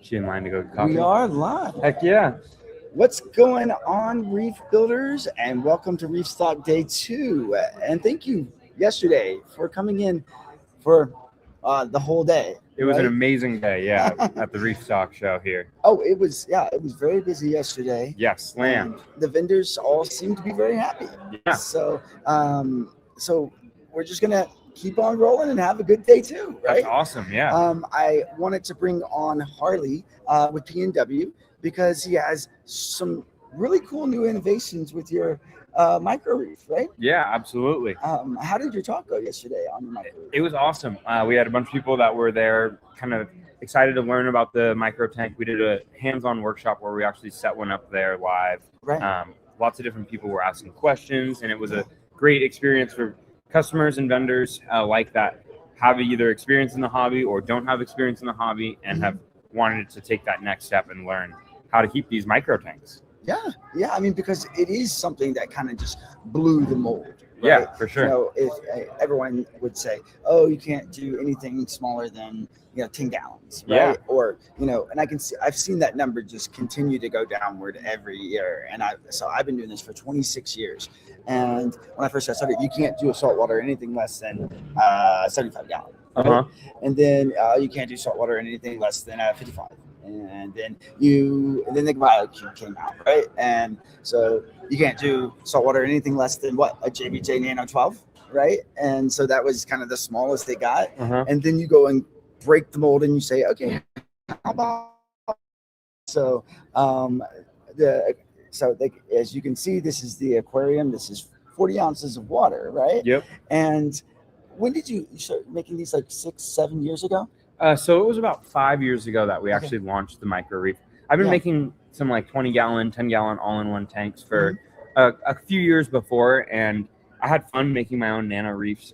She in line to go get coffee? We are live. Heck yeah. What's going on, Reef Builders? And welcome to Reef Stock Day 2. And thank you yesterday for coming in for the whole day. It was an amazing day, yeah, at the Reef Stock show here. Oh, it was very busy yesterday. Yes, slammed. The vendors all seemed to be very happy. Yeah. So, so we're just going to keep on rolling and have a good day too, right? That's awesome, yeah. I wanted to bring on Harley with P&W because he has some really cool new innovations with your micro reef, right? Yeah, absolutely. How did your talk go yesterday on the micro reef? It was awesome. We had a bunch of people that were there kind of excited to learn about the micro tank. We did a hands-on workshop where we actually set one up there live. Right. Lots of different people were asking questions, and it was a great experience for customers and vendors like that have either experience in the hobby or don't have experience in the hobby and have wanted to take that next step and learn how to keep these micro tanks. Yeah. I mean, because it is something that kind of just blew the mold. Right? Yeah, for sure. You know, if everyone would say, "Oh, you can't do anything smaller than 10 gallons," right? Yeah. Or and I've seen that number just continue to go downward every year. And I've been doing this for 26 years. And when I first started, you can't do a saltwater anything less than 75 gallons. Right? And then you can't do saltwater anything less than 55. And then the BioCube came out, right? And so you can't do saltwater anything less than what? A JBJ Nano 12, right? And so that was kind of the smallest they got. And then you go and break the mold and you say, okay, how about as you can see, this is the aquarium. This is 40 ounces of water, right? Yep. And when did you start making these, like 6-7 years ago? So it was about 5 years ago that we actually launched the micro reef. I've been making some like 20-gallon, 10-gallon all-in-one tanks for a few years before, and I had fun making my own nano reefs.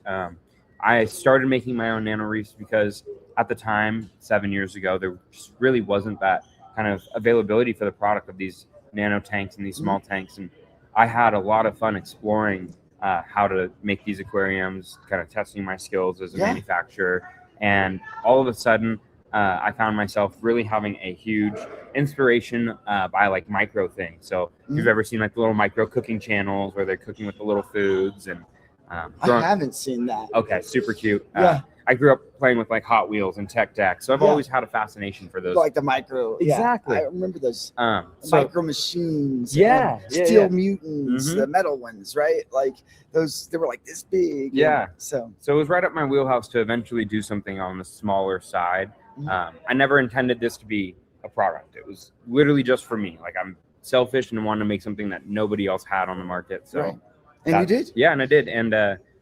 I started making my own nano reefs because at the time, 7 years ago, there just really wasn't that kind of availability for the product of these nano tanks and these small tanks, and I had a lot of fun exploring how to make these aquariums, kind of testing my skills as a manufacturer. And all of a sudden, I found myself really having a huge inspiration by like micro things. So if you've ever seen like the little micro cooking channels where they're cooking with the little foods and I haven't seen that. Okay, super cute. Yeah. I grew up playing with like Hot Wheels and Tech Deck, so I've always had a fascination for those. Like the micro. Exactly. Yeah, I remember those micro machines. Steel Mutants, the metal ones, right? Like those, they were like this big. Yeah. So it was right up my wheelhouse to eventually do something on the smaller side. I never intended this to be a product. It was literally just for me. Like I'm selfish and wanted to make something that nobody else had on the market. So. Right. And you did? Yeah, and I did. And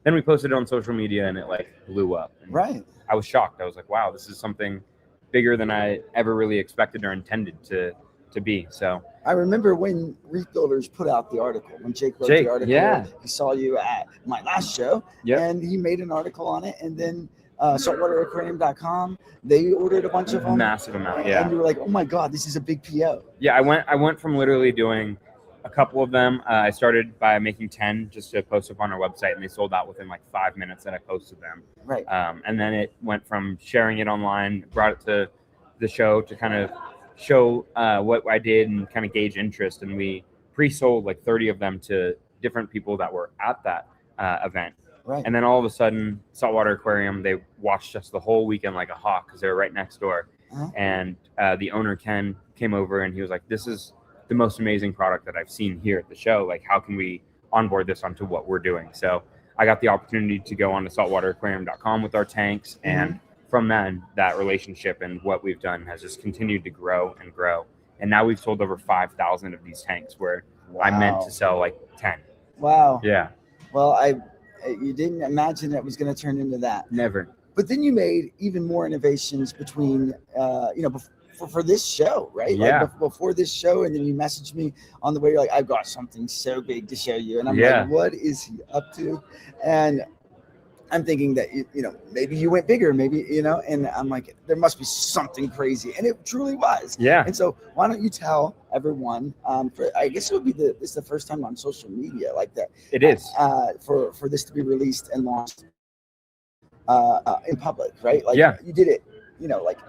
then we posted it on social media and it like blew up. And right. I was shocked. I was like, wow, this is something bigger than I ever really expected or intended to be. So I remember when Reef Builders put out the article, when Jake wrote the article, he saw you at my last show and he made an article on it. And then saltwateraquarium.com, they ordered a bunch of them. Massive amount, yeah. And you were like, oh my God, this is a big PO. Yeah, I went from literally doing a couple of them. I started by making 10 just to post up on our website, and they sold out within like 5 minutes that I posted them. Right. And then it went from sharing it online, brought it to the show to kind of show what I did and kind of gauge interest. And we pre-sold like 30 of them to different people that were at that event. Right. And then all of a sudden, Saltwater Aquarium, they watched us the whole weekend like a hawk because they were right next door. And the owner, Ken, came over and he was like, this is the most amazing product that I've seen here at the show. Like, how can we onboard this onto what we're doing? So I got the opportunity to go on to saltwateraquarium.com with our tanks. And from then, that relationship and what we've done has just continued to grow and grow. And now we've sold over 5,000 of these tanks where I meant to sell like 10. Wow. Yeah. Well, you didn't imagine it was going to turn into that. Never. But then you made even more innovations between, for this show, right? Yeah. Like before this show, and then you messaged me on the way. You're like, I've got something so big to show you, and I'm like, what is he up to? And I'm thinking that maybe you went bigger, maybe and I'm like, there must be something crazy, and it truly was. Yeah. And so why don't you tell everyone? I guess it would be this is the first time on social media like that. It is for this to be released and launched in public, right? Like you did it, like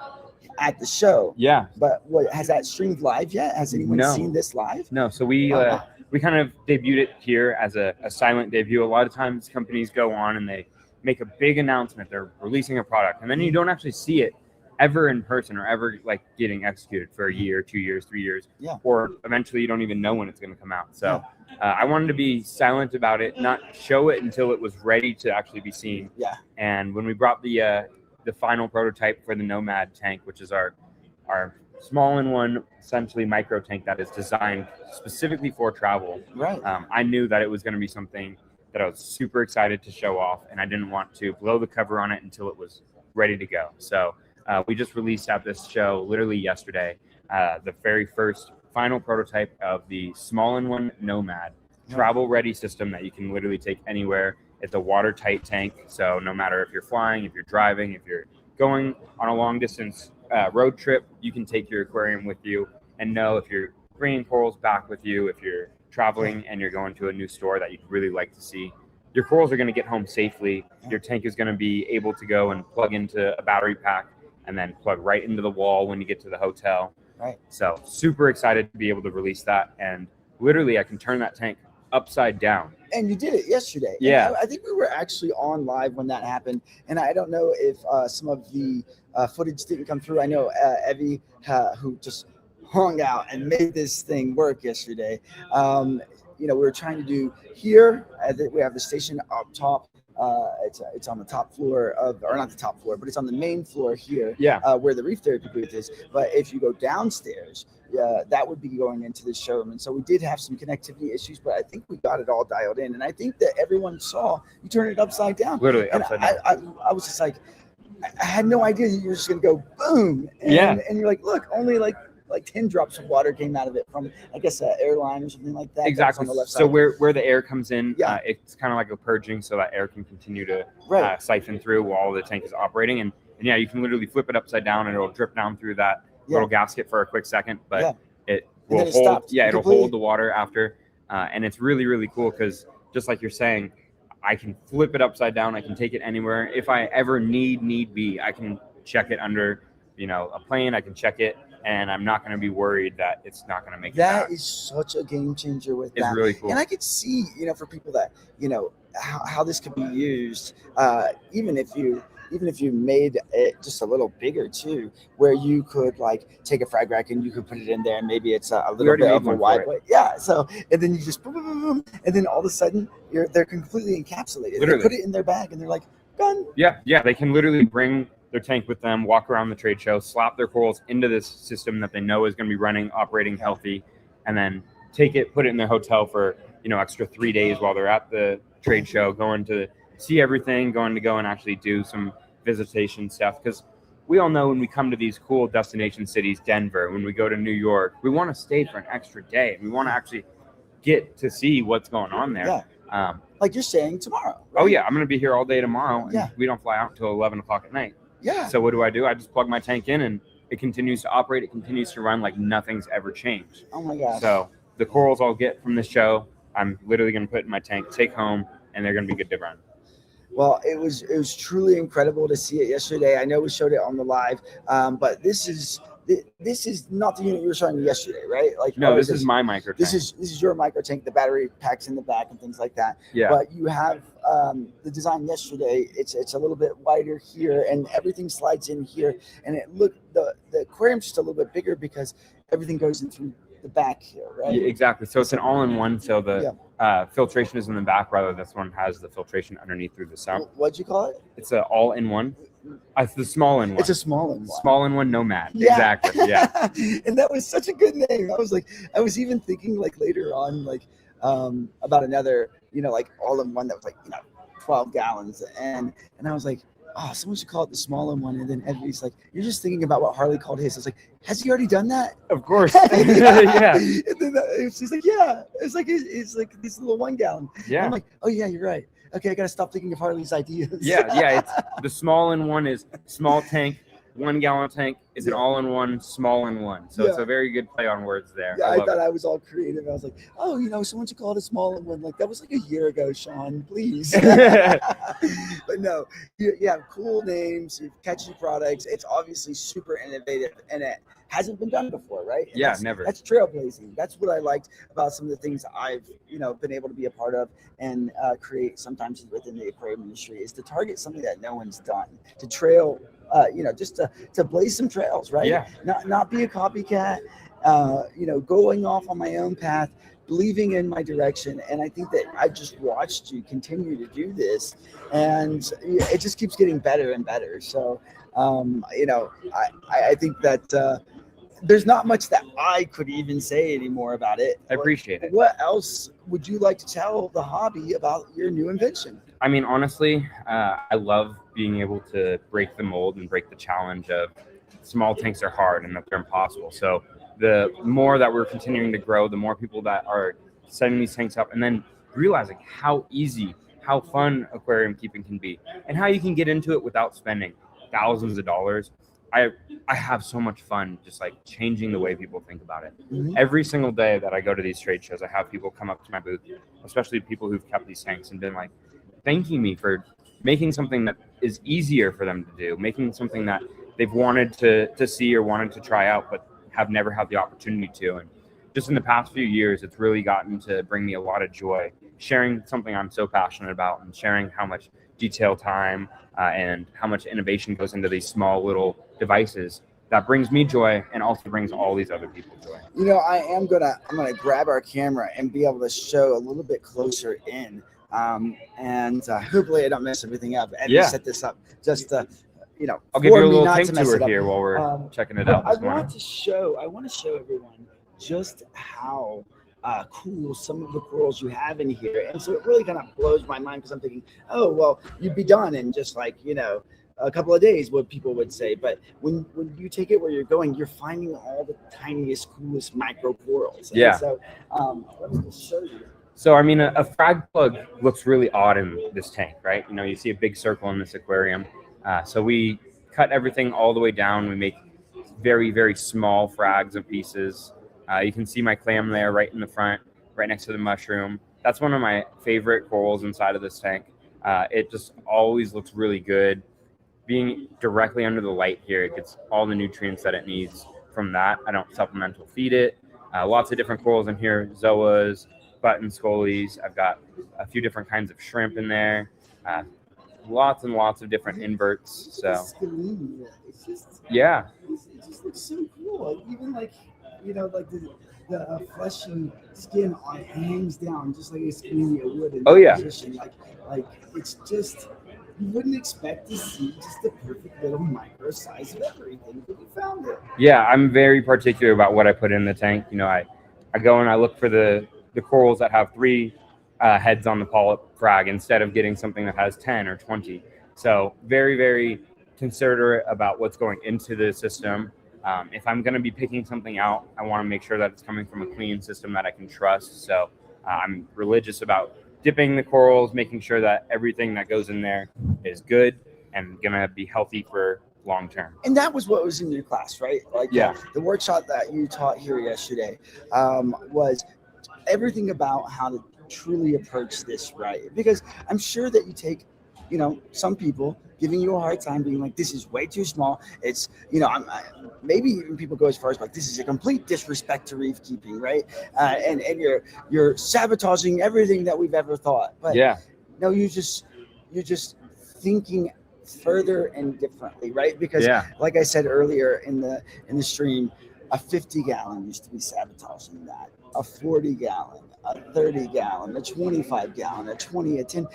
at the show. Yeah. But what has that streamed live yet? Has anyone No. seen this live? No. So we kind of debuted it here as a silent debut. A lot of times companies go on and they make a big announcement. They're releasing a product, and then you don't actually see it ever in person or ever like getting executed for a year, 2 years, 3 years. Yeah. Or eventually you don't even know when it's going to come out. So I wanted to be silent about it, not show it until it was ready to actually be seen. Yeah. And when we brought the final prototype for the Nomad tank, which is our small-in-one, essentially micro tank that is designed specifically for travel. Right. I knew that it was going to be something that I was super excited to show off, and I didn't want to blow the cover on it until it was ready to go. So we just released at this show literally yesterday the very first final prototype of the small-in-one Nomad travel-ready system that you can literally take anywhere. It's a watertight tank, so no matter if you're flying, if you're driving, if you're going on a long-distance road trip, you can take your aquarium with you and know if you're bringing corals back with you, if you're traveling and you're going to a new store that you'd really like to see, your corals are going to get home safely. Your tank is going to be able to go and plug into a battery pack and then plug right into the wall when you get to the hotel. Right. So super excited to be able to release that. And literally I can turn that tank upside down. And you did it yesterday. Yeah. And I think we were actually on live when that happened. And I don't know if some of the footage didn't come through. I know Evie, who just hung out and made this thing work yesterday. We were trying to do here. We have the station up top. It's on the top floor of, or not the top floor, but it's on the main floor here. Yeah. Where the Reef Therapy booth is. But if you go downstairs, that would be going into the showroom. And so we did have some connectivity issues, but I think we got it all dialed in. And I think that everyone saw you turn it upside down. Literally and upside down. I was just like, I had no idea you were just going to go boom. And you're like, look, only like 10 drops of water came out of it from, I guess, an airline or something like that. Exactly. On the left so side. where the air comes in, Yeah. it's kind of like a purging, so that air can continue to Right. siphon through while the tank is operating. And yeah, you can literally flip it upside down and it'll drip down through that little gasket for a quick second, but it will then it hold. stopped Yeah, it'll completely. hold the water after, and it's really, really cool because just like you're saying, I can flip it upside down. I can take it anywhere. If I ever need be, I can check it under, a plane. I can check it, and I'm not going to be worried that it's not going to make it back. That is such a game changer with It's that. really cool. And I could see, for people that, how this could be used, even if you made it just a little bigger too, where you could like take a frag rack and you could put it in there, and maybe it's a little bit of a wide way. Yeah. So, and then you just boom, boom, boom, boom, and then all of a sudden they're completely encapsulated. Literally. They put it in their bag and they're like, done. Yeah. They can literally bring their tank with them, walk around the trade show, slap their corals into this system that they know is going to be running, operating healthy, and then take it, put it in their hotel for, extra 3 days while they're at the trade show, going to see everything, going to go and actually do some visitation stuff. Because we all know when we come to these cool destination cities, Denver, when we go to New York, we want to stay for an extra day. We want to actually get to see what's going on there. Yeah. Like you're saying tomorrow. Right? Oh, yeah. I'm going to be here all day tomorrow. And Yeah. we don't fly out until 11 o'clock at night. Yeah. So what do? I just plug my tank in and it continues to operate. It continues to run like nothing's ever changed. Oh my gosh. So the corals I'll get from the show, I'm literally going to put in my tank, take home, and they're going to be good to run. Well, it was truly incredible to see it yesterday. I know we showed it on the live, but this is not the unit you were showing me yesterday, right? Like no, this is my micro tank. This is your micro tank. The battery packs in the back and things like that. Yeah. But you have the design yesterday. It's a little bit wider here, and everything slides in here. And the aquarium's just a little bit bigger because everything goes in through the back here, right? Yeah, exactly. So it's an all-in-one. So the filtration is in the back, rather this one has the filtration underneath through the sump. What'd you call it? It's an all-in-one. It's the small-in-one. It's a small-in-one. Small-in-one Nomad. Yeah. Exactly. Yeah. And that was such a good name. I was even thinking like later on, like about another, like all-in-one that was like 12 gallons, and I was like, oh, someone should call it the smaller-one. And then Evie's like, you're just thinking about what Harley called his. I was like, has he already done that? Of course. Yeah. And then she's like, yeah. It's like this little 1 gallon. Yeah. And I'm like, oh yeah, you're right. Okay, I gotta stop thinking of Harley's ideas. Yeah. It's the small-in-one is small tank, 1 gallon tank is an all-in-one, small-in-one. So it's a very good play on words there. Yeah, I thought I was all creative. I was like, oh, someone should call it a small-in-one. Like, that was like a year ago, Sean, please. But no, you have cool names, you have catchy products. It's obviously super innovative, and it hasn't been done before, right? And never. That's trailblazing. That's what I liked about some of the things I've, been able to be a part of and create sometimes within the aquarium industry, is to target something that no one's done, to trail, just to blaze some trails, right? Yeah. Not be a copycat, going off on my own path, believing in my direction. And I think that I just watched you continue to do this, and it just keeps getting better and better. So, I think that there's not much that I could even say anymore about it. I appreciate it. What else would you like to tell the hobby about your new invention? I mean, honestly, I love being able to break the mold and break the challenge of small tanks are hard and that they're impossible. So the more that we're continuing to grow, the more people that are setting these tanks up, and then realizing how easy, how fun aquarium keeping can be, and how you can get into it without spending thousands of dollars. I have so much fun just like changing the way people think about it. Mm-hmm. Every single day that I go to these trade shows, I have people come up to my booth, especially people who've kept these tanks, and been like thanking me for making something that is easier for them to do, making something that they've wanted to see or wanted to try out, but have never had the opportunity to. And just in the past few years, it's really gotten to bring me a lot of joy, sharing something I'm so passionate about, and sharing how much detail time and how much innovation goes into these small little devices. That brings me joy, and also brings all these other people joy. I'm gonna grab our camera and be able to show a little bit closer in, and hopefully I don't mess everything up. And set this up just I'll give you a little tank tour here while we're checking it out. I want to show everyone just how cool some of the corals you have in here. And so it really kind of blows my mind, because I'm thinking, oh, well, you'd be done in just like, a couple of days, what people would say. But when you take it where you're going, you're finding all the tiniest, coolest micro corals. And so let me just show you. So, I mean, a frag plug looks really odd in this tank, right? You see a big circle in this aquarium. So we cut everything all the way down. We make very, very small frags of pieces. You can see my clam there right in the front, right next to the mushroom. That's one of my favorite corals inside of this tank. It just always looks really good. Being directly under the light here, it gets all the nutrients that it needs from that. I don't supplemental feed it. Lots of different corals in here, zoas, button scolies. I've got a few different kinds of shrimp in there. Lots and lots of different inverts. So it's just, yeah, it just looks so cool. Even like the fleshy skin on it hangs down just like a scalia would in position. Like it's just, you wouldn't expect to see just the perfect little micro size of everything, but you found it. Yeah, I'm very particular about what I put in the tank. I go and I look for the corals that have 3 heads on the polyp frag, instead of getting something that has 10 or 20. So very, very considerate about what's going into the system. If I'm going to be picking something out, I want to make sure that it's coming from a clean system that I can trust. So I'm religious about dipping the corals, making sure that everything that goes in there is good and going to be healthy for long term. And that was what was in your class, right? The workshop that you taught here yesterday was everything about how to truly approach this, right? Because I'm sure that you take, some people giving you a hard time, being like, this is way too small. It's, maybe even people go as far as like, this is a complete disrespect to reef keeping, right? And you're sabotaging everything that we've ever thought. But no, you're just thinking further and differently, right? Because like I said earlier in the stream, a 50-gallon used to be sabotaging that. A 40-gallon, a 30-gallon, a 25-gallon, a 20, a 10.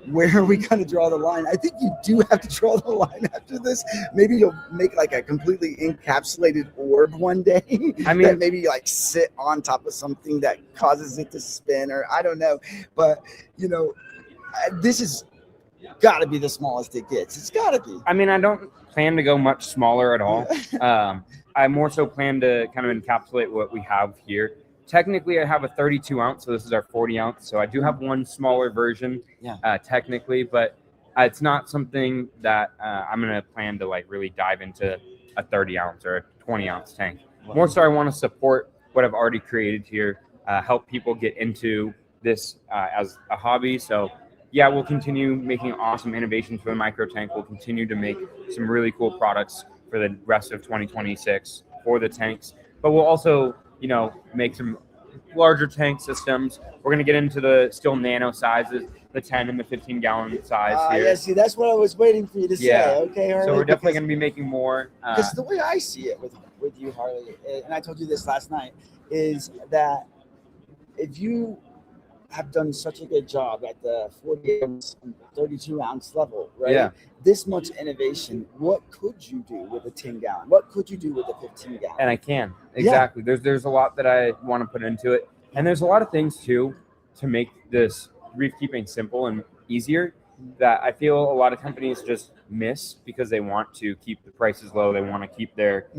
Where are we going to draw the line? I think you do have to draw the line after this. Maybe you'll make like a completely encapsulated orb one day. I mean, that maybe like sit on top of something that causes it to spin, or I don't know. But, this is got to be the smallest it gets. It's got to be. I mean, I don't plan to go much smaller at all. I more so plan to kind of encapsulate what we have here. Technically, I have a 32 ounce, so this is our 40 ounce. So I do have one smaller version, technically, but it's not something that I'm going to plan to like really dive into a 30 ounce or a 20 ounce tank. More so, I want to support what I've already created here, help people get into this as a hobby. So yeah, we'll continue making awesome innovations for the micro tank. We'll continue to make some really cool products for the rest of 2026 for the tanks, but we'll also, make some larger tank systems. We're going to get into the still nano sizes, the 10 and the 15 gallon size here. Yeah, see, that's what I was waiting for you to say. Okay, Harley. So we're definitely going to be making more. Because the way I see it with you, Harley, and I told you this last night, is that if you have done such a good job at the 40 ounce and 32 ounce level, right? Yeah. This much innovation, what could you do with a 10 gallon? What could you do with a 15 gallon? And I can. Exactly. Yeah. There's a lot that I want to put into it. And there's a lot of things too to make this reef keeping simple and easier that I feel a lot of companies just miss because they want to keep the prices low. They want to keep their,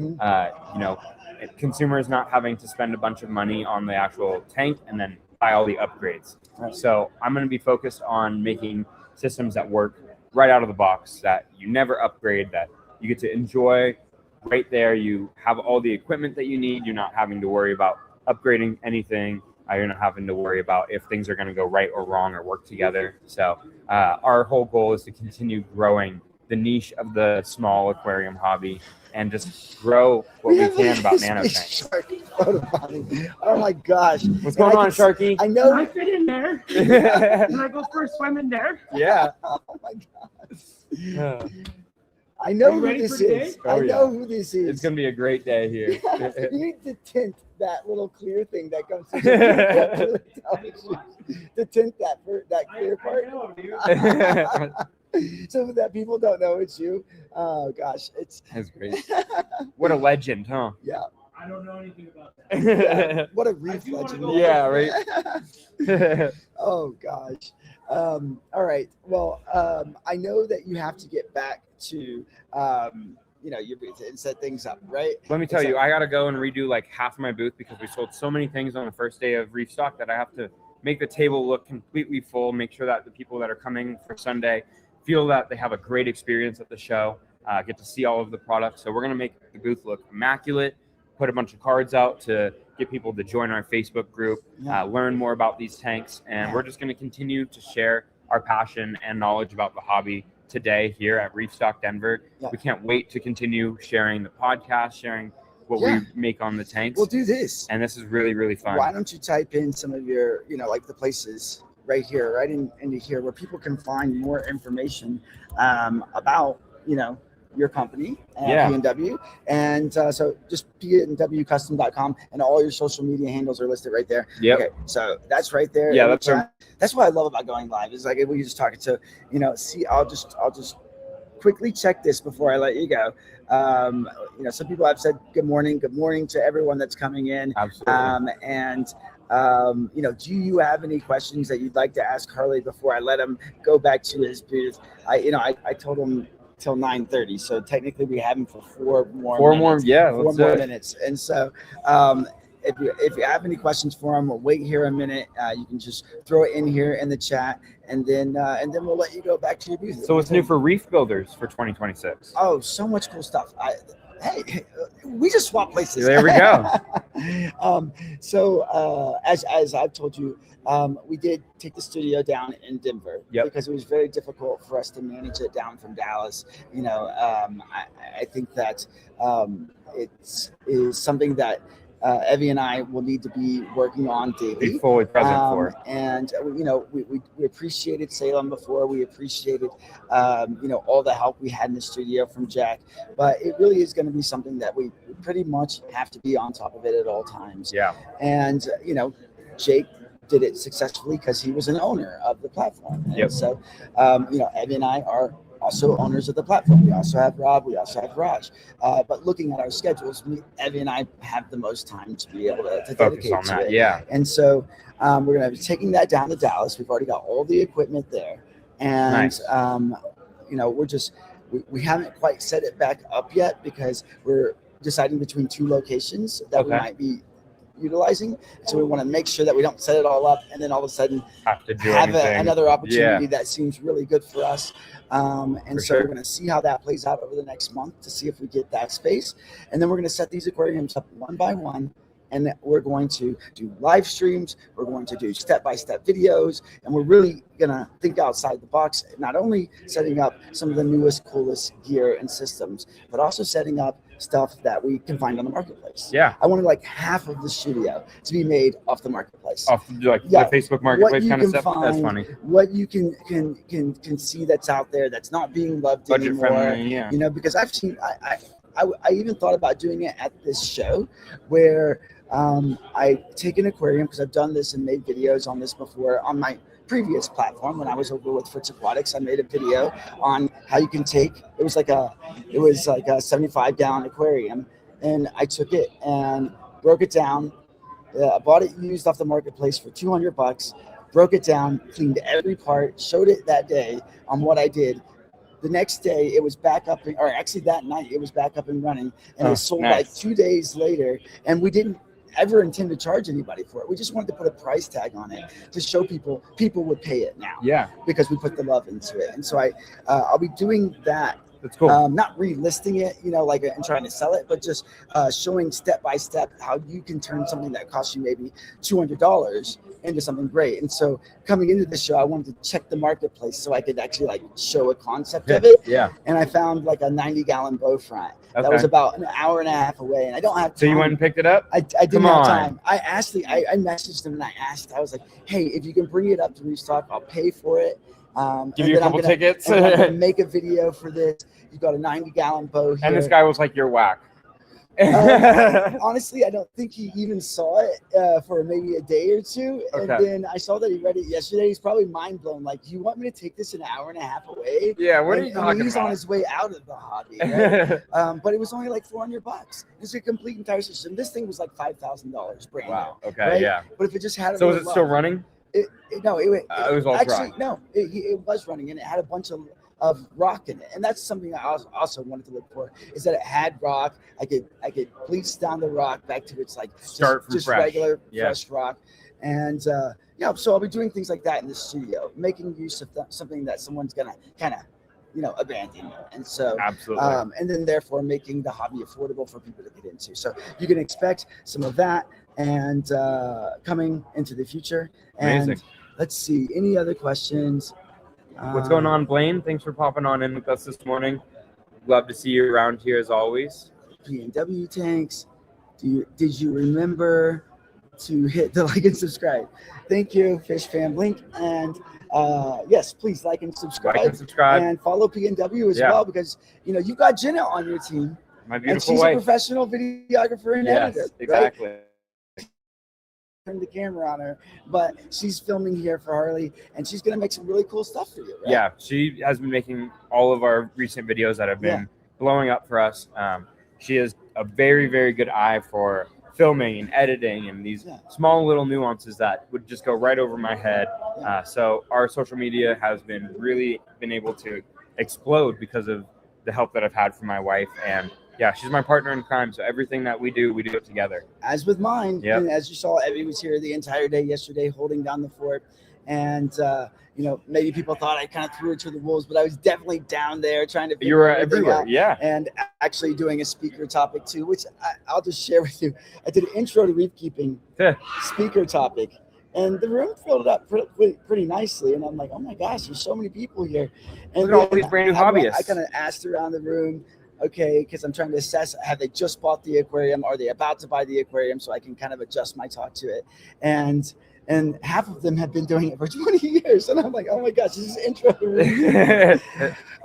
consumers not having to spend a bunch of money on the actual tank and then buy all the upgrades. Right. So I'm going to be focused on making systems that work right out of the box, that you never upgrade, that you get to enjoy right there. You have all the equipment that you need. You're not having to worry about upgrading anything. You're not having to worry about if things are going to go right or wrong or work together. So our whole goal is to continue growing the niche of the small aquarium hobby and just grow what we can about nano tanks. Oh my gosh. What's going on, Sharky? I know. Can I fit in there? Can I go for a swim in there? Yeah. Oh my gosh. I know who this is. I know who this is. It's going to be a great day here. You need to tint that little clear thing that comes to the to tint that clear part. So that people don't know it's you. Oh gosh, that's great. What a legend, huh? Yeah. I don't know anything about that. Yeah. What a Reef legend. Yeah, right. Oh gosh. All right. Well, I know that you have to get back to your booth and set things up, right? Let me tell you, I got to go and redo like half of my booth because we sold so many things on the first day of Reef Stock that I have to make the table look completely full, make sure that the people that are coming for Sunday feel that they have a great experience at the show, get to see all of the products. So we're going to make the booth look immaculate, put a bunch of cards out to get people to join our Facebook group, learn more about these tanks. And we're just going to continue to share our passion and knowledge about the hobby today here at Reef Stock Denver. Yeah. We can't wait to continue sharing the podcast, sharing what we make on the tanks. We'll do this. And this is really, really fun. Why don't you type in some of your, like the places right here, right into here where people can find more information about, your company, P&W. And so just pnwcustom.com and all your social media handles are listed right there. Yep. Okay, so that's right there. Yeah, that's what I love about going live. Is like we just talking to, see, I'll just quickly check this before I let you go. Some people have said good morning to everyone that's coming in. Absolutely. Do you have any questions that you'd like to ask Harley before I let him go back to his booth? I told him till 9:30, so technically we have him for four more minutes. And so if you have any questions for him, we'll wait here a minute. You can just throw it in here in the chat, and then we'll let you go back to your booth. So what's new for Reef Builders for 2026? Oh, so much cool stuff. Hey, we just swap places. There we go. As I've told you, we did take the studio down in Denver because it was very difficult for us to manage it down from Dallas. I think that it is something that Evie and I will need to be working on daily. Be fully present for. And we appreciated Salem before. We appreciated all the help we had in the studio from Jack. But it really is going to be something that we pretty much have to be on top of it at all times. Yeah. And Jake did it successfully because he was an owner of the platform. And so Evie and I are also owners of the platform. We also have Rob. We also have Raj. But looking at our schedules, Evie and I have the most time to be able to focus on that. Yeah. And so we're going to be taking that down to Dallas. We've already got all the equipment there, and we haven't quite set it back up yet because we're deciding between two locations that we might be utilizing. So we want to make sure that we don't set it all up and then all of a sudden Have to do have anything. another opportunity Yeah. that seems really good for us. And For so sure. we're going to see how that plays out over the next month to see if we get that space. And then we're going to set these aquariums up one by one. And we're going to do live streams. We're going to do step-by-step videos. And we're really going to think outside the box, not only setting up some of the newest, coolest gear and systems, but also setting up stuff that we can find on the marketplace. Yeah. I wanted like half of the studio to be made off the marketplace. Off like Yeah. the Facebook What Marketplace you kind of can stuff. That's find, funny. what you can see that's out there that's not being loved Budget anymore. friendly. Yeah. You know, because I've seen, I even thought about doing it at this show where I take an aquarium, because I've done this and made videos on this before on my previous platform. When I was over with Fritz Aquatics, I made a video on how you can take, it was like a 75-gallon aquarium, and I took it and broke it down. I bought it used off the marketplace for $200, broke it down, cleaned every part, showed it that day on what I did. The next day it was back up, or actually that night it was back up and running, and it sold nice. like 2 days later, and we didn't ever intend to charge anybody for it. We just wanted to put a price tag on it to show people would pay it now. Yeah. Because we put the love into it. And so I'll be doing that. That's cool. Not relisting it, you know, like and trying to sell it, but just showing step by step how you can turn something that costs you maybe $200 into something great. And so coming into the show, I wanted to check the marketplace so I could actually like show a concept of it. Yeah. And I found like a 90-gallon bow front that Okay. was about an hour and a half away, and I don't have time. So you went and picked it up? I didn't Come have on. time. I messaged him and I asked. I was like, "Hey, if you can bring it up to Restock, I'll pay for it. Give you a couple tickets. And I'm gonna make a video for this. You got a 90-gallon bow here." And this guy was like, "You're whack." Honestly, I don't think he even saw it for maybe a day or two. And Okay. then I saw that he read it yesterday. He's probably mind blown. Like, you want me to take this an hour and a half away? Yeah, what are And- you talking he's about? on his way out of the hobby, right? But it was only like $400. It's a complete entire system. This thing was like $5,000 brand Wow. new. Okay. Right? Yeah. But if it just had a So is little it still love- running? It was all actually dry. no. It was running, and it had a bunch of rock in it, and that's something I also wanted to look for, is that it had rock. I could bleach down the rock back to its like Start from just fresh. regular Yeah. fresh rock, and yeah. So I'll be doing things like that in the studio, making use of something that someone's gonna kind of abandon, and so. Absolutely. And then therefore making the hobby affordable for people to get into. So you can expect some of that and coming into the future. And Amazing. let's see, any other questions? What's going on, Blaine? Thanks for popping on in with us this morning. Love to see you around here as always. P&W tanks. Did you remember to hit the like and subscribe? Thank you, Fish Fam Link. And yes, please like and subscribe. Like and subscribe. And follow P&W as well, because you've got Jenna on your team. My And beautiful she's wife. a professional videographer and Yes, editor. Right? exactly. Turn the camera on her, but she's filming here for Harley, and she's gonna make some really cool stuff for you. Right? Yeah, she has been making all of our recent videos that have been blowing up for us. She has a very, very good eye for filming and editing and these small little nuances that would just go right over my head. So our social media has been able to explode because of the help that I've had from my wife. And yeah, she's my partner in crime. So everything that we do it together. As with mine. Yep. And as you saw, Evie was here the entire day yesterday holding down the fort. And, maybe people thought I kind of threw her to the wolves, but I was definitely down there trying to You were figure everything everywhere. out. Yeah. And actually doing a speaker topic too, which I'll just share with you. I did an intro to reef keeping speaker topic. And the room filled up pretty nicely. And I'm like, oh my gosh, there's so many people here. And Look at all these brand new hobbyists. I kind of asked around the room, okay, because I'm trying to assess, have they just bought the aquarium? Are they about to buy the aquarium? So I can kind of adjust my talk to it. And half of them have been doing it for 20 years. And I'm like, oh my gosh, this is intro.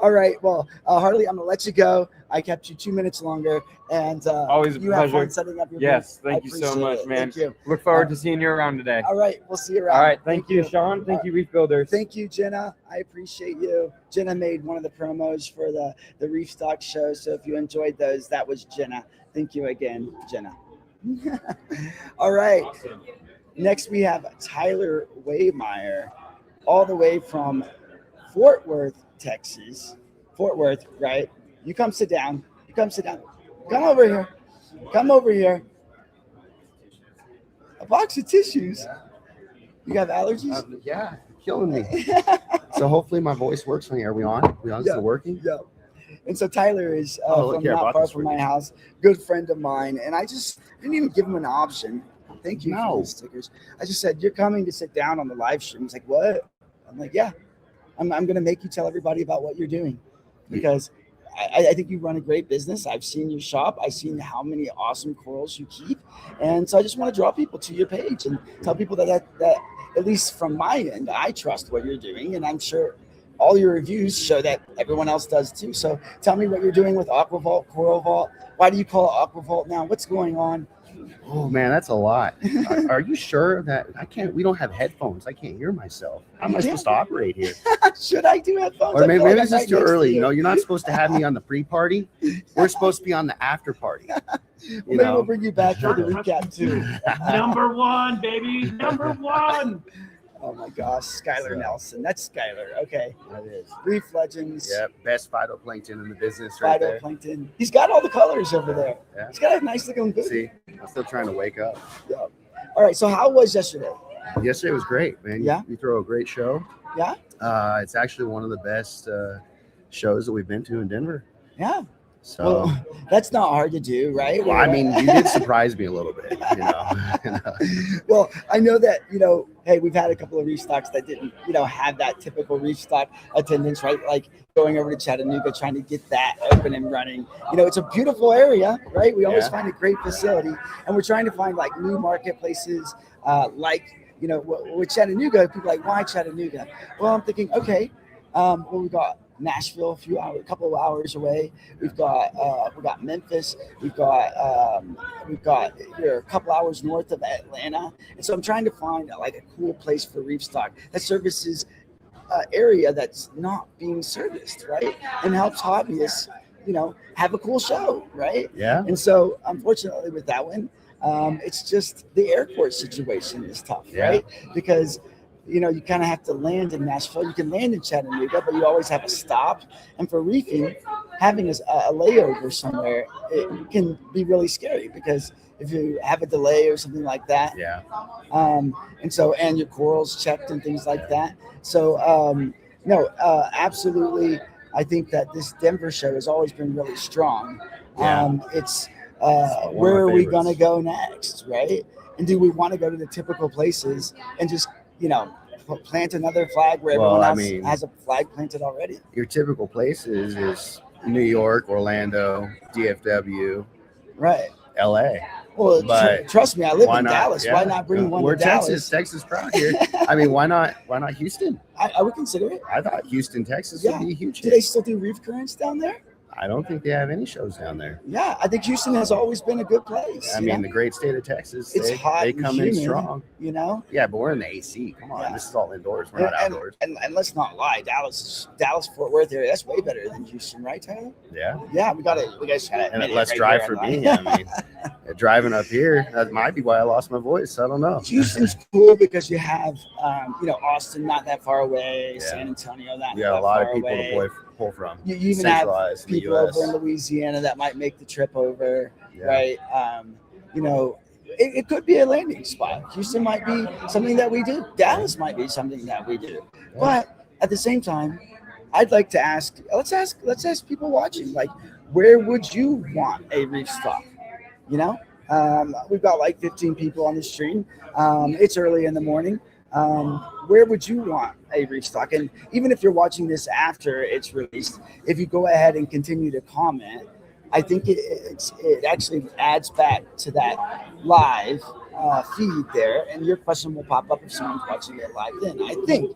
All right. Well, Harley, I'm going to let you go. I kept you 2 minutes longer. And always a you have pleasure. fun setting up your Yes. booth. Thank I you so appreciate much, it. man. Thank you. Look forward to seeing you around today. All right. We'll see you around. All right. Thank you, Sean. Thank you, Reef Builders. Thank you, Jenna. I appreciate you. Jenna made one of the promos for the Reef Stock show. So if you enjoyed those, that was Jenna. Thank you again, Jenna. All right. Awesome. Next, we have Tyler Waymeyer, all the way from Fort Worth, Texas. Fort Worth, right? You come sit down. Come over here. box of tissues. You have allergies? Yeah, killing me. So hopefully my voice works for me. Are we on? Yeah. Still working? Yeah. And so Tyler is look from here, I not bought far this from for my you. house, good friend of mine. And I just didn't even give him an option. Thank you for these stickers. I just said, you're coming to sit down on the live stream. He's like, what? I'm like, yeah, I'm going to make you tell everybody about what you're doing, because I think you run a great business. I've seen your shop. I've seen how many awesome corals you keep. And so I just want to draw people to your page and tell people that at least from my end, I trust what you're doing. And I'm sure all your reviews show that everyone else does too. So tell me what you're doing with AquaVault, Coral Vault. Why do you call it AquaVault now? What's going on? Oh man, that's a lot. Are you sure that I can't? We don't have headphones. I can't hear myself. How am I supposed to operate here? Should I do headphones? Or maybe like it's just too early. No, you're not supposed to have me on the pre-party. We're supposed to be on the after party. Maybe we'll bring you back for the recap too. Number one, baby. Number one. Oh my gosh, Skylar Nelson. That's Skylar. Okay. That is. Reef Legends. Yep, best phytoplankton in the business right there. Phytoplankton. He's got all the colors over there. Yeah. He's got a nice looking boot. See, I'm still trying to wake up. Yeah. All right. So how was yesterday? Yesterday was great, man. Yeah. You throw a great show. Yeah. It's actually one of the best shows that we've been to in Denver. Yeah. So well, that's not hard to do, right? Well, I mean, you did surprise me a little bit, you know. Well, I know that, hey, we've had a couple of reef stocks that didn't, have that typical reef stock attendance, right? Like going over to Chattanooga, trying to get that open and running. It's a beautiful area, right? We always find a great facility, and we're trying to find like new marketplaces, with Chattanooga. People are like, why Chattanooga? Well, I'm thinking, okay, we got Nashville, a couple of hours away. We've got Memphis. We've got here a couple hours north of Atlanta. And so I'm trying to find like a cool place for reef stock that services area that's not being serviced, right? And helps hobbyists, have a cool show, right? Yeah. And so unfortunately with that one, it's just the airport situation is tough, right? Because you kind of have to land in Nashville. You can land in Chattanooga, but you always have a stop. And for reefing, having a layover somewhere, it can be really scary because if you have a delay or something like that. Yeah. And your corals checked and things like that. So, absolutely. I think that this Denver show has always been really strong. Yeah. It's where are we going to go next, right? And do we want to go to the typical places and just plant another flag where everyone else has a flag planted already? Your typical places is New York, Orlando, DFW, right? LA. Well, trust me, I live in Dallas. Yeah. Why not bring one We're to Dallas? Texas proud here. I mean, why not Houston? I would consider it. I thought Houston, Texas would be a huge Do hit. they still do reef currents down there? I don't think they have any shows down there. Yeah, I think Houston has always been a good place. I mean, the great state of Texas, it's hot. They come in strong. Yeah, but we're in the AC. Come on, this is all indoors. We're not outdoors. And let's not lie, Dallas Fort Worth area, that's way better than Houston, right, Tyler? Yeah. Yeah, we guys gotta and less drive for me. I mean, driving up here, that might be why I lost my voice. I don't know. Houston's cool because you have, Austin not that far away, San Antonio not that far away. You got a lot of people to pull from. You even have people over in Louisiana that might make the trip over, right? It could be a landing spot. Houston might be something that we do. Dallas might be something that we do. But at the same time, I'd like to ask. Let's ask people watching, like, where would you want a reef stock? We've got like 15 people on the stream. It's early in the morning. Where would you want a reef stock? And even if you're watching this after it's released, if you go ahead and continue to comment, I think it actually adds back to that live feed there, and your question will pop up if someone's watching it live. Then I think,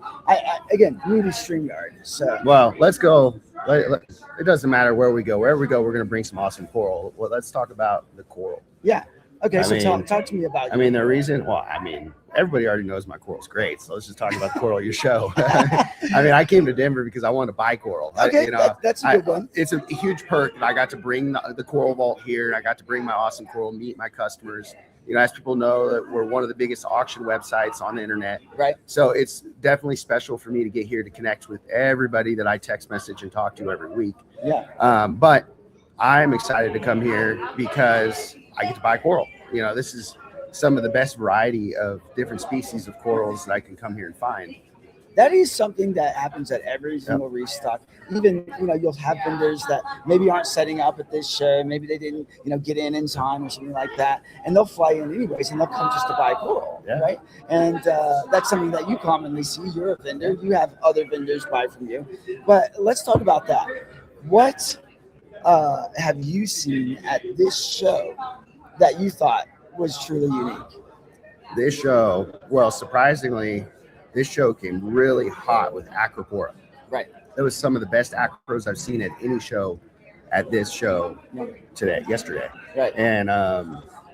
again, new to StreamYard. So let's go. It doesn't matter where we go. Wherever we go, we're going to bring some awesome coral. Well, let's talk about the coral. Yeah. Okay. Talk to me about. The reason. Everybody already knows my coral's great. So let's just talk about the coral your show. I came to Denver because I wanted to buy coral. Okay, that's a good one. It's a huge perk that I got to bring the Coral Vault here, and I got to bring my awesome coral, meet my customers. As people know, that we're one of the biggest auction websites on the internet. Right. So it's definitely special for me to get here to connect with everybody that I text message and talk to every week. Yeah. But I'm excited to come here because I get to buy coral. This some of the best variety of different species of corals that I can come here and find. That is something that happens at every single reef stock. Even, you'll have vendors that maybe aren't setting up at this show. Maybe they didn't, get in time or something like that. And they'll fly in anyways, and they'll come just to buy coral, right? And that's something that you commonly see. You're a vendor. You have other vendors buy from you. But let's talk about that. What have you seen at this show that you thought was truly unique? This show, well, surprisingly, this show came really hot with Acropora. Right. That was some of the best acros I've seen at any show at this show yesterday. Right. And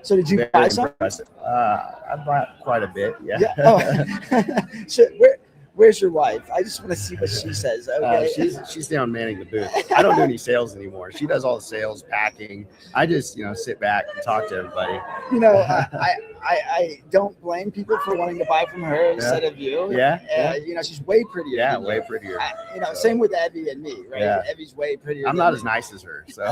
so did you buy some? I bought quite a bit. Yeah. Oh. So where's your wife? I just want to see what she says. Okay. She's down manning the booth. I don't do any sales anymore. She does all the sales, packing. I just sit back and talk to everybody. I don't blame people for wanting to buy from her instead of you. Yeah. She's way prettier. Yeah, way prettier. Same with Evie and me, right? Yeah. Evie's way prettier. I'm not as nice as her, so.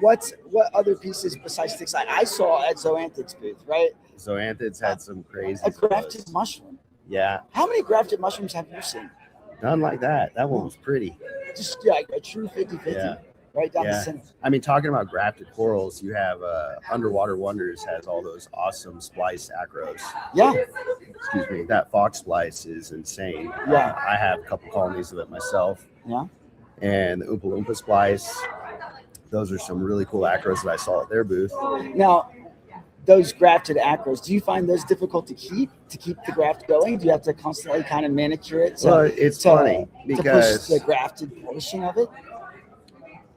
What other pieces besides sticks I saw at Zoanthid's booth, right? Zoanthid's had some crazy. A grafted mushroom. Yeah. How many grafted mushrooms have you seen? None like that. That one was pretty. Just like a true 50-50. Right down the center. I mean, talking about grafted corals, you have Underwater Wonders has all those awesome splice acros. Yeah. Excuse me. That fox splice is insane. Yeah. I have a couple colonies of it myself. Yeah. And the Oompa Loompa splice. Those are some really cool acros that I saw at their booth. Now, those grafted acros, do you find those difficult to keep the graft going? Do you have to constantly kind of manicure it? Well, it's funny because to push the grafted portion of it.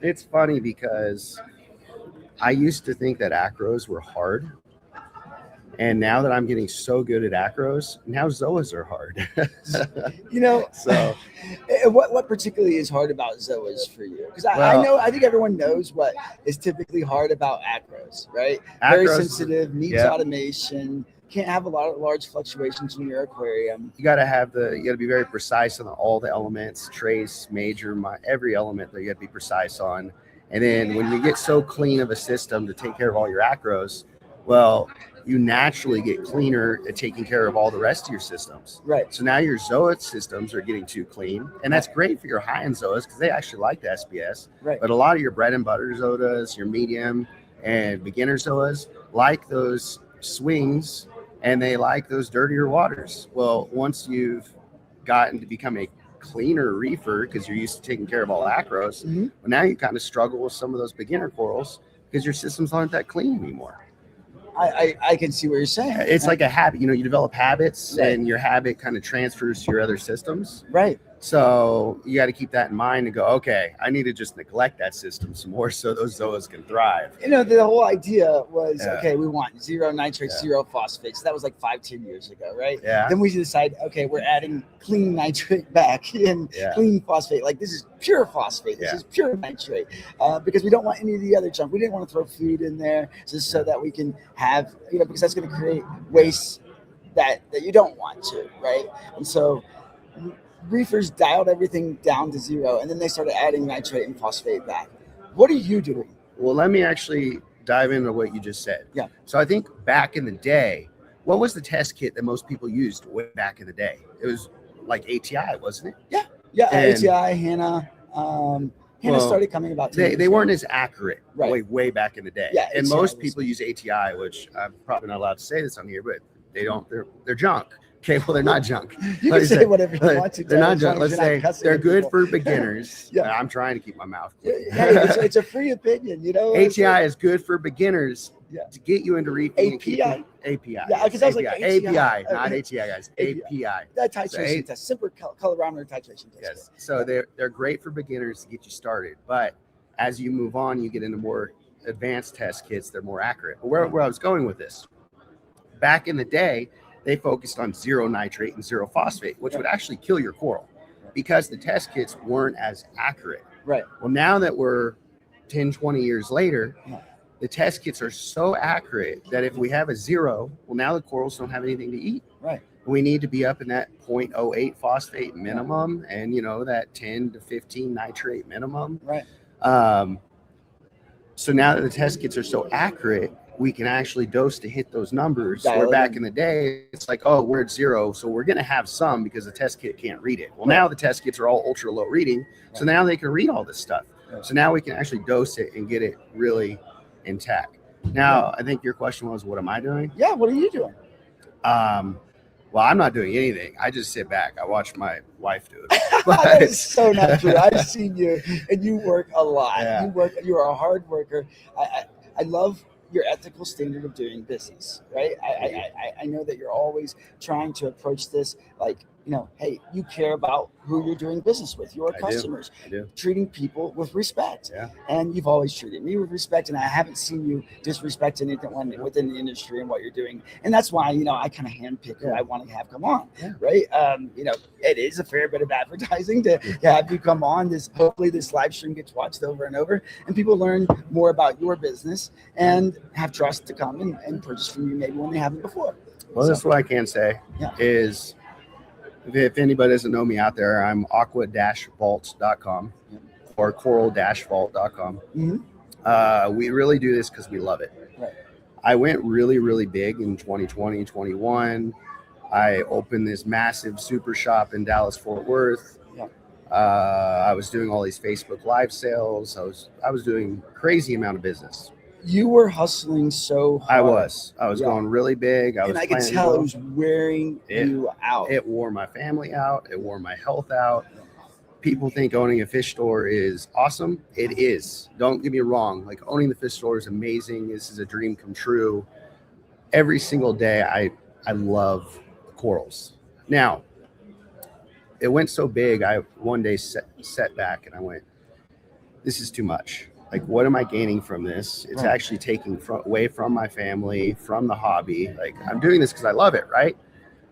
It's funny because I used to think that acros were hard. And now that I'm getting so good at acros, now zoas are hard. So what particularly is hard about zoas for you? Because I think everyone knows what is typically hard about acros, right? Very sensitive, needs automation, can't have a lot of large fluctuations in your aquarium. You got to be very precise on all the elements, trace, major, every element that you got to be precise on. And then when you get so clean of a system to take care of all your acros, well, you naturally get cleaner at taking care of all the rest of your systems. Right. So now your zoa systems are getting too clean, and that's great for your high-end zoas because they actually like the SPS. Right. But a lot of your bread and butter zoas, your medium and beginner zoas, like those swings, and they like those dirtier waters. Well, once you've gotten to become a cleaner reefer because you're used to taking care of all acros, well, now you kind of struggle with some of those beginner corals because your systems aren't that clean anymore. I can see what you're saying. It's like a habit. You develop habits, and your habit kind of transfers to your other systems. Right. So you got to keep that in mind and go, okay, I need to just neglect that system some more so those zoas can thrive. The whole idea was, okay, we want zero nitrates, zero phosphates. That was like 5-10 years ago, right? Yeah. Then we decide, okay, we're adding clean nitrate back and clean phosphate. Like this is pure phosphate. This is pure nitrate because we don't want any of the other junk. We didn't want to throw food in there just so that we can have, because that's going to create waste that you don't want to, right? And so reefers dialed everything down to zero, and then they started adding nitrate and phosphate back. What are you doing? Well, let me actually dive into what you just said. Yeah. So I think back in the day, what was the test kit that most people used way back in the day? It was like ATI, wasn't it? Yeah. ATI, Hannah. Hannah started coming about 10 years they ago. weren't as accurate way back in the day. Yeah, and ATI most people use ATI, which I'm probably not allowed to say this on here, but they don't. They're junk. Okay, well, they're not junk. You can say whatever you want to. They're not junk. Let's say they're good for beginners. Yeah. I'm trying to keep my mouth clean. Hey, it's a free opinion, ATI is good for beginners to get you into reefing. API? API. Yeah, because I was like API, not ATI, guys. API. That titration test, simple colorimeter titration test. Yes. So they're great for beginners to get you started, but as you move on, you get into more advanced test kits. They're more accurate. But where I was going with this, back in the day, they focused on zero nitrate and zero phosphate, which would actually kill your coral because the test kits weren't as accurate. Right. Well, now that we're 10, 20 years later, the test kits are so accurate that if we have a zero, well, now the corals don't have anything to eat. Right. We need to be up in that 0.08 phosphate minimum and, that 10 to 15 nitrate minimum. Right. So now that the test kits are so accurate, we can actually dose to hit those numbers. Dial Where it back in. in the day, it's like, oh, we're at 0, so we're going to have some because the test kit can't read it. Well, now the test kits are all ultra low reading, so now they can read all this stuff. Right. So now we can actually dose it and get it really intact. Now, I think your question was, what am I doing? Yeah, what are you doing? Well, I'm not doing anything. I just sit back. I watch my wife do it. That is so not true. I've seen you, and you work a lot. Yeah. You are a hard worker. I love your ethical standard of doing business, right? I know that you're always trying to approach this like, hey, you care about who you're doing business with, your customers, I do. treating people with respect. Yeah. And you've always treated me with respect, and I haven't seen you disrespect anyone within the industry and what you're doing. And that's why, I kind of handpick who I want to have come on, right? It is a fair bit of advertising to have you come on. Hopefully this live stream gets watched over and over, and people learn more about your business and have trust to come and purchase from you maybe when they haven't before. Well, that's what I can say is, if anybody doesn't know me out there, I'm aqua-vaults.com or coral-vault.com. Mm-hmm. We really do this because we love it. Right. I went really, really big in 2020, 21. I opened this massive super shop in Dallas, Fort Worth. Yeah. I was doing all these Facebook live sales. I was doing crazy amount of business. You were hustling so hard. I was going really big. And I could tell it was wearing you out. It wore my family out. It wore my health out. People think owning a fish store is awesome. It is. Don't get me wrong. Like, owning the fish store is amazing. This is a dream come true. Every single day, I love corals. Now, it went so big. I one day sat back and I went, this is too much. Like, what am I gaining from this? It's actually taking away from my family, from the hobby. Like, I'm doing this because I love it, right?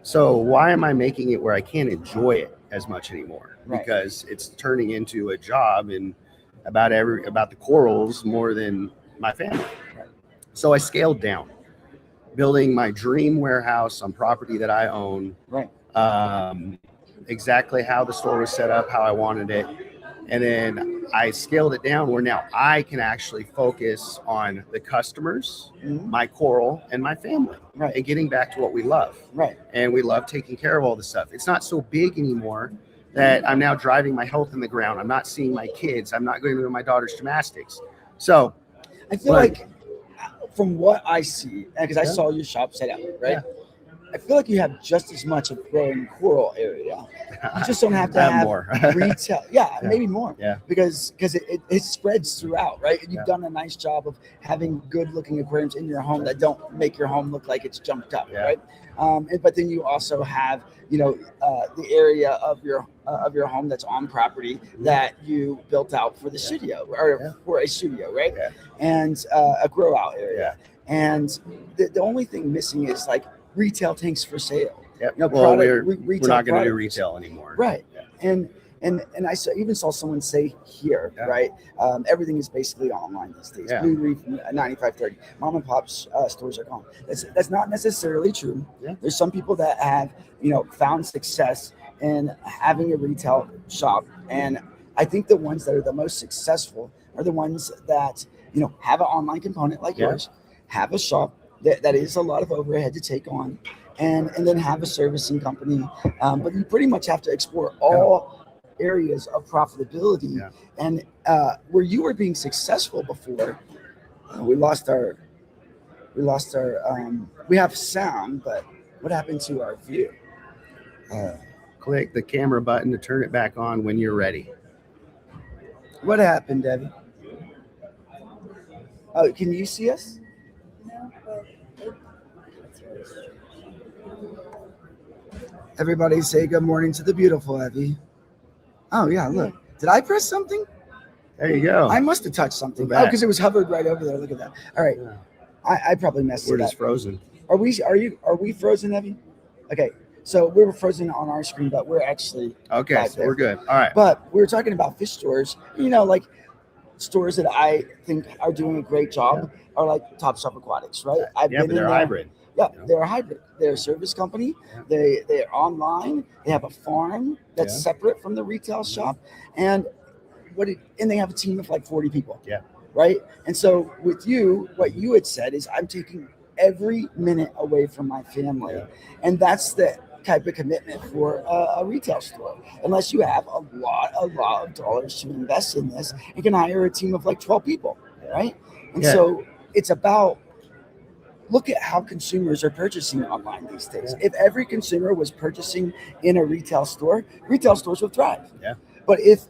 So why am I making it where I can't enjoy it as much anymore? Right. Because it's turning into a job and about the corals more than my family. Right. So I scaled down, building my dream warehouse on property that I own. Right. Exactly how the store was set up, how I wanted it. And then I scaled it down where now I can actually focus on the customers, my coral, and my family, and getting back to what we love. Right. And we love taking care of all this stuff. It's not so big anymore that I'm now driving my health in the ground. I'm not seeing my kids. I'm not going to my daughter's gymnastics. So I feel like from what I see, because I saw your shop set up, right? Yeah. I feel like you have just as much of growing coral area. You just don't have to have more retail. Maybe more. Yeah. Because it spreads throughout, right? And you've done a nice job of having good looking aquariums in your home that don't make your home look like it's jumped up, right? But then you also have, the area of your home that's on property that you built out for the studio or for a studio, right? Yeah. And a grow out area. Yeah. And the only thing missing is like retail tanks for sale. Yep. We're not going to do retail anymore. Right. Yeah. And I even saw someone say here, right? Everything is basically online these days. Yeah. Blue Reef 9530. Mom and pop stores are gone. That's not necessarily true. Yeah. There's some people that have, found success in having a retail shop. And I think the ones that are the most successful are the ones that, have an online component like yours, have a shop that is a lot of overhead to take on, and then have a servicing company. But you pretty much have to explore all areas of profitability. Yeah. And where you were being successful before, we have sound, but what happened to our view? Click the camera button to turn it back on when you're ready. What happened, Debbie? Oh, can you see us? Everybody say good morning to the beautiful Evie. Oh, yeah, look. Did I press something? There you go. I must have touched something. Oh, because it was hovered right over there. Look at that. All right. Yeah. I probably messed it up. We're just frozen. Are we frozen, Evie? Okay. So we were frozen on our screen, but we're actually okay. So we're good. All right. But we were talking about fish stores. Like stores that I think are doing a great job are like Top Shelf Aquatics, right? But they're hybrid. Yeah, they're a hybrid. They're a service company. Yeah. They're online. They have a farm that's separate from the retail shop, and they have a team of like 40 people. Yeah. right? And so with you, what you had said is I'm taking every minute away from my family. Yeah. And that's the type of commitment for a retail store. Unless you have a lot of dollars to invest in this, you can hire a team of like 12 people, right? And Yeah. so it's about, look at how consumers are purchasing online these days. If every consumer was purchasing in a retail store, retail stores would thrive. Yeah. But if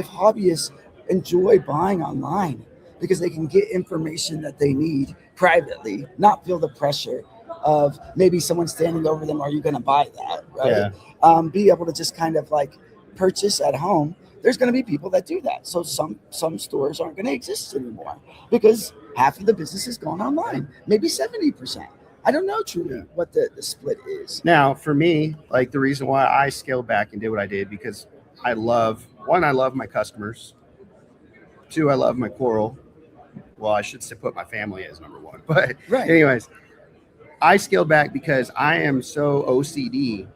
hobbyists enjoy buying online because they can get information that they need privately, not feel the pressure of maybe someone standing over them, are you going to buy that, right? Yeah. Be able to just kind of like purchase at home. There's going to be people that do that. So some stores aren't going to exist anymore because half of the business is going online, maybe 70%. I don't know truly what the split is. Now, for me, like the reason why I scaled back and did what I did, because I love my customers. 2, I love my coral. Well, I should put my family as number 1. But Right. anyways, I scaled back because I am so OCD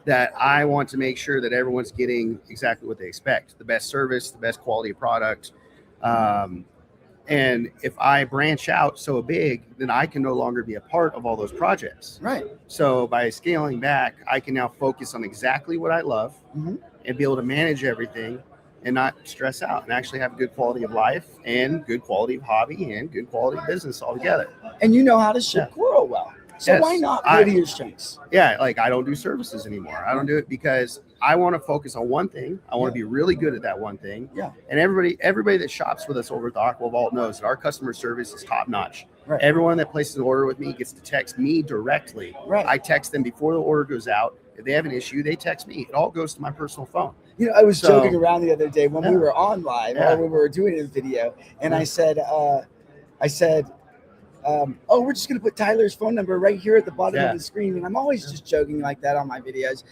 that I want to make sure that everyone's getting exactly what they expect, the best service, the best quality of product. And if I branch out so big, then I can no longer be a part of all those projects. Right. So by scaling back, I can now focus on exactly what I love and be able to manage everything and not stress out and actually have good quality of life and good quality of hobby and good quality of business altogether. And you know how to ship coral well. So Yes. why not play to your strengths? Yeah, like I don't do services anymore. I don't do it because I want to focus on one thing. I want to be really good at that one thing. Yeah. And everybody that shops with us over at the Aqua Vault knows that our customer service is top notch. Right. Everyone that places an order with me gets to text me directly. Right. I text them before the order goes out. If they have an issue, they text me. It all goes to my personal phone. You know, I was joking around the other day when we were on live Yeah. or we were doing a video, and I said, oh, we're just going to put Tyler's phone number right here at the bottom of the screen. And I'm always just joking like that on my videos.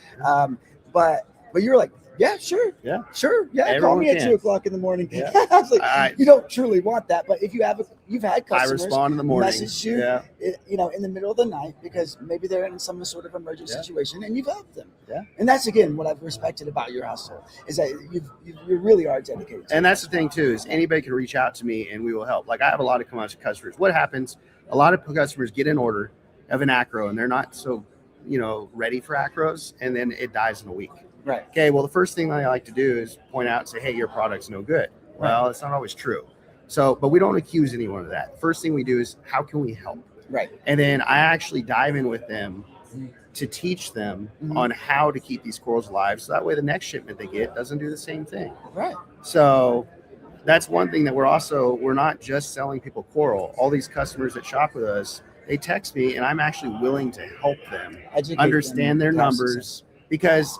But you were like, yeah, sure. Yeah. Sure. Yeah. Everyone call me at can. 2:00 in the morning. Yeah. I was like, you don't truly want that. But if you have, you've had I customers respond in the morning. message you, you know, in the middle of the night because maybe they're in some sort of emergency situation and you've helped them. Yeah. And that's, again, what I've respected about your hustle is that you really are dedicated to And it. that's the thing too, is anybody can reach out to me and we will help. Like I have a lot of customers. What happens? A lot of customers get an order of an acro and they're not so, ready for acros, and then it dies in a week. Right. Okay. Well, the first thing I like to do is point out and say, hey, your product's no good. Well, it's not always true. So, but we don't accuse anyone of that. First thing we do is how can we help? Right. And then I actually dive in with them to teach them on how to keep these corals alive. So that way the next shipment they get doesn't do the same thing. Right. So that's one thing that we're not just selling people coral. All these customers that shop with us, they text me and I'm actually willing to help them understand their numbers, because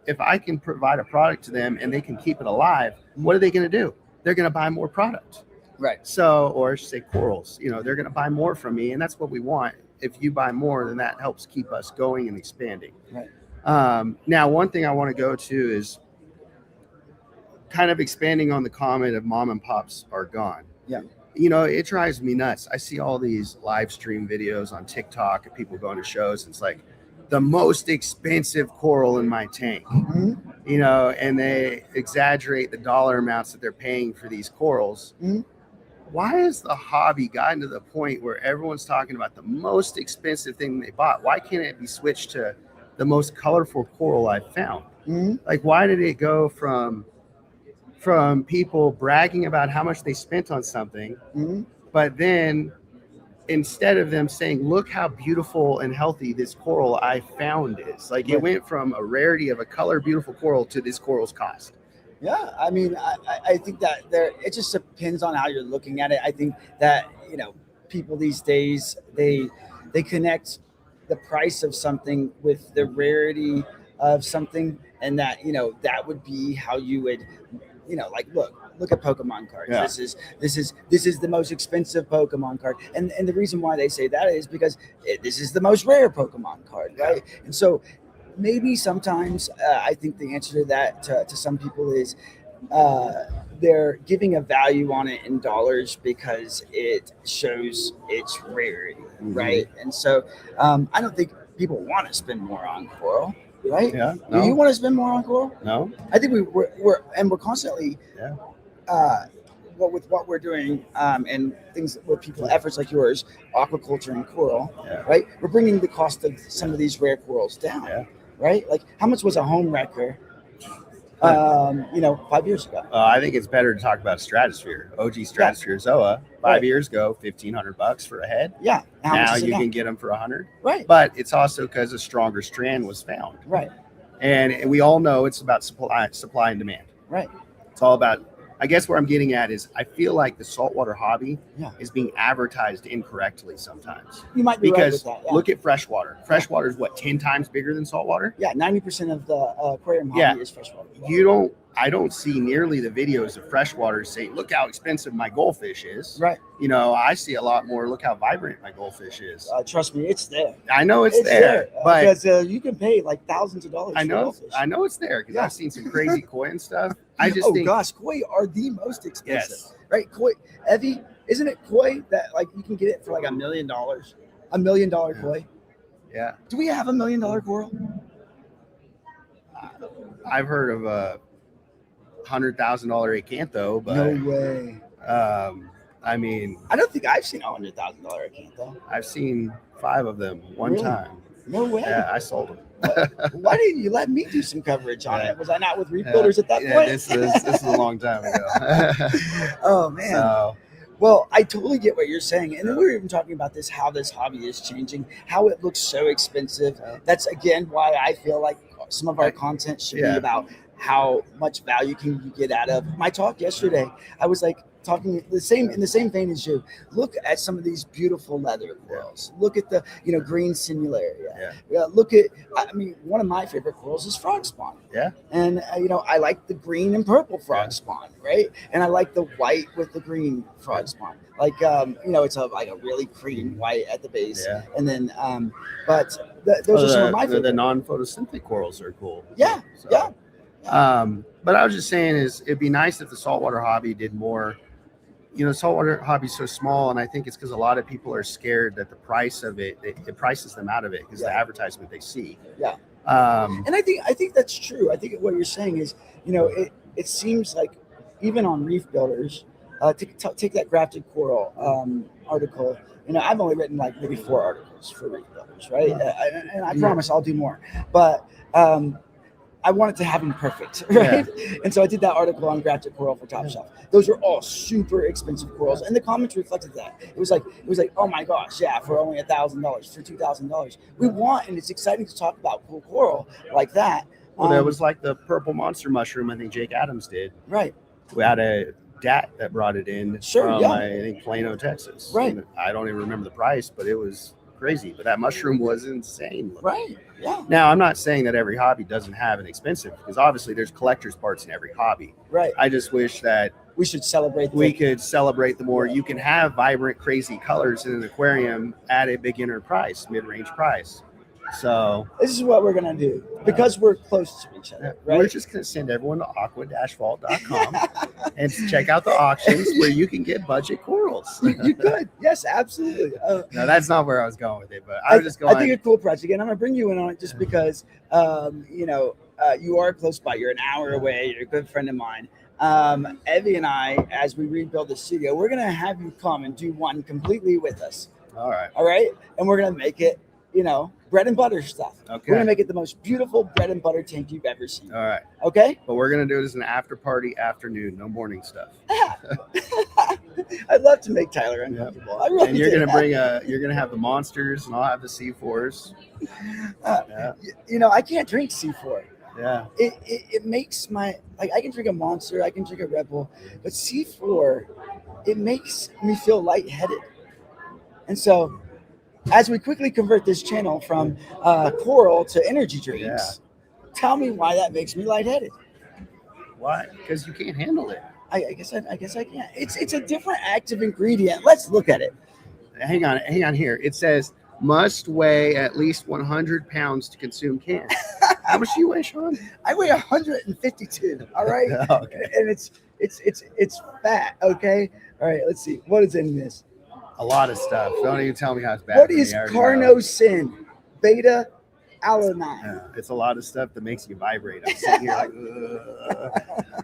if I can provide a product to them and they can keep it alive, what are they going to do? They're going to buy more product. Right. So, or I should say corals, they're going to buy more from me, and that's what we want. If you buy more, then that helps keep us going and expanding. Right. Now, one thing I want to go to is kind of expanding on the comment of mom and pops are gone. Yeah. It drives me nuts. I see all these live stream videos on TikTok of people going to shows. And it's like the most expensive coral in my tank, and they exaggerate the dollar amounts that they're paying for these corals. Why has the hobby gotten to the point where everyone's talking about the most expensive thing they bought? Why can't it be switched to the most colorful coral I've found? Like, why did it go from people bragging about how much they spent on something, but then instead of them saying, look how beautiful and healthy this coral I found is, like it went from a rarity of a color beautiful coral to this coral's cost. Yeah, I mean, I think that it just depends on how you're looking at it. I think that, people these days, they connect the price of something with the rarity of something, and that, that would be how you would, like, look at Pokemon cards. Yeah. This is the most expensive Pokemon card. And the reason why they say that is because this is the most rare Pokemon card, right? And so maybe sometimes I think the answer to that to some people is they're giving a value on it in dollars because it shows its rarity, right? And so I don't think people want to spend more on coral, right? Yeah. Do you want to spend more on coral? No. I think we're constantly with what we're doing and things with people, efforts like yours, aquaculture and coral, right? We're bringing the cost of some of these rare corals down, right? Like how much was a home wrecker, 5 years ago? I think it's better to talk about Stratosphere, OG Stratosphere Zoa. 5 years ago, $1,500 for a head. Yeah. Now you can get them for $100. Right. But it's also because a stronger strand was found. Right. And we all know it's about supply and demand. Right. It's all about, I guess where I'm getting at is I feel like the saltwater hobby is being advertised incorrectly sometimes. You might be because right with that. Look at freshwater. Freshwater is what, 10 times bigger than saltwater? Yeah, 90% of the aquarium hobby is freshwater. I don't see nearly the videos of freshwater saying, look how expensive my goldfish is. Right. I see a lot more, look how vibrant my goldfish is. Trust me, it's there. I know it's there. But because you can pay like thousands of dollars I for know goldfish. I know it's there because I've seen some crazy koi and stuff. I just think, gosh, koi are the most expensive. Right? Koi, Evie, isn't it koi that like you can get it for like $1 million? $1 million koi? Yeah. Do we have $1 million coral? I've heard of a $100,000 acantho, but No way. I mean, I don't think I've seen a $100,000 acantho. I've seen 5 of them one time. No way. Yeah, I sold them. Why didn't you let me do some coverage on it? Was I not with Reef Builders at that point? This is a long time ago. Oh man. So, well, I totally get what you're saying. And then we were even talking about this, how this hobby is changing, how it looks so expensive. That's again why I feel like some of our content should be about how much value can you get out of. My talk yesterday, I was like talking in the same vein as you. Look at some of these beautiful leather corals. Look at the green simularia. Look at, I mean, one of my favorite corals is frog spawn. Yeah. And I like the green and purple frog spawn, right? And I like the white with the green frog spawn. Like it's a really cream white at the base. Yeah. And then those are some of my favorite. The non-photosynthetic corals are cool. Yeah. So, yeah. But I was just saying it'd be nice if the saltwater hobby did more. Saltwater hobby is so small, and I think it's because a lot of people are scared that the price of it prices them out of it because the advertisement they see. Yeah. And I think that's true. I think what you're saying is, it seems like even on Reef Builders, take that grafted coral article. I've only written like maybe 4 articles for Reef Builders, right? And I promise I'll do more, but I wanted to have them perfect, right? Yeah. And so I did that article on grafted coral for Top Shelf. Those were all super expensive corals, and the comments reflected that. It was like, oh my gosh, for only $1,000, for $2,000. We want, and it's exciting to talk about cool coral like that. Well, that was like the purple monster mushroom. I think Jake Adams did. Right. We had a DAT that brought it in from I think Plano, Texas. Right. And I don't even remember the price, but it was crazy. But that mushroom was insane. Right. Yeah. Now, I'm not saying that every hobby doesn't have an expensive, because obviously there's collector's parts in every hobby. Right. I just wish that we should celebrate. We could celebrate the more. You can have vibrant, crazy colors in an aquarium at a beginner price, mid-range price. So this is what we're gonna do because we're close to each other. Right? We're just gonna send everyone to aqua-vault.com and check out the auctions where you can get budget corals. You could, yes, absolutely. No, that's not where I was going with it, but I was just going. I think a cool project. Again, I'm gonna bring you in on it just because you are close by. You're an hour away. You're a good friend of mine. Evie and I, as we rebuild the studio, we're gonna have you come and do one completely with us. All right, and we're gonna make it, bread and butter stuff. Okay. We're gonna make it the most beautiful bread and butter tank you've ever seen. All right. Okay. But we're gonna do it as an after party afternoon, no morning stuff. I'd love to make Tyler uncomfortable. I really. And you're gonna have the monsters, and I'll have the C4s. I can't drink C4. Yeah. It makes I can drink a Monster, I can drink a Red Bull, but C4, it makes me feel lightheaded. And so, as we quickly convert this channel from coral to energy drinks, tell me why that makes me lightheaded. Why? Because you can't handle it. I guess I can't. It's a different active ingredient. Let's look at it. Hang on here. It says must weigh at least 100 pounds to consume cans. How much do you weigh, Sean? I weigh 152. All right. Okay. And it's fat. Okay. All right. Let's see. What is in this? A lot of stuff. Don't even tell me how it's bad. What is carnosine? Beta alanine. It's a lot of stuff that makes you vibrate. I'm sitting here like,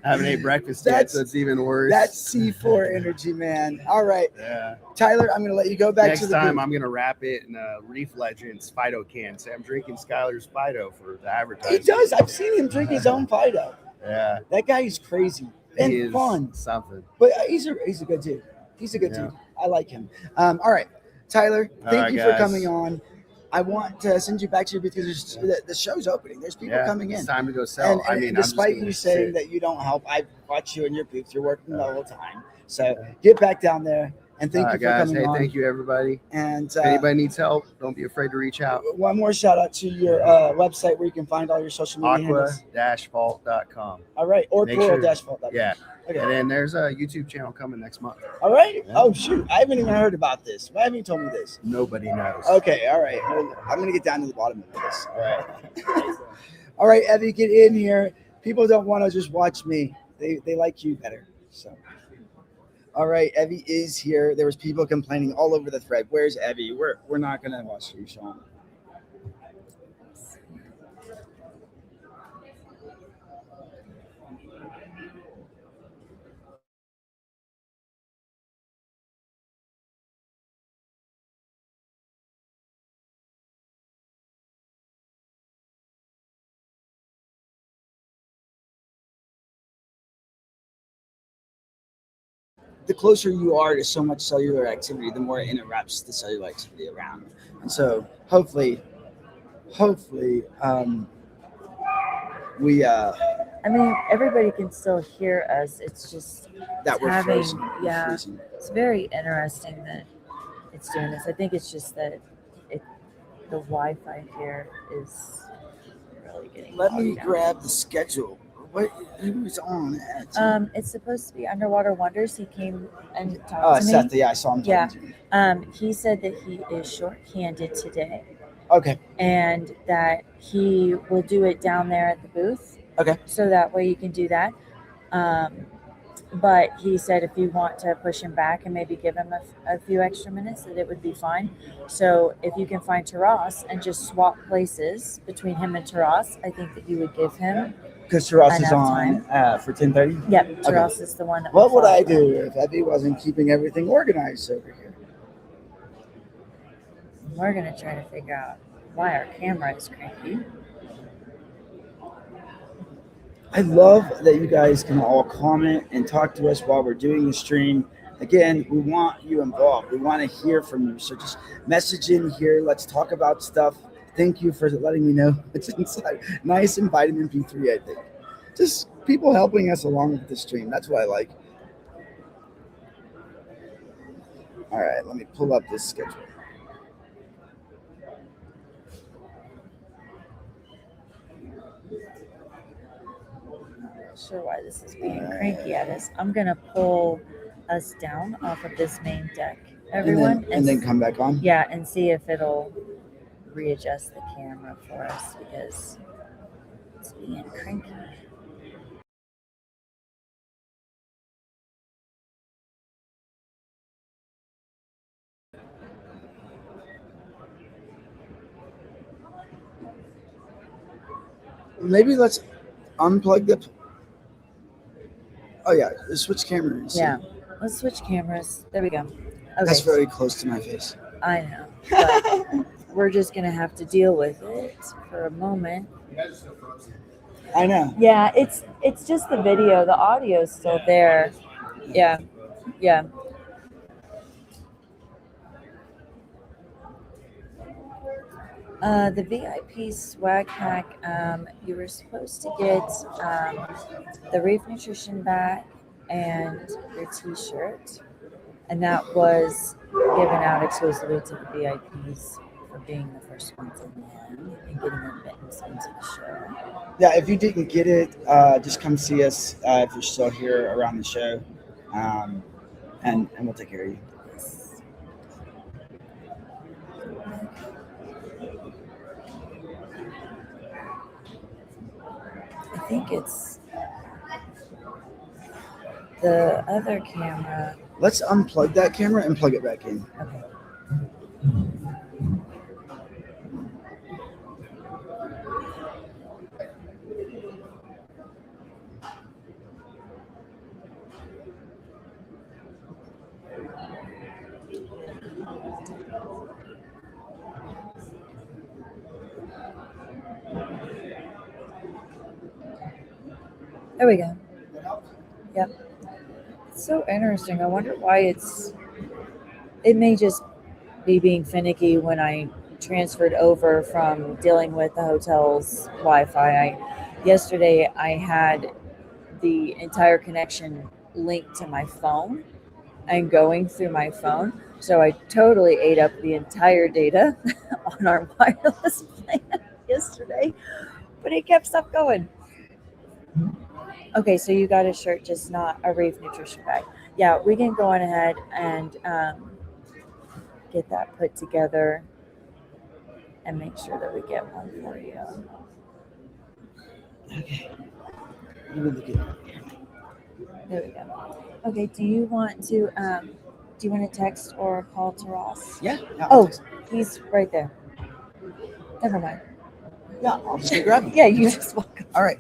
haven't ate breakfast yet, so it's even worse. That's C4 energy, man. All right, yeah. Tyler, I'm gonna let you go back Next to the time, booth. I'm gonna wrap it in a Reef Legends Fido can. Say I'm drinking Skylar's Fido for the advertising. He does. I've seen him drink his own Fido. Yeah, That guy is crazy and he is fun. something. But he's a good dude. He's a good dude. I like him. All right, Tyler, thank you for coming on. I want to send you back to your booth because the show's opening. There's people coming in. It's time to go sell. And despite you saying that you don't help, I watch you in your booth. You're working the whole time. So get back down there. And thank you for coming on. Thank you, everybody. And if anybody needs help, don't be afraid to reach out. One more shout out to your website where you can find all your social media handles. Aqua-fault.com. All right, or plural-fault.com. Yeah. Okay. And then there's a YouTube channel coming next month. All right. Yeah. Oh shoot, I haven't even heard about this. Why haven't you told me this? Nobody knows. Okay. All right. Well, I'm gonna get down to the bottom of this. All right. All right, Evie, get in here. People don't want to just watch me. They like you better. So. All right, Evie is here. There was people complaining all over the thread. Where's Evie? We're not gonna watch you, Sean. The closer you are to so much cellular activity, the more it interrupts the cellular activity around. And so hopefully, we I mean, everybody can still hear us. It's just that we're frozen. Yeah, We're freezing. it's very interesting that it's doing this. I think it's just that the Wi-Fi here is really getting. Let me down. grab the schedule. Who's on at? It's supposed to be Underwater Wonders. He came and talked to me. Seth, yeah, I saw him talking to me. He said that he is short-handed today. Okay. And that he will do it down there at the booth. Okay. So that way you can do that. But he said if you want to push him back and maybe give him a few extra minutes, that it would be fine. So if you can find Taras and just swap places between him and Taras, I think that you would give him. Because Taras is on for 10:30? Yep, Taras is the one that what would I do if Evie wasn't keeping everything organized over here? We're going to try to figure out why our camera is cranky. I love that you guys can all comment and talk to us while we're doing the stream. Again, we want you involved. We want to hear from you. So just message in here. Let's talk about stuff. Thank you for letting me know what's inside. Nice and vitamin B3, I think. Just people helping us along with the stream. That's what I like. All right, let me pull up this schedule. Not sure why this is being cranky at us. I'm going to pull us down off of this main deck, everyone. And then come back on? Yeah, and see if it'll readjust the camera for us because it's being cranky. Maybe let's unplug the. Oh yeah, switch cameras. Yeah, let's switch cameras. There we go. Okay. That's very close to my face. I know, but we're just gonna have to deal with it for a moment. I know. Yeah, it's just the video. The audio is still there. Yeah. The VIP swag pack, you were supposed to get the Reef Nutrition bag and your t-shirt, and that was given out exclusively to the VIPs for being the first ones in line and getting admittance into the show. Yeah, if you didn't get it, just come see us if you're still here around the show, and we'll take care of you. I think it's the other camera. Let's unplug that camera and plug it back in. Okay. There we go. Yep. It's so interesting. I wonder why it may just be being finicky when I transferred over from dealing with the hotel's Wi-Fi. Yesterday I had the entire connection linked to my phone and going through my phone. So I totally ate up the entire data on our wireless plan yesterday, but it kept stuff going. Okay, so you got a shirt, just not a Reef nutrition bag. Yeah, we can go on ahead and get that put together and make sure that we get one for you. Okay. Let me look at There we go. Okay, do you want to text or call to Ross? Yeah. Oh, he's right there. Never mind. Yeah, I'll just go grab him. Yeah, you just walk up. All right.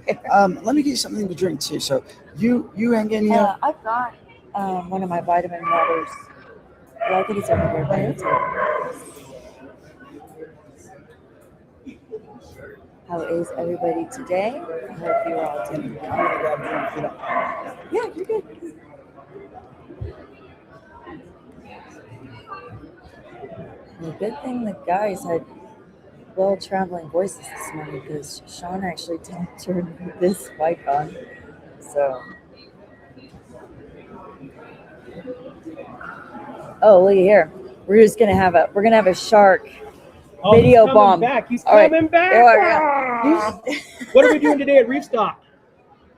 Let me get you something to drink too. So you hang in here. I've got one of my vitamin waters. Yeah, I think it's over here by the table. How is everybody today? I hope you're all doing well. I'm gonna grab a drink if you don't mind. Yeah, you're good. Well, good thing the guys had well-traveling voices this morning because Sean actually turned this mic on. So, oh, look at here. We're gonna have a shark video he's coming bomb. Back. He's All right. coming back. There we go. What are we doing today at Reef Stop?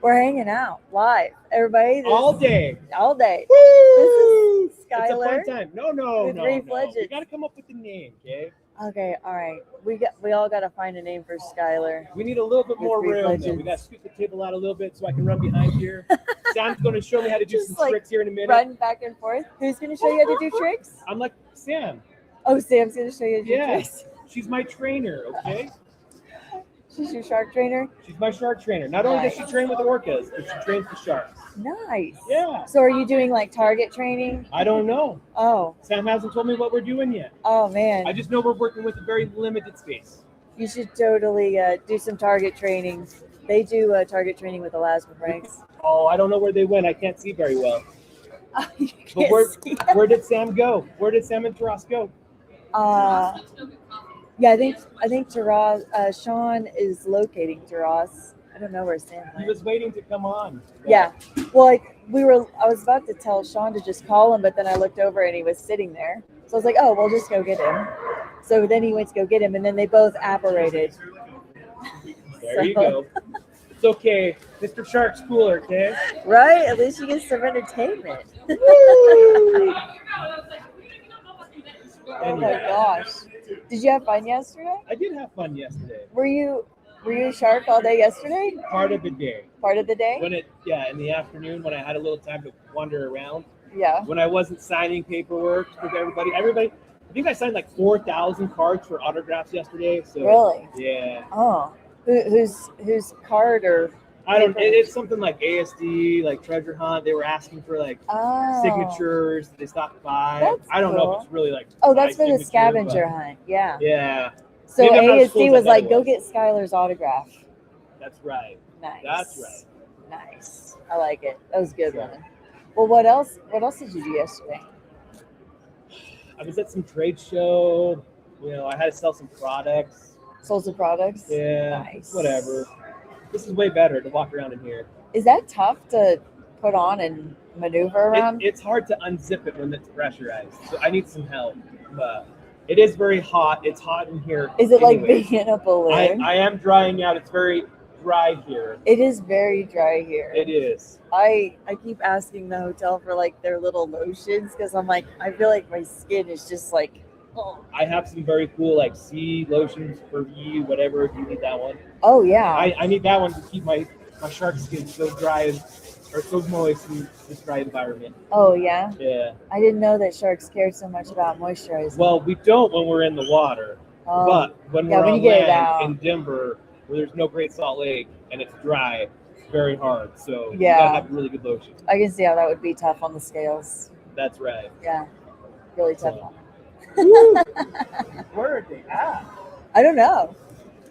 We're hanging out live, everybody. All day. all day. Woo! This is It's a Skylar. fun time. No. with Reef We Legends. got to come up with a name, okay? Okay, all right. We all got to find a name for Skylar. We need a little bit With more Reef room. Though. Legends. We got to scoot the table out a little bit so I can run behind here. Sam's going to show me how to do Just some like tricks here in a minute. Run back and forth. Who's going to show you how to do tricks? I'm like, Sam, Oh, Sam's going to show you how to do Yeah. tricks. she's my trainer, okay? She's your shark trainer. She's my shark trainer. Not only does she train with the orcas, but she trains the sharks. Nice. Yeah. So are you doing like target training? I don't know. Oh, Sam hasn't told me what we're doing yet. oh man. I just know we're working with a very limited space. You should totally do some target training. They do target training with elastic ranks. Oh, I don't know where they went. I can't see very well. You But can't see. where did Sam go? Where did Sam and Taras go? Yeah, I think Taras, Sean is locating Taras. I don't know where Sam He went. was waiting to come on. Yeah. Well, like I was about to tell Sean to just call him, but then I looked over and he was sitting there. So I was like, oh, we'll just go get him. So then he went to go get him, and then they both apparated. There you go. It's okay. Mr. Shark's cooler, okay? Right? At least you get some entertainment. Oh my gosh. Did you have fun yesterday? I did have fun yesterday. Were you a shark all day yesterday? Part of the day. Part of the day? In the afternoon when I had a little time to wander around. Yeah. When I wasn't signing paperwork with everybody. I think I signed like 4,000 cards for autographs yesterday. So Really? yeah. Oh. Whose card or I don't. It's something like ASD, like Treasure Hunt. They were asking for like oh. signatures. They stopped by. That's I don't know cool. if it's really like. Oh, that's my for the signature, scavenger but- hunt. Yeah. Yeah, So Maybe I'm not as cool ASD as I was thought like, it go was. get Skylar's autograph. that's right. Nice. That's right. Nice. I like it. That was a good one. Well, what else did you do yesterday? I was at some trade show. I had to sell some products. Sold some products? Yeah. Nice. Whatever. This is way better to walk around in here. Is that tough to put on and maneuver around? It's hard to unzip it when it's pressurized. So I need some help. But it is very hot. It's hot in here. Is it like anyway. being in a balloon? I am drying out. It's very dry here. It is very dry here. It is. I keep asking the hotel for like their little lotions because I'm like, I feel like my skin is just like, oh. I have some very cool like sea lotions for you, whatever. If you need that one, Oh yeah. I need that one to keep my shark skin so dry or so moist in this dry environment. Oh yeah. Yeah. I didn't know that sharks cared so much about moisturizing. Well, we don't when we're in the water, Oh, but when yeah, we're when on you get it land out. in Denver, where there's no Great Salt Lake and it's dry, it's very hard. So you Yeah. gotta have really good lotion. I can see how that would be tough on the scales. That's right. Yeah. Really tough So- on Where are they at? I don't know.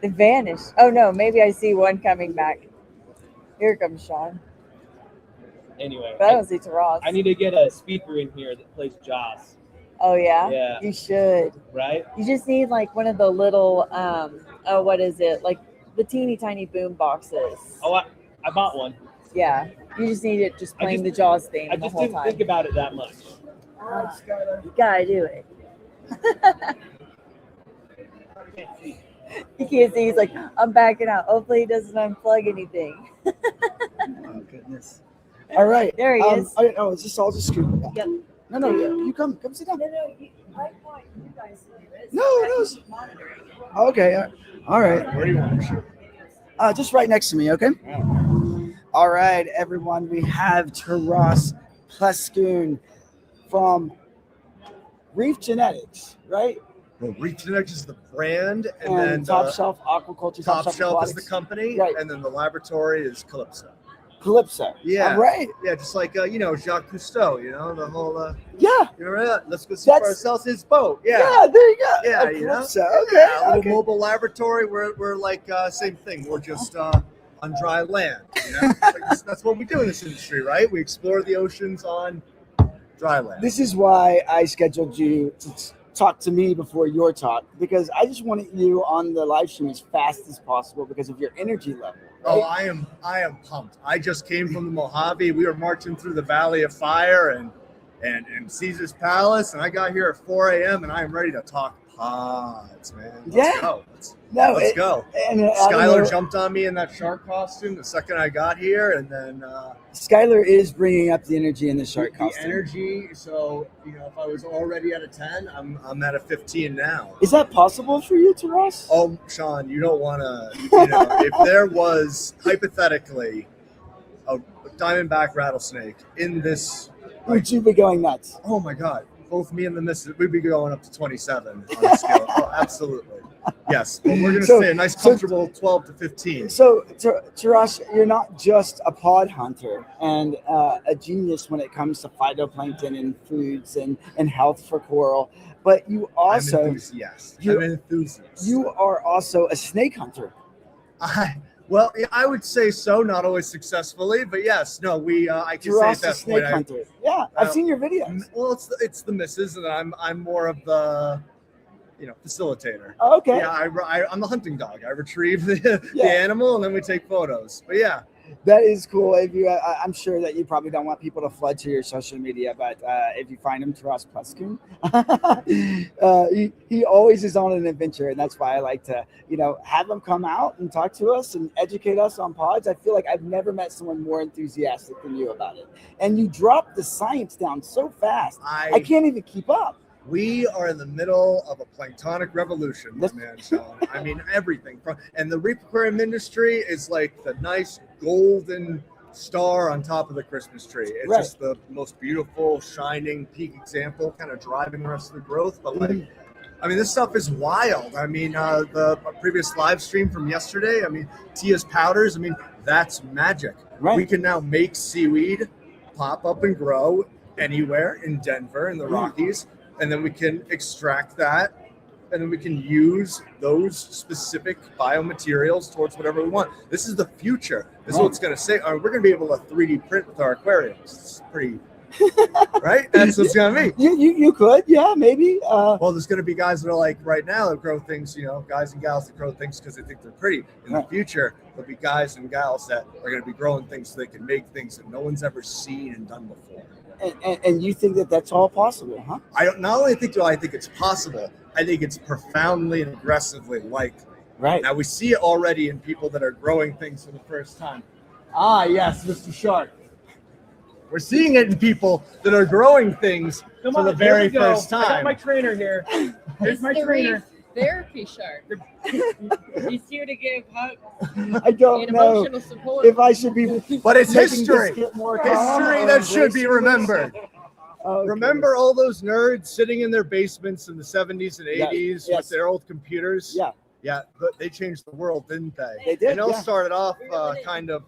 They vanished. Oh no, maybe I see one coming back. Here comes Sean. Anyway, But I don't see Taras. I need to get a speaker in here that plays Jaws. Oh yeah? Yeah. You should. Right? You just need like one of the little oh what is it? Like the teeny tiny boom boxes. Oh, I bought one. Yeah. You just need it just playing the Jaws theme I the just whole didn't time. think about it that much. You gotta do it. He can't see. He's like, I'm backing out. Hopefully he doesn't unplug anything. Oh goodness. All right. There he is. Oh, is this all just screwed? Yep. No, you come sit down. No, I want you guys to do this. No. Monitoring it. Okay. All right. Where do you want to? Just right next to me, okay? All right, everyone. We have Taras Pleskun from Reef Genetics, right? Well, Reef Genetics is the brand, and, And then Top Shelf Aquaculture. Top Shelf is the Aquatics. company, Right. and then the laboratory is Calypso. Calypso. Yeah. All right. Yeah, just like Jacques Cousteau, the whole. Yeah. You remember that? Let's go see for That's- ourselves his boat. Yeah. Yeah. There you go. Yeah, A you know? Calypso. Yeah, Okay. a little Okay. mobile laboratory. We're like same thing. We're just on dry land. That's what we do in this industry, right? We explore the oceans on dry land. This is why I scheduled you to talk to me before your talk, because I just wanted you on the live stream as fast as possible because of your energy level. Oh, right? I am pumped. I just came from the Mojave. We were marching through the Valley of Fire and Caesar's Palace, and I got here at 4 a.m. and I am ready to talk pods, man. Let's go. Let's go. And Skylar jumped on me in that shark costume the second I got here, and then Skylar is bringing up the energy in the shark the costume. energy. So if I was already at a 10, I'm at a 15 now. Is that possible for you, Taras? Oh, Sean, you don't want to. If there was hypothetically a diamondback rattlesnake in this, Would you be going nuts? oh my God, both me and the missus, we'd be going up to 27 on the scale. Oh, absolutely. Yes, but we're going to say a nice, comfortable 12 to 15. So, Taras, you're not just a pod hunter and a genius when it comes to phytoplankton and foods and health for coral, but you also I'm an enthusiast. you are also a snake hunter. Well, I would say so, not always successfully, but yes, no, I can say Taras at is a that snake point. hunter. Yeah, I've seen your videos. Well, it's the missus, and I'm more of the facilitator. Okay. Yeah, I'm the hunting dog. I retrieve the Yeah. animal, and then we take photos. But yeah, That is cool. If you, I'm sure that you probably don't want people to flood to your social media, but if you find him, Taras Pleskun, he always is on an adventure, and that's why I like to, have him come out and talk to us and educate us on pods. I feel like I've never met someone more enthusiastic than you about it, and you drop the science down so fast. I can't even keep up. we are in the middle of a planktonic revolution, my man, Sean. I mean, everything and the reef aquarium industry is like the nice golden star on top of the Christmas tree. It's Right. just the most beautiful, shining peak example, kind of driving the rest of the growth. But this stuff is wild. I mean, the previous live stream from yesterday, Tia's powders, that's magic. Right. We can now make seaweed pop up and grow anywhere in Denver, in the Rockies. And then we can extract that, and then we can use those specific biomaterials towards whatever we want. This is the future. This is what it's going to say. We're going to be able to 3D print with our aquariums. It's pretty, right? That's what it's going to be. You could, yeah, maybe. Well, there's going to be guys that are like right now that grow things, guys and gals that grow things because they think they're pretty. In the future, there'll be guys and gals that are going to be growing things so they can make things that no one's ever seen and done before. And you think that that's all possible, huh? Not only think it's possible, I think it's profoundly and aggressively likely. Right. Now we see it already in people that are growing things for the first time. Ah, yes, Mr. Shark. We're seeing it in people that are growing things for the very first I got time. my trainer here. Here's my the trainer. Reef Therapy Shark. He's here to give hugs I don't and know emotional support. if I should be. But it's making history. this get more calm History or that should be embrace- remembered. Okay. Remember all those nerds sitting in their basements in the 70s and 80s Yes. with their old computers? Yeah. Yeah, but they changed the world, didn't they? They did, And all yeah. started off kind of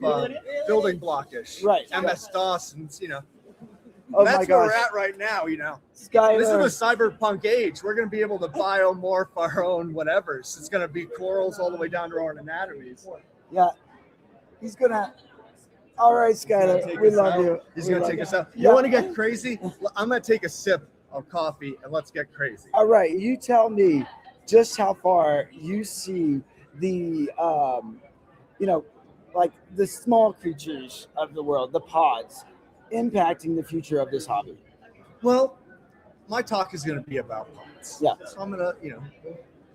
building blockish. Right. MS-DOS and, Oh That's my where we're gosh. at right now, Skylar. This is the cyberpunk age. We're going to be able to biomorph our own whatevers. It's going to be corals all the way down to our anatomies. Yeah. He's gonna. All right, Skylar. Take We us love out. you. He's We going to love take you. us out. Yeah. You want to get crazy? I'm going to take a sip of coffee and let's get crazy. All right. You tell me just how far you see the, like the small creatures of the world, the pods, impacting the future of this hobby. Well, my talk is going to be about pods. Yeah. So I'm going to,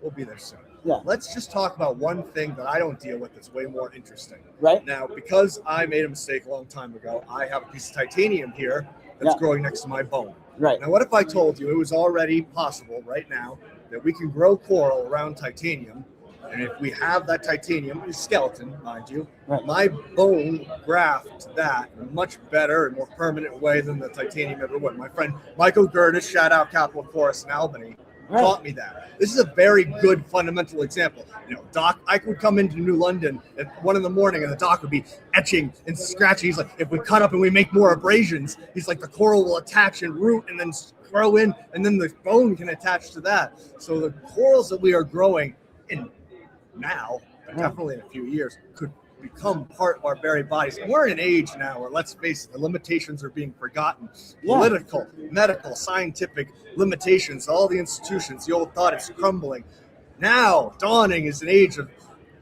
we'll be there soon. Yeah. Let's just talk about one thing that I don't deal with that's way more interesting. Right. Now, because I made a mistake a long time ago, I have a piece of titanium here that's Yeah. growing next to my bone. Right. Now, what if I told you it was already possible right now that we can grow coral around titanium? And if we have that titanium, a skeleton, mind you, Right. my bone graft that in a much better and more permanent way than the titanium ever would. My friend Michael Gertis, shout out Capital Forest in Albany, Right. taught me that. This is a very good fundamental example. Doc, I would come into New London at 1 a.m. and the doc would be etching and scratching. He's like, if we cut up and we make more abrasions, he's like, the coral will attach and root and then grow in, and then the bone can attach to that. So the corals that we are growing in now, but definitely in a few years, could become part of our very bodies. And we're in an age now where, let's face it, the limitations are being forgotten. Yeah. Political, medical, scientific limitations, all the institutions, the old thought is crumbling. Now, dawning is an age of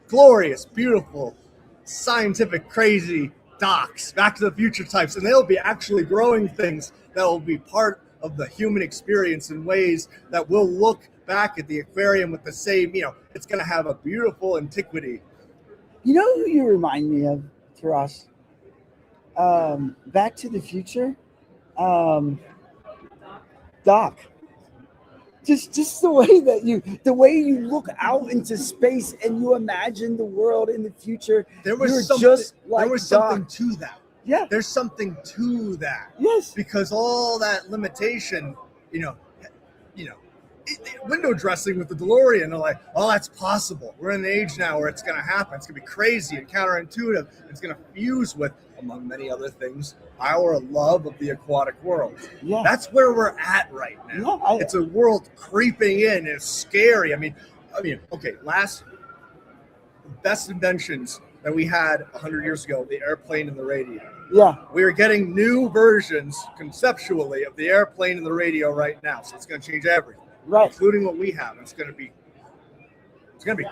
glorious, beautiful, scientific, crazy docs, Back to the Future types, and they'll be actually growing things that will be part of the human experience in ways that will look back at the aquarium with the same, it's going to have a beautiful antiquity. You know who you remind me of, Taras? Back to the Future. Doc. Just the way you look out into space and you imagine the world in the future. There was You're something, just like there was Doc. something to that. Yeah. There's something to that. Yes. Because all that limitation, window dressing with the DeLorean, they're like, oh, that's possible. We're in an age now where it's going to happen. It's going to be crazy and counterintuitive. It's going to fuse with, among many other things, our love of the aquatic world. Yeah. That's where we're at right now. Yeah, It's a world creeping in. It's scary. I mean, okay, best inventions that we had 100 years ago, the airplane and the radio. Yeah. We are getting new versions conceptually of the airplane and the radio right now. So it's going to change everything. Right. Including what we have. It's going to be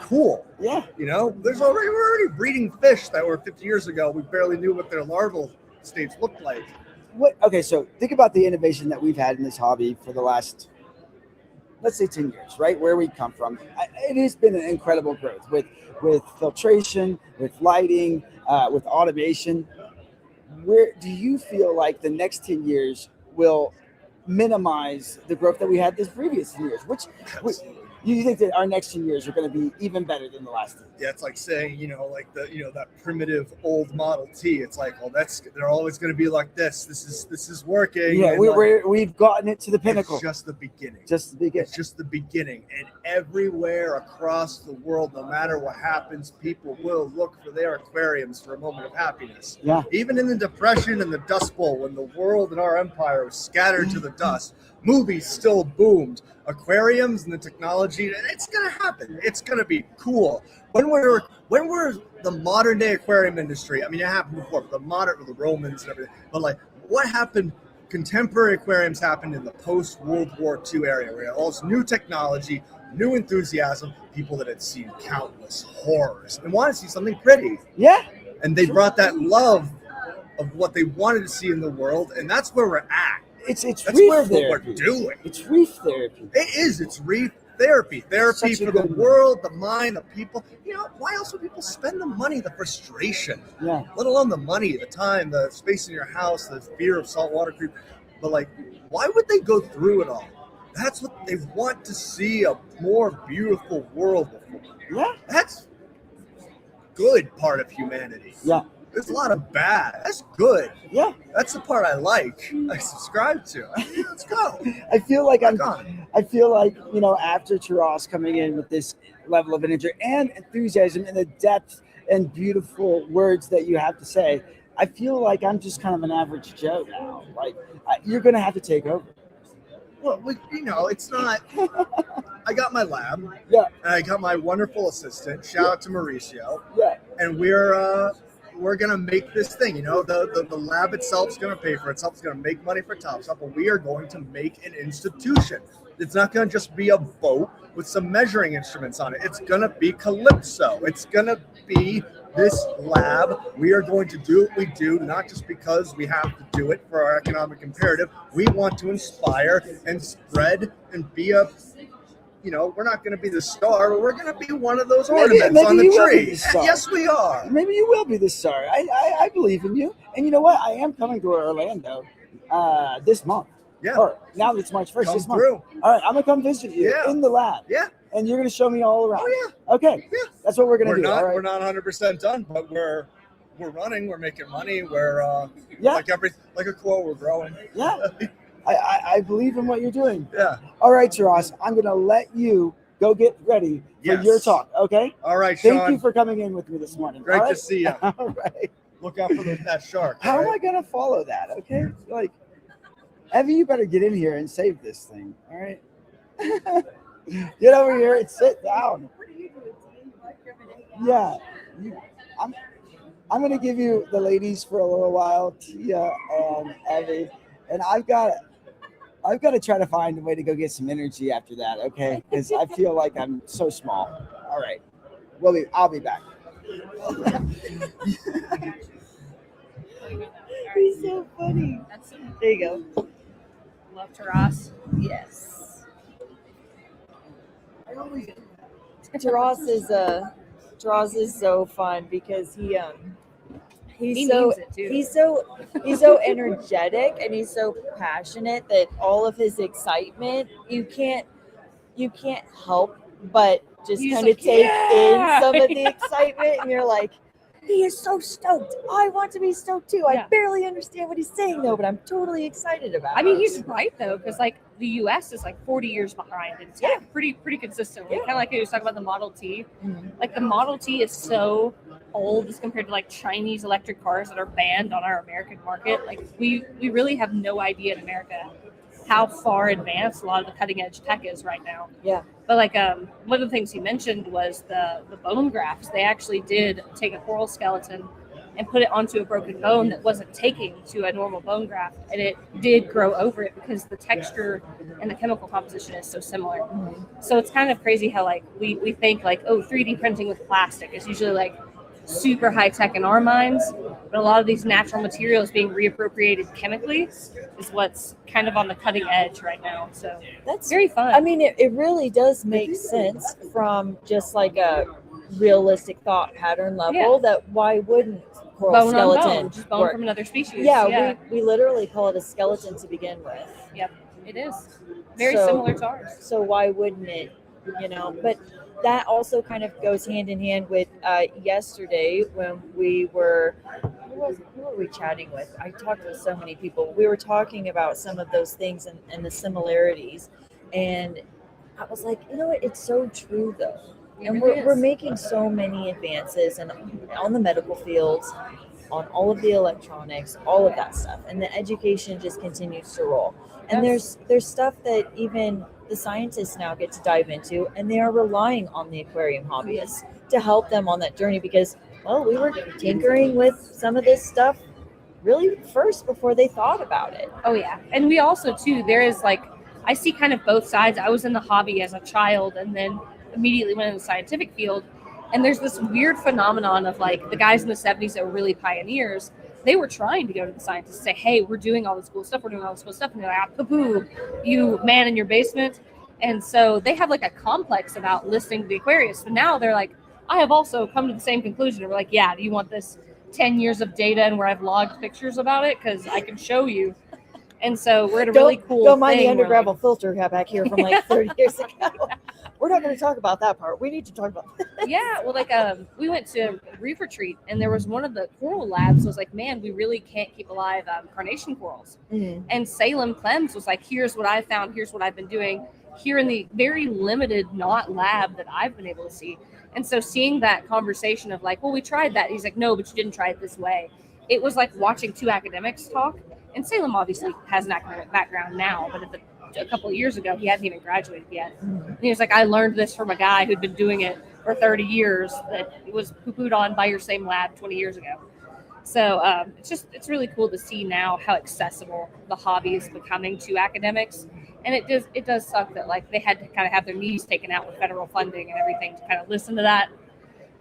cool. Yeah. We're already breeding fish that were 50 years ago. We barely knew what their larval states looked like. Okay, so think about the innovation that we've had in this hobby for the last, let's say, 10 years, right? Where we come from. It has been an incredible growth with filtration, with lighting, with automation. Where do you feel like the next 10 years will minimize the growth that we had this previous 10 years? You think that our next 10 years are going to be even better than the last 10? Yeah, it's like saying, that primitive old Model T. It's like, well, they're always going to be like this. This is working. Yeah, and we've gotten it to the pinnacle. It's just the beginning. Just the beginning. It's just the beginning. And everywhere across the world, no matter what happens, people will look for their aquariums for a moment of happiness. Yeah. Even in the Depression and the Dust Bowl, when the world and our empire was scattered to the dust, movies still boomed. Aquariums and the technology, and it's gonna happen. It's gonna be cool. When we're the modern day aquarium industry, I mean, it happened before, but the Romans and everything. But like, what happened? Contemporary aquariums happened in the post-World War II area, where all this new technology, new enthusiasm, people that had seen countless horrors and wanted to see something pretty. Yeah. And they brought that love of what they wanted to see in the world, and that's where we're at. It's That's reef where therapy. what we're doing. It's reef therapy. It is. It's reef therapy. Therapy Such a for the good world, the mind, the people. Why else would people spend the money, the frustration, Yeah. let alone the money, the time, the space in your house, the fear of saltwater creep? But why would they go through it all? That's what they want to see, a more beautiful world before. Yeah. That's good part of humanity. Yeah. There's a lot of bad. That's good. Yeah. That's the part I like. I subscribe to. Let's go. I feel like on. after Taras coming in with this level of energy and enthusiasm and the depth and beautiful words that you have to say, I feel like I'm just kind of an average Joe now. Like you're gonna have to take over. Well, it's not. I got my lab. Yeah. And I got my wonderful assistant. Shout out to Mauricio. Yeah. And we're gonna make this thing. The lab itself is gonna pay for itself. It's gonna make money for Topstop, but we are going to make an institution. It's not gonna just be a boat with some measuring instruments on it. It's gonna be Calypso. It's gonna be this lab. We are going to do what we do, not just because we have to do it for our economic imperative. We want to inspire and spread and be we're not going to be the star, but we're going to be one of those ornaments on the tree. Yes, we are. Maybe you will be the star. I believe in you. And you know what? I am coming to Orlando this month. Yeah. Or now it's March 1st. Come this month. through. All right, I'm gonna come visit you in the lab. Yeah. And you're gonna show me all around. Oh yeah. Okay. Yeah. That's what we're gonna do. All right. We're not 100% done, but we're running. We're making money. We're like a quote. We're growing. Yeah. I believe in what you're doing. Yeah. All right, Taras, I'm gonna let you go get ready for your talk. Okay. All right, Sean. Thank you for coming in with me this morning. Great to see you. All right. Look out for that shark. How am I gonna follow that? Okay. Like, Evie, you better get in here and save this thing. All right. Get over here and sit down. Yeah. I'm gonna give you the ladies for a little while, Tia and Evie, and I've got to try to find a way to go get some energy after that, okay? Because I feel like I'm so small. All right. I'll be back. He's so funny. There you go. Love Taras. Yes. Taras is so fun because he's so energetic and he's so passionate that all of his excitement you can't help but just kind of take in some of the excitement, and you're like, he is so stoked. I want to be stoked too. I barely understand what he's saying though, but I'm totally excited about it. I mean, he's right though, because like the U.S. is like 40 years behind in tech, pretty consistently. Kind of like he was talking about the Model T. Mm-hmm. Like the Model T is so old as compared to like Chinese electric cars that are banned on our American market. Like we really have no idea in America how far advanced a lot of the cutting edge tech is right now. Yeah. But like one of the things he mentioned was the bone grafts. They actually did take a coral skeleton and put it onto a broken bone that wasn't taking to a normal bone graft, and it did grow over it because the texture and the chemical composition is so similar. Mm-hmm. So it's kind of crazy how like we think like, oh, 3D printing with plastic is usually like super high tech in our minds, but a lot of these natural materials being reappropriated chemically is what's kind of on the cutting edge right now. So that's very fun. I mean, it really does make sense from just like a realistic thought pattern level that why wouldn't coral skeleton just bone work? from another species. Yeah, we literally call it a skeleton to begin with. Yep, it is very similar to ours. So why wouldn't it? But that also kind of goes hand in hand with yesterday when we were, who were we chatting with? I talked with so many people. We were talking about some of those things and the similarities. And I was like, you know what? It's so true though. And we're making so many advances and on the medical fields, on all of the electronics, all of that stuff. And the education just continues to roll. And there's stuff that even the scientists now get to dive into, and they are relying on the aquarium hobbyists to help them on that journey because, well, we were tinkering with some of this stuff really first before they thought about it. Oh, yeah. And we also, too, there is like, I see kind of both sides. I was in the hobby as a child and then immediately went in the scientific field. And there's this weird phenomenon of like the guys in the 70s that were really pioneers. They were trying to go to the scientists and say, hey, we're doing all this cool stuff. And they're like, poo-poo, you man in your basement. And so they have like a complex about listening to the aquarists. But now they're like, I have also come to the same conclusion. And we're like, yeah, do you want this 10 years of data and where I've logged pictures about it? Because I can show you. And so we're at a really cool Don't mind the thing where, undergravel filter we have back here from like 30 years ago. We're not going to talk about that part. We need to talk about yeah, well, like we went to a reef retreat, and there was one of the coral labs was like, man, we really can't keep alive carnation corals. Mm-hmm. And Salem Clems was like, here's what I found, here's what I've been doing here in the very limited not lab that I've been able to see. And so seeing that conversation of like, well, we tried that. He's like, no, but you didn't try it this way. it was like watching two academics talk. And Salem obviously has an academic background now, but a couple of years ago, he hadn't even graduated yet. And he was like, I learned this from a guy who'd been doing it for 30 years that was poo-pooed on by your same lab 20 years ago. So it's really cool to see now how accessible the hobby is becoming to academics. And it does suck that like they had to kind of have their knees taken out with federal funding and everything to kind of listen to that.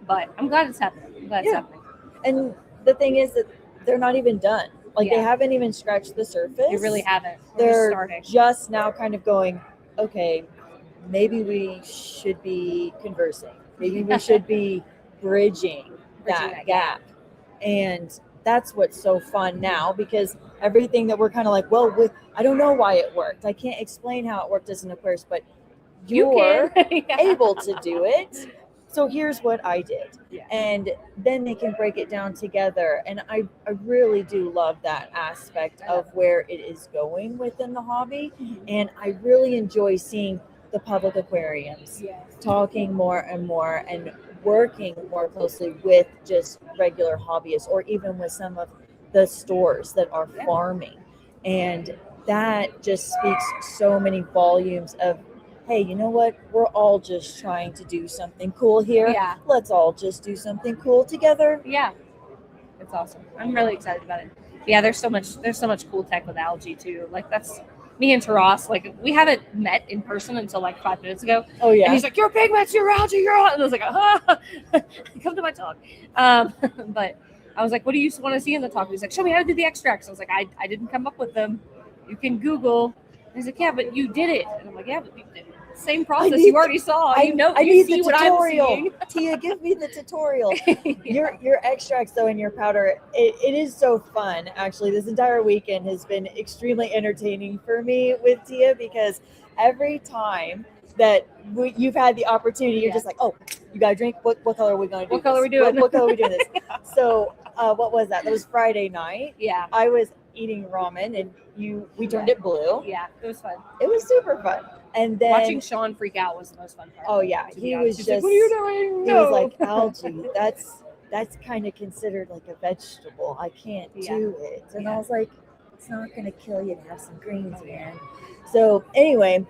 But I'm glad it's happening. It's happening. And the thing is that they're not even done. Like they haven't even scratched the surface. They really haven't. They're just now kind of going, okay, maybe we should be conversing. Maybe we should be bridging that gap. And that's what's so fun now, because everything that we're kind of like, well, I don't know why it worked. I can't explain how it worked as an Aquarius, but you're able to do it. So here's what I did. Yeah. And then they can break it down together. And I really do love that aspect of where it is going within the hobby. And I really enjoy seeing the public aquariums talking more and more and working more closely with just regular hobbyists, or even with some of the stores that are farming. And that just speaks so many volumes of, hey, you know what? We're all just trying to do something cool here. Yeah. Let's all just do something cool together. Yeah. It's awesome. I'm really excited about it. Yeah, there's so much cool tech with algae too. Like that's me and Taras, like we haven't met in person until like 5 minutes ago. Oh yeah. And he's like, "You're pigments, you're algae, you're on." And I was like, come to my talk. But I was like, what do you want to see in the talk? He's like, show me how to do the extracts. I was like, I didn't come up with them. You can Google. And he's like, yeah, but you did it. And I'm like, yeah, but you did it. Same process you already saw. I need the tutorial. Tia, give me the tutorial. Your extracts though, and your powder, it is so fun. Actually, this entire weekend has been extremely entertaining for me with Tia, because every time that you've had the opportunity, you're just like, oh, you got to drink. What color are we going to do? What color are we doing? What color are we doing this? So what was that? That was Friday night. Yeah. I was eating ramen and we turned it blue. Yeah, it was fun. It was super fun. And then watching Sean freak out was the most fun part. Oh yeah, he was just like, what are you doing? He was like, algae, that's kind of considered like a vegetable. I can't do it. And I was like, it's not going to kill you to have some greens, man. So anyway,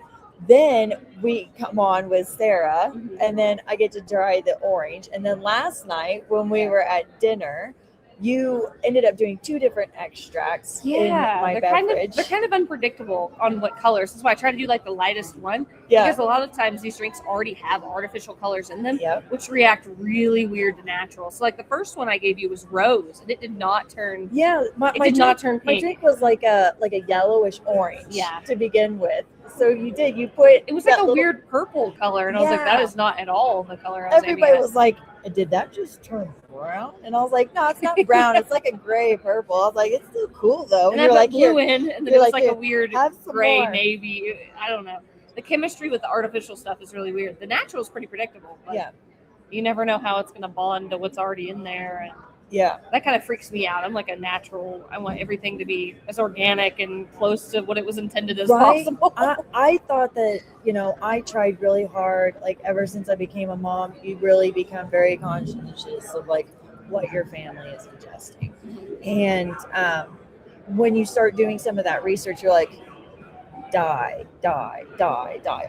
then we come on with Sarah, and then I get to try the orange. And then last night when we were at dinner, you ended up doing 2 different extracts in my beverage. They're kind of unpredictable on what colors. That's why I try to do like the lightest one. Yeah. Because a lot of times these drinks already have artificial colors in them, which react really weird to natural. So like the first one I gave you was rose, and it did not turn. Yeah, my drink pink. My drink was like a yellowish orange. To begin with. So you put. It was like a weird purple color, and I was like, that is not at all the color I was aiming at. Everybody was like, did that just turn brown? And I was like, no, it's not brown. It's like a gray purple. I was like, it's still cool though. And then like blue in, and then it's like a weird gray navy. I don't know. The chemistry with the artificial stuff is really weird. The natural is pretty predictable, but you never know how it's going to bond to what's already in there. And that kind of freaks me out. I'm like a natural. I want everything to be as organic and close to what it was intended as possible. I thought that, I tried really hard. Like ever since I became a mom, you really become very conscientious of like what your family is ingesting. And when you start doing some of that research, you're like, die,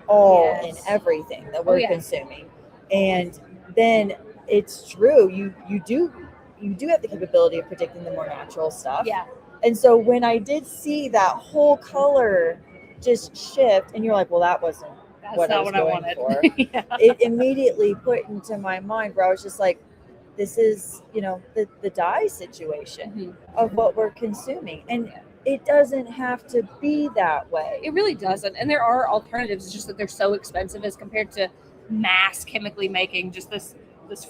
all in everything that we're consuming. And then it's true. You do have the capability of predicting the more natural stuff. Yeah. And so when I did see that whole color just shift, and you're like, well, that's what I was going for. It immediately put into my mind where I was just like, this is, the dye situation of what we're consuming. And it doesn't have to be that way. It really doesn't. And there are alternatives. It's just that they're so expensive as compared to mass chemically making just this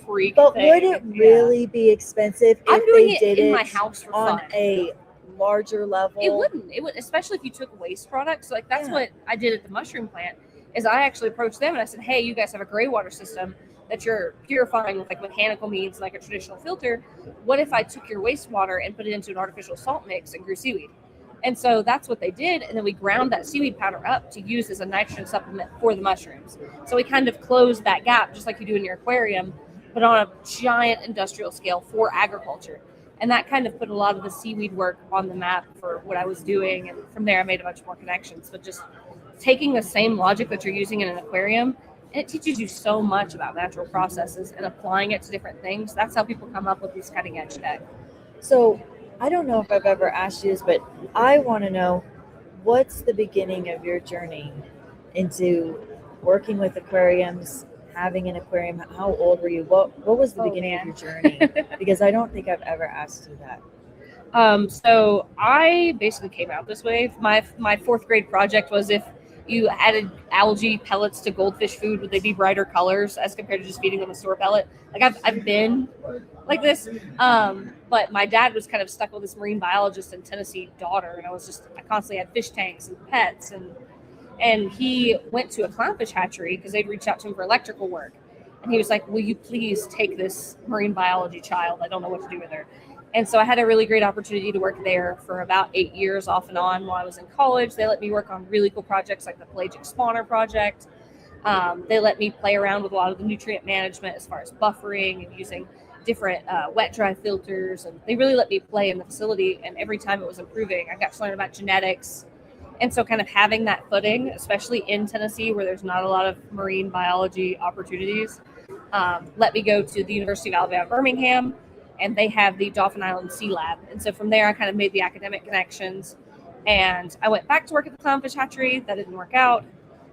freak but thing. Would it really be expensive if they did it in my house for on fun. A larger level? It wouldn't. It would, especially if you took waste products. Like that's what I did at the mushroom plant. Is I actually approached them and I said, hey, you guys have a gray water system that you're purifying with like mechanical means, like a traditional filter. What if I took your wastewater and put it into an artificial salt mix and grew seaweed? And so that's what they did. And then we ground that seaweed powder up to use as a nitrogen supplement for the mushrooms. So we kind of closed that gap, just like you do in your aquarium, but on a giant industrial scale for agriculture. And that kind of put a lot of the seaweed work on the map for what I was doing. And from there, I made a bunch more connections. But just taking the same logic that you're using in an aquarium, and it teaches you so much about natural processes and applying it to different things. That's how people come up with these cutting edge tech. So I don't know if I've ever asked you this, but I want to know, what's the beginning of your journey into working with aquariums, having an aquarium? How old were you? What was the beginning of your journey? Because I don't think I've ever asked you that. So I basically came out this way. My fourth grade project was, if you added algae pellets to goldfish food, would they be brighter colors as compared to just feeding them a store pellet? Like I've been like this. But my dad was kind of stuck with this marine biologist in Tennessee daughter, and I constantly had fish tanks and pets, and he went to a clownfish hatchery because they'd reached out to him for electrical work. And he was like, will you please take this marine biology child? I don't know what to do with her. And so I had a really great opportunity to work there for about 8 years off and on while I was in college. They let me work on really cool projects like the pelagic spawner project. They let me play around with a lot of the nutrient management as far as buffering and using different wet-dry filters. And they really let me play in the facility. And every time it was improving, I got to learn about genetics. And so kind of having that footing, especially in Tennessee where there's not a lot of marine biology opportunities, let me go to the University of Alabama, Birmingham, and they have the Dauphin Island Sea Lab. And so from there, I kind of made the academic connections. And I went back to work at the clownfish hatchery. That didn't work out.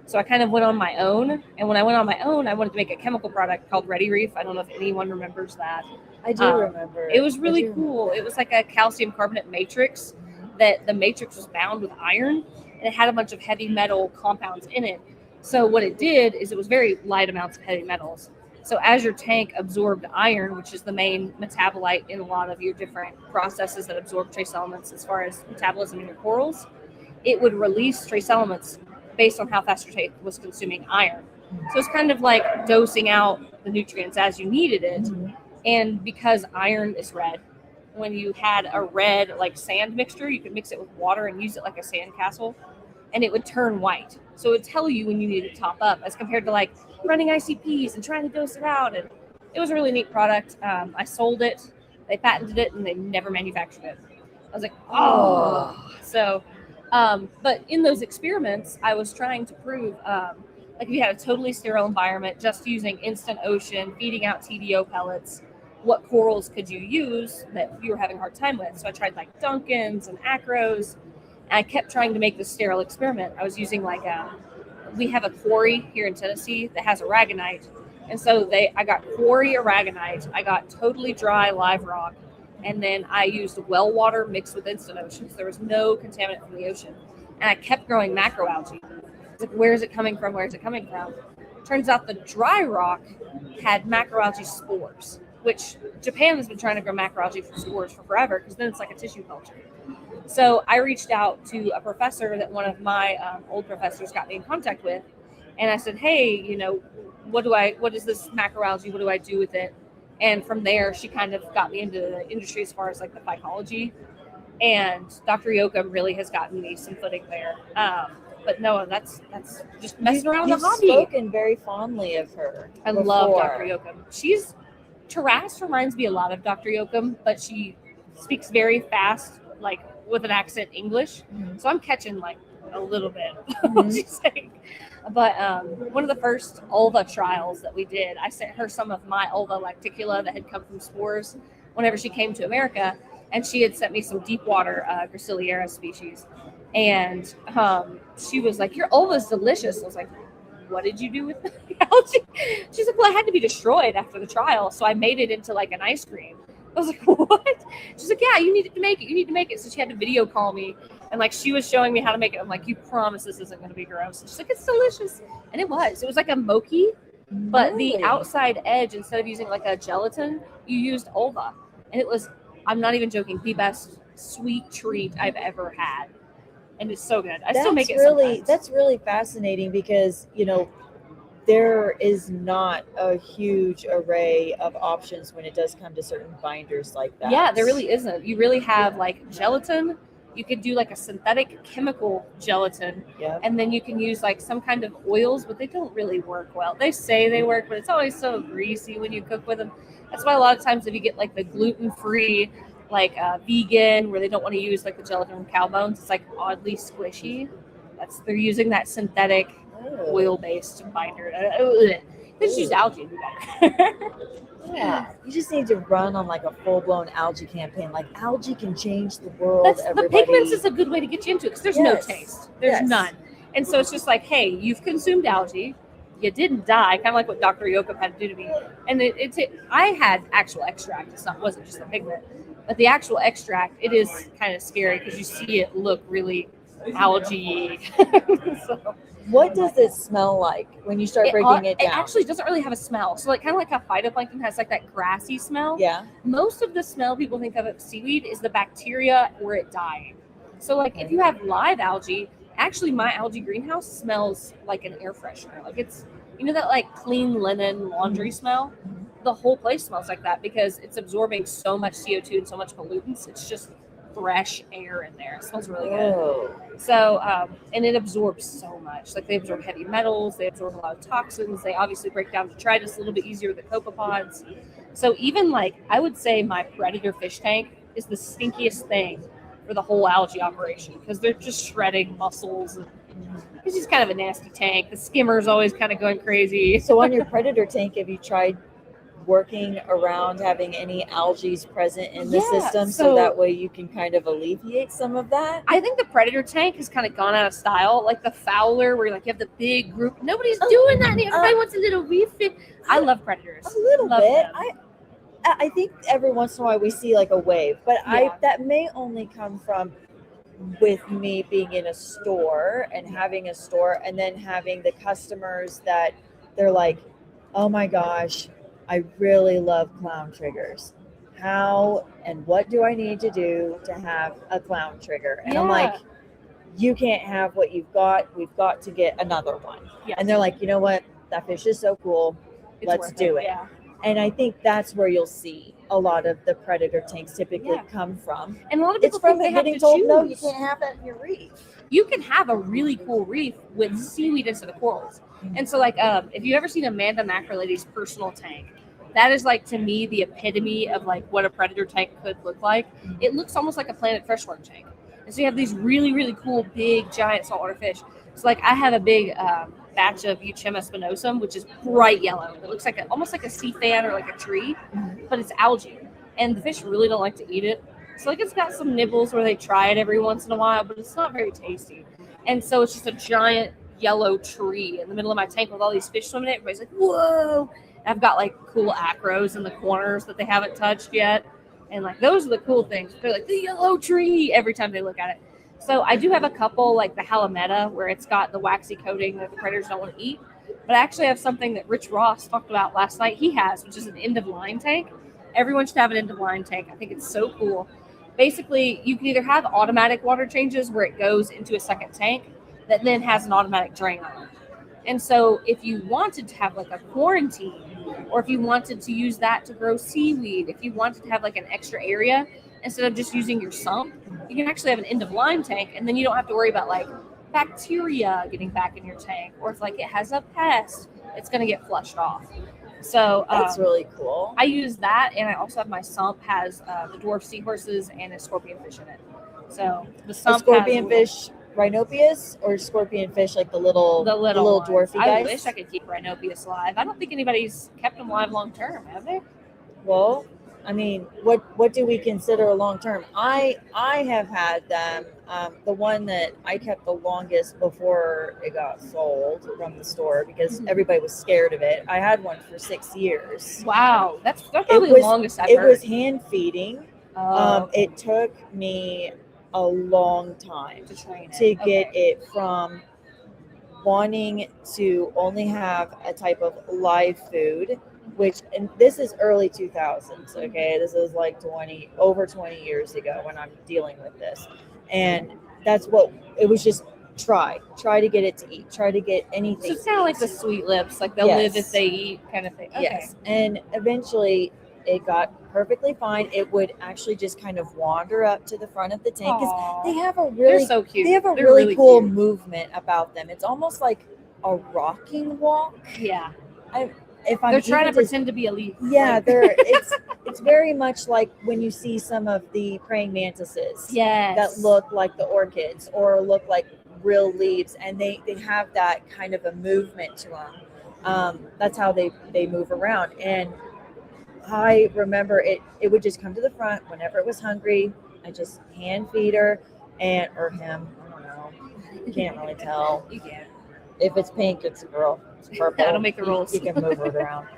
So I kind of went on my own. And when I went on my own, I wanted to make a chemical product called Reef. I don't know if anyone remembers that. I do remember. It was really cool. It was like a calcium carbonate matrix that the matrix was bound with iron, and it had a bunch of heavy metal compounds in it. So what it did is it was very light amounts of heavy metals. So as your tank absorbed iron, which is the main metabolite in a lot of your different processes that absorb trace elements as far as metabolism in your corals, it would release trace elements based on how fast your tank was consuming iron. So it's kind of like dosing out the nutrients as you needed it. And because iron is red, when you had a red like sand mixture, you could mix it with water and use it like a sand castle, and it would turn white. So it would tell you when you need to top up, as compared to like running ICPs and trying to dose it out. And it was a really neat product. I sold it, they patented it, and they never manufactured it. I was like, oh. So, but in those experiments, I was trying to prove, like if you had a totally sterile environment, just using instant ocean, feeding out TDO pellets, what corals could you use that you were having a hard time with? So I tried like Duncans and Acros, and I kept trying to make this sterile experiment. I was using like we have a quarry here in Tennessee that has aragonite. And so I got quarry aragonite, I got totally dry live rock, and then I used well water mixed with instant ocean. So there was no contaminant from the ocean. And I kept growing macroalgae. It's like, where is it coming from? Where is it coming from? Turns out the dry rock had macroalgae spores, which Japan has been trying to grow macroalgae from spores for forever, because then it's like a tissue culture. So I reached out to a professor that one of my old professors got me in contact with. And I said, hey, you know, what is this macroalgae? What do I do with it? And from there, she kind of got me into the industry as far as like the phycology. And Dr. Yoakum really has gotten me some footing there. But no, that's just messing around with the hobby. You've spoken very fondly of her. I love Dr. Yoakum. Taras reminds me a lot of Dr. Yoakum, but she speaks very fast, like with an accent English. So I'm catching like a little bit of what she's saying. But one of the first ulva trials that we did, I sent her some of my ulva lacticula that had come from spores whenever she came to America. And she had sent me some deep water Graciliera species. And she was like, your ulva is delicious. I was like, what did you do with the algae? She's like, well, it had to be destroyed after the trial. So I made it into like an ice cream. I was like, what? She's like, yeah, you need to make it. You need to make it. So she had to video call me. And like, she was showing me how to make it. I'm like, you promise this isn't going to be gross? And she's like, it's delicious. And it was. It was like a mochi, but the outside edge, instead of using like a gelatin, you used ulva. And it was, I'm not even joking, the best sweet treat I've ever had. And it's so good. I still make it sometimes. That's really fascinating because, you know, there is not a huge array of options when it does come to certain binders like that. Yeah, there really isn't. You really have like gelatin. You could do like a synthetic chemical gelatin. Yeah. And then you can use like some kind of oils, but they don't really work well. They say they work, but it's always so greasy when you cook with them. That's why a lot of times if you get like the gluten-free like vegan, where they don't want to use like the gelatin from cow bones. It's like oddly squishy. They're using that synthetic oil-based binder. They just use algae. Yeah, you just need to run on like a full-blown algae campaign. Like algae can change the world. The Everybody. pigments is a good way to get you into it because there's no Yes. taste. There's Yes. none. And so it's just like, hey, you've consumed algae. You didn't die, kind of like what Dr. Yoakum had to do to me. And I had actual extract. Wasn't just the pigment, but the actual extract. It is kind of scary because you see it look really algae. So, What does it smell like when you start breaking it down? It actually doesn't really have a smell. So like kind of like how phytoplankton has like that grassy smell. Yeah. Most of the smell people think of seaweed is the bacteria or it dying. So like if you have live algae, actually my algae greenhouse smells like an air freshener. Like it's, you know, that like clean linen laundry smell? The whole place smells like that because it's absorbing so much CO2 and so much pollutants. It's just fresh air in there. It smells really good. Oh. So, and it absorbs so much. Like they absorb heavy metals, they absorb a lot of toxins. They obviously break down detritus a little bit easier than copepods. So even like, I would say my predator fish tank is the stinkiest thing for the whole algae operation because they're just shredding mussels. And it's just kind of a nasty tank. The skimmer's always kind of going crazy. So on your predator tank, have you tried working around having any algae present in the system so that way you can kind of alleviate some of that? I think the predator tank has kind of gone out of style, like the Fowler where like you have the big group. Nobody's doing that. Everybody wants a little reef. I love predators. A little love bit. Them. I think every once in a while we see like a wave, but that may only come from with me being in a store and having a store and then having the customers that they're like, oh my gosh, I really love clown triggers. How and what do I need to do to have a clown trigger? And I'm like, you can't have what you've got. We've got to get another one. Yes. And they're like, you know what? That fish is so cool. Let's do it. Yeah. And I think that's where you'll see a lot of the predator tanks typically come from. And a lot of people it's from think they have getting to told, choose. no, you can't have that in your reef. You can have a really cool reef with seaweed instead of corals. And so like if you've ever seen Amanda Macrolady's personal tank, that is like to me the epitome of like what a predator tank could look like. It looks almost like a Planet Freshwater tank. And so you have these really, really cool big giant saltwater fish. So like I have a big batch of Euchema spinosum, which is bright yellow. It looks like almost like a sea fan or like a tree, but it's algae. And the fish really don't like to eat it. So like it's got some nibbles where they try it every once in a while, but it's not very tasty. And so it's just a giant yellow tree in the middle of my tank with all these fish swimming in it. Everybody's like, whoa. And I've got like cool acros in the corners that they haven't touched yet. And like those are the cool things. They're like the yellow tree every time they look at it. So I do have a couple like the Halimeta where it's got the waxy coating that the predators don't want to eat. But I actually have something that Rich Ross talked about last night. He has, which is an end of line tank. Everyone should have an end of line tank. I think it's so cool. Basically, you can either have automatic water changes where it goes into a second tank that then has an automatic drain on it. And so if you wanted to have like a quarantine, or if you wanted to use that to grow seaweed, if you wanted to have like an extra area, instead of just using your sump, you can actually have an end of line tank, and then you don't have to worry about like bacteria getting back in your tank, or if like it has a pest, it's going to get flushed off. So that's really cool. I use that, and I also have my sump has the dwarf seahorses and a scorpionfish in it. So the sump scorpionfish rhinopius or scorpionfish like the little dwarfy guys? I wish I could keep rhinopius live. I don't think anybody's kept them live long term, have they? Well, I mean, what do we consider a long term? I have had them. The one that I kept the longest before it got sold from the store because everybody was scared of it. I had one for 6 years. Wow, that's probably the longest I've heard. It was hand feeding. It took me a long time to get it from wanting to only have a type of live food, and this is early 2000s, okay? This is like over 20 years ago when I'm dealing with this. And that's what it was, just try to get it to eat, try to get anything. So it's kind of like the sweet lips, like they'll live if they eat kind of thing. Okay. Yes. And eventually it got perfectly fine. It would actually just kind of wander up to the front of the tank because they have a really, they're so cute. They have a really cool movement about them. It's almost like a rocking walk. Yeah. They're trying to pretend to be a leaf. Yeah, it's It's very much like when you see some of the praying mantises Yes. that look like the orchids or look like real leaves, and they have that kind of a movement to them. That's how they move around. And I remember it would just come to the front whenever it was hungry. I just hand feed her or him. I don't know. You can't really tell. You can. If it's pink, it's a girl. It's purple. I don't make the rules. You can move it around.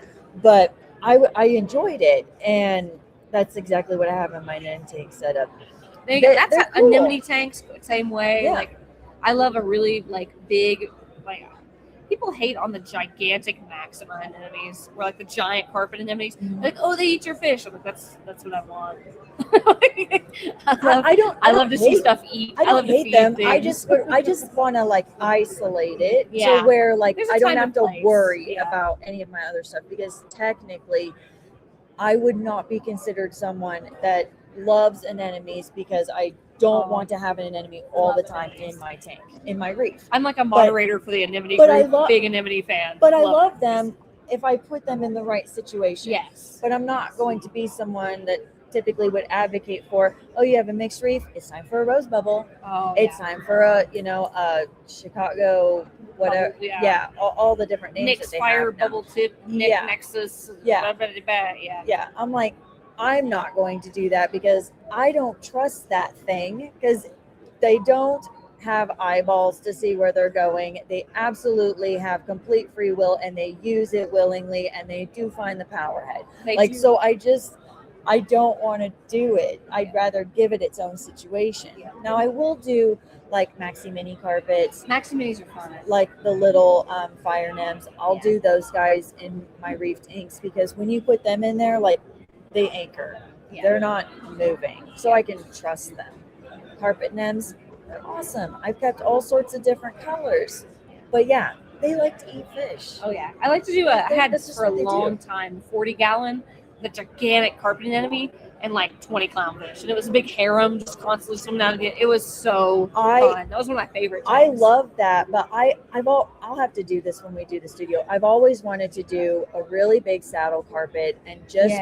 But I enjoyed it, and that's exactly what I have in my intake setup. That's they're cool. anemone tanks, same way. Yeah. Like, I love a really like big, like, people hate on the gigantic maxima anemones, or like the giant carpet anemones. Mhm. Like, oh, they eat your fish. I'm like, that's what I want. I love to see hate- stuff eat. I don't love to hate feed them. things. I just want to like isolate it Yeah. to where like There's a I don't time have and to place. worry Yeah. about any of my other stuff, because technically I would not be considered someone that loves anemones, because I don't Oh. want to have an anemone all Love the time anemones. in my tank, in my reef. I'm like a moderator for the anemone but I group. love- Big anemone fan. But I love anemones. them if I put them in the right situation. Yes. But I'm not going to be someone that typically would advocate for, oh, you have a mixed reef, it's time for a rose bubble. Oh, It's time for a Chicago, whatever. Bubble, yeah. All the different names Nick's that they fire have now. bubble tip, Nick Yeah. Nexus. Yeah. Yeah. Yeah, I'm like, I'm not going to do that, because I don't trust that thing, because they don't have eyeballs to see where they're going. They absolutely have complete free will, and they use it willingly, and they do find the power head. They Like, do. so I don't want to do it. I'd rather give it its own situation. Yeah. Now I will do like maxi mini carpets, Maximinis are fun. like the little fire nymphs. I'll Yeah. do those guys in my reef tanks, because when you put them in there, like, they anchor. Yeah. They're not moving, so I can trust them. Carpet nymphs, they're awesome. I've kept all sorts of different colors, but yeah, they like to eat fish. Oh yeah, I like to do I had That's just for a what they do. long time 40-gallon, the gigantic carpet anemone, and like 20 clownfish, and it was a big harem just constantly swimming out again. It was so fun. That was one of my favorite I times. love that, but I'll have to do this when we do the studio. I've always wanted to do a really big saddle carpet and just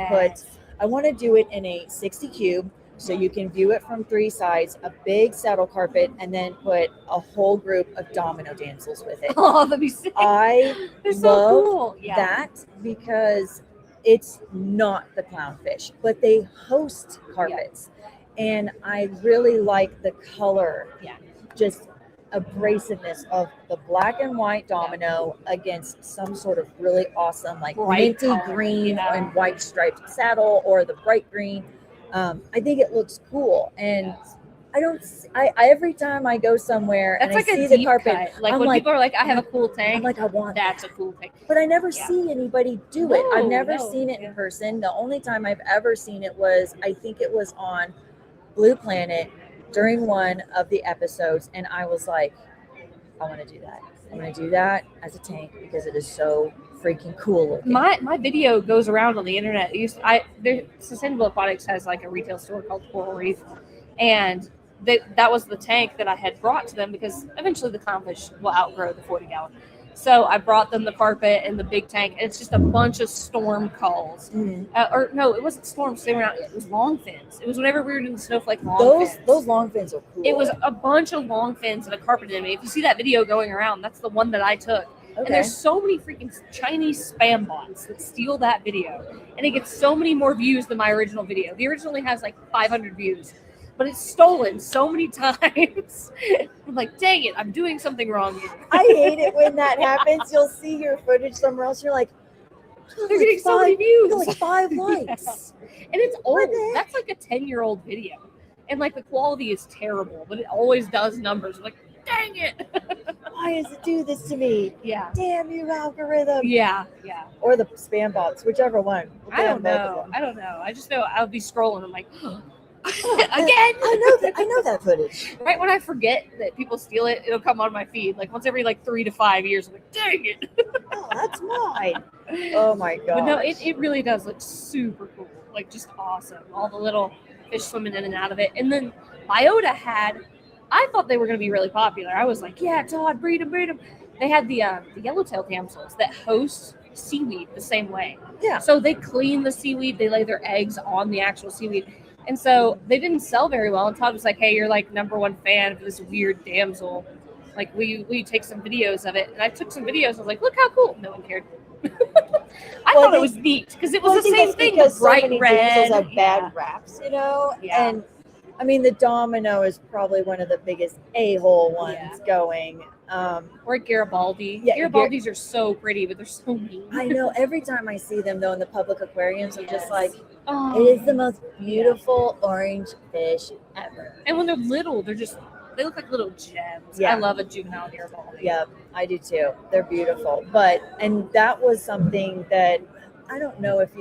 I want to do it in a 60 cube, so you can view it from 3 sides, a big saddle carpet, and then put a whole group of domino damsels with it. Oh, that'd be sick. I They're so love cool. Yeah. that, because it's not the clownfish, but they host carpets. And I really like the color, just abrasiveness of the black and white domino against some sort of really awesome, like Bright minty color, green yeah. and white striped saddle, or the bright green. I think it looks cool. And I every time I go somewhere That's and like I see a the deep carpet, cut. Like I'm when like, people are like, I have a cool tank. I'm like, I want That's that. a cool tank. But I never Yeah. see anybody do it. I've never No. seen it in person. The only time I've ever seen it was, I think it was on Blue Planet during one of the episodes, and I was like, I want to do that. I want to do that as a tank, because it is so freaking cool looking. My video goes around on the internet. Sustainable Aquatics has like a retail store called Coral Reef, and that was the tank that I had brought to them, because eventually the clownfish will outgrow the 40-gallon. So I brought them the carpet and the big tank, and it's just a bunch of storm culls. Mhm. Or no, it wasn't storms. They were not. It was long fins. It was whenever we were doing the snowflake long fins. Those long fins are cool. It was a bunch of long fins and a carpet anemone. If you see that video going around, that's the one that I took. And okay. there's so many freaking Chinese spam bots that steal that video. And it gets so many more views than my original video. The original only has like 500 views. But it's stolen so many times. I'm like, dang it, I'm doing something wrong here. I hate it when that happens. You'll see your footage somewhere else. You're like, They're getting so many views. like 5 likes. And it's old. What the heck? That's like a 10-year-old video. And like the quality is terrible, but it always does numbers. I'm like, dang it. Why does it do this to me? Yeah. Damn you, algorithm. Yeah. Or the spam bots, whichever one. We'll I get don't on both of know. them. I don't know. I just know I'll be scrolling. I'm like, again. I know that footage. Right when I forget that people steal it, it'll come on my feed. Like once every like 3 to 5 years. I'm like, dang it. Oh, that's mine. Oh my god. But no, it really does look super cool. Like just awesome. All the little fish swimming in and out of it. And then Biota I thought they were going to be really popular. I was like, yeah, Todd, breed them. They had the yellowtail damsels that host seaweed the same way. Yeah. So they clean the seaweed, they lay their eggs on the actual seaweed. And so they didn't sell very well. And Todd was like, hey, you're like #1 fan of this weird damsel. Like, will you take some videos of it? And I took some videos. I was like, look how cool. No one cared. I thought it was neat because it was the same thing. Because Bright so many red. damsels have bad raps, you know? Yeah. And I mean, the Domino is probably one of the biggest a-hole ones going. Or Garibaldi. Yeah, Garibaldis are so pretty, but they're so mean. I know. Every time I see them, though, in the public aquariums, I'm just like, Oh. it is the most beautiful orange fish ever. And when they're little, they look like little gems. Yeah. I love a juvenile Garibaldi. Yeah, I do too. They're beautiful. And that was something that I don't know if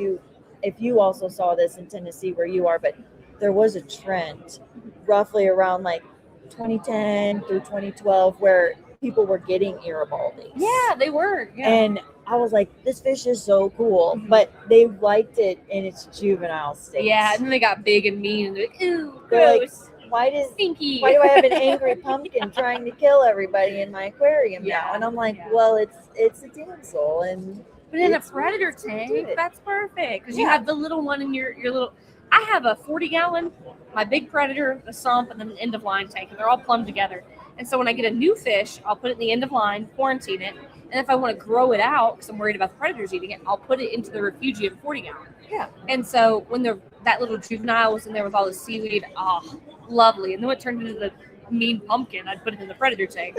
you also saw this in Tennessee where you are, but there was a trend roughly around like 2010 through 2012 where people were getting Garibaldis. Yeah, they were. Yeah. And I was like, this fish is so cool, but they liked it in its juvenile state. Yeah, and then they got big and mean and they're like, ooh, They're gross. Like, stinky. why do I have an angry pumpkin trying to kill everybody in my aquarium now? And I'm like, well, it's a damsel, and but in a predator tank, that's perfect because you have the little one in your little. I have a 40-gallon, my big predator, a sump, and then an end of line tank, and they're all plumbed together. And so when I get a new fish, I'll put it in the end of line, quarantine it, and if I want to grow it out because I'm worried about the predators eating it, I'll put it into the refugium 40-gallon. Yeah. And so when that little juvenile was in there with all the seaweed, lovely. And then when it turned into the mean pumpkin, I'd put it in the predator tank.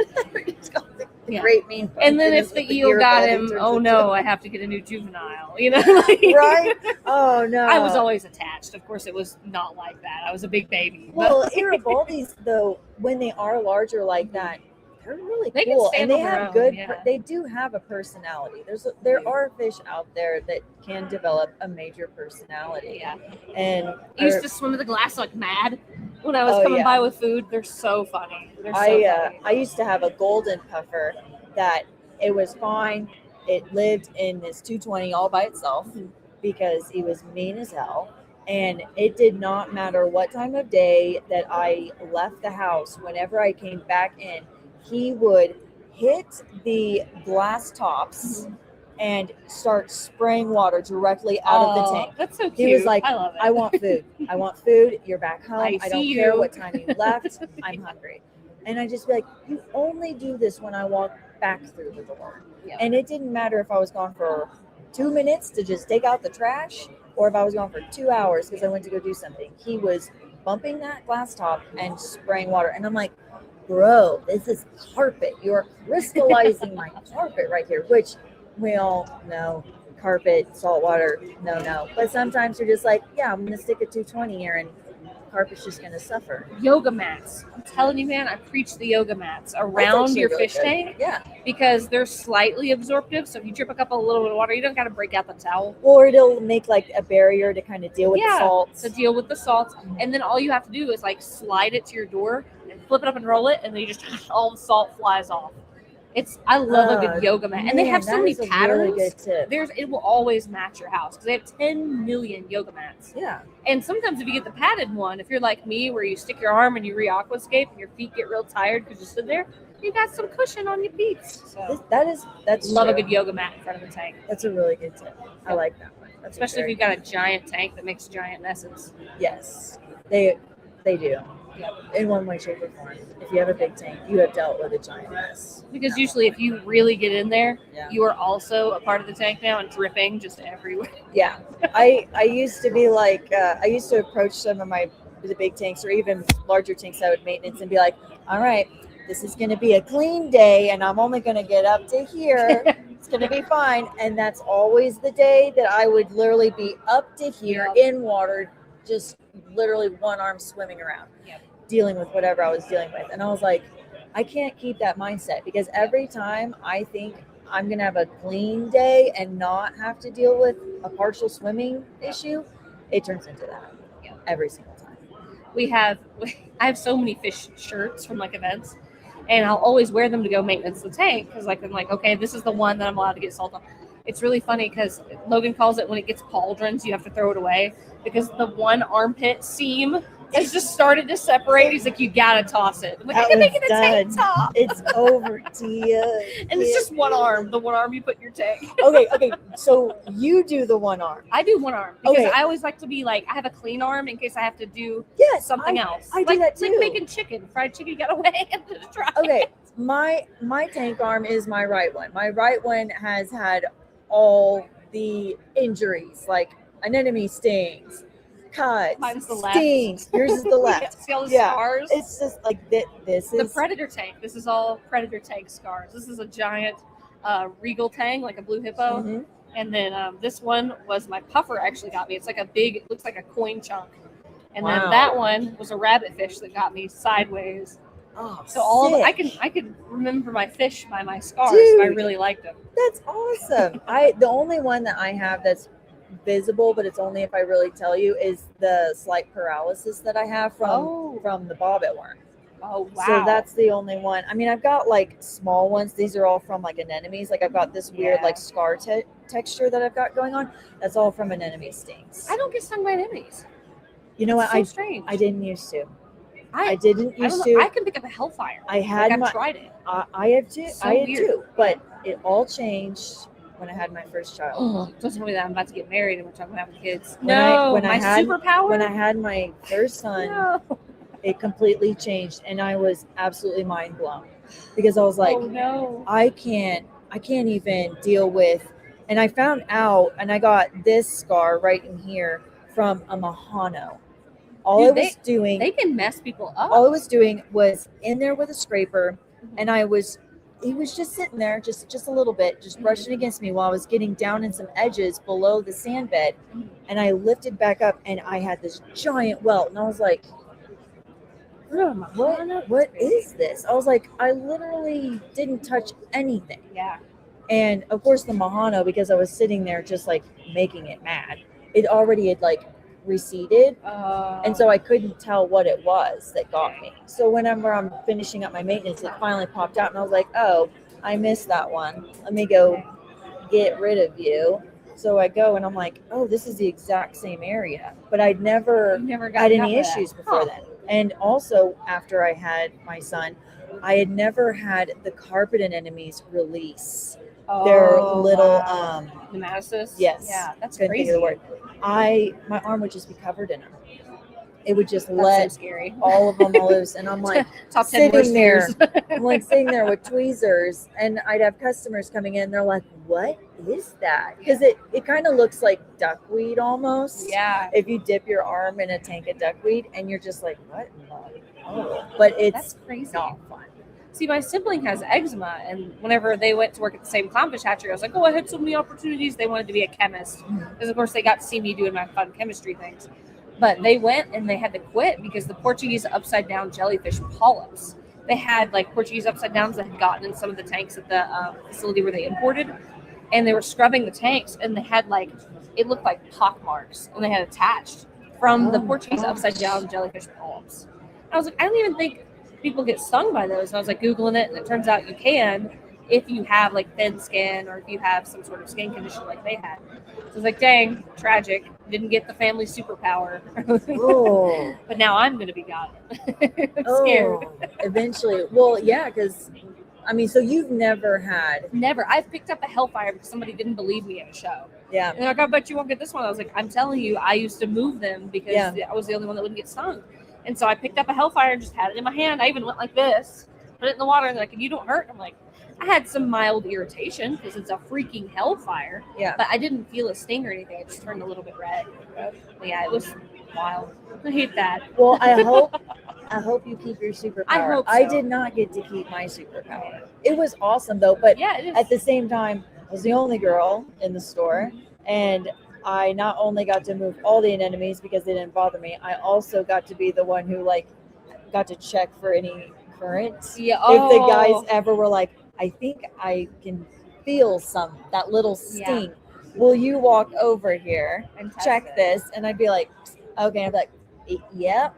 Great mean pumpkin. And then if the eel got him, oh no, I have to get a new juvenile. You know, right? Oh no. I was always attached. Of course, it was not like that. I was a big baby. Well, Garibaldis, though, when they are larger like that, they're really They can cool, stand and they on their have own, good. yeah. They do have a personality. There are fish out there that can develop a major personality. Yeah. And I used to swim with the glass like mad when I was coming by with food. They're so funny. They're so funny. I used to have a golden puffer that it was fine. It lived in this 220 all by itself because he was mean as hell. And it did not matter what time of day that I left the house. Whenever I came back in, he would hit the glass tops and start spraying water directly out of the tank. That's so cute. He was like, I love it. I want food. I want food. You're back home. I I don't see care you." what time you left. I'm hungry. And I just be like, you only do this when I walk back through the door. Yeah. And it didn't matter if I was gone for 2 minutes to just take out the trash or if I was gone for 2 hours because I went to go do something. He was bumping that glass top and spraying water. And I'm like, bro, this is carpet. You're crystallizing my carpet right here, which we all know carpet, salt water, no. But sometimes you're just like, yeah, I'm going to stick a 220 here and carpet's just going to suffer. Yoga mats. I'm telling you, man, I preach the yoga mats around your really fish good. tank. Yeah. Because they're slightly absorptive. So if you trip a couple of little bit of water, you don't got to break out the towel. Or it'll make like a barrier to kind of deal with the salts. To deal with the salts. And then all you have to do is like slide it to your door and flip it up and roll it. And then you just, all the salt flies off. I love a good yoga mat. And they have so many patterns. Really good tip. It will always match your house because they have 10 million yoga mats. Yeah. And sometimes if you get the padded one, if you're like me where you stick your arm and you re-aquascape and your feet get real tired because you stood there, you got some cushion on your feet. So that's love true. a good yoga mat in front of the tank. That's a really good tip. I like that one. That's Especially if you've got a giant tank that makes giant messes. Yes, they do. In one way, shape, or form. If you have a big tank, you have dealt with a giant mess. Because usually if you really get in there, you are also a part of the tank now and dripping just everywhere. Yeah. I used to be like, I used to approach some of the big tanks or even larger tanks I would maintenance and be like, all right, this is going to be a clean day and I'm only going to get up to here. It's going to be fine. And that's always the day that I would literally be up to here in water, just literally one arm swimming around, dealing with whatever I was dealing with. And I was like, I can't keep that mindset because every time I think I'm going to have a clean day and not have to deal with a partial swimming issue, it turns into that every single time. I have so many fish shirts from like events and I'll always wear them to go maintenance the tank because like I'm like, okay, this is the one that I'm allowed to get salt on. It's really funny because Logan calls it when it gets pauldrons, you have to throw it away because the one armpit seam has just started to separate. He's like, you gotta toss it. I'm like, I That can make was it a tank done. top. It's over, Tia. And it's just one arm. The one arm you put in your tank. Okay. So you do the one arm. I do one arm because Okay. I always like to be like, I have a clean arm in case I have to do Yes, something else. I do like, that too. Like making chicken, fried chicken. You gotta weigh and just try. Okay, my tank arm is my right one. My right one has had all the injuries, like anemone stings, cuts, Mine's the left. stings. Yours is the left. See all the Yeah, scars. It's just like this The is predator tank. This is all predator tank scars. This is a giant regal tang, like a blue hippo. Mhm. And then this one was my puffer actually got me. It's like a big, it looks like a coin chunk. And Wow. then that one was a rabbit fish that got me sideways. Oh, So all of, sick. I could remember my fish by my scars. Dude. I really liked them. That's awesome. The only one that I have that's visible, but it's only if I really tell you, is the slight paralysis that I have from the bobbit worm. Oh wow. So that's the only one. I mean, I've got like small ones. These are all from like anemones. Like I've got this weird Yeah. like scar texture that I've got going on. That's all from anemone stings. I don't get stung by anemones. You know what? It's so strange. I didn't used to. I didn't I used don't know. to. I can pick up a hellfire. I had I've my. tried it. I have too. So I had weird. too. But it all changed when I had my first child. Oh, don't tell me that I'm about to get married and we're talking about having kids. When I my had- superpower. When I had my first son, no. it completely changed, and I was absolutely mind blown because I was like, oh no. I can't even deal with. And I found out, and I got this scar right in here from a Mahano. All Dude, I was doing, They can mess people up. all I was doing was in there with a scraper, and he was just sitting there, just a little bit, just brushing against me while I was getting down in some edges below the sand bed, and I lifted back up, and I had this giant welt, and I was like, what is this? I was like, I literally didn't touch anything. Yeah. And of course the Mahano, because I was sitting there just like making it mad, it already had like receded. And so I couldn't tell what it was that got me. So whenever I'm finishing up my maintenance, it finally popped out and I was like, oh, I missed that one. Let me go get rid of you. So I go and I'm like, oh, this is the exact same area. But I'd never got had any that. issues before then. And also after I had my son, I had never had the carpet anemones release their little nematocysts. yes. Yeah, that's couldn't think crazy. of the word. My arm would just be covered in them. It would just That's let so scary. all of them loose, and I'm like Top 10 worst sitting there. fears. I'm like sitting there with tweezers, and I'd have customers coming in. They're like, "What is that?" Because it kind of looks like duckweed almost. Yeah. If you dip your arm in a tank of duckweed, and you're just like, "What?" Oh, but it's That's crazy. not fun. See, my sibling has eczema, and whenever they went to work at the same clownfish hatchery, I was like, oh, I had so many opportunities. They wanted to be a chemist. Because, of course, they got to see me doing my fun chemistry things. But they went and they had to quit because the Portuguese upside down jellyfish polyps. They had, like, Portuguese upside downs that had gotten in some of the tanks at the facility where they imported. And they were scrubbing the tanks, and they had, like, it looked like pock marks. And they had attached from the Portuguese upside down jellyfish polyps. I was like, I don't even think people get stung by those. And I was like Googling it, and it turns out you can if you have like thin skin or if you have some sort of skin condition like they had. So I was like, dang, tragic. Didn't get the family superpower. Oh. But now I'm going to be got it. I'm scared. Eventually. Well, yeah, because, I mean, so you've never had. Never. I've picked up a hellfire because somebody didn't believe me at a show. Yeah. And they're like, I bet you won't get this one. I was like, I'm telling you, I used to move them because I was the only one that wouldn't get stung. And so I picked up a hellfire and just had it in my hand. I even went like this, put it in the water, and they're like, you don't hurt. I'm like, I had some mild irritation because it's a freaking hellfire. Yeah. But I didn't feel a sting or anything. It just turned a little bit red. But yeah, it was wild. I hate that. Well, I hope you keep your superpower. I hope so. I did not get to keep my superpower. It was awesome though, but Yeah, it is. at the same time, I was the only girl in the store, and I not only got to move all the anemones because they didn't bother me, I also got to be the one who like got to check for any currents. Yeah. If the guys ever were like, I think I can feel that little sting. Will you walk over here and test check it. this? And I'd be like, okay. I'd be like, yep,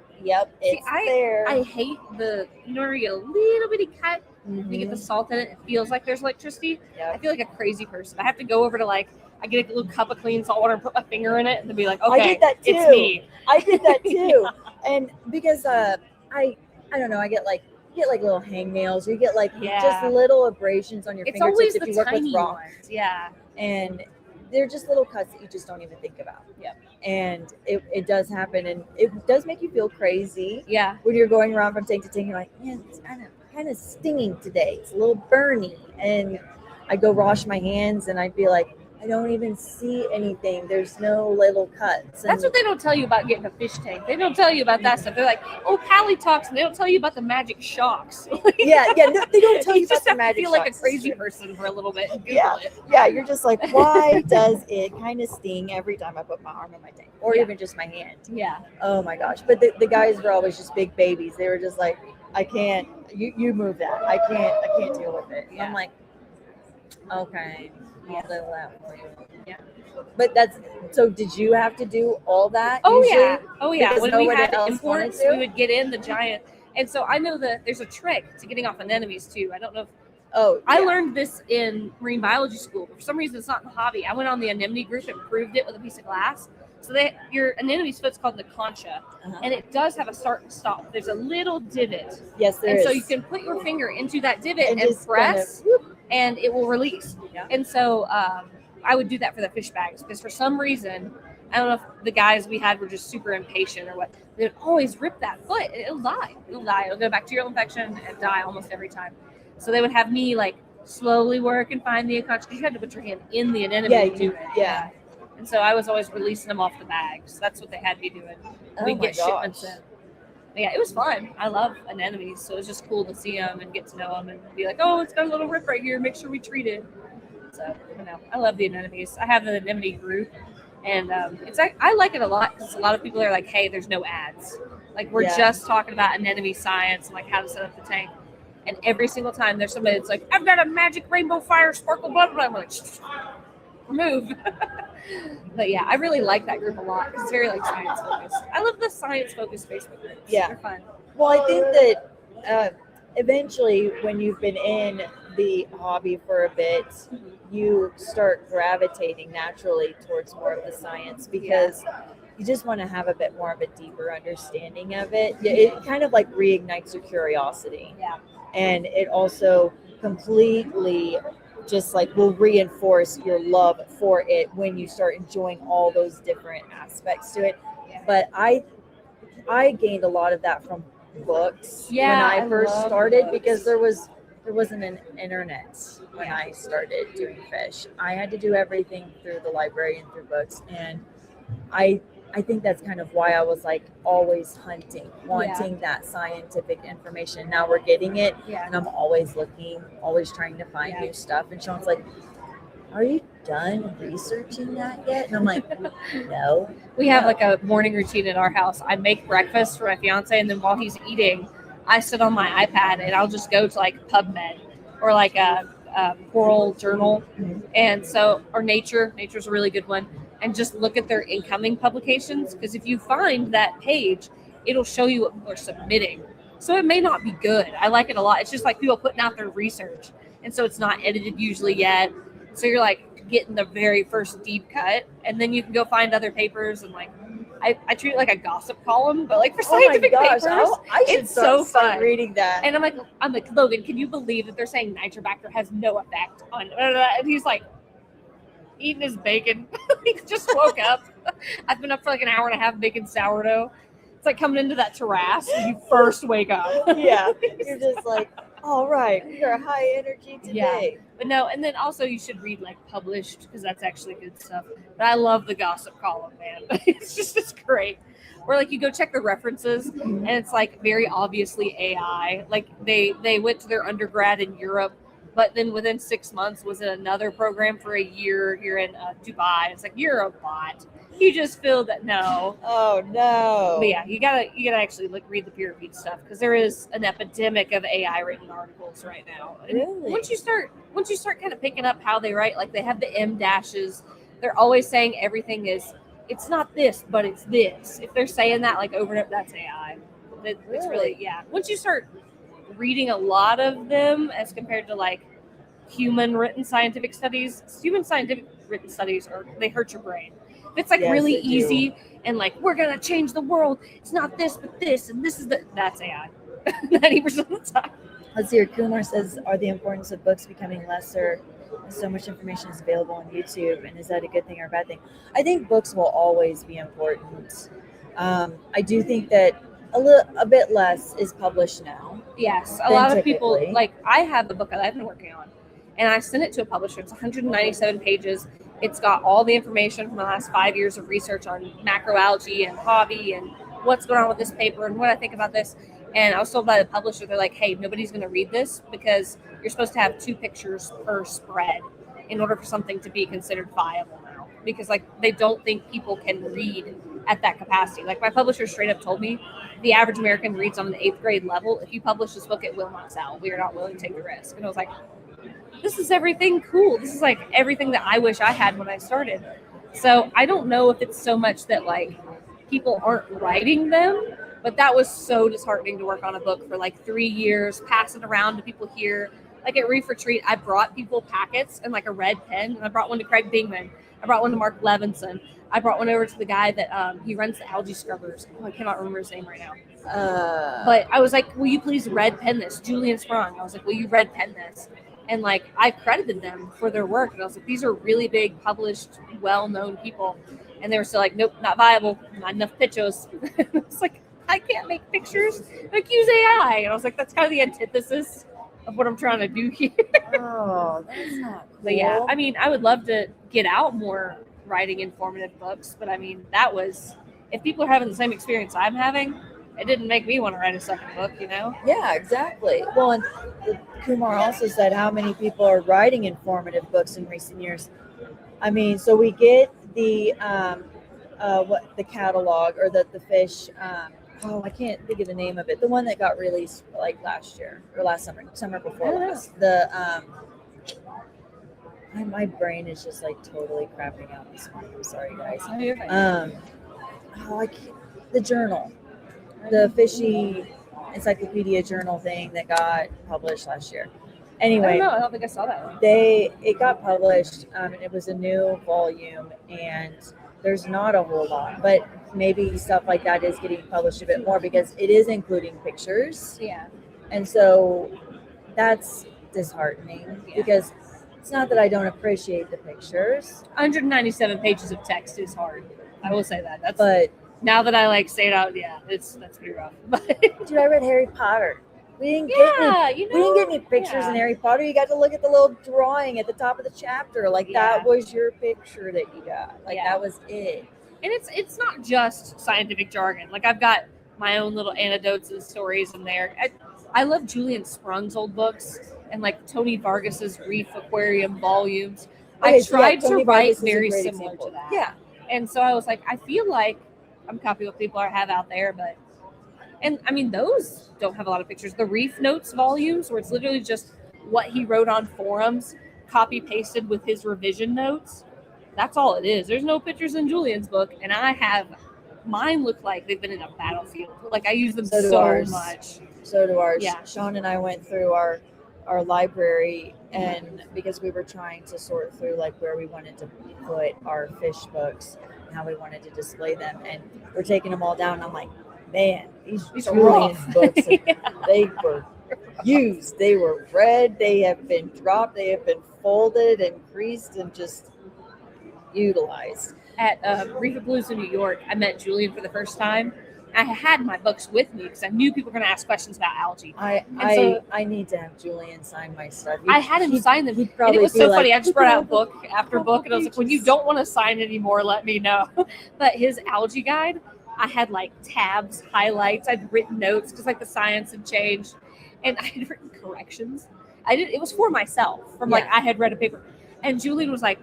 it's there. I hate the, you know, where you get a little bitty cut You get the salt in it. It feels like there's electricity. I Yep. feel like a crazy person. I have to go over to like, I get a little cup of clean salt water and put my finger in it and then be like, I okay, did that it's too. me. I did that too. And because I don't know, I get like little hangnails, you get like just Yeah. little abrasions on your It's fingertips always if the you work with tiny rock. ones. Yeah. And they're just little cuts that you just don't even think about. Yep. And it does happen, and it does make you feel crazy Yeah. when you're going around from tank to tank. You're like, man, it's kind of stinging today. It's a little burny. And I go wash my hands, and I'd be like, I don't even see anything. There's no little cuts. That's what they don't tell you about getting a fish tank. They don't tell you about that stuff. They're like, oh, paleotoxin. They don't tell you about the magic shocks. yeah, no, they don't tell you You about just the have to magic feel like a shots. crazy person for a little bit and Google Yeah. it. Yeah, you're just like, why does it kind of sting every time I put my arm in my tank, or Yeah. even just my hand? Yeah. Oh my gosh! But the guys were always just big babies. They were just like, I can't. You move that. I can't deal with it. And I'm Yeah. like, okay, I'll do that for you. Yeah. But that's so. Did you have to do all that? Oh usually? yeah. Oh yeah. Because When we nobody had else imports, wanted to? we would get in the giant. And so I know that there's a trick to getting off anemones too. I don't know if Oh, I yeah. learned this in marine biology school, but for some reason it's not in the hobby. I went on the anemone group and proved it with a piece of glass. So your anemone's foot's called the concha, Uh-huh. and it does have a start and stop. There's a little divot, Yes, there and is. so you can put your finger into that divot and just press, kind of, whoop. and it will release. Yeah. And so I would do that for the fish bags because for some reason, I don't know if the guys we had were just super impatient or what. They'd always rip that foot. It'll die. It'll die. It'll go bacterial infection and die almost every time. So they would have me like slowly work and find the concha because you had to put your hand in the anemone Yeah, to do it. yeah. And so I was always releasing them off the bags. That's what they had me doing. Oh We'd my get shipments gosh. in. But yeah, it was fun. I love anemones, so it was just cool to see them and get to know them and be like, oh, it's got a little rip right here. Make sure we treat it. So, I love the anemones. I have an anemone group, and I like it a lot because a lot of people are like, hey, there's no ads. Like, we're Yeah. just talking about anemone science and like how to set up the tank. And every single time there's somebody that's like, I've got a magic rainbow fire sparkle, blah, blah, blah. I'm like, remove. But yeah, I really like that group a lot. It's very like science focused. I love the science focused Facebook groups. Yeah. They're fun. Well, I think that eventually, when you've been in the hobby for a bit, you start gravitating naturally towards more of the science because you just want to have a bit more of a deeper understanding of it. It kind of like reignites your curiosity. Yeah. And it also completely just like will reinforce your love for it when you start enjoying all those different aspects to it. Yeah. But I gained a lot of that from books Yeah, when I I first love started books. because there wasn't an internet when I started doing fish. I had to do everything through the library and through books, and I think that's kind of why I was like always hunting, wanting that scientific information. Now we're getting it, Yeah. and I'm always looking, always trying to find new stuff. And Sean's like, are you done researching that yet? And I'm like, no. We have like a morning routine at our house. I make breakfast for my fiance, and then while he's eating, I sit on my iPad and I'll just go to like PubMed or like a Coral Journal, and so or Nature's a really good one, and just look at their incoming publications because if you find that page, it'll show you what people are submitting. So it may not be good. I like it a lot. It's just like people putting out their research, and so it's not edited usually yet. So you're like getting the very first deep cut, and then you can go find other papers and like I treat it like a gossip column, but like for scientific papers. I should It's so start fun. reading that. And I'm like, Logan, can you believe that they're saying nitrobacter has no effect on? And he's like eating his bacon. He just woke up. I've been up for like an hour and a half making sourdough. It's like coming into that terrace when you first wake up. Yeah, you're just like, all right, we are high energy today. But no, and then also you should read like published because that's actually good stuff. But I love the gossip column, man. It's great. Or like you go check the references and it's like very obviously AI. Like they went to their undergrad in Europe, but then within 6 months was in another program for a year here in Dubai. It's like you're a bot. You just feel that no. Oh no. But yeah, you gotta actually read the peer-reviewed stuff because there is an epidemic of AI written articles right now. And Really? once you start kind of picking up how they write, like they have the M dashes, they're always saying everything is it's not this, but it's this. If they're saying that like over and over, that's AI. It's really Really? yeah. Once you start reading a lot of them as compared to like human written scientific studies. Human scientific written studies they hurt your brain. If it's like Yes, really they do. easy and like we're gonna change the world. It's not this, but this, and this is that's AI. 90% of the time. Let's see here. Kumar says, are the importance of books becoming lesser as so much information is available on YouTube? And is that a good thing or a bad thing? I think books will always be important. I do think that a bit less is published now. Yes, a lot of people, typically. like I have a book that I've been working on, and I sent it to a publisher. It's 197 pages. It's got all the information from the last 5 years of research on macroalgae and hobby and what's going on with this paper and what I think about this. And I was told by the publisher, they're like, hey, nobody's going to read this because you're supposed to have 2 pictures per spread in order for something to be considered viable now. Because like they don't think people can read at that capacity. Like my publisher straight up told me the average American reads on an 8th grade level. If you publish this book, it will not sell. We are not willing to take the risk. And I was like, this is everything cool. This is like everything that I wish I had when I started. So I don't know if it's so much that like people aren't writing them, but that was so disheartening to work on a book for like 3 years, pass it around to people here. Like at Reef Retreat, I brought people packets and like a red pen. And I brought one to Craig Bingman. I brought one to Mark Levinson. I brought one over to the guy that he runs the algae scrubbers. Oh, I cannot remember his name right now. But I was like, will you please red pen this? Julian Sprung. I was like, will you red pen this? And like, I credited them for their work. And I was like, these are really big, published, well-known people. And they were still like, nope, not viable. Not enough pictures. It's like, I can't make pictures. Like, use AI. And I was like, that's kind of the antithesis of what I'm trying to do here. Oh, that's not cool. But yeah, I mean, I would love to get out more writing informative books. But I mean, that was, if people are having the same experience I'm having, it didn't make me want to write a second book, you know? Yeah, exactly. Well, and Kumar also said how many people are writing informative books in recent years. I mean, so we get the the catalog or the fish. I can't think of the name of it. The one that got released like last year or last summer before last. My brain is just like totally crapping out this morning. I'm sorry, guys. The journal. The fishy encyclopedia journal thing that got published last year. Anyway, I don't think I saw that one. It got published, and it was a new volume, and there's not a whole lot, but maybe stuff like that is getting published a bit more because it is including pictures. Yeah. And so that's disheartening because it's not that I don't appreciate the pictures. 197 pages of text is hard. I will say that. But now that I like say it out, yeah, that's pretty rough. Dude, I read Harry Potter. We didn't get any pictures in Harry Potter. You got to look at the little drawing at the top of the chapter. Like that was your picture that you got. Like that was it. And it's not just scientific jargon. Like I've got my own little anecdotes and stories in there. I love Julian Sprung's old books and like Tony Vargas's Reef Aquarium volumes. I tried to write very similar to that. Yeah. And so I was like, I feel like I'm copying what people have out there, and I mean, those don't have a lot of pictures. The Reef Notes volumes, where it's literally just what he wrote on forums, copy pasted with his revision notes. That's all it is. There's no pictures in Julian's book, and mine look like they've been in a battlefield. Like I use them so much. So do ours. Yeah. Sean and I went through our library, and because we were trying to sort through like where we wanted to put our fish books and how we wanted to display them, and we're taking them all down. And I'm like, man, these Julian books, they were used, they were read, they have been dropped, they have been folded and creased and just utilized. At Reef Blues in New York, I met Julian for the first time. I had my books with me because I knew people were going to ask questions about algae. I need to have Julian sign my stuff. I had him sign them. And it was so funny. I just brought out book after book, and I was like, when you don't want to sign anymore, let me know. But his algae guide, I had like tabs, highlights. I'd written notes because like the science had changed, and I had written corrections. It was for myself from like I had read a paper, and Julian was like,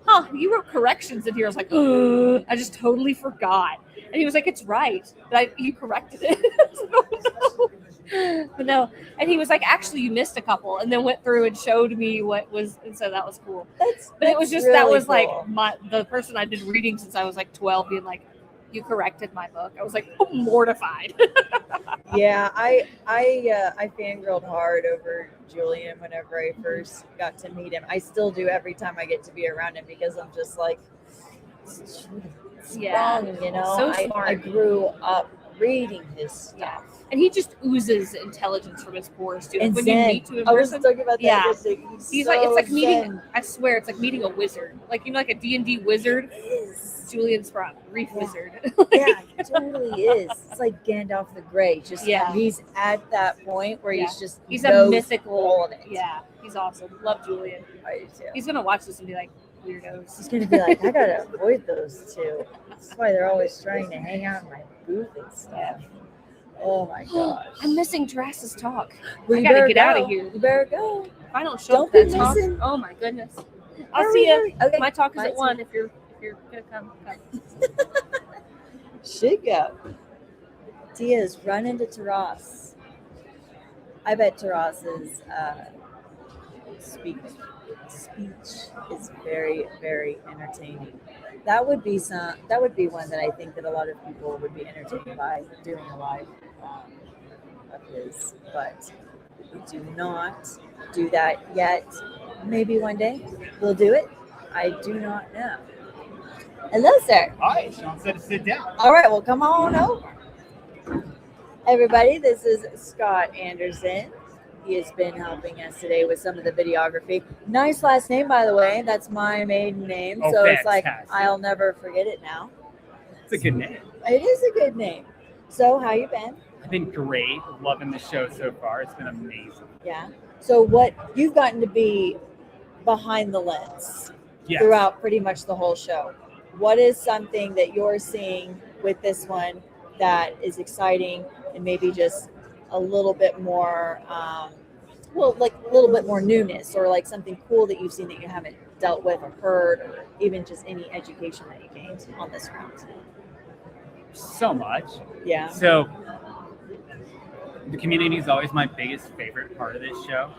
"Huh, you wrote corrections in here." I was like, "Ugh." I just totally forgot, and he was like, "It's right, but you corrected it." I was like, "Oh, no." But no, and he was like, "Actually, you missed a couple," and then went through and showed me what was, and so that was cool. But it was just really that was cool. Like the person I'd been reading since I was like 12, being like, you corrected my book. I was like mortified. Yeah, I fangirled hard over Julian whenever I first got to meet him. I still do every time I get to be around him because I'm just like, it's strong, you know. So I smart. grew up reading his stuff. And he just oozes intelligence from his pores too. And When zen. you meet to him in I was person, talking about that. yeah. yesterday. he's so like, it's like meeting, zen. I swear, it's like meeting a wizard. Like, you know, like a D&D wizard. It is. Julian Sprott, Reef Yeah. wizard. Yeah, it totally is. It's like Gandalf the Grey. Just he's at that point where he's just He's knows a mythical. all of it. Yeah, he's awesome. Love Julian. I do too. He's gonna watch this and be like, weirdos. He's gonna be like, I gotta avoid those two. That's why they're always trying to hang out in my booth and stuff. Oh my gosh. I'm missing Drass's talk. Well, I you gotta better get out of go. here. You better go. If I don't show Don't up that be talk, missing. oh my goodness. I'll Hurry, see you. hurry. Okay. My talk is Bye, at 1 if you're gonna come. Should go. Tia's run into Taras. I bet Taras's speech is very, very entertaining. That would be one that I think that a lot of people would be entertained by doing a live of his, but we do not do that yet. Maybe one day we'll do it. I do not know. Hello, sir. Hi, Sean said to sit down. All right, well, come on over. Everybody, this is Scott Anderson. He has been helping us today with some of the videography. Nice last name, by the way. That's my maiden name. Oh, so it's like, fantastic. I'll never forget it now. It's a good name. It is a good name. So how you been? I've been great. Loving the show so far. It's been amazing. Yeah. So what you've gotten to be behind the lens Yes. throughout pretty much the whole show. What is something that you're seeing with this one that is exciting and maybe just a little bit more, like a little bit more newness, or like something cool that you've seen that you haven't dealt with or heard, or even just any education that you gained on this round? So much. Yeah. So the community is always my biggest favorite part of this show.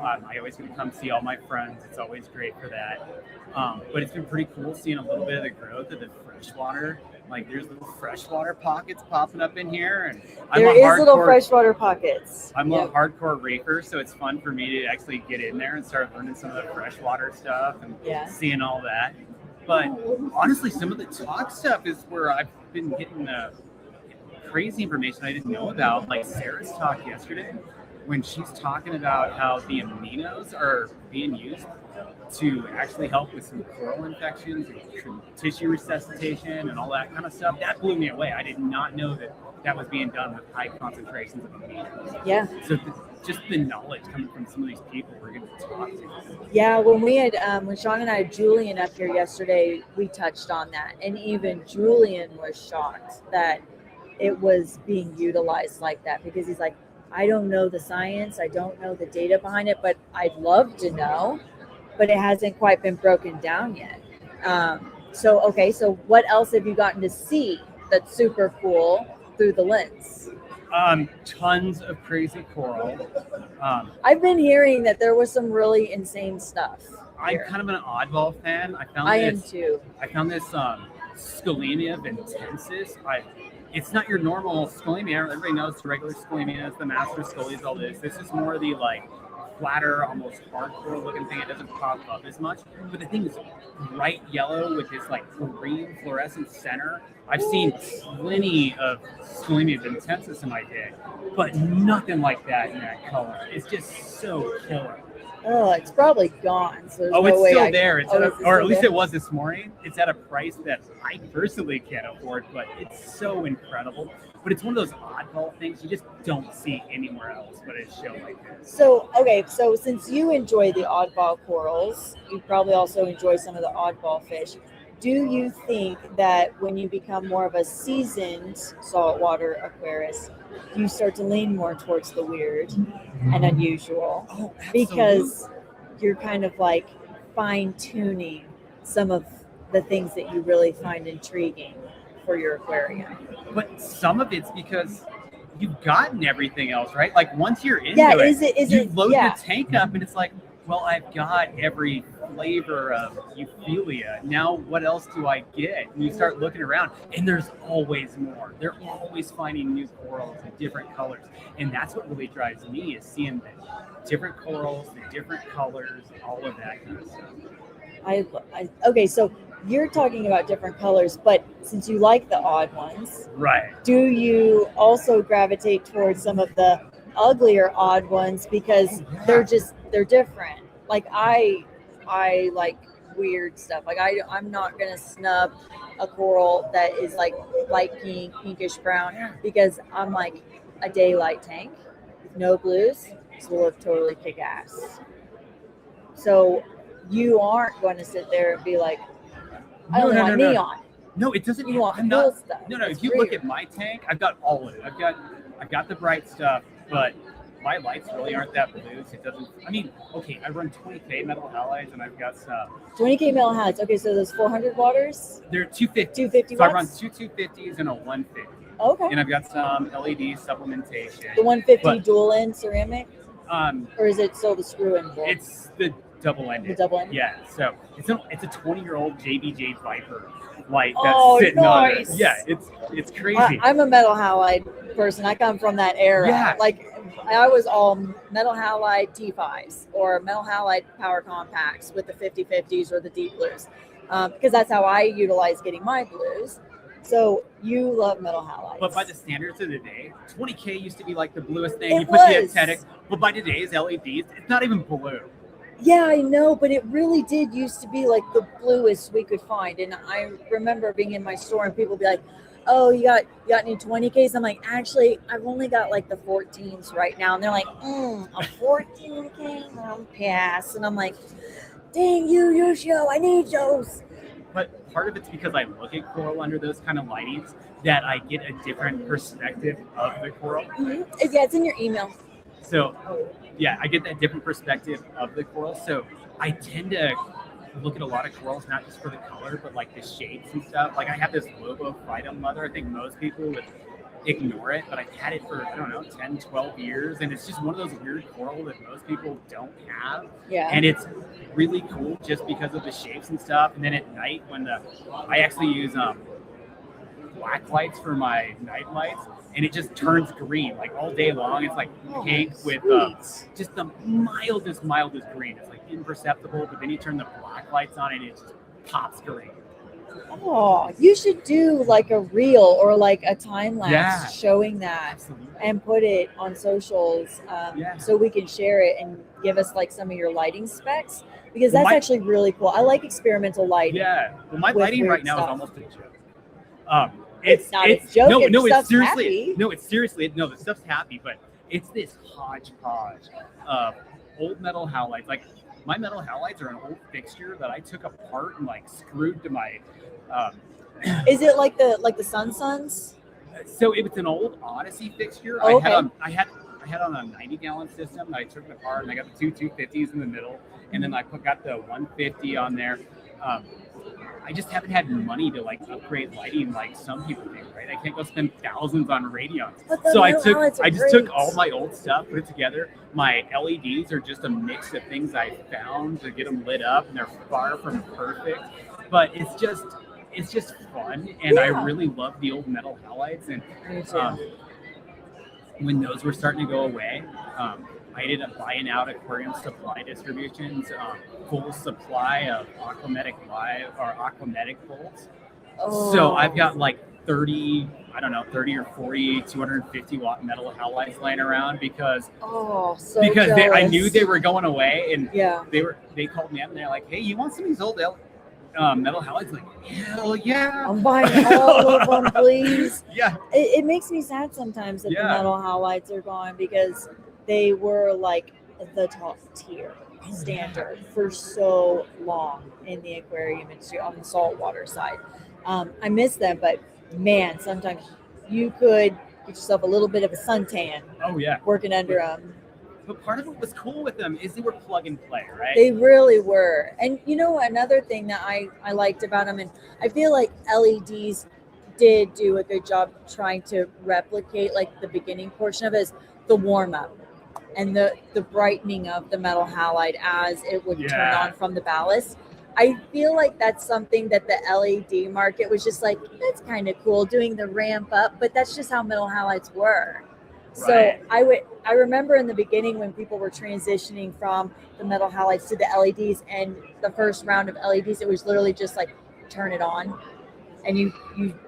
I always get to come see all my friends. It's always great for that. But it's been pretty cool seeing a little bit of the growth of the freshwater. Like there's little freshwater pockets popping up in here, and There is little freshwater pockets. I'm a hardcore reefer, so it's fun for me to actually get in there and start learning some of the freshwater stuff and seeing all that. But honestly, some of the talk stuff is where I've been getting the crazy information I didn't know about. Like Sarah's talk yesterday, when she's talking about how the aminos are being used to actually help with some coral infections and tissue resuscitation and all that kind of stuff. That blew me away. I did not know that was being done with high concentrations of aminos. Yeah. So just the knowledge coming from some of these people we're going to talk to. Yeah, when we had when Sean and I had Julian up here yesterday, we touched on that, and even Julian was shocked that it was being utilized like that, because he's like, I don't know the science, I don't know the data behind it, but I'd love to know, but it hasn't quite been broken down yet. So what else have you gotten to see that's super cool through the lens? Tons of crazy coral. I've been hearing that there was some really insane stuff. I'm kind of an oddball fan. I am too. I found this Scalemia ventensis. It's not your normal Scalemia. Everybody knows the regular Scalemia is the master Scalies, all this. This is more the like flatter, almost hardcore looking thing. It doesn't pop up as much, but the thing is bright yellow with this like green fluorescent center. I've seen plenty of Scalemia ventensis in my day, but nothing like that in that color. It's just so killer. Oh, it's probably gone. So there's it's no way still there. It's or at least there? it was this morning. It's at a price that I personally can't afford, but it's so incredible. But it's one of those oddball things you just don't see anywhere else but at a show like this. So since you enjoy the oddball corals, you probably also enjoy some of the oddball fish. Do you think that when you become more of a seasoned saltwater aquarist, you start to lean more towards the weird and unusual, because you're kind of like fine-tuning some of the things that you really find intriguing for your aquarium? But some of it's because you've gotten everything else, right? Like once you're into you load the tank up and it's like, well, I've got every flavor of Euphilia. Now what else do I get? And you start looking around, and there's always more. They're always finding new corals in different colors, and that's what really drives me, is seeing the different corals, the different colors, all of that kind of stuff. Okay, so you're talking about different colors, but since you like the odd ones, Right. do you also gravitate towards some of the uglier odd ones because they're different? Like I like weird stuff. Like I'm not gonna snub a coral that is like light pink, pinkish brown, because I'm like a daylight tank with no blues. This will look totally kick ass. So you aren't going to sit there and be like, I only want neon. No, it doesn't. You want I'm cool not. stuff. No. It's If you look at my tank, I've got all of it. I've got the bright stuff, but my lights really aren't that blue. So it doesn't. I mean, okay, I run 20K metal halides, and I've got some 20K metal halides. Okay, so those 400 waters. They're 250. 250 So I run watts? two 250s and a 150. Okay. And I've got some LED supplementation. The 150 But, dual end ceramic, or is it still the screw in bolt? It's the double ended. The double ended? Yeah. So it's a 20-year-old JBJ Viper light that's Oh, sitting nice. on it. Yeah, it's crazy. I'm a metal halide person. I come from that era. Yeah. Like I was all metal halide T5s or metal halide power compacts with the 50/50s or the deep blues, because that's how I utilize getting my blues. So you love metal halides. But by the standards of the day, 20K used to be like the bluest thing. It You put the was. actinic, but by today's LEDs, it's not even blue. Yeah, I know, but it really did used to be like the bluest we could find. And I remember being in my store and people be like, "Oh, you got any 20Ks?" I'm like, "Actually, I've only got like the 14s right now." And they're like, "A 14K? I'll pass." And I'm like, "Dang you, Yoshio, I need those." But part of it's because I look at coral under those kind of lightings that I get a different perspective of the coral. Mm-hmm. Yeah, it's in your email. So, yeah, I get that different perspective of the coral. So I tend to look at a lot of corals, not just for the color, but like the shapes and stuff. Like I have this Lobophytum mother. I think most people would ignore it, but I've had it for, 10, 12 years. And it's just one of those weird coral that most people don't have. Yeah. And it's really cool just because of the shapes and stuff. And then at night I actually use black lights for my night lights, and it just turns green like all day long. It's like pink with just the mildest green. It's like imperceptible, but then you turn the black lights on and it just pops green. Oh, you should do like a reel or like a time lapse Yeah. showing that. Absolutely. And put it on socials, so we can share it and give us like some of your lighting specs, because that's actually really cool. I like experimental lighting. Yeah. Well, my with lighting weird right now stuff. is almost a joke. It's not a joke. No, Stuff's it's seriously. happy. No, it's seriously. No, the stuff's happy, but it's this hodgepodge of old metal halides. Like my metal halides are an old fixture that I took apart and like screwed to my. Is it like the Suns? So it was an old Odyssey fixture. Oh, okay. I had on a 90-gallon system that I took it apart, and I got the two 250s in the middle, and then I got the 150 on there. I just haven't had money to like upgrade lighting like some people do, right? I can't go spend thousands on radions. So I just took all my old stuff, put it together. My LEDs are just a mix of things I found to get them lit up, and they're far from perfect, but it's just fun, and I really love the old metal halides. And when those were starting to go away, I ended up buying out Aquarium Supply Distribution's full supply of Aquamatic bolts. Oh. So I've got like 30 or 40 250 watt metal halides laying around because I knew they were going away, and they called me up and they're like, "Hey, you want some of these old metal halides?" Like, hell yeah, I'm buying all of them, please. Yeah. It makes me sad sometimes that the metal halides are gone, because they were like the top tier standard for so long in the aquarium industry on the saltwater side. I miss them, but man, sometimes you could get yourself a little bit of a suntan. Oh yeah, working under them. But part of what was cool with them is they were plug and play, right? They really were. And another thing that I liked about them, and I feel like LEDs did do a good job trying to replicate like the beginning portion of it, is the warm up. and the brightening of the metal halide as it would turn Yeah. on from the ballast. I feel like that's something that the LED market was just like, that's kind of cool doing the ramp up, but that's just how metal halides were. So Right. I remember in the beginning when people were transitioning from the metal halides to the LEDs, and the first round of LEDs, it was literally just like turn it on, and you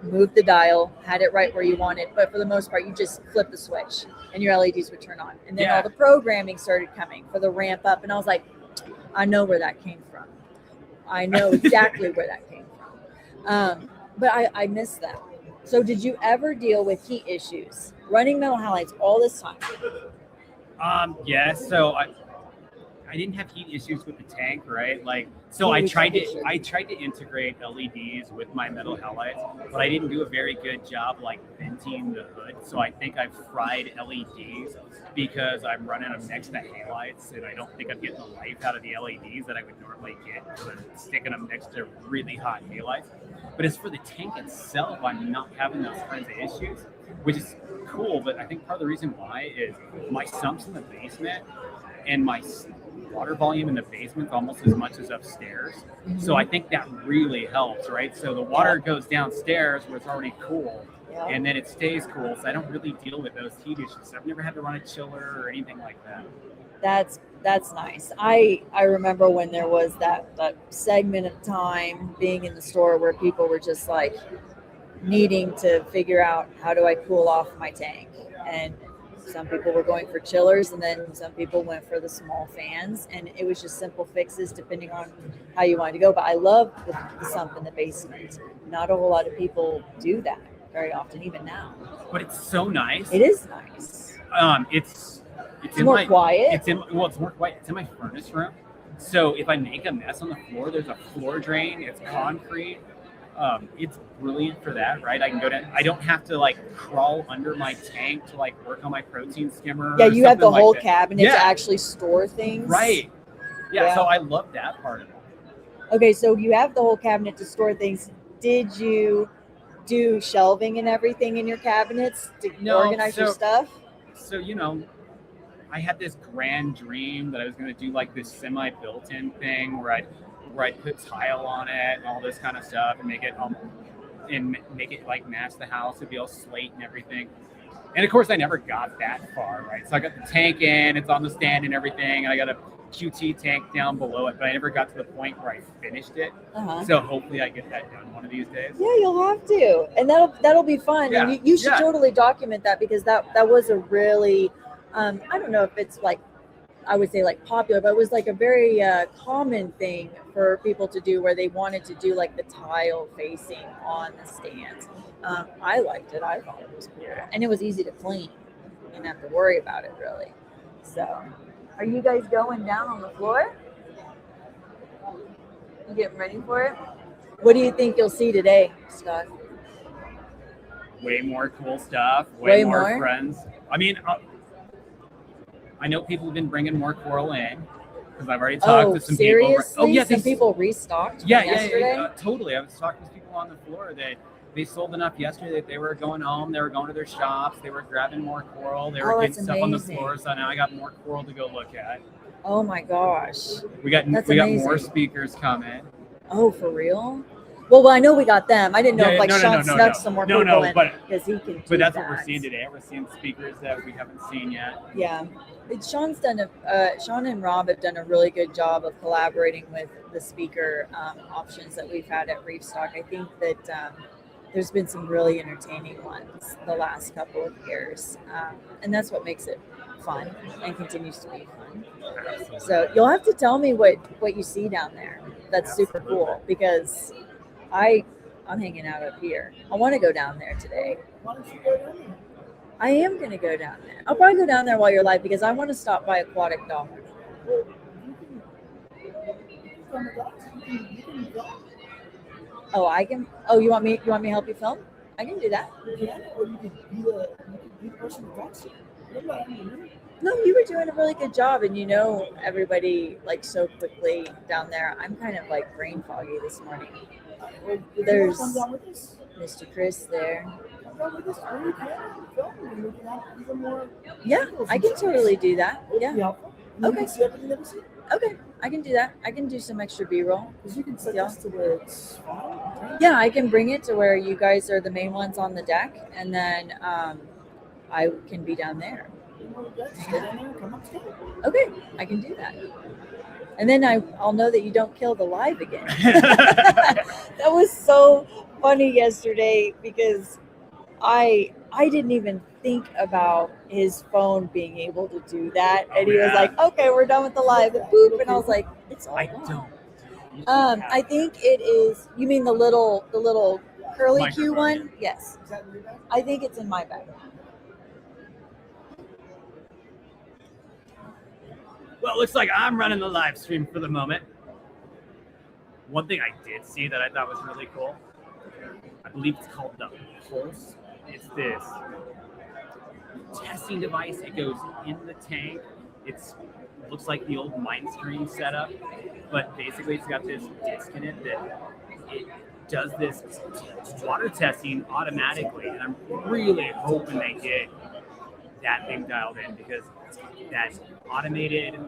moved the dial, had it right where you wanted, but for the most part, you just flip the switch and your LEDs would turn on. And then all the programming started coming for the ramp up, and I was like, I know where that came from. I know exactly where that came from. But I miss that. So did you ever deal with heat issues running metal halides all this time? Yeah, so I didn't have heat issues with the tank, right? Like, so I tried to integrate LEDs with my metal halides, but I didn't do a very good job like venting the hood. So I think I've fried LEDs because I'm running them next to halides, and I don't think I'm getting the life out of the LEDs that I would normally get because I'm sticking them next to really hot halides. But as for the tank itself, I'm not having those kinds of issues, which is cool. But I think part of the reason why is my sump's in the basement, and my water volume in the basement is almost as much as upstairs. Mm-hmm. So I think that really helps, right? So the water goes downstairs where it's already cool, and then it stays cool. So I don't really deal with those heat issues. I've never had to run a chiller or anything like that. That's nice. I remember when there was that segment of time being in the store where people were just like needing to figure out, how do I cool off my tank? And some people were going for chillers, and then some people went for the small fans, and it was just simple fixes depending on how you wanted to go. But I love the sump in the basement. Not a whole lot of people do that very often, even now. But it's so nice. It is nice. It's more quiet. It's more quiet. It's in my furnace room. So if I make a mess on the floor, there's a floor drain. It's concrete. It's brilliant for that, right? I can go down. I don't have to like crawl under my tank to like work on my protein skimmer. Yeah, you have the whole like cabinet to actually store things. Right. Yeah, so I love that part of it. Okay, so you have the whole cabinet to store things. Did you do shelving and everything in your cabinets to organize your stuff? So, I had this grand dream that I was going to do like this semi-built-in thing where I'd put tile on it and all this kind of stuff and make it like match the house. It'd be all slate and everything. And of course, I never got that far, right? So I got the tank in, it's on the stand and everything, and I got a QT tank down below it, but I never got to the point where I finished it. So hopefully I get that done one of these days. Yeah, you'll have to, and that'll be fun. Yeah. And you should totally document that, because that was a really, I don't know if it's like, I would say like popular, but it was like a very common thing for people to do, where they wanted to do like the tile facing on the stand. I liked it. I thought it was cool, and it was easy to clean. You didn't have to worry about it really. So, are you guys going down on the floor? You getting ready for it? What do you think you'll see today, Scott? Way more cool stuff. Way more friends. I mean, I know people have been bringing more coral in, because I've already talked to some people. Oh, yeah, some people restocked. Yesterday? Yeah, totally. I was talking to people on the floor that they sold enough yesterday that they were going home, they were going to their shops, they were grabbing more coral, they were getting stuff on the floor. So now I got more coral to go look at. Oh my gosh. We got more speakers coming. Oh, for real? Well, I know we got them. I didn't know if Sean snuck some more people in, because he can. But that's what we're seeing today. We're seeing speakers that we haven't seen yet. Yeah, Sean and Rob have done a really good job of collaborating with the speaker options that we've had at Reef Stock. I think that there's been some really entertaining ones the last couple of years, and that's what makes it fun and continues to be fun. So you'll have to tell me what you see down there. That's super cool, because I'm hanging out up here. I want to go down there today. Why don't you go down there? I am going to go down there. I'll probably go down there while you're live, because I want to stop by Aquatic Dock. Well, you can film the dogs. You can film. Oh, I can. Oh, you want me to help you film? I can do that. Yeah, or you could be the person who talks to you. No, you were doing a really good job, and you know everybody like so quickly down there. I'm kind of like brain foggy this morning. There's Mr. Chris there. Yeah, I can totally do that. Yeah. Okay. Okay, I can do that. I can do some extra B-roll. Because you can set this to where it's fine. Yeah, I can bring it to where you guys are the main ones on the deck, and then I can be down there. Okay, I can do that. And then I'll know that you don't kill the live again. That was so funny yesterday because I didn't even think about his phone being able to do that. And he was like, okay, we're done with the live. And boop. And I was like, it's all gone. I think it is, you mean the little curly Q one? Yes. I think it's in my bag. Well, it looks like I'm running the live stream for the moment. One thing I did see that I thought was really cool, I believe it's called the Pulse. It's this testing device. It goes in the tank. It looks like the old Mindstream setup, but basically it's got this disc in it that it does this water testing automatically. And I'm really hoping they get that thing dialed in, because that automated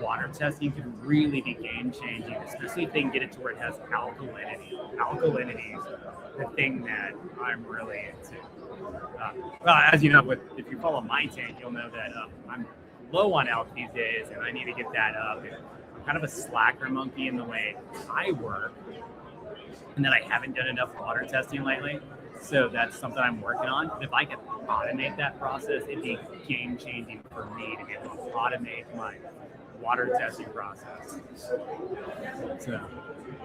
water testing could really be game changing, especially if they can get it to where it has alkalinity. Alkalinity is the thing that I'm really into. Well, as you know, if you follow my tank, you'll know that I'm low on alk these days, and I need to get that up. And I'm kind of a slacker monkey in the way I work, and then I haven't done enough water testing lately. So that's something I'm working on. If I could automate that process, it'd be game changing for me to be able to automate my water testing process. So,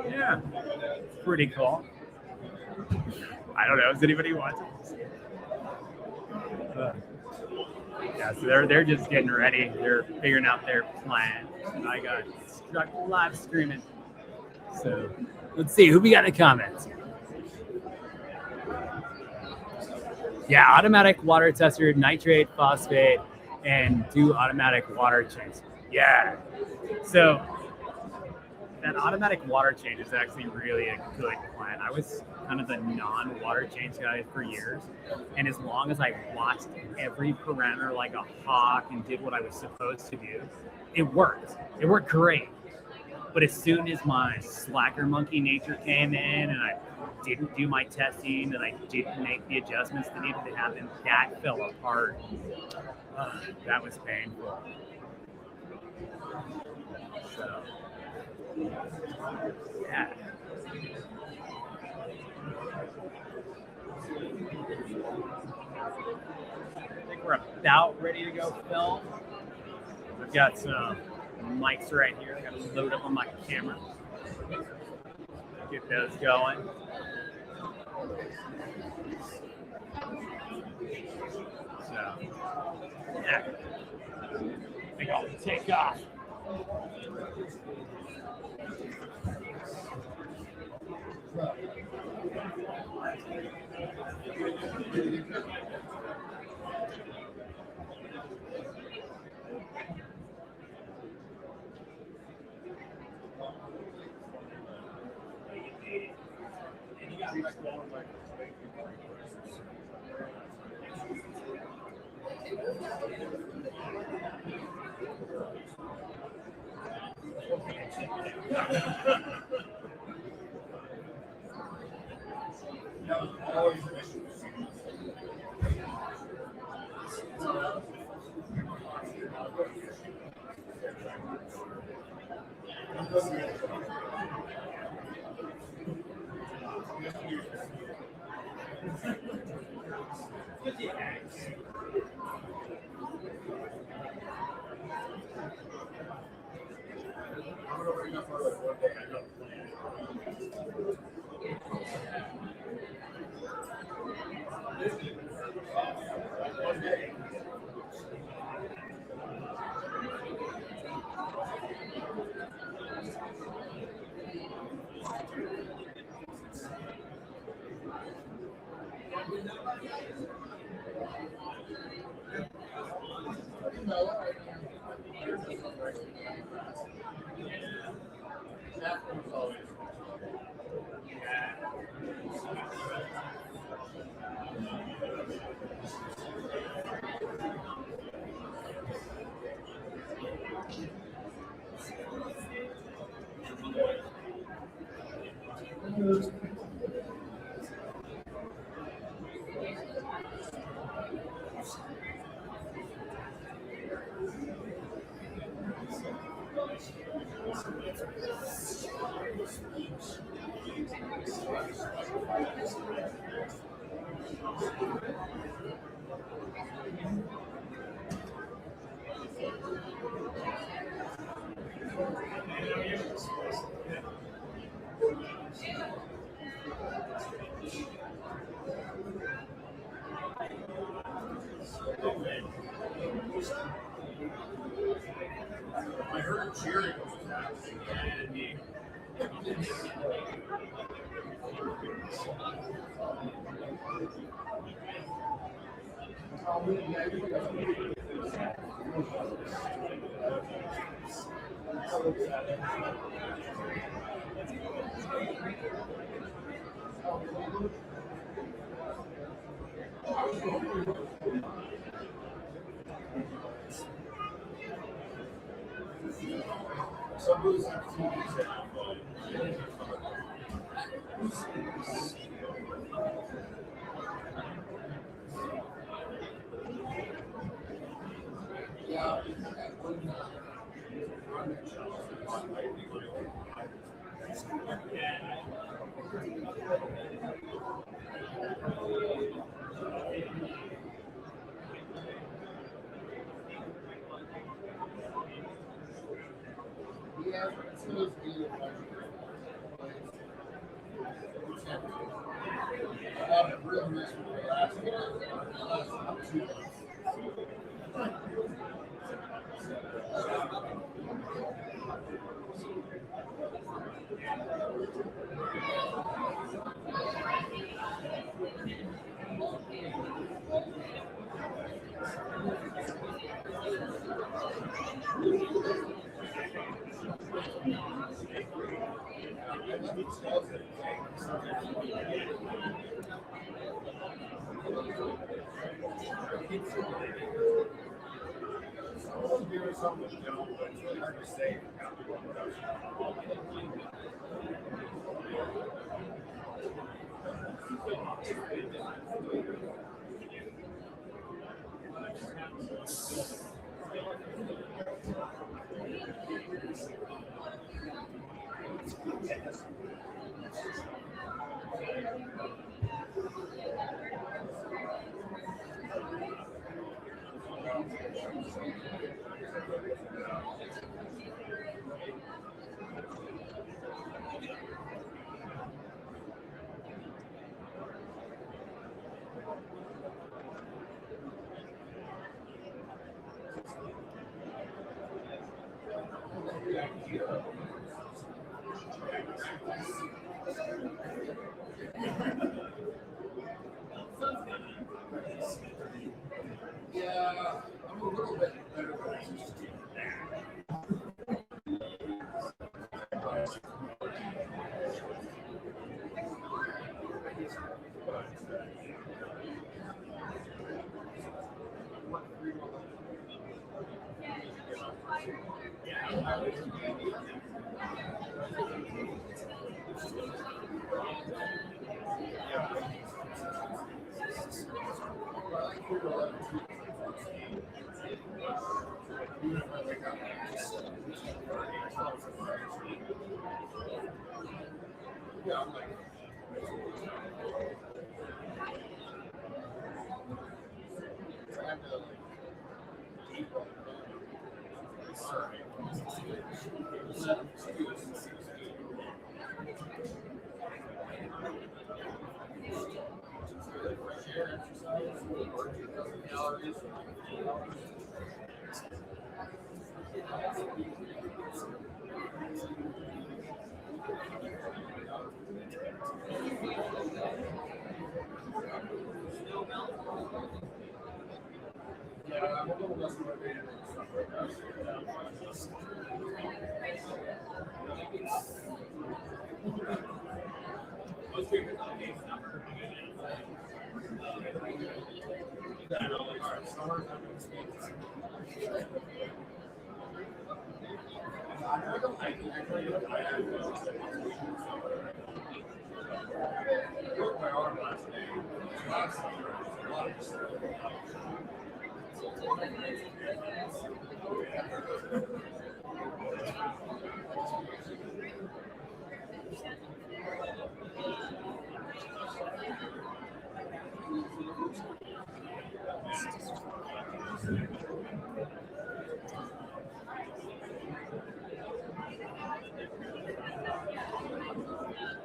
yeah, pretty cool. I don't know. Is anybody watching? Yeah, so they're just getting ready. They're figuring out their plan. I got struck live streaming. So let's see who we got in the comments. Yeah, automatic water tester, nitrate, phosphate, and do automatic water change. Yeah. So that automatic water change is actually really a good plan. I was kind of the non-water change guy for years. And as long as I watched every parameter like a hawk and did what I was supposed to do, it worked. It worked great. But as soon as my slacker monkey nature came in and I didn't do my testing and I didn't make the adjustments that needed to happen, that fell apart. That was painful. So, yeah. I think we're about ready to go film. We've got some mics right here. I got to load up on my camera. Get those going. So, yeah. I think I'll take off.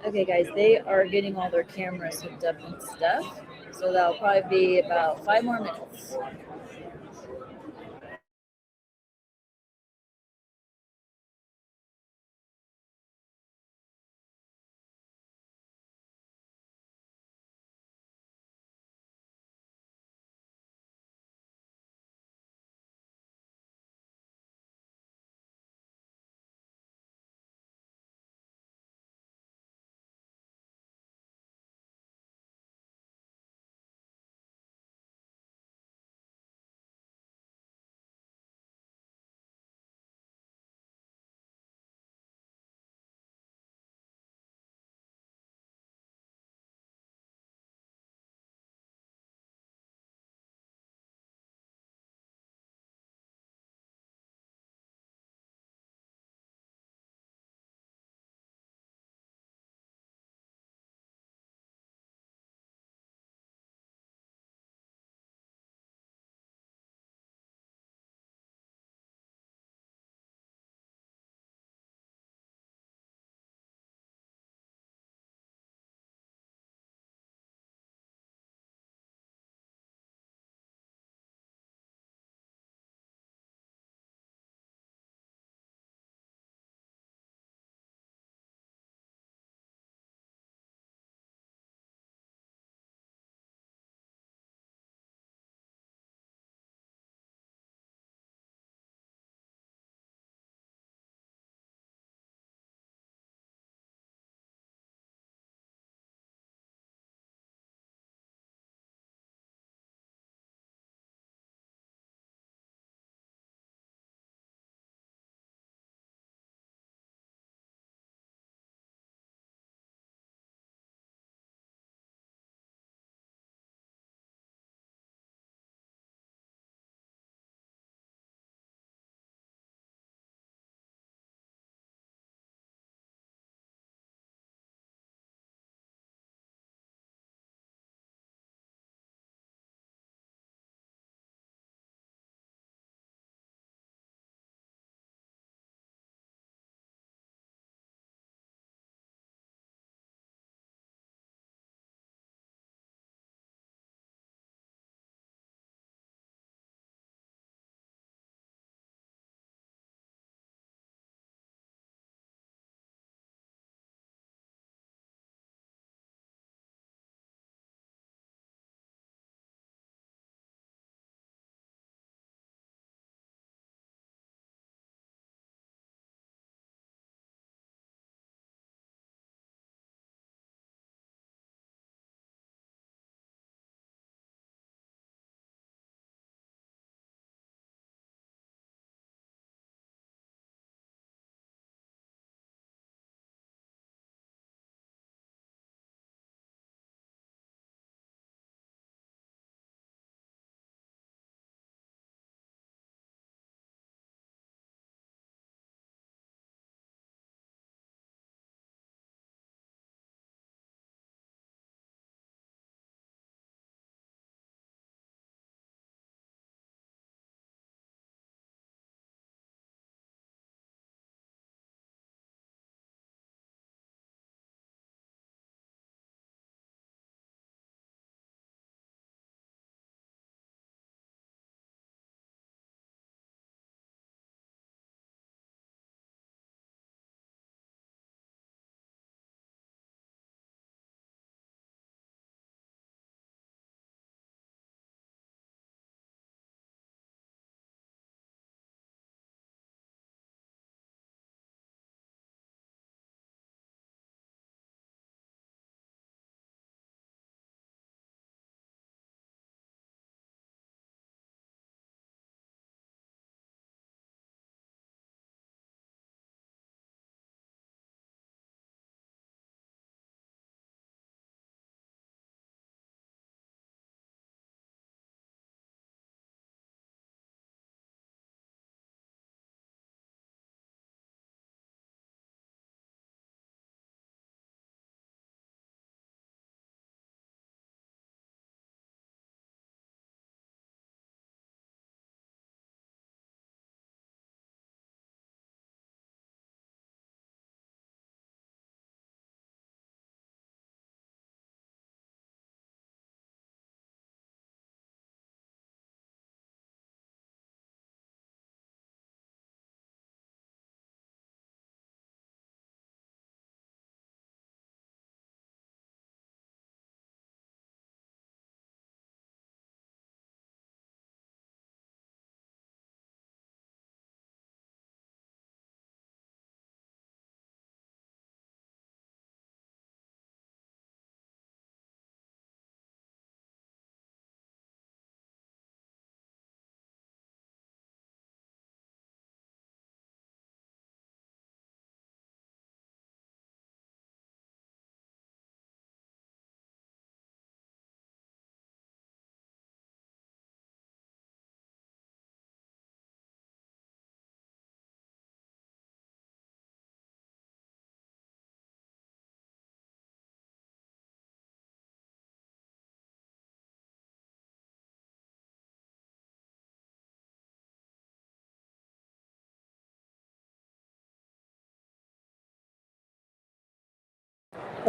Okay, guys, they are getting all their cameras hooked up and stuff. So that'll probably be about 5 more minutes.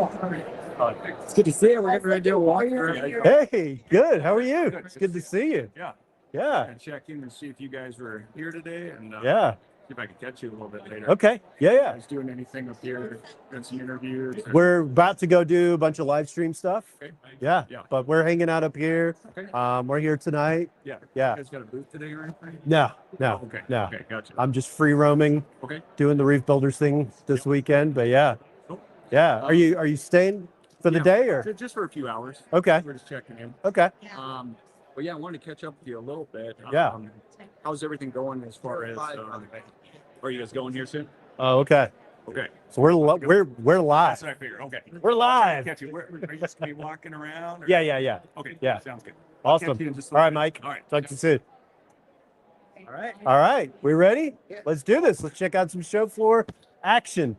It's good to see you. We're getting ready to do a walkthrough. Hey, good. How are you? It's good to see you. Yeah. Yeah. And check in and see if you guys were here today, and Yeah. see if I can catch you a little bit later. Okay. Yeah, yeah. Guys doing anything up here? Doing some interviews? or- We're about to go do a bunch of live stream stuff. Okay. Yeah. Yeah. But we're hanging out up here. Okay. We're here tonight. Yeah. Yeah. You guys got a booth today or anything? No, no, Oh, okay. no. Okay, gotcha. I'm just free roaming, Okay. doing the Reef Builders thing this weekend. But yeah. Cool. Yeah. Are you staying for the Yeah, day or? just for a few hours. Okay. We're just checking in. Okay. But yeah, I wanted to catch up with you a little bit. Yeah. How's everything going as far as? Are you guys going here soon? Oh, okay. Okay. So we're live. That's what I figured. Okay. We're live. Catch you. Are you just gonna be walking around? Or? Yeah, yeah, yeah. Okay. Yeah. Sounds good. I'll Awesome. catch you in just a All right, little bit. Mike. All right. Talk to you soon. All right. All right. We ready? Let's do this. Let's check out some show floor action.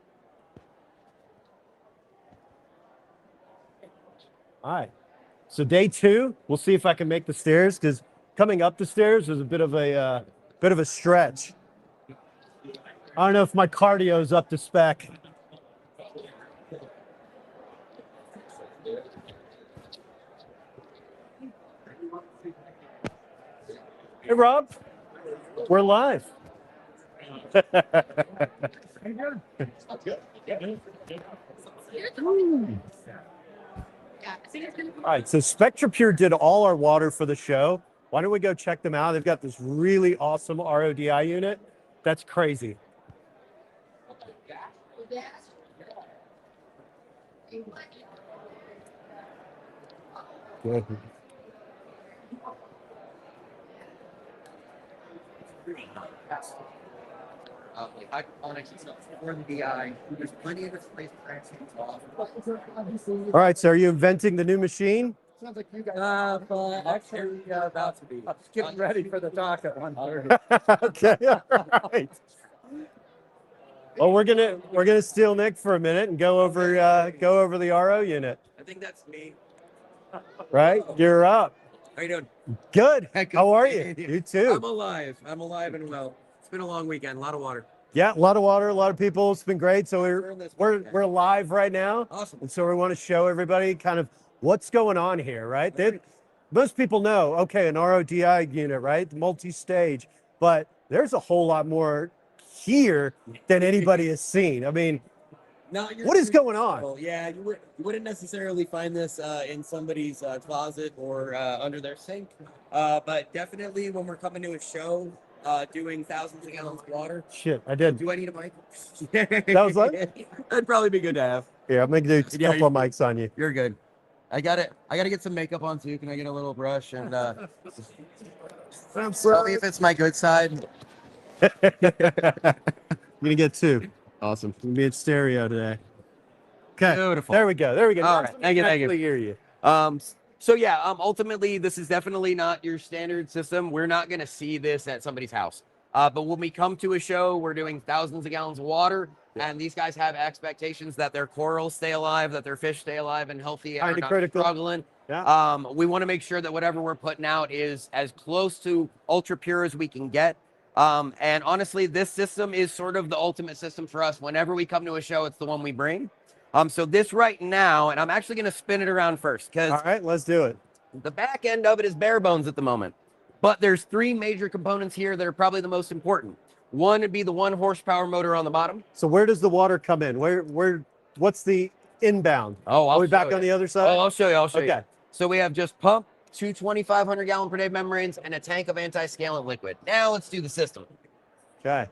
All right. So day 2, we'll see if I can make the stairs because coming up the stairs was a bit of a stretch. I don't know if my cardio is up to spec. Hey, Rob. We're live. All right, so SpectraPure did all our water for the show. Why don't we go check them out? They've got this really awesome RODI unit. That's crazy. Good. There's plenty of space for All right, so are you inventing the new machine? Sounds like you guys. Actually, about to be. Getting ready for the talk at 1:30. Okay, all right. Well, we're gonna steal Nick for a minute and go over the RO unit. I think that's me. Right, you're up. How you doing? Good. How are you? You too. I'm alive. I'm alive and well. It's been a long weekend. A lot of water. Yeah, a lot of water, a lot of people. It's been great. So we're live right now. Awesome. And so we want to show everybody kind of what's going on here, right? Most people know, okay, an RODI unit, right? Multi-stage, but there's a whole lot more here than anybody has seen. I mean, what is going on? Yeah, you wouldn't necessarily find this in somebody's closet or under their sink, but definitely when we're coming to a show, doing thousands of gallons of water. Shit, I did. Do I need a mic? That was like? That'd probably be good to have. Yeah, I'm gonna do a couple of mics on you. You're good. I got to get some makeup on too. Can I get a little brush and tell me if it's my good side? I'm gonna get 2. Awesome. We'll be in stereo today. Okay. Beautiful. There we go. There we go. All right. Thank you. Thank you. Hear you. So yeah, ultimately this is definitely not your standard system. We're not going to see this at somebody's house. But when we come to a show, we're doing thousands of gallons of water, and these guys have expectations that their corals stay alive, that their fish stay alive and healthy, and are not struggling. Yeah. We want to make sure that whatever we're putting out is as close to ultra pure as we can get. And honestly, this system is sort of the ultimate system for us. Whenever we come to a show, it's the one we bring. So this right now, and I'm actually going to spin it around first because all right, let's do it. The back end of it is bare bones at the moment, but there's 3 major components here that are probably the most important. One would be the 1 horsepower motor on the bottom. So where does the water come in? What's the inbound? Oh, are we back on the other side? Oh, I'll show you. Okay. So we have just pump, 2 2,500 gallon per day membranes, and a tank of anti-scalant liquid. Now let's do the system. Okay.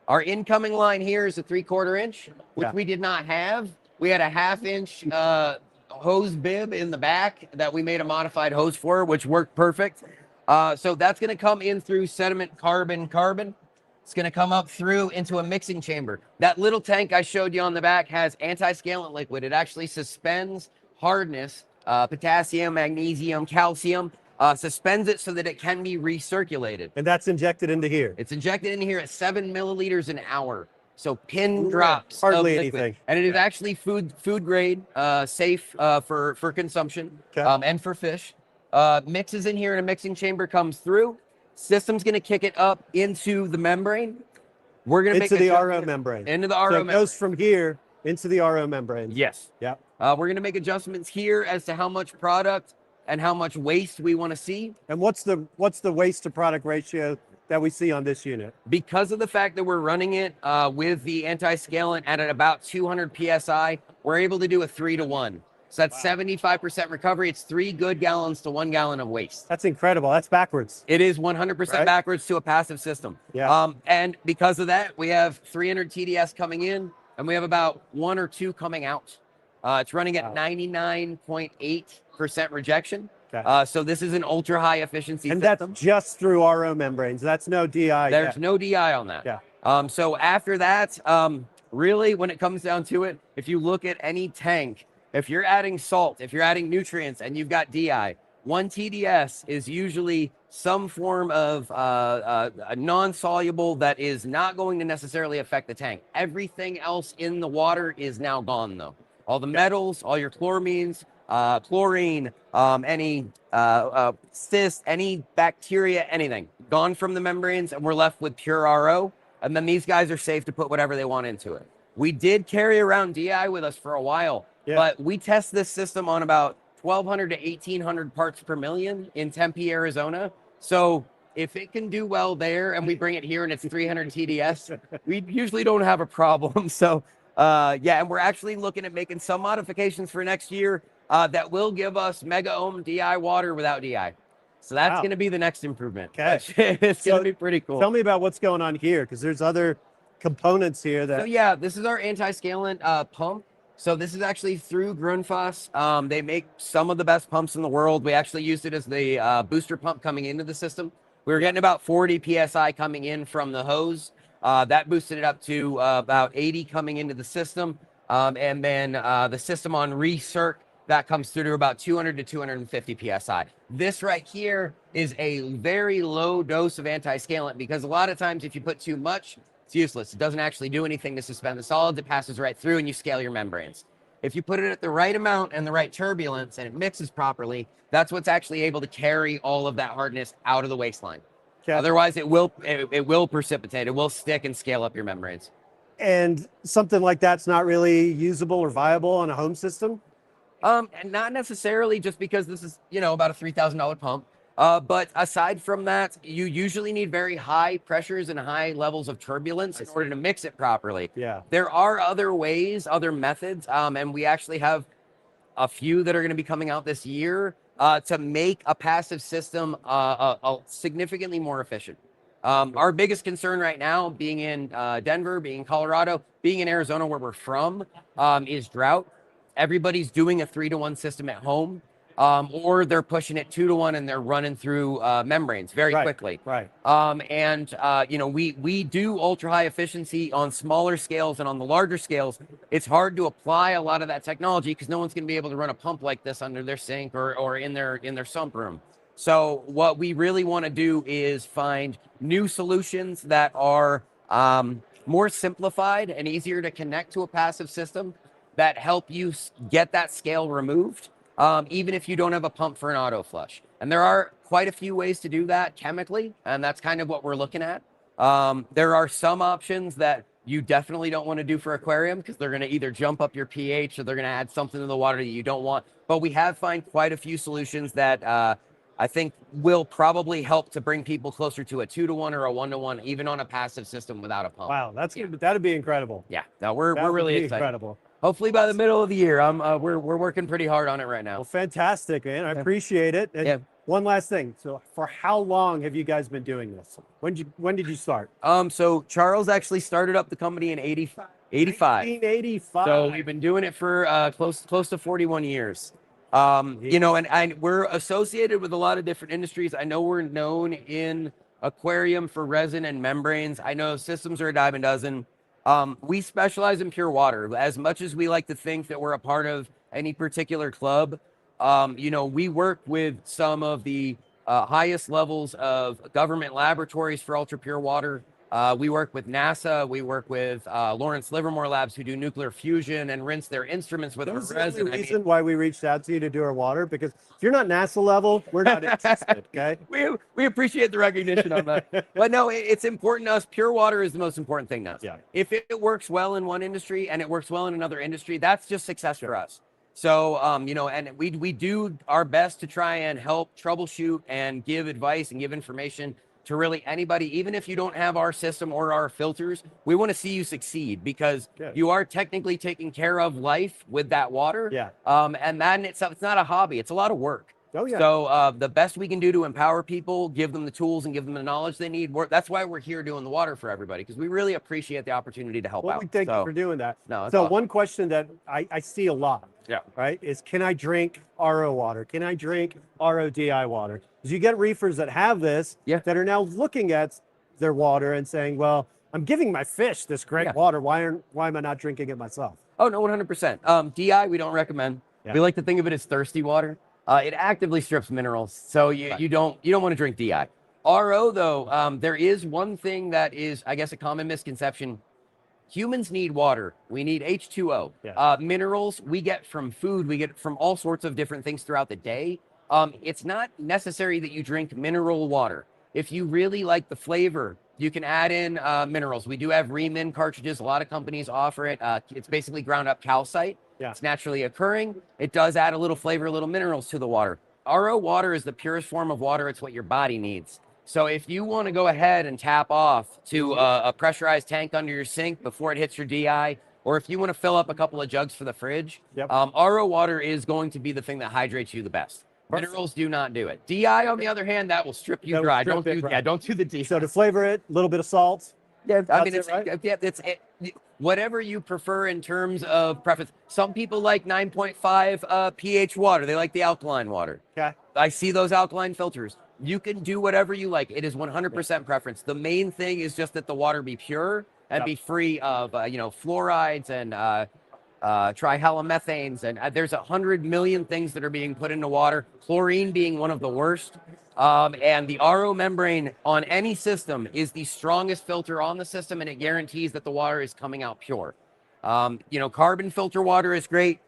Our incoming line here is a 3/4 inch, which we did not have. We had a 1/2 inch hose bib in the back that we made a modified hose for, which worked perfect. So that's going to come in through sediment carbon. It's going to come up through into a mixing chamber. That little tank I showed you on the back has anti-scalant liquid. It actually suspends hardness, potassium, magnesium, calcium, suspends it so that it can be recirculated. And that's injected into here. It's injected in here at 7 milliliters an hour. So pin drops. Hardly of liquid. anything. And it is actually food grade, safe for consumption and for fish. Mixes in here in a mixing chamber, comes through. System's going to kick it up into the membrane. We're going to into the RO membrane. Into the RO so it membrane. goes from here. into the RO membrane. Yes. Yep. We're going to make adjustments here as to how much product and how much waste we want to see. And what's the waste to product ratio that we see on this unit? Because of the fact that we're running it with the anti-scalant at about 200 psi, we're able to do a 3-to-1. So that's 75% recovery. It's 3 good gallons to 1 gallon of waste. That's incredible. That's backwards. It is 100% backwards to a passive system. Yeah. And because of that, we have 300 TDS coming in, and we have about 1 or 2 coming out. It's running at 99.8% rejection. Okay. So this is an ultra high efficiency And system. that's just through RO membranes. That's no DI. There's no DI on that. Yeah. So after that, really, when it comes down to it, if you look at any tank, if you're adding salt, if you're adding nutrients, and you've got DI, 1 TDS is usually some form of a non-soluble that is not going to necessarily affect the tank. Everything else in the water is now gone, though. All the metals, all your chloramines, chlorine, any cyst, any bacteria, anything gone from the membranes, and we're left with pure RO. And then these guys are safe to put whatever they want into it. We did carry around DI with us for a while, but we test this system on about 1,200 to 1,800 parts per million in Tempe, Arizona. So if it can do well there and we bring it here and it's 300 TDS, we usually don't have a problem. So and we're actually looking at making some modifications for next year that will give us mega ohm DI water without DI. So that's going to be the next improvement. Okay. It's going to be pretty cool. Tell me about what's going on here, because there's other components here that. So yeah, this is our anti-scalant pump. So this is actually through Grundfos. They make some of the best pumps in the world. We actually used it as the booster pump coming into the system. We were getting about 40 PSI coming in from the hose. That boosted it up to about 80 coming into the system. And then the system on Reef, that comes through to about 200 to 250 PSI. This right here is a very low dose of anti-scalant, because a lot of times if you put too much, it's useless. It doesn't actually do anything to suspend the solids. It passes right through and you scale your membranes. If you put it at the right amount and the right turbulence and it mixes properly, that's what's actually able to carry all of that hardness out of the waistline. Okay. Otherwise, it will precipitate. It will stick and scale up your membranes. And something like that's not really usable or viable on a home system? And not necessarily, just because this is, about a $3,000 pump. But aside from that, you usually need very high pressures and high levels of turbulence in order to mix it properly. Yeah. There are other ways, other methods, and we actually have a few that are going to be coming out this year to make a passive system significantly more efficient. Our biggest concern right now, being in Denver, being in Colorado, being in Arizona where we're from, is drought. Everybody's doing a 3-to-1 system at home, or they're pushing it 2-to-1 and they're running through membranes very quickly. Right. We do ultra high efficiency on smaller scales, and on the larger scales, it's hard to apply a lot of that technology because no one's going to be able to run a pump like this under their sink or in their sump room. So what we really want to do is find new solutions that are more simplified and easier to connect to a passive system that help you get that scale removed, even if you don't have a pump for an auto flush. And there are quite a few ways to do that chemically, and that's kind of what we're looking at. There are some options that you definitely don't want to do for aquarium because they're going to either jump up your pH or they're going to add something to the water that you don't want. But we have found quite a few solutions that I think will probably help to bring people closer to a 2-to-1 or a 1-to-1, even on a passive system without a pump. Wow, that'd be incredible. Yeah, no, we're really excited. Incredible. Hopefully by the middle of the year. We're working pretty hard on it right now. Well, fantastic, man. I appreciate it. And one last thing. So for how long have you guys been doing this? When did you start? So Charles actually started up the company in 85. 1985. So we've been doing it for close to 41 years. And we're associated with a lot of different industries. I know we're known in aquarium for resin and membranes. I know systems are a dime a dozen. We specialize in pure water. As much as we like to think that we're a part of any particular club, we work with some of the highest levels of government laboratories for ultra pure water. We work with NASA. We work with Lawrence Livermore Labs, who do nuclear fusion and rinse their instruments with That's the resin. only reason why we reached out to you to do our water, because if you're not NASA level, we're not interested. Okay. We appreciate the recognition on that. But no, it's important to us. Pure water is the most important thing to us. Yeah. If it works well in one industry and it works well in another industry, that's just success for us. So, you know, and we do our best to try and help troubleshoot and give advice and give information to really anybody, even if you don't have our system or our filters. We want to see you succeed, because you are technically taking care of life with that water. Yeah. And that in itself, it's not a hobby, it's a lot of work. Oh, yeah. So the best we can do to empower people, give them the tools and give them the knowledge they need. That's why we're here doing the water for everybody, because we really appreciate the opportunity to help out. We thank you for doing that. No, so awesome. one question that I see a lot, yeah, right, is can I drink RO water? Can I drink RODI water? Because you get reefers that have this that are now looking at their water and saying, well, I'm giving my fish this great water. Why am I not drinking it myself? Oh, no, 100%. DI, we don't recommend. Yeah. We like to think of it as thirsty water. It actively strips minerals, so you don't want to drink DI. RO, though, there is one thing that is, I guess, a common misconception. Humans need water. We need H2O. Yeah. Minerals we get from food. We get from all sorts of different things throughout the day. It's not necessary that you drink mineral water. If you really like the flavor, you can add in minerals. We do have Remin cartridges. A lot of companies offer it. It's basically ground up calcite. Yeah. It's naturally occurring. It does add a little flavor, a little minerals to the water. RO water is the purest form of water. It's what your body needs. So if you want to go ahead and tap off to a pressurized tank under your sink before it hits your DI, or if you want to fill up a couple of jugs for the fridge, RO water is going to be the thing that hydrates you the best. Minerals do not do it. DI, on the other hand, that will strip you dry. Don't do the DI. So to flavor it, a little bit of salt. Yeah, I mean, it's whatever you prefer in terms of preference. Some people like 9.5 pH water. They like the alkaline water. Okay. I see those alkaline filters. You can do whatever you like. It is 100% preference. The main thing is just that the water be pure and be free of, fluorides and trihalomethanes. And there's 100 million things that are being put into water, chlorine being one of the worst. And the RO membrane on any system is the strongest filter on the system, and it guarantees that the water is coming out pure. Carbon filter water is great.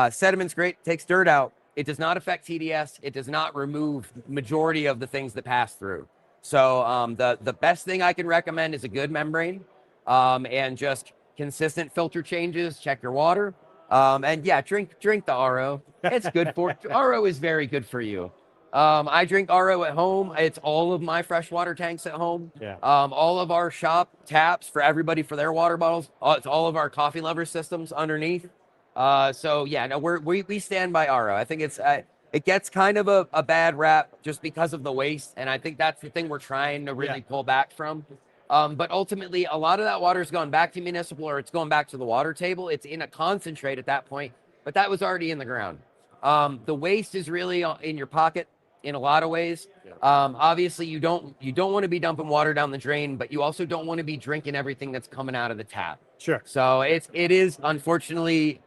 Sediment's great, takes dirt out. It does not affect TDS. It does not remove the majority of the things that pass through. So the best thing I can recommend is a good membrane, and just consistent filter changes. Check your water, and drink the RO. It's good for RO is very good for you. I drink RO at home. It's all of my freshwater tanks at home. Yeah. All of our shop taps for everybody for their water bottles. It's all of our coffee lover systems underneath. We stand by RO. I think it gets kind of a bad rap just because of the waste, and I think that's the thing we're trying to really pull back from. But ultimately, a lot of that water is going back to municipal, or it's going back to the water table. It's in a concentrate at that point, but that was already in the ground. The waste is really in your pocket in a lot of ways. Obviously, you don't want to be dumping water down the drain, but you also don't want to be drinking everything that's coming out of the tap. Sure. So it is unfortunately,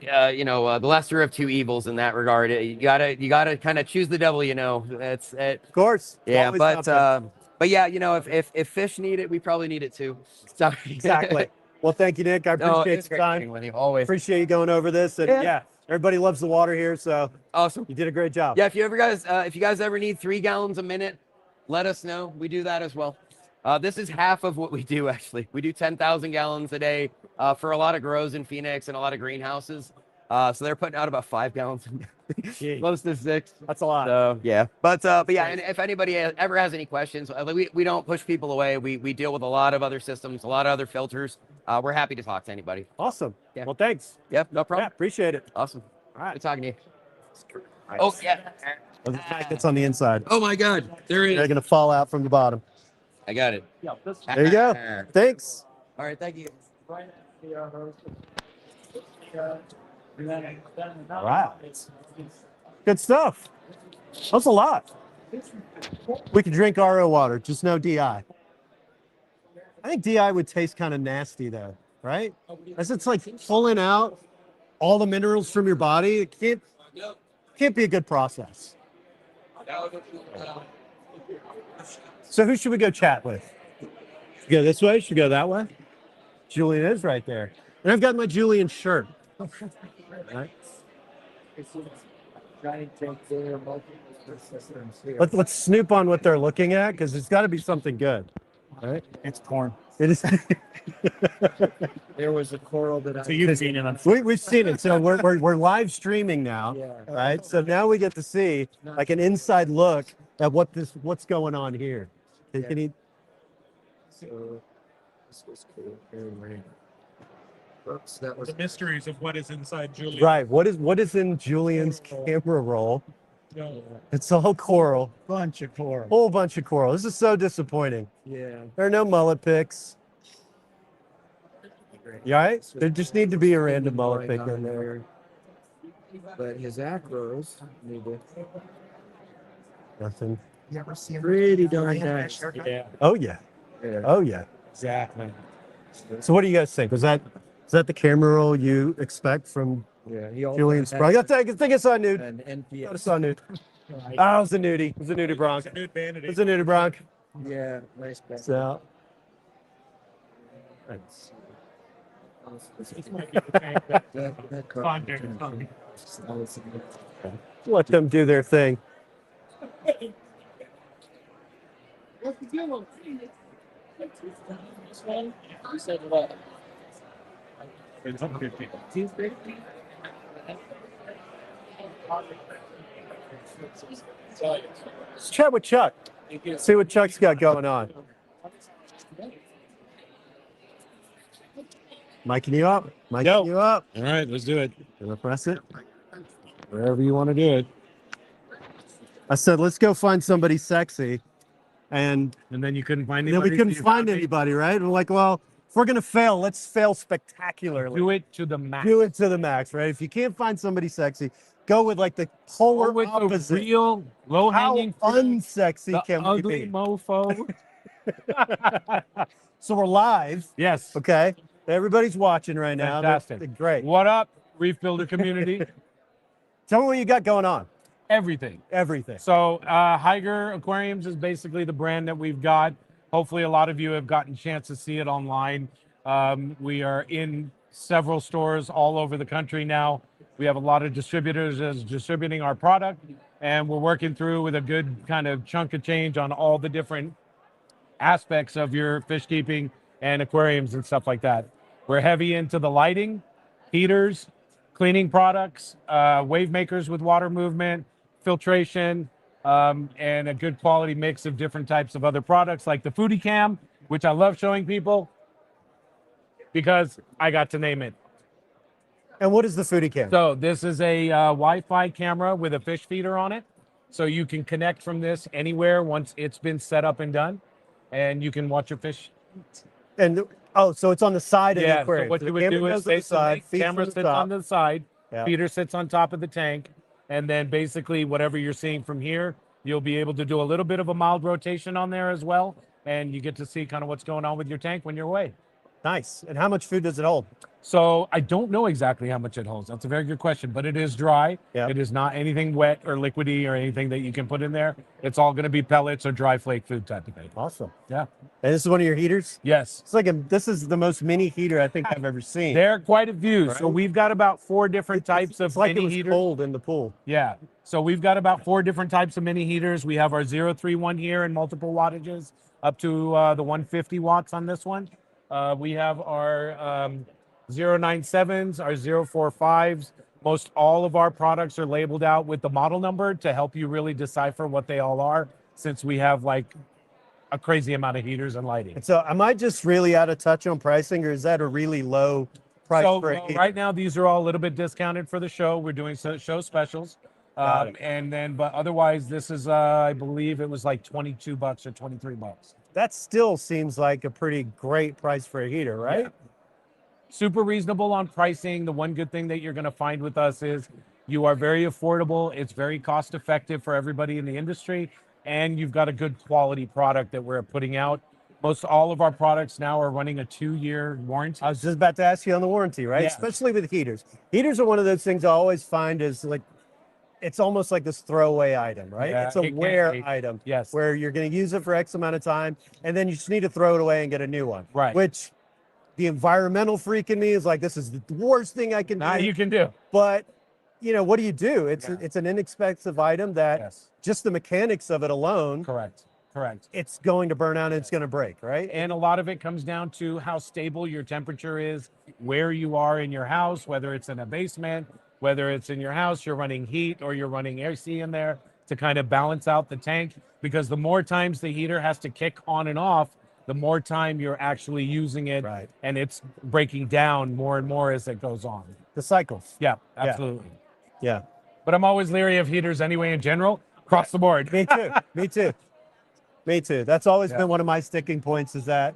the lesser of two evils in that regard. You gotta kind of choose the devil. Of course. Yeah, but yeah, if fish need it, we probably need it too. So Exactly. Well, thank you, Nick. I appreciate your time. With you, always. Appreciate you going over this. And everybody loves the water here, so awesome. You did a great job. Yeah, if you guys ever need 3 gallons a minute, let us know. We do that as well. This is half of what we do, actually. We do 10,000 gallons a day for a lot of grows in Phoenix and a lot of greenhouses. So they're putting out about 5 gallons a day. Close to 6. That's a lot. So yeah, but yeah, and if anybody ever has any questions, we don't push people away. We deal with a lot of other systems, a lot of other filters. We're happy to talk to anybody. Awesome. Yeah. Well, thanks. Yep, no problem. Yeah, appreciate it. Awesome. All right. Good talking to you. Nice. Oh yeah. The magnets on the inside. Oh my God, there it is. They're gonna fall out from the bottom. I got it. There you go. Thanks. All right, thank you. Wow. Good stuff. That's a lot. We can drink RO water, just no DI. I think DI would taste kind of nasty though, right? As it's like pulling out all the minerals from your body. It can't be a good process. So who should we go chat with? Go this way? Should go that way? Julian is right there. And I've got my Julian shirt. Right. Let's snoop on what they're looking at because there's got to be something good. Right? It's porn. It is. There was a coral that So you've seen it. We've seen it. So we're live streaming now, right? So now we get to see like an inside look at what's going on here. Can you? So this was cool. Oops, that was the mysteries of what is inside Julian. Right. What is in Julian's camera roll? It's all coral. Bunch of coral. Whole bunch of coral. This is so disappointing. Yeah. There are no mullet picks. You all right? There just need to be a random mullet pick in there. But his acros need to. Nothing. Pretty darn nice. Yeah. Oh yeah. Oh yeah. Exactly. So what do you guys think? Is that the camera roll you expect from Julian Sprague? I think I saw a nude. I saw a nude. Oh, it was a nudie. It was a nudie bronc. It was a nudie bronc. Yeah, nice. So. Let them do their thing. What's the deal? This one? You said what? It's 150. 250? Let's chat with Chuck. See what Chuck's got going on. Miking you up. Miking you up. All right, let's do it. Gonna press it. Wherever you want to do it. I said, let's go find somebody sexy. And then you couldn't find anybody. Then we couldn't find anybody, right? We're like, well, if we're gonna fail, let's fail spectacularly. Do it to the max. Do it to the max, right? If you can't find somebody sexy, go with like the polar with opposite. The real low-hanging How unsexy the can ugly we be? mofo. So we're live. Yes. Okay. Everybody's watching right now. Fantastic. They're great. What up, Reef Builder community? Tell me what you got going on. Everything. Everything. So Higer Aquariums is basically the brand that we've got. Hopefully a lot of you have gotten a chance to see it online. We are in several stores all over the country now. We have a lot of distributors that's distributing our product, and we're working through with a good kind of chunk of change on all the different aspects of your fish keeping and aquariums and stuff like that. We're heavy into the lighting, heaters, cleaning products, wave makers with water movement, filtration, and a good quality mix of different types of other products like the Foodie Cam, which I love showing people because I got to name it. And what is the Foodie Cam? So this is a Wi-Fi camera with a fish feeder on it. So you can connect from this anywhere once it's been set up and done, and you can watch your fish. And so it's on the side of the aquarium. So what you would do is the camera sits on the side, feeder sits on top of the tank, and then basically whatever you're seeing from here, you'll be able to do a little bit of a mild rotation on there as well, and you get to see kind of what's going on with your tank when you're away. Nice. And how much food does it hold? So I don't know exactly how much it holds. That's a very good question, but it is dry. Yep. It is not anything wet or liquidy or anything that you can put in there. It's all going to be pellets or dry flake food type of thing. Awesome. Yeah. And this is one of your heaters? Yes. It's like this is the most mini heater I think I've ever seen. There are quite a few. Right? So we've got about 4 different types of like mini it was heaters. cold in the pool. Yeah. So we've got about 4 different types of mini heaters. We have our 031 here in multiple wattages up to the 150 watts on this one. We have our 097s, our 045s. Most all of our products are labeled out with the model number to help you really decipher what they all are, since we have like a crazy amount of heaters and lighting. And so am I just really out of touch on pricing, or is that a really low price for a heater? Right now, these are all a little bit discounted for the show. We're doing show specials. And then, but otherwise, this is, I believe it was like $22 or $23. That still seems like a pretty great price for a heater, right? Yeah. Super reasonable on pricing. The one good thing that you're going to find with us is you are very affordable. It's very cost effective for everybody in the industry. And you've got a good quality product that we're putting out. Most all of our products now are running a 2-year warranty. I was just about to ask you on the warranty, right? Yeah. Especially with heaters. Heaters are one of those things I always find is like, it's almost like this throwaway item, right? Yeah, It's a it can wear be. item. Yes. Where you're going to use it for X amount of time, and then you just need to throw it away and get a new one. Right. Which the environmental freak in me is like, this is the worst thing I can do. You can do. But what do you do? It's an inexpensive item that just the mechanics of it alone. Correct. It's going to burn out and it's going to break, right? And a lot of it comes down to how stable your temperature is, where you are in your house, whether it's in a basement, whether it's in your house, you're running heat or you're running AC in there to kind of balance out the tank. Because the more times the heater has to kick on and off, the more time you're actually using it, and it's breaking down more and more as it goes on. The cycles. Yeah, absolutely. Yeah. But I'm always leery of heaters anyway in general, across the board. Me too. Me too. Me too. That's always been one of my sticking points is that,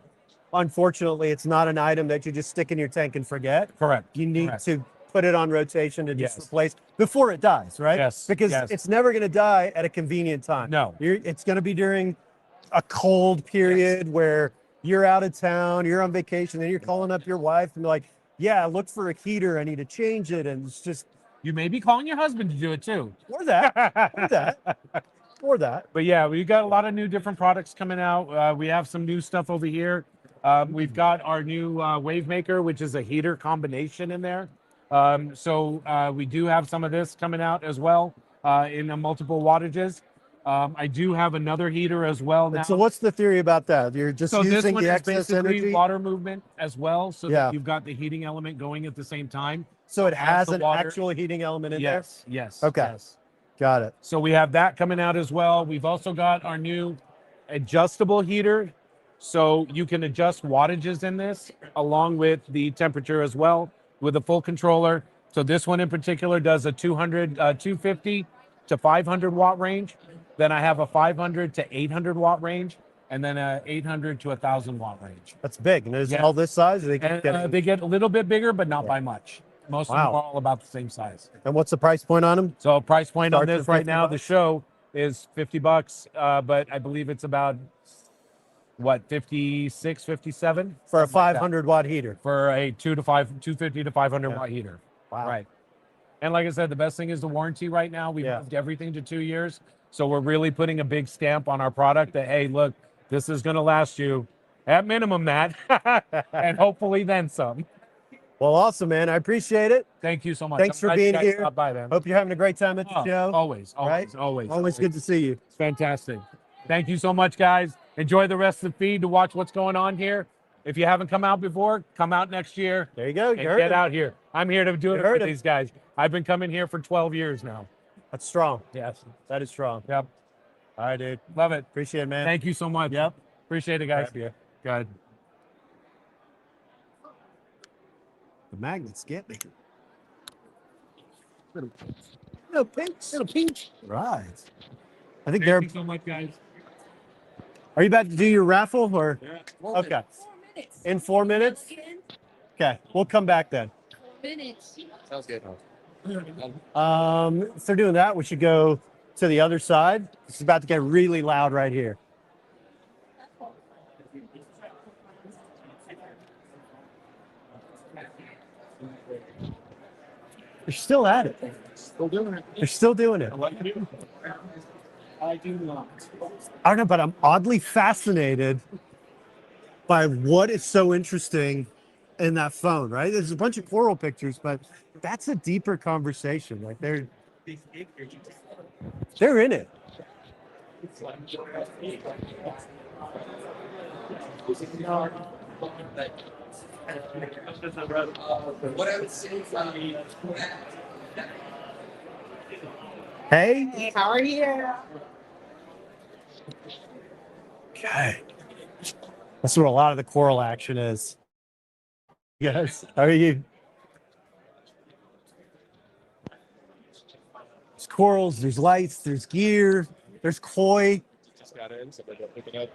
unfortunately, it's not an item that you just stick in your tank and forget. Correct. You need to put it on rotation to just replace before it dies, right? Yes. Because it's never going to die at a convenient time. No. It's going to be during a cold period where you're out of town, you're on vacation, and you're calling up your wife and be like, yeah, look for a heater. I need to change it. And it's just. You may be calling your husband to do it too. Or that. Or that. But yeah, we've got a lot of new different products coming out. We have some new stuff over here. We've got our new wave maker, which is a heater combination in there. So we do have some of this coming out as well in multiple wattages. I do have another heater as well now. So what's the theory about that? You're just So this using one the is excess basically energy? water movement as well, so that you've got the heating element going at the same time. So it has the an water. actual heating element in Yes, there? yes. Okay. Yes. Got it. So we have that coming out as well. We've also got our new adjustable heater. So you can adjust wattages in this along with the temperature as well with a full controller. So this one in particular does a 250 to 500 watt range. Then I have a 500 to 800 watt range, and then a 800 to 1,000 watt range. That's big. And is it all this size? They get a little bit bigger, but not by much. Most of them are all about the same size. And what's the price point on them? So price point on Starts this at right now, $50? the show is $50, but I believe it's about what 56, 57 For a 500 watt heater. for a 250 to 500 watt heater. Wow. Right. And like I said, the best thing is the warranty right now. We've moved everything to 2 years. So we're really putting a big stamp on our product that, hey, look, this is going to last you at minimum that, and hopefully then some. Well, awesome, man. I appreciate it. Thank you so much. Thanks I'm for glad you being guys here. stopped by, man. Hope you're having a great time at the show. Always, right? always Good to see you. It's fantastic. Thank you so much, guys. Enjoy the rest of the feed to watch what's going on here. If you haven't come out before, come out next year. There you go. And get out here. I'm here to do it for these guys. I've been coming here for 12 years now. That's strong. Yes. That is strong. Yep. All right, dude. Love it. Appreciate it, man. Thank you so much. Yep. Appreciate it, guys. Grab you. Good. The magnets get me. Little pinch. Little pinch. Right. I think Thank you so much, guys. Are you about to do your raffle or? Yeah. Okay. In 4 minutes? Okay. We'll come back then. Sounds good. If they're doing that, we should go to the other side. It's about to get really loud right here. They're still at it. Still doing it. They're still doing it. I do not. I don't know, but I'm oddly fascinated by what is so interesting in that phone, right? There's a bunch of coral pictures, but that's a deeper conversation. Like they're in it. Hey, how are you? Okay. That's where a lot of the coral action is. Yes. How are you? There's corals, there's lights, there's gear, there's koi. Just got in, so they'll pick it up.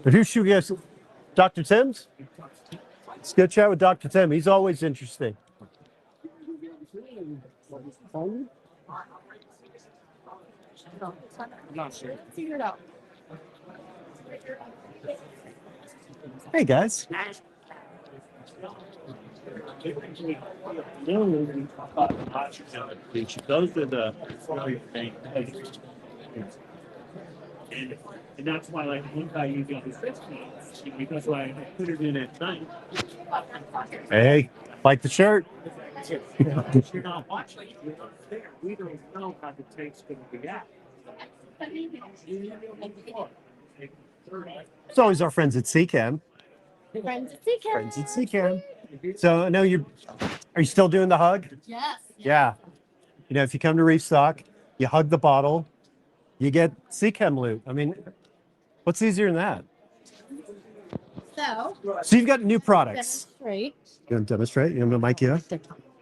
But who should we guess? Dr. Tim's? Let's go chat with Dr. Tim. He's always interesting. I'm not sure. Figure it out. Hey guys. Those are the really main things. And that's why, like, one guy using the 16, because why I put it in at night. Hey, like the shirt. You're not watching. You're not there. We don't know how the tank's going to react. It's always our friends at CCAM. Friends at CCAM. Friends at CCAM. So I know are you still doing the hug? Yes. Yeah. You know, if you come to Reef Stock, you hug the bottle, you get CCAM loot. I mean, what's easier than that? So you've got new products. Demonstrate. You want to demonstrate? You want me to mic you up?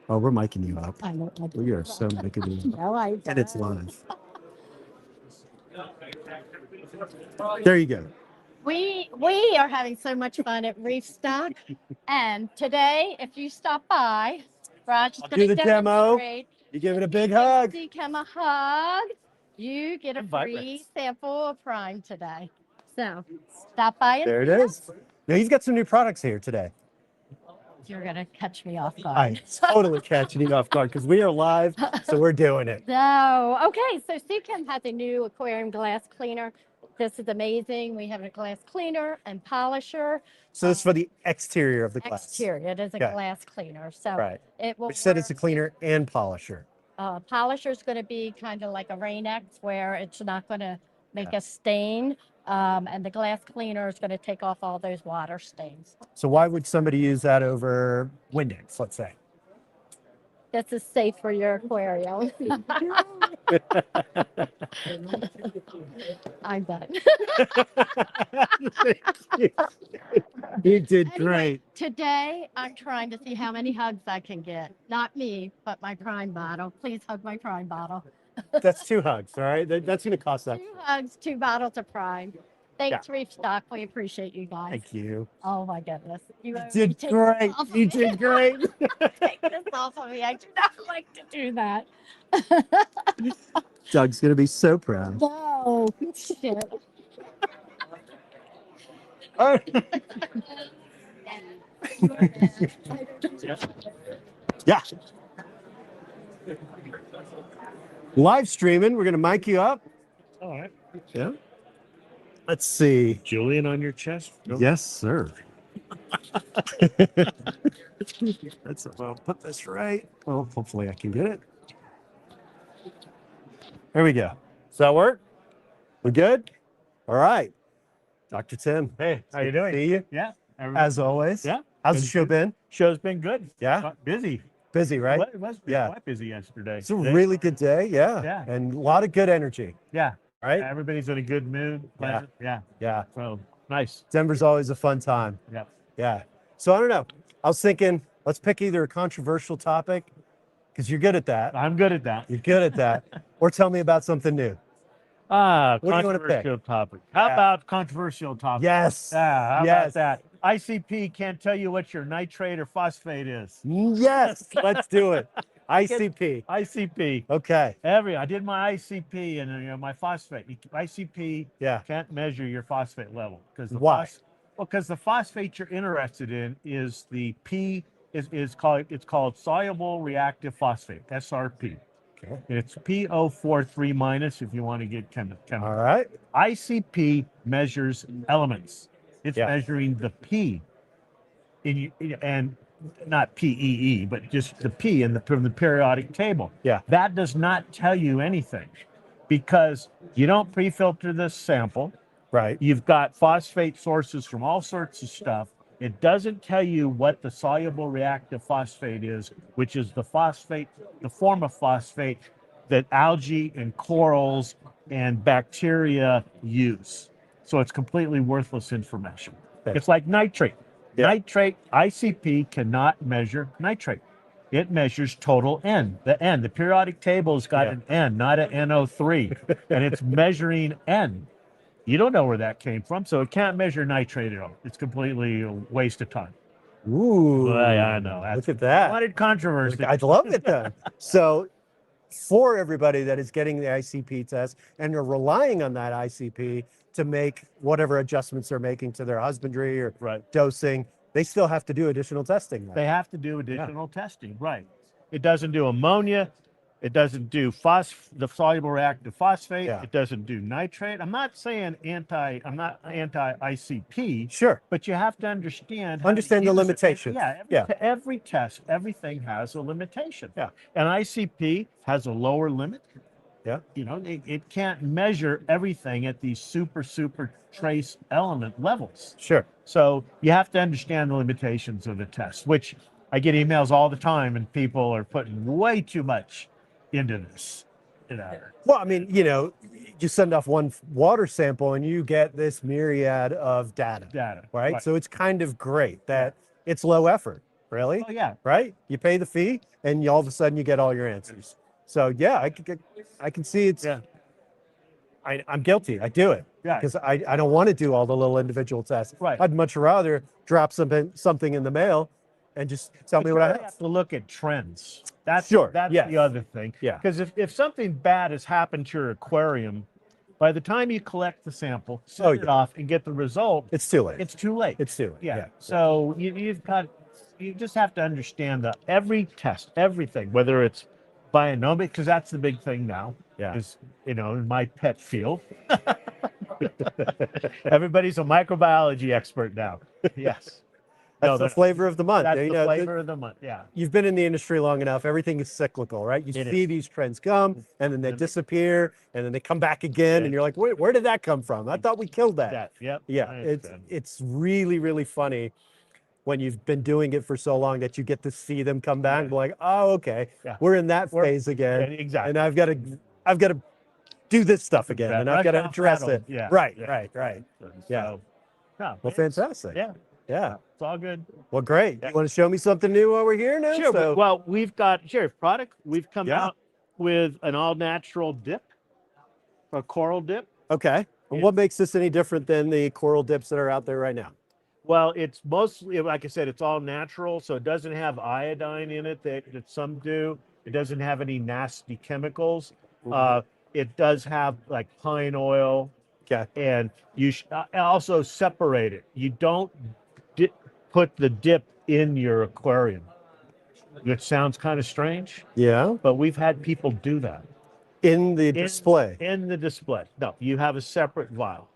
Oh, we're miking you up. I know. We are so miking you up. No, I And it's live. There you go. We are having so much fun at Reef Stock, and today, if you stop by, Raj is I'll going do to the demo. demonstrate. You give it a big hug. CCAM a hug. You get a And free vibrates. sample of Prime today. So stop by and There it see us. is. Now you've got some new products here today. You're going to catch me off guard. I'm totally catching you off guard because we are live, so we're doing it. So, okay, so CCAM has a new aquarium glass cleaner. This is amazing. We have a glass cleaner and polisher. So this is for the exterior of the glass. Exterior, it is a Okay. glass cleaner. So Right. it will We said it's a cleaner and polisher. polisher is going to be kind of like a Rain-X where it's not going to make a stain. And the glass cleaner is going to take off all those water stains. So why would somebody use that over Windex, let's say? This is safe for your aquarium. I'm done. You did Anyway, great. Today, I'm trying to see how many hugs I can get. Not me, but my Prime bottle. Please hug my Prime bottle. That's 2 hugs, all right? That's going to cost that. 2 hugs, 2 bottles of Prime. Thanks, Reef Stock. We appreciate you guys. Thank you. Oh my goodness. You did take great. this off of You me. did great. Take this off of me. I do not like to do that. Doug's going to be so proud. No, shit. Yeah. Live streaming. We're going to mic you up. All right. Yeah. Let's see. Julian on your chest? Nope. Yes, sir. Well, put this right. Well, hopefully I can get it. There we go. Does that work? We good? All right. Dr. Tim. Hey, how you good to doing? see you. Yeah. As always. Yeah. How's the show been? Show's been good. Yeah. Busy. Busy, right? It was Yeah. quite busy yesterday. It's a really good day. Yeah. Yeah. And a lot of good energy. Yeah. Right? Everybody's in a good mood. Yeah. Yeah. Yeah. So nice. Denver's always a fun time. Yeah. Yeah. So I don't know. I was thinking, let's pick either a controversial topic, because you're good at that. I'm good at that. You're good at that. Or tell me about something new. What do you want to pick? Controversial topic. How about controversial topic? Yes. Yeah. How Yes. about that? ICP can't tell you what your nitrate or phosphate is. Yes. Let's do it. ICP. ICP. Okay. I did my ICP and my phosphate. ICP can't measure your phosphate level because Why? Because the phosphate you're interested in is the P is called soluble reactive phosphate, SRP. Okay. It's PO43 minus if you want to get chemical. All right. ICP measures elements. It's measuring the P and not PEE, but just the P from the periodic table. Yeah. That does not tell you anything because you don't pre-filter this sample. Right. You've got phosphate sources from all sorts of stuff. It doesn't tell you what the soluble reactive phosphate is, which is the form of phosphate that algae and corals and bacteria use. So it's completely worthless information. Okay. It's like nitrate. Yeah. Nitrate, ICP cannot measure nitrate. It measures total N. The periodic table's got an N, not an NO3, and it's measuring N. You don't know where that came from, so it can't measure nitrate at all. It's completely a waste of time. Ooh. Well, I know. Look at that. Wanted controversy. I love it then. So for everybody that is getting the ICP test and are relying on that ICP to make whatever adjustments they're making to their husbandry or dosing, they still have to do additional testing. They have to do additional testing, right? It doesn't do ammonia. It doesn't do the soluble reactive phosphate. It doesn't do nitrate. I'm not saying I'm not anti-ICP. Sure. But you have to understand the limitations. Every test, everything has a limitation. Yeah. And ICP has a lower limit. Yeah. You know, it can't measure everything at these super trace element levels. Sure. So you have to understand the limitations of the test, which I get emails all the time, and people are putting way too much into this. Well, I mean, you know, you send off one water sample and you get this myriad of data. Right? So it's kind of great that it's low effort, really. Oh, yeah. Right? You pay the fee and all of a sudden you get all your answers. So yeah, I can see it's. Yeah. I'm guilty. I do it. Yeah. Because I don't want to do all the little individual tests. Right. I'd much rather drop something in the mail and just tell me what I have. To look at trends. That's Sure. That's the other thing. Yeah. Because if something bad has happened to your aquarium, by the time you collect the sample, send it off, and get the result, it's too late. It's too late. It's too late. Yeah. So you just have to understand that every test, everything, whether it's bionomic, because that's the big thing now. Yeah. Is, you know, in my pet field. Everybody's a microbiology expert now. Yes. That's the flavor of the month. That's the flavor of the month. Yeah. You've been in the industry long enough. Everything is cyclical, right? You see these trends come and then they disappear and then they come back again. And you're like, wait, where did that come from? I thought we killed that. Yep. Yeah. It's really, really funny when you've been doing it for so long that you get to see them come back and be like, oh, okay, we're in that phase again. Yeah, exactly. And I've got to do this stuff again and I've got to address it. Yeah. Right. Yeah. Well, fantastic. Yeah. It's all good. Well, great. You want to show me something new while we're here now? Sure. Well, we've got product. We've come out with an all-natural dip, a coral dip. Okay. And what makes this any different than the coral dips that are out there right now? Well, it's mostly, like I said, it's all natural, so it doesn't have iodine in it that some do. It doesn't have any nasty chemicals. It does have like pine oil. Okay. And you also separate it. You don't put the dip in your aquarium. It sounds kind of strange. Yeah. But we've had people do that. In the display? In the display. No, you have a separate vial.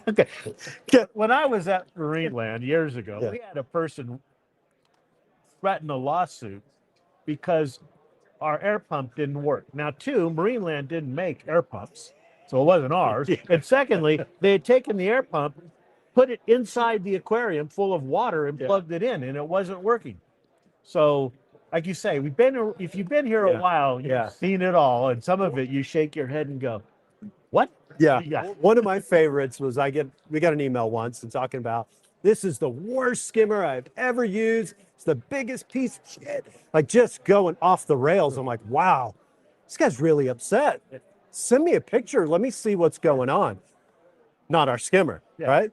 Okay. When I was at Marineland years ago, we had a person threaten a lawsuit because our air pump didn't work. Now, Marineland didn't make air pumps, so it wasn't ours. And secondly, they had taken the air pump, put it inside the aquarium full of water and plugged it in, and it wasn't working. So, like you say, if you've been here a while, you've seen it all, and some of it you shake your head and go, what? Yeah. One of my favorites was we got an email once and talking about, this is the worst skimmer I've ever used. It's the biggest piece of shit. Like just going off the rails. I'm like, wow, this guy's really upset. Send me a picture. Let me see what's going on. Not our skimmer, right?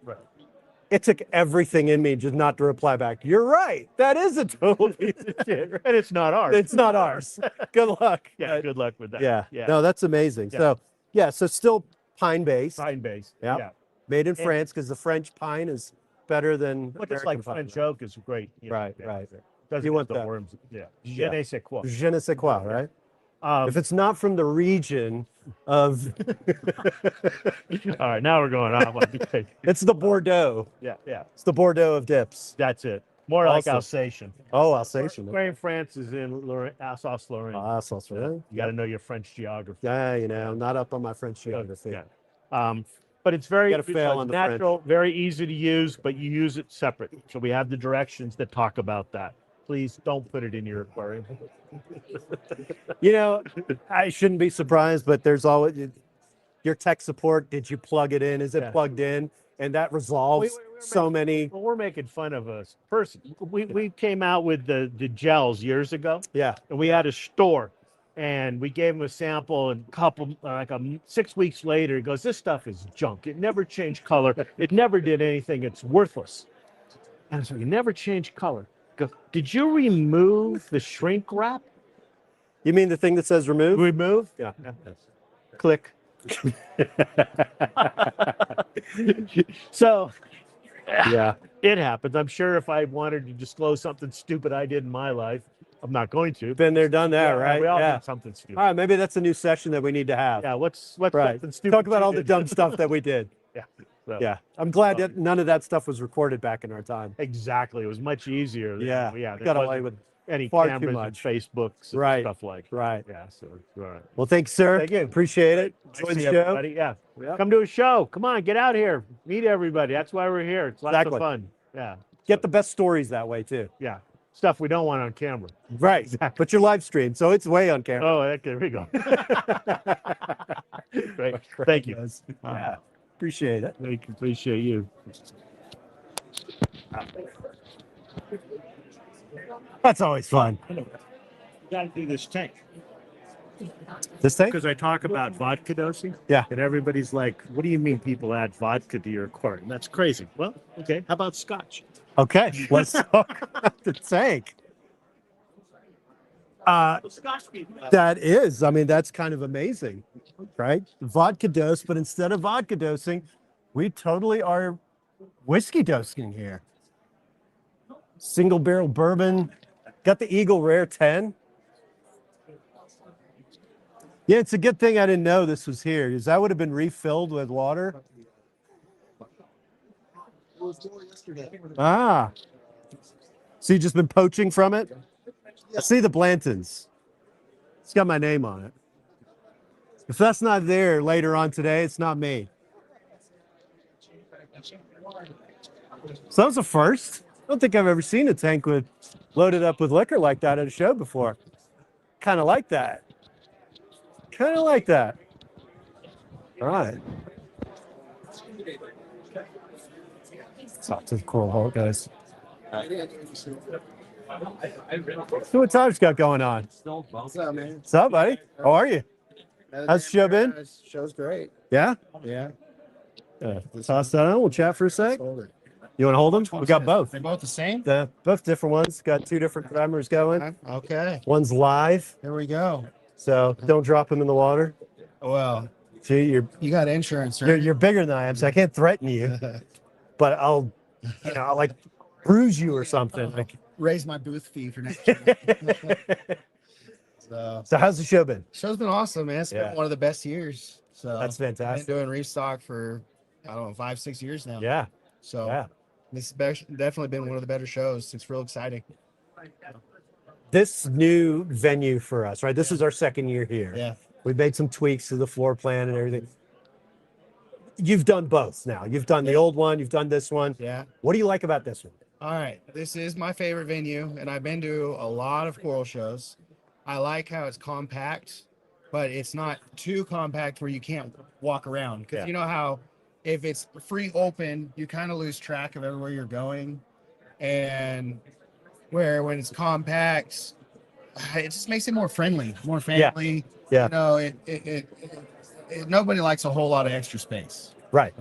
It took everything in me just not to reply back. You're right. That is a total piece of shit. And it's not ours. It's not ours. Good luck. Yeah, good luck with that. Yeah. No, that's amazing. Yeah. So still pine-based. Pine-based. Yeah. Yeah. Made in France because the French pine is better than But just like French oak is great. Right. Doesn't You want get the that. worms. Yeah. Je ne sais quoi. Je ne sais quoi, right? If it's not from the region of... All right, now we're going off. It's the Bordeaux. Yeah. It's the Bordeaux of dips. That's it. More like Awesome. Alsatian. Oh, Alsatian. Aquarium France is in Alsace-Lorraine. Alsace-Lorraine. You got to know your French geography. Yeah, I'm not up on my French geography. But it's very Gotta fail on the natural, very easy to use, but you use it separate. So we have the directions that talk about that. Please don't put it in your aquarium. I shouldn't be surprised, but there's always your tech support. Did you plug it in? Is it plugged in? And that resolves many. Well, we're making fun of a person. We came out with the gels years ago. Yeah. And we had a store, and we gave him a sample, and 6 weeks later, he goes, "This stuff is junk. It never changed color. It never did anything. It's worthless." And so you never changed color. Go, did you remove the shrink wrap? You mean the thing that says remove? Remove? Yeah. Click. So Yeah. It happens. I'm sure if I wanted to disclose something stupid I did in my life, I'm not going to. Been there, done that, right? We all Yeah. did something stupid. All right, maybe that's a new session that we need to have. Yeah, what's Right. something stupid? Talk about you all the did? dumb stuff that we did. Yeah. So, Yeah. I'm glad that none of that stuff was recorded back in our time. exactly. It was much easier. Yeah. Yeah. There Got away wasn't with any far too cameras and much. Facebooks and Right. stuff like that. Right. Yeah. So, all right. Well, thanks, sir. Thank you. Appreciate it. Nice Enjoy to the see show. everybody. Yeah. Yep. Come to a show. Come on, get out here. Meet everybody. That's why we're here. It's lots Exactly. of fun. Yeah. Get the best stories that way, too. Yeah. Stuff we don't want on camera. Right. Exactly. But you're live stream, so it's way on camera. Oh, okay, there we go. Great. Thank you. Yeah. Appreciate it. Appreciate you. That's always fun. You gotta do this tank. This tank? Because I talk about vodka dosing. Yeah. And everybody's like, what do you mean people add vodka to your quart? And that's crazy. Well, okay. How about scotch? Okay. Let's talk about the tank. Scotch people. That is, I mean, that's kind of amazing, right? Vodka dose, but instead of vodka dosing, we totally are whiskey dosing here. Single barrel bourbon, got the Eagle Rare 10. Yeah, it's a good thing I didn't know this was here, because that would have been refilled with water. Ah. So you've just been poaching from it? I see the Blantons. It's got my name on it. If that's not there later on today, it's not me. So that was a first. I don't think I've ever seen a tank loaded up with liquor like that at a show before. Kind of like that. Kind of like that. All right. Talk to the Coral Hawk guys. So what Tyler's got going on? What's up, man? What's up, buddy? How are you? How's the show been? Show's great. Yeah? Yeah. Toss that on. We'll chat for a sec. You want to hold them? We got both. They're both the same? Both different ones. Got two different timers going. Okay. One's live. Here we go. So don't drop them in the water. Well, see, you got insurance, right? You're bigger than I am, so I can't threaten you. But I'll like bruise you or something. Like raise my booth fee for next year. So how's the show been? Show's been awesome, man. It's been one of the best years. So that's fantastic. I've been doing restock for I don't know 5-6 years now. Yeah. So this has definitely been one of the better shows. It's real exciting. This new venue for us, right? This is our second year here. Yeah. We've made some tweaks to the floor plan and everything. You've done both now. You've done the old one. You've done this one. Yeah. What do you like about this one? All right. This is my favorite venue, and I've been to a lot of coral shows. I like how it's compact, but it's not too compact where you can't walk around. Because you know how if it's free open, you kind of lose track of everywhere you're going. And where when it's compact, it just makes it more friendly, more family. Yeah. You know, nobody likes a whole lot of extra space. Right.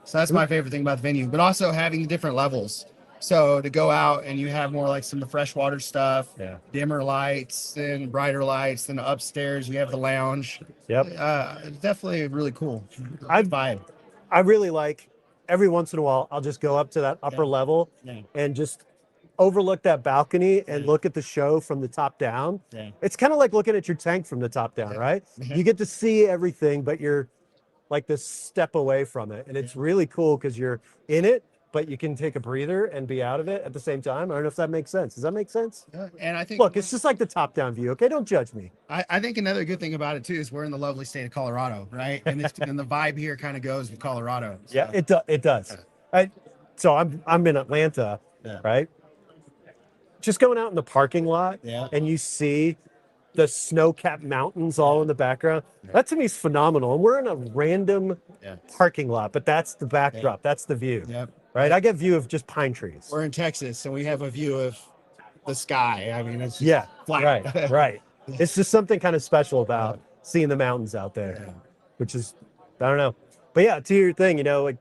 So that's my favorite thing about the venue, but also having different levels. So to go out and you have more like some of the freshwater stuff, dimmer lights and brighter lights. Then upstairs you have the lounge. Yep. Definitely really cool. I really like every once in a while, I'll just go up to that upper level and just overlook that balcony and look at the show from the top down. Yeah. It's kind of like looking at your tank from the top down, right? You get to see everything, but you're like this step away from it. And it's really cool because you're in it, but you can take a breather and be out of it at the same time. I don't know if that makes sense. Does that make sense? And I think, look, it's just like the top down view. Okay. Don't judge me. I think another good thing about it too is we're in the lovely state of Colorado, right? And, and the vibe here kind of goes with Colorado. So. Yeah, it does. So I'm in Atlanta, right? Just going out in the parking lot and you see the snow-capped mountains all in the background. That to me is phenomenal. And we're in a random parking lot, but that's the backdrop. That's the view. Right? I get view of just pine trees. We're in Texas and we have a view of the sky. I mean, it's just flat. Right. It's just something kind of special about seeing the mountains out there, which is, I don't know. But yeah, to your thing, you know, like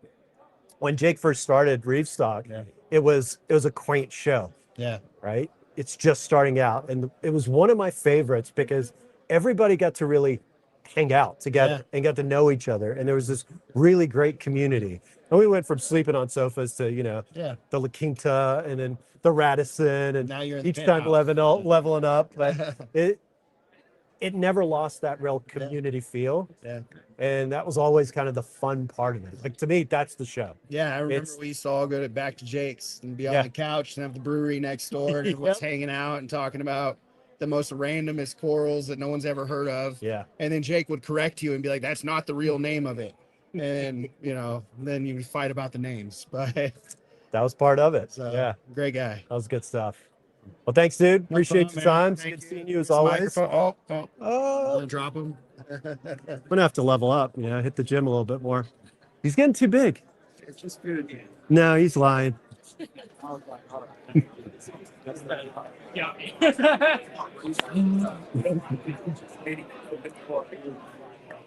when Jake first started Reef Stock, it was a quaint show. Yeah. Right. It's just starting out. And it was one of my favorites because everybody got to really hang out together and got to know each other. And there was this really great community. And we went from sleeping on sofas to, Yeah. the La Quinta and then the Radisson, and Now you're in the each time penthouse. leveling up. But it never lost that real community feel. Yeah. And that was always kind of the fun part of it. Like, to me, that's the show. Yeah, I remember It's- we used to all go back to Jake's and be on Yeah. the couch and have the brewery next door and everyone's hanging out and talking about the most randomest corals that no one's ever heard of. Yeah. And then Jake would correct you and be like, that's not the real name of it. And, then you would fight about the names. But That was part of it. So, Yeah. great guy. That was good stuff. Well, thanks, dude. No Appreciate problem, your man. time. It's Thank good you. seeing you as This always. microphone- Oh. I'm gonna drop him. I'm gonna have to level up. Hit the gym a little bit more. He's getting too big. It's just food. No, he's lying. Yeah.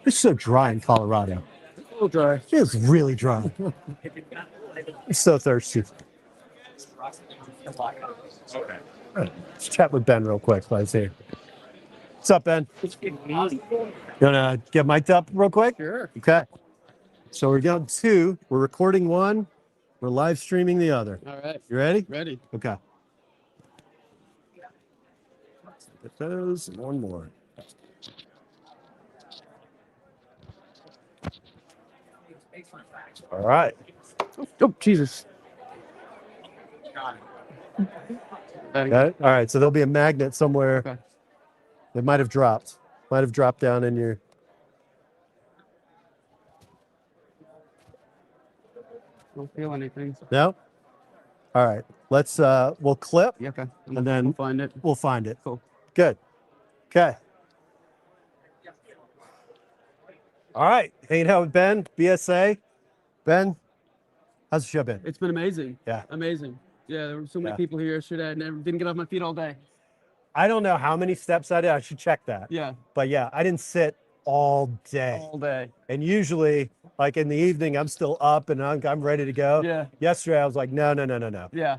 It's so dry in Colorado. A little dry. It's really dry. I'm so thirsty. Okay. Let's chat with Ben real quick while he's here. What's up, Ben? You wanna get mic'd up real quick? Sure. Okay. So we're down two. We're recording one. We're live streaming the other. All right. You ready? Ready. Okay. Get those and one more. All right. Oh, Jesus. Okay. All right. So there'll be a magnet somewhere. Okay. It might have dropped. Might have dropped down in your. Don't feel anything. No. All right. Let's. We'll clip. Yeah, okay. And then We'll find it. We'll find it. Cool. Good. Okay. All right. Hanging out with Ben, BSA. Ben, how's the show been? It's been amazing. Yeah. Amazing. Yeah, there were so many Yeah. people here yesterday. I didn't get off my feet all day. I don't know how many steps I did. I should check that. Yeah. But yeah, I didn't sit all day. All day. And usually, like in the evening, I'm still up and I'm ready to go. Yeah. Yesterday, I was like, no. Yeah.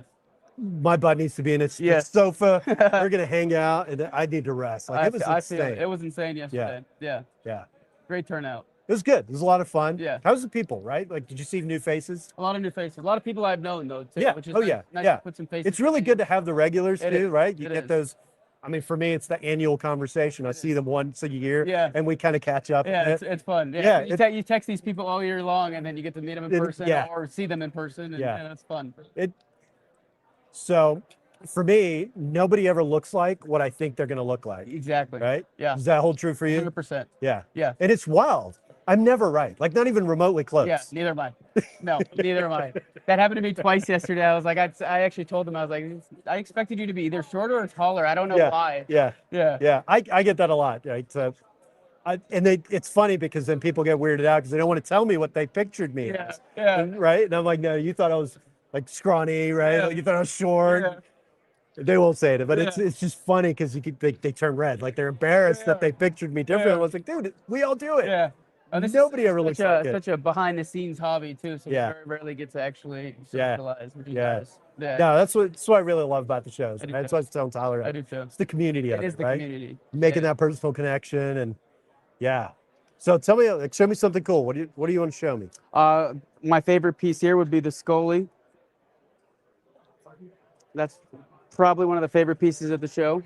My butt needs to be in its Yes. sofa. We're gonna hang out, and I need to rest. Like it was I feel insane. it was insane yesterday. Yeah. Yeah. Great turnout. It was good. It was a lot of fun. Yeah. How's the people? Right? Like, did you see new faces? A lot of new faces. A lot of people I've known though. Too, Yeah. Which is Oh nice, yeah. nice Yeah. to put some faces. It's really good to have the regulars It too, is. right? You It get is. those. I mean, for me, it's the annual conversation. I see them once a year, Yeah. and we kind of catch up. Yeah, a it's, bit. it's fun. Yeah, Yeah, you text these people all year long, and then you get to meet them in person, yeah. or see them in person, and Yeah. it's fun. So, for me, nobody ever looks like what I think they're going to look like. Exactly. Right? Yeah. Does that hold true for you? 100%. Yeah. Yeah. And it's wild. I'm never right. Like, not even remotely close. Yeah, neither am I. No, neither am I. That happened to me twice yesterday. I was like, I actually told them, I was like, I expected you to be either shorter or taller. I don't know Yeah. why. Yeah. Yeah. Yeah. I get that a lot. Right. So, it's funny because then people get weirded out because they don't want to tell me what they pictured me Yeah. as. Yeah. Right. And I'm like, no, you thought I was like scrawny, right? Yeah. Like, you thought I was short. Yeah. They won't say it, but Yeah. it's just funny because they turn red. Like they're embarrassed that they pictured me different. Yeah. I was like, dude, we all do it. Yeah. Oh, this Nobody is ever such looks a, like it. such a behind the scenes hobby too. So Yeah. we very rarely get to actually Yeah. socialize with you Yeah. guys. Yeah. No, that's what I really love about the shows. I do That's too. what I was telling Tyler. I do too. It's the community It of is it, the right? community. Making Yeah. that personal connection and yeah. So tell me, like, show me something cool. What do you want to show me? My favorite piece here would be the Scully. That's probably one of the favorite pieces of the show.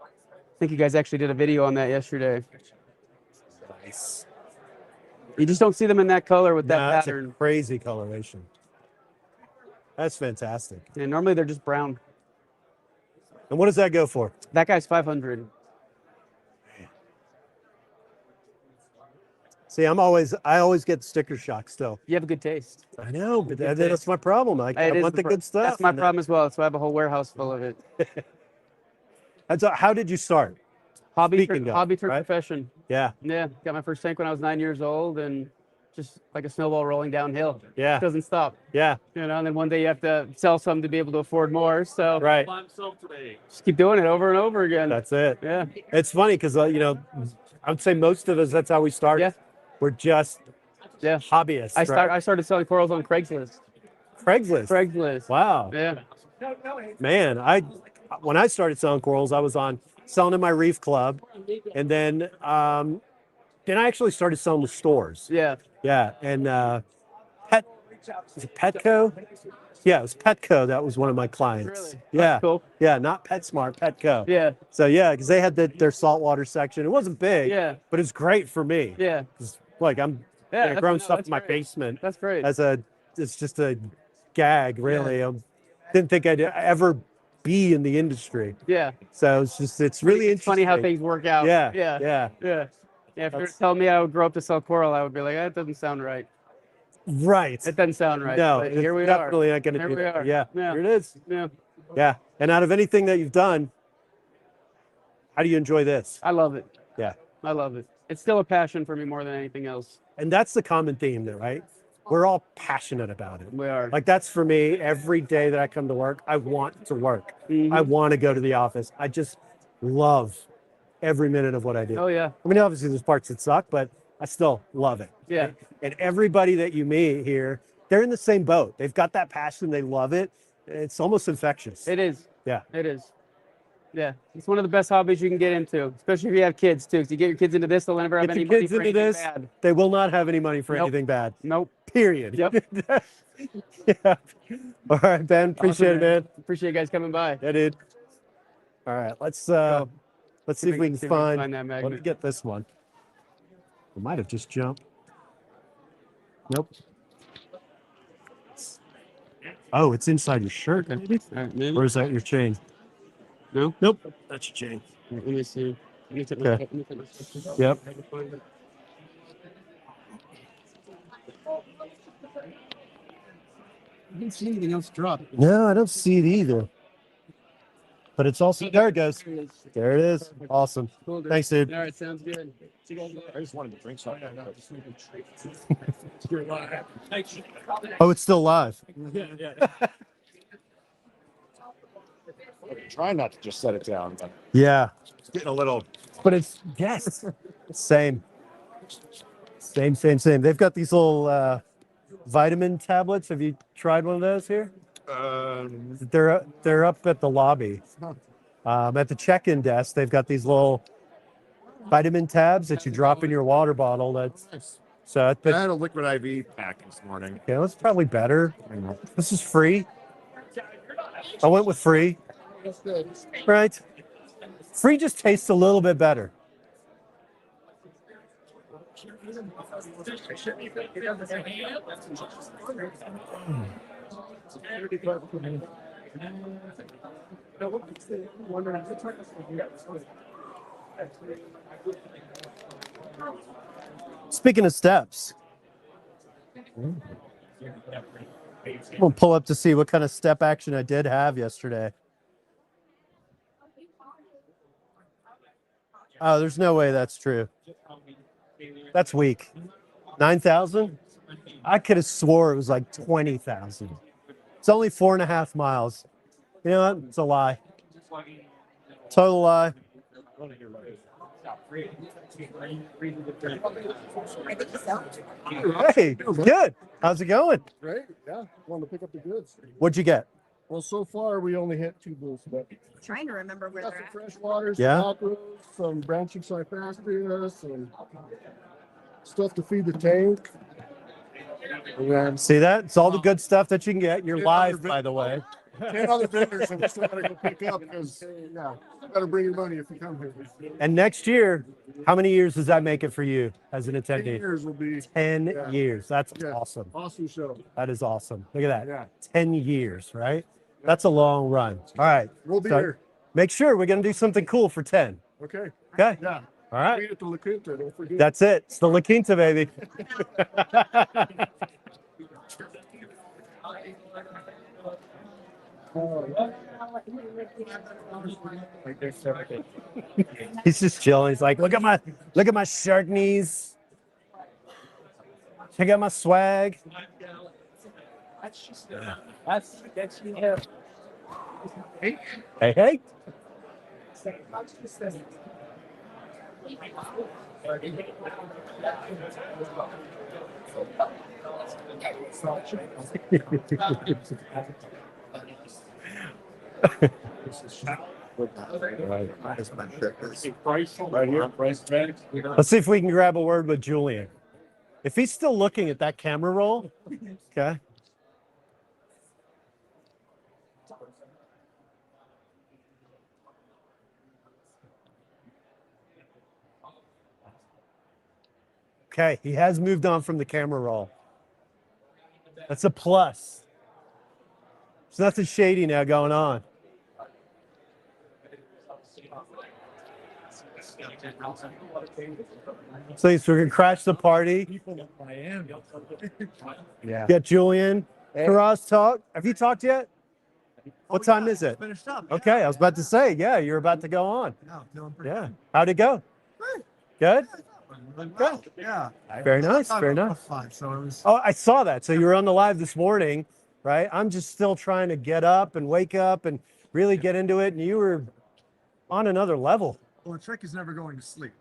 I think you guys actually did a video on that yesterday. Nice. You just don't see them in that color with that That's pattern. a crazy coloration. That's fantastic. And normally they're just brown. And what does that go for? That guy's 500. See, I always get sticker shock still. You have a good taste. I know, but Good that's taste. my problem. I It is want the pro- good stuff. That's my and problem as well. So I have a whole warehouse full of it. So how did you start? Hobby Speaking of, turned right? profession. Yeah. Yeah. Got my first tank when I was 9 years old, and just like a snowball rolling downhill. Yeah. It doesn't stop. Yeah. You know, and then one day you have to sell some to be able to afford more. So Right. just keep doing it over and over again. That's it. Yeah. It's funny because I would say most of us that's how we start. Yeah. We're just hobbyists. I started selling corals on Craigslist. Craigslist. Craigslist. Wow. Yeah. Man, when I started selling corals, I was on selling in my Reef Club, and then I actually started selling to stores. Yeah. Yeah, and Is it Petco? Yeah, it was Petco. That was one of my clients. Really? Yeah. That's cool. Yeah, not PetSmart, Petco. Yeah. So yeah, because they had their saltwater section. It wasn't big. Yeah. But it's great for me. Yeah. 'Cause, like I'm Yeah, growing no, stuff that's in my great. basement. That's great. It's just a gag, really. Didn't think I'd ever be in the industry. Yeah. So it's really It's funny how interesting. things work out. Yeah. Yeah. Yeah. Yeah. Yeah. If you were to That's- tell me I would grow up to sell coral, I would be like, that doesn't sound right. Right. It doesn't sound right. No, but it's here we definitely are. not going to Here do we that. are. Yeah. Yeah. Here it is. Yeah. Yeah. And out of anything that you've done, how do you enjoy this? I love it. Yeah. I love it. It's still a passion for me more than anything else. And that's the common theme there, right? We're all passionate about it. We are. Like that's for me. Every day that I come to work, I want to work. Mm-hmm. I want to go to the office. I just love every minute of what I do. Oh yeah. I mean, obviously there's parts that suck, but I still love it. Yeah. And everybody that you meet here, they're in the same boat. They've got that passion. They love it. It's almost infectious. It is. Yeah. It is. Yeah. It's one of the best hobbies you can get into, especially if you have kids too. Because you get your kids into this, they'll never have Get any your money kids for into anything this, bad. they will not have any money for Nope. anything bad. Nope. Period. Yep. Yeah. All right, Ben. Appreciate Awesome, it, man. Appreciate you guys coming by. Yeah, dude. All right, let's see if we can find that let me magnet. get this one. It might have just jumped. Nope. Oh, it's inside your shirt, maybe? Maybe. Or is that your chain? No? Nope. That's your chain. Let me see. Let me take Okay. my Yep. I didn't see anything else drop. No, I don't see it either. But it's also there. It goes. There it is. Awesome. Cool, dude. Thanks, dude. All right, sounds good. I just wanted to drink something. Oh, it's still live. Try not to just set it down, but Yeah. it's getting a little. But it's yes. Same. Same. They've got these little vitamin tablets. Have you tried one of those here? They're up at the lobby. At the check-in desk, they've got these little vitamin tabs that you drop in your water bottle. That's so. I had a liquid IV pack this morning. Yeah, that's probably better. This is free. I went with free. Right? Free just tastes a little bit better. Speaking of steps, we'll pull up to see what kind of step action I did have yesterday. Oh, there's no way that's true. That's weak. 9,000? I could have swore it was like 20,000. It's only 4.5 miles. You know what? It's a lie. Total lie. Hey, good. How's it going? Great. Yeah. Wanted to pick up the goods. What'd you get? Well, so far we only hit 2 booths, but Trying to remember where got they're some at. fresh waters, Yeah. some macros, some branching cyphastria, some stuff to feed the tank. And then See that? It's all the good stuff that you can get. You're live, by the way. 10 other vendors that we still gotta go pick up because, yeah, you gotta bring your money if you come here. And next year, how many years does that make it for you as an 10 attendee? years will be 10 yeah. years. That's Yeah. awesome. Awesome show. That is awesome. Look at that. Yeah. 10 years, right? That's a long run. All right. We'll be So here. Make sure we're going to do something cool for 10. Okay. Okay. Yeah. All right. Meet at the La Quinta, don't forget. That's it. It's the La Quinta, baby. He's just chilling. He's like, look at my shark knees. Check out my swag. Hey. Right here, price tag. Let's see if we can grab a word with Julian. If he's still looking at that camera roll, okay. Okay, he has moved on from the camera roll. That's a plus. There's nothing shady now going on. So we're gonna crash the party. Yeah. Get Julian. Taras talk. Have you talked yet? What time is it? Finished up. Okay, I was about to say, yeah, you're about to go on. Yeah. How'd it go? Good? Good. Yeah. Very nice. Very nice. So it was. Oh, I saw that. So you were on the live this morning, right? I'm just still trying to get up and wake up and really get into it. And you were on another level. Well, the trick is never going to sleep.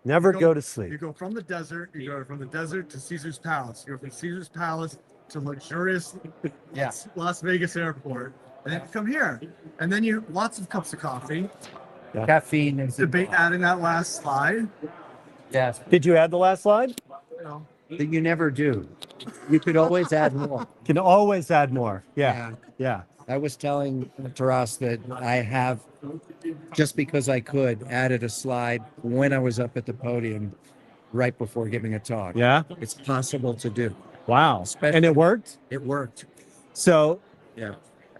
Never You go to sleep. You go from the desert. You go from the desert to Caesar's Palace. You go from Caesar's Palace to luxurious Las Vegas airport, and then you come here, and then you lots of cups of coffee. Yeah. Caffeine is Debate adding that last slide. Yes. Did you add the last slide? No. That you never do. You could always add more. Can always add more. Yeah. Yeah. I was telling Taras that I have, just because I could, added a slide when I was up at the podium right before giving a talk. Yeah. It's possible to do. Wow. And it worked? It worked. So Yeah.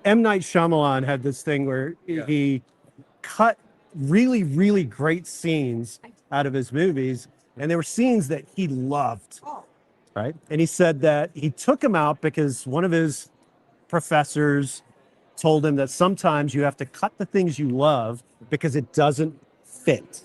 M. Night Shyamalan had this thing where he cut really, really great scenes out of his movies, and there were scenes that he loved, right? And he said that he took them out because one of his professors told him that sometimes you have to cut the things you love because it doesn't fit,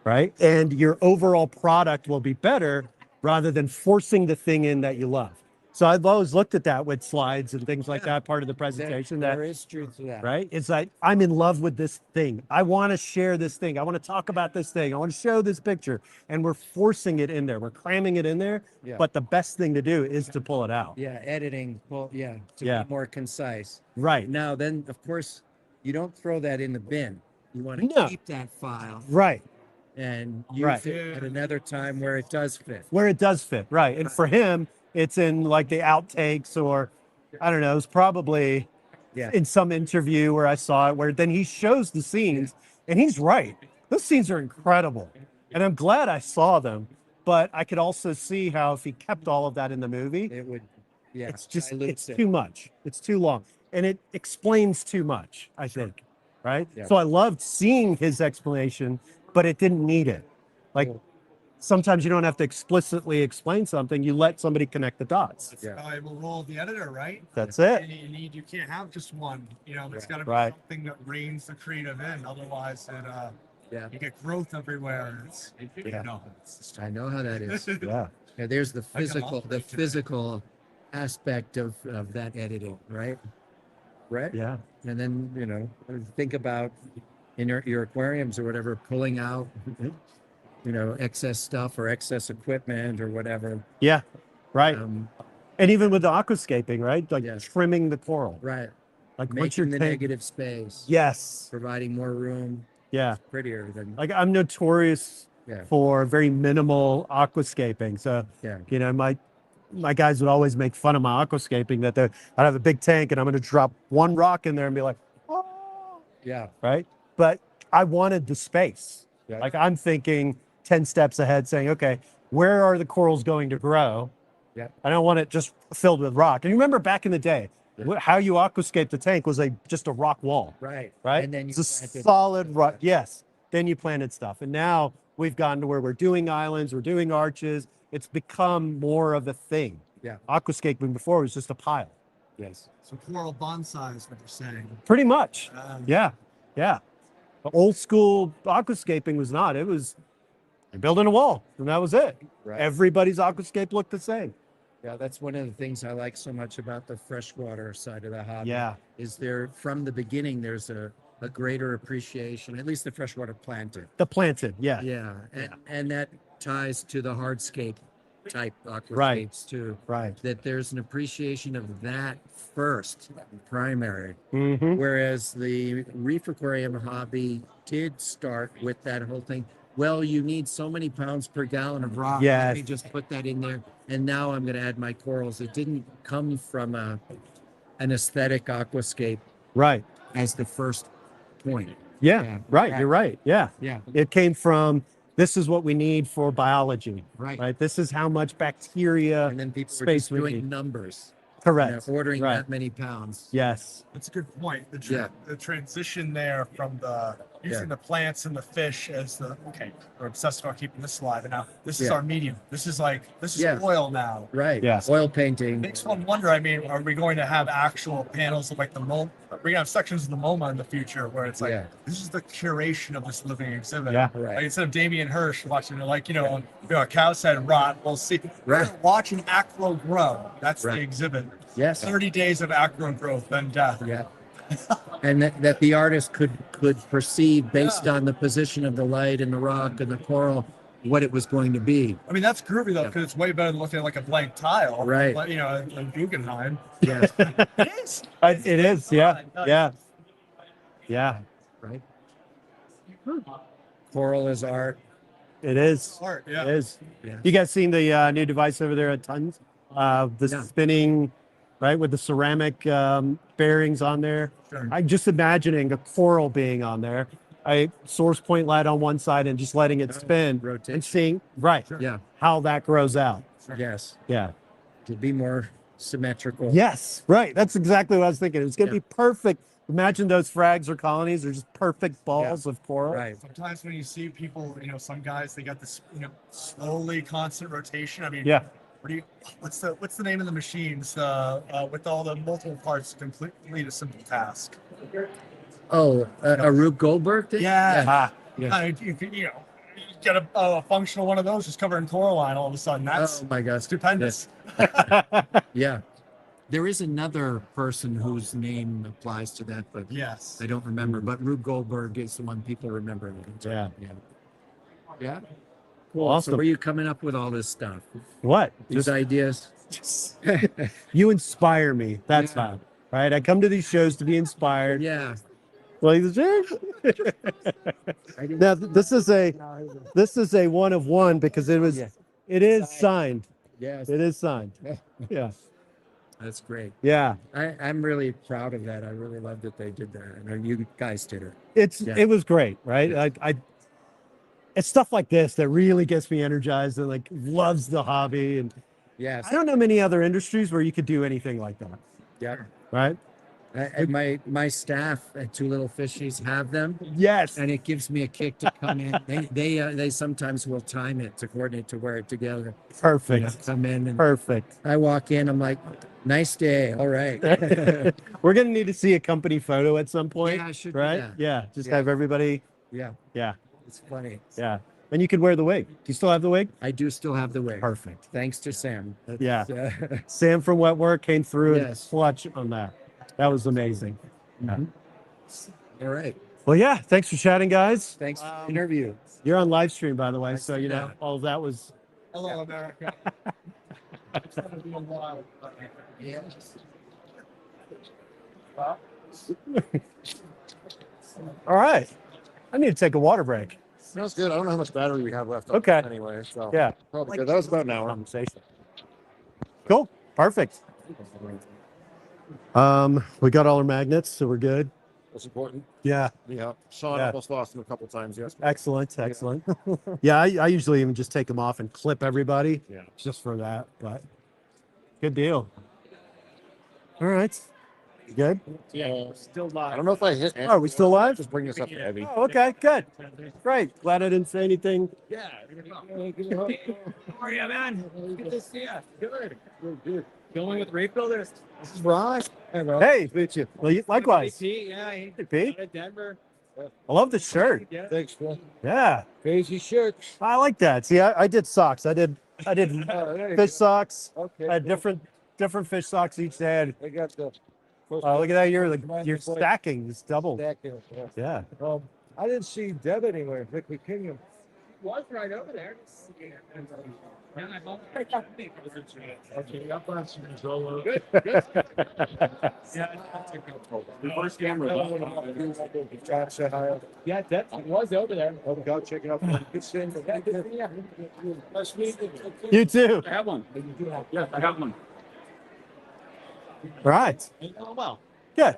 right? And your overall product will be better rather than forcing the thing in that you love. So I've always looked at that with slides and things like that, part of the presentation. There is truth to that. Right? It's like, I'm in love with this thing. I want to share this thing. I want to talk about this thing. I want to show this picture. And we're forcing it in there. We're cramming it in there. Yeah. But the best thing to do is to pull it out. Yeah, editing. Well, to Yeah. be more concise. Right. Now, then, of course, you don't throw that in the bin. You want to No. keep that file Right. and use Right. it at another time where it does fit. Where it does fit. Right. And for him, it's in like the outtakes, or I don't know, it's probably in some interview where I saw it, where then he shows the scenes and he's right. Those scenes are incredible. And I'm glad I saw them, but I could also see how if he kept all of that in the movie, it would, it's just, dilutes it's it. too much. It's too long. And it explains too much, I think. Right. Yeah. So I loved seeing his explanation, but it didn't need it. Like, sometimes you don't have to explicitly explain something. You let somebody connect the dots. That's the valuable role of the editor, right? That's it. And you can't have just one. You know, there's got to be Right. something that reins the creative in. Otherwise, you get growth everywhere. You know, I know how that is. Yeah. Yeah, there's the I come physical, off the right today. physical aspect of that editing, right? Right. Yeah. And then think about in your aquariums or whatever, pulling out excess stuff or excess equipment or whatever. Yeah. Right. And even with the aquascaping, right? Like trimming the coral. Right. Like once you're Making the tank- negative space. Yes. Providing more room. Yeah. It's prettier than Like I'm notorious for very minimal aquascaping. So, my guys would always make fun of my aquascaping that I'd have a big tank and I'm going to drop one rock in there and be like, yeah. right. But I wanted the space. Yeah. Like I'm thinking 10 steps ahead saying, okay, where are the corals going to grow? Yeah. I don't want it just filled with rock. And you remember back in the day, how you aquascape the tank was just a rock wall. Right. Right. And then you it's a planted- solid rock. Yes. Then you planted stuff. And now we've gotten to where we're doing islands, we're doing arches. It's become more of a thing. Yeah. Aquascaping before was just a pile. Yes. So coral bonsai is what you're saying. Pretty much. Um, Yeah. Yeah. The old school aquascaping was not. It was building a wall and that was it. Right. Everybody's aquascape looked the same. Yeah, that's one of the things I like so much about the freshwater side of the hobby. Yeah. Is there from the beginning there's a greater appreciation, at least the freshwater planted. The planted. Yeah. Yeah. And that ties to the hardscape type aquascapes Right. too. Right. That there's an appreciation of that first, primary. Mhm. Whereas the reef aquarium hobby did start with that whole thing. Well, you need so many pounds per gallon of rock. Yes. Let me just put that in there. And now I'm going to add my corals. It didn't come from an aesthetic aquascape Right. as the first point. Yeah, right. You're right. Yeah. Yeah. It came from this is what we need for biology. Right. This is how much bacteria And then people were space just we doing need. numbers. Correct. Ordering Right. that many pounds. Yes. That's a good point. Yeah. The transition there from using the plants and the fish as we're obsessed about keeping this alive, and now this is Yeah. our medium. This is Yeah. oil now. Right. Yes. Oil painting. Makes one wonder. I mean, are we going to have actual panels of like the MoMA? We're gonna have sections of the MoMA in the future where it's like this is the curation of this living exhibit. Yeah. Right. Like instead of Damien Hirsch watching it, like a cow's head rot. We'll see. Right. We're watching acro grow. That's Right. the exhibit. Yes. 30 days of acro growth, then death. Yeah. And that the artist could perceive based on the position of the light and the rock and the coral what it was going to be. I mean, that's groovy though, because it's way better than looking at like a blank tile. Right. Like, in Guggenheim. Yeah. It is. It is. Yeah. Yeah. Yeah. Right. Coral is art. It is. Art, yeah. It is. Yeah. You guys seen the new device over there at Tons? The spinning, right, with the ceramic bearings on there. Sure. I'm just imagining a coral being on there. A source point light on one side and just letting it spin and seeing Yeah. how that grows out. Yes. Yeah. To be more symmetrical. Yes, right. That's exactly what I was thinking. It's going to be perfect. Imagine those frags or colonies are just perfect balls of coral. Right. Sometimes when you see people, some guys, they got this, slowly constant rotation. I mean, Yeah. what's the name of the machines with all the multiple parts to complete a simple task? Oh, a Rube Goldberg thing? Yeah. Yeah. You get a functional one of those just covered in Coraline all of a sudden. That's Oh my God. stupendous. Yeah. There is another person whose name applies to that, but Yes. I don't remember. But Rube Goldberg is the one people remember. Yeah. Yeah. Yeah. Cool. So Awesome. where are you coming up with all this stuff? What? Good ideas. You inspire me. That's how. Right. I come to these shows to be inspired. Yeah. Well, now this is a one of one because it is signed. Yes. It is signed. Yeah. That's great. Yeah. I'm really proud of that. I really love that they did that. And you guys did it. It was great, right? I it's stuff like this that really gets me energized and like loves the hobby. And yes. I don't know many other industries where you could do anything like that. Yeah. Right? My staff at Two Little Fishies have them. Yes. And it gives me a kick to come in. They sometimes will time it to coordinate to wear it together. Perfect. Come in and Perfect. I walk in, I'm like, nice day. All right. We're gonna need to see a company photo at some point. Yeah, I should do right? that. Yeah. Just Yeah. have everybody. Yeah. Yeah. It's funny. Yeah. And you could wear the wig. Do you still have the wig? I do still have the wig. Perfect. Thanks to Sam. Yeah. Uh, Sam from Wetwork came through and Yes. clutch on that. That was amazing. Yeah. all right. Well, yeah. Thanks for chatting, guys. Thanks for the interview. You're on live stream, by the way. Nice So, to you know, know. all of that was. Hello, America. It's gonna be a while. Yes. All right. I need to take a water break. Sounds good. I don't know how much battery we have left. Okay. Anyway, so Yeah. probably good. That was about an hour. Conversation. Cool. Perfect. We got all our magnets, so we're good. That's important. Yeah. Yeah. Sean Yeah. almost lost him a couple times yesterday. Excellent. Excellent. Yeah, I usually even just take them off and clip everybody. Yeah. Just for that. But good deal. All right. You good? Yeah. Still live. I don't know if I hit. Oh, are we still live? Just bring this up to Evie. Oh, okay. Good. Great. Glad I didn't say anything. Yeah. How are you, man? Good to see you. Good. Good. Going with Reef Builders. This is Ron. Hey, Ron. Hey. Meet you. Well, likewise. Pete, yeah, Hey, Pete. out of Denver. I love the shirt. Yeah. Thanks, Phil. Yeah. Crazy shirts. I like that. See, I did socks. I did There you fish go. socks. Okay. I had different fish socks each day. I got the. Look at that. You're stacking. It's double. Stacking, yeah. Yeah. I didn't see Deb anywhere. Vic McKinnon. Was right over there. Yeah, I bought Okay, I'm glad she was all over. Good, good. Yeah, the first camera. John said hi. Yeah, that was over there. Oh, go check it out. Good seeing you. Nice meeting You too. I have one. Yeah, I have one. Right. Well. Good.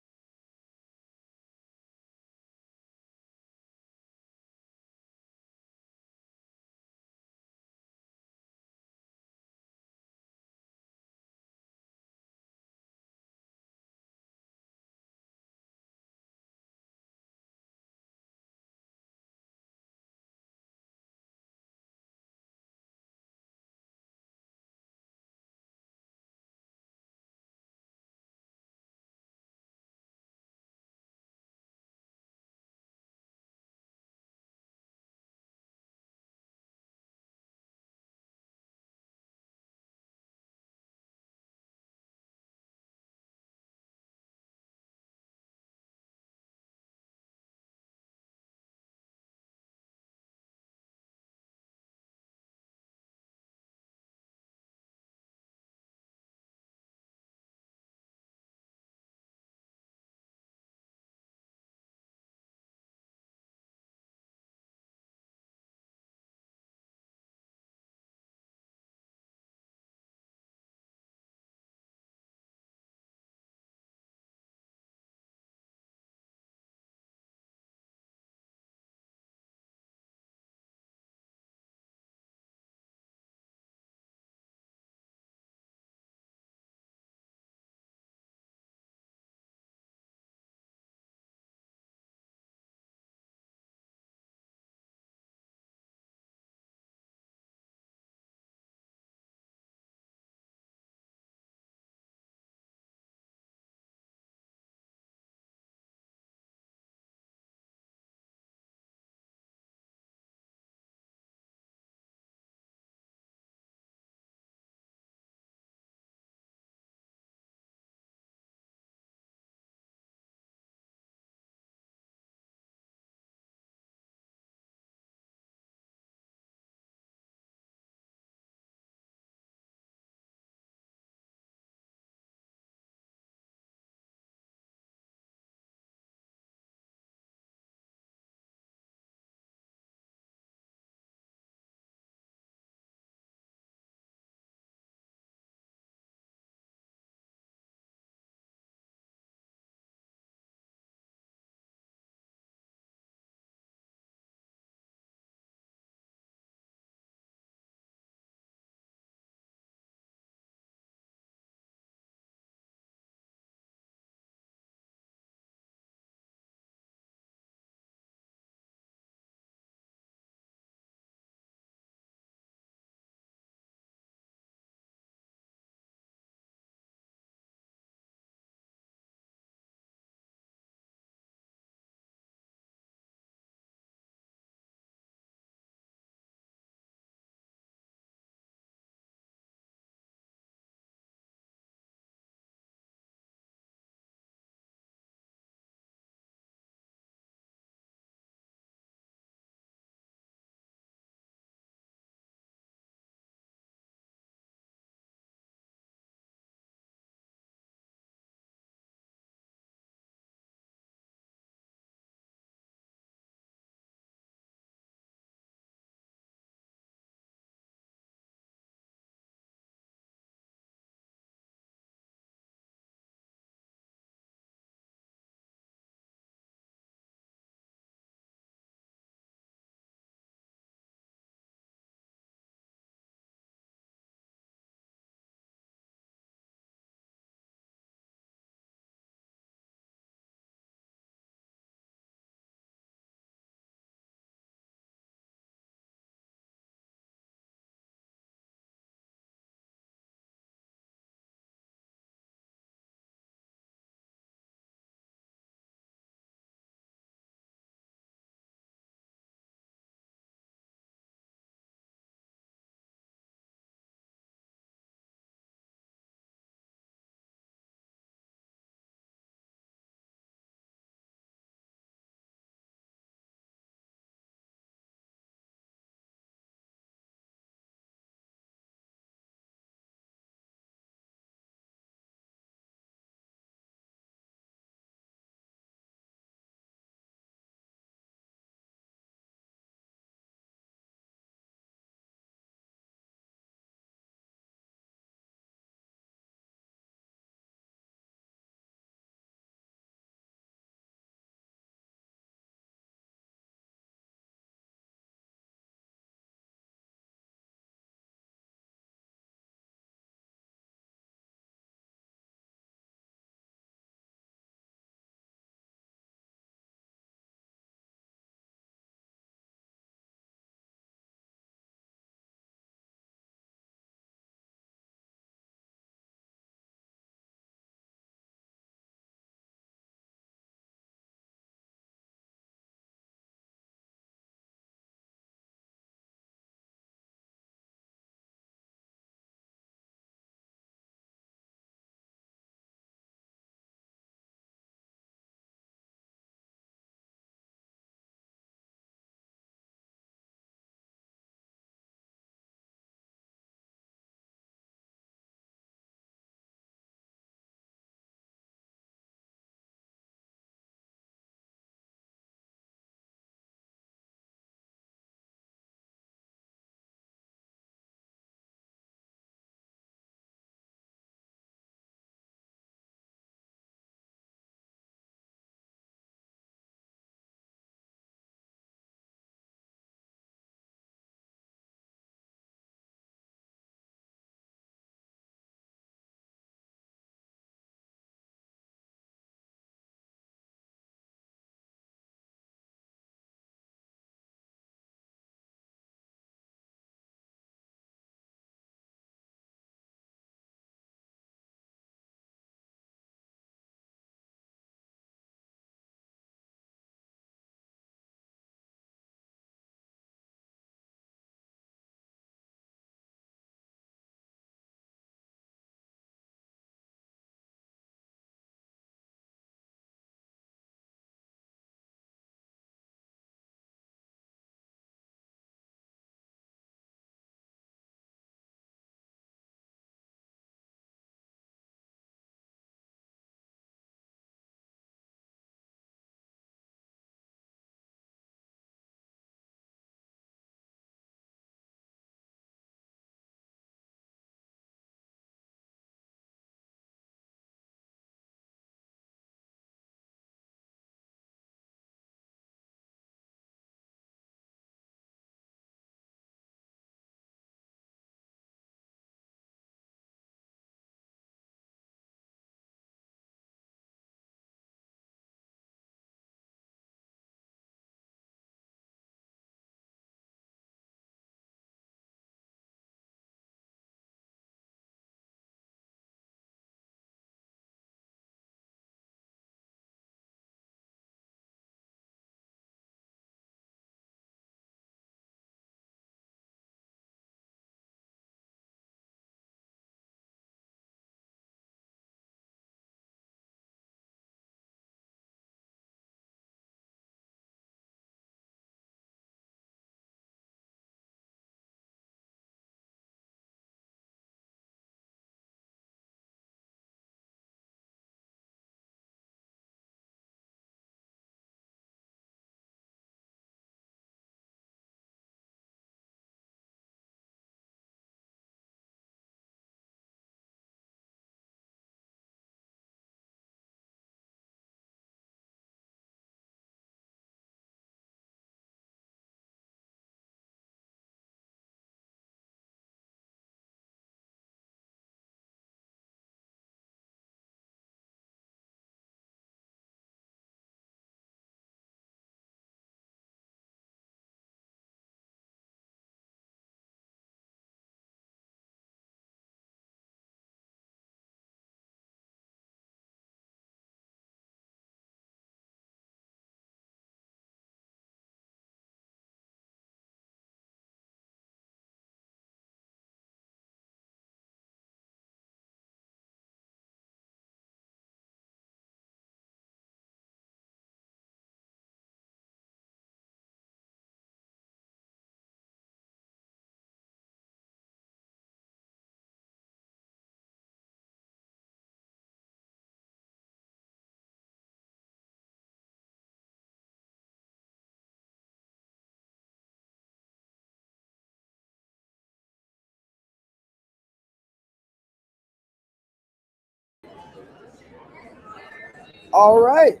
All right,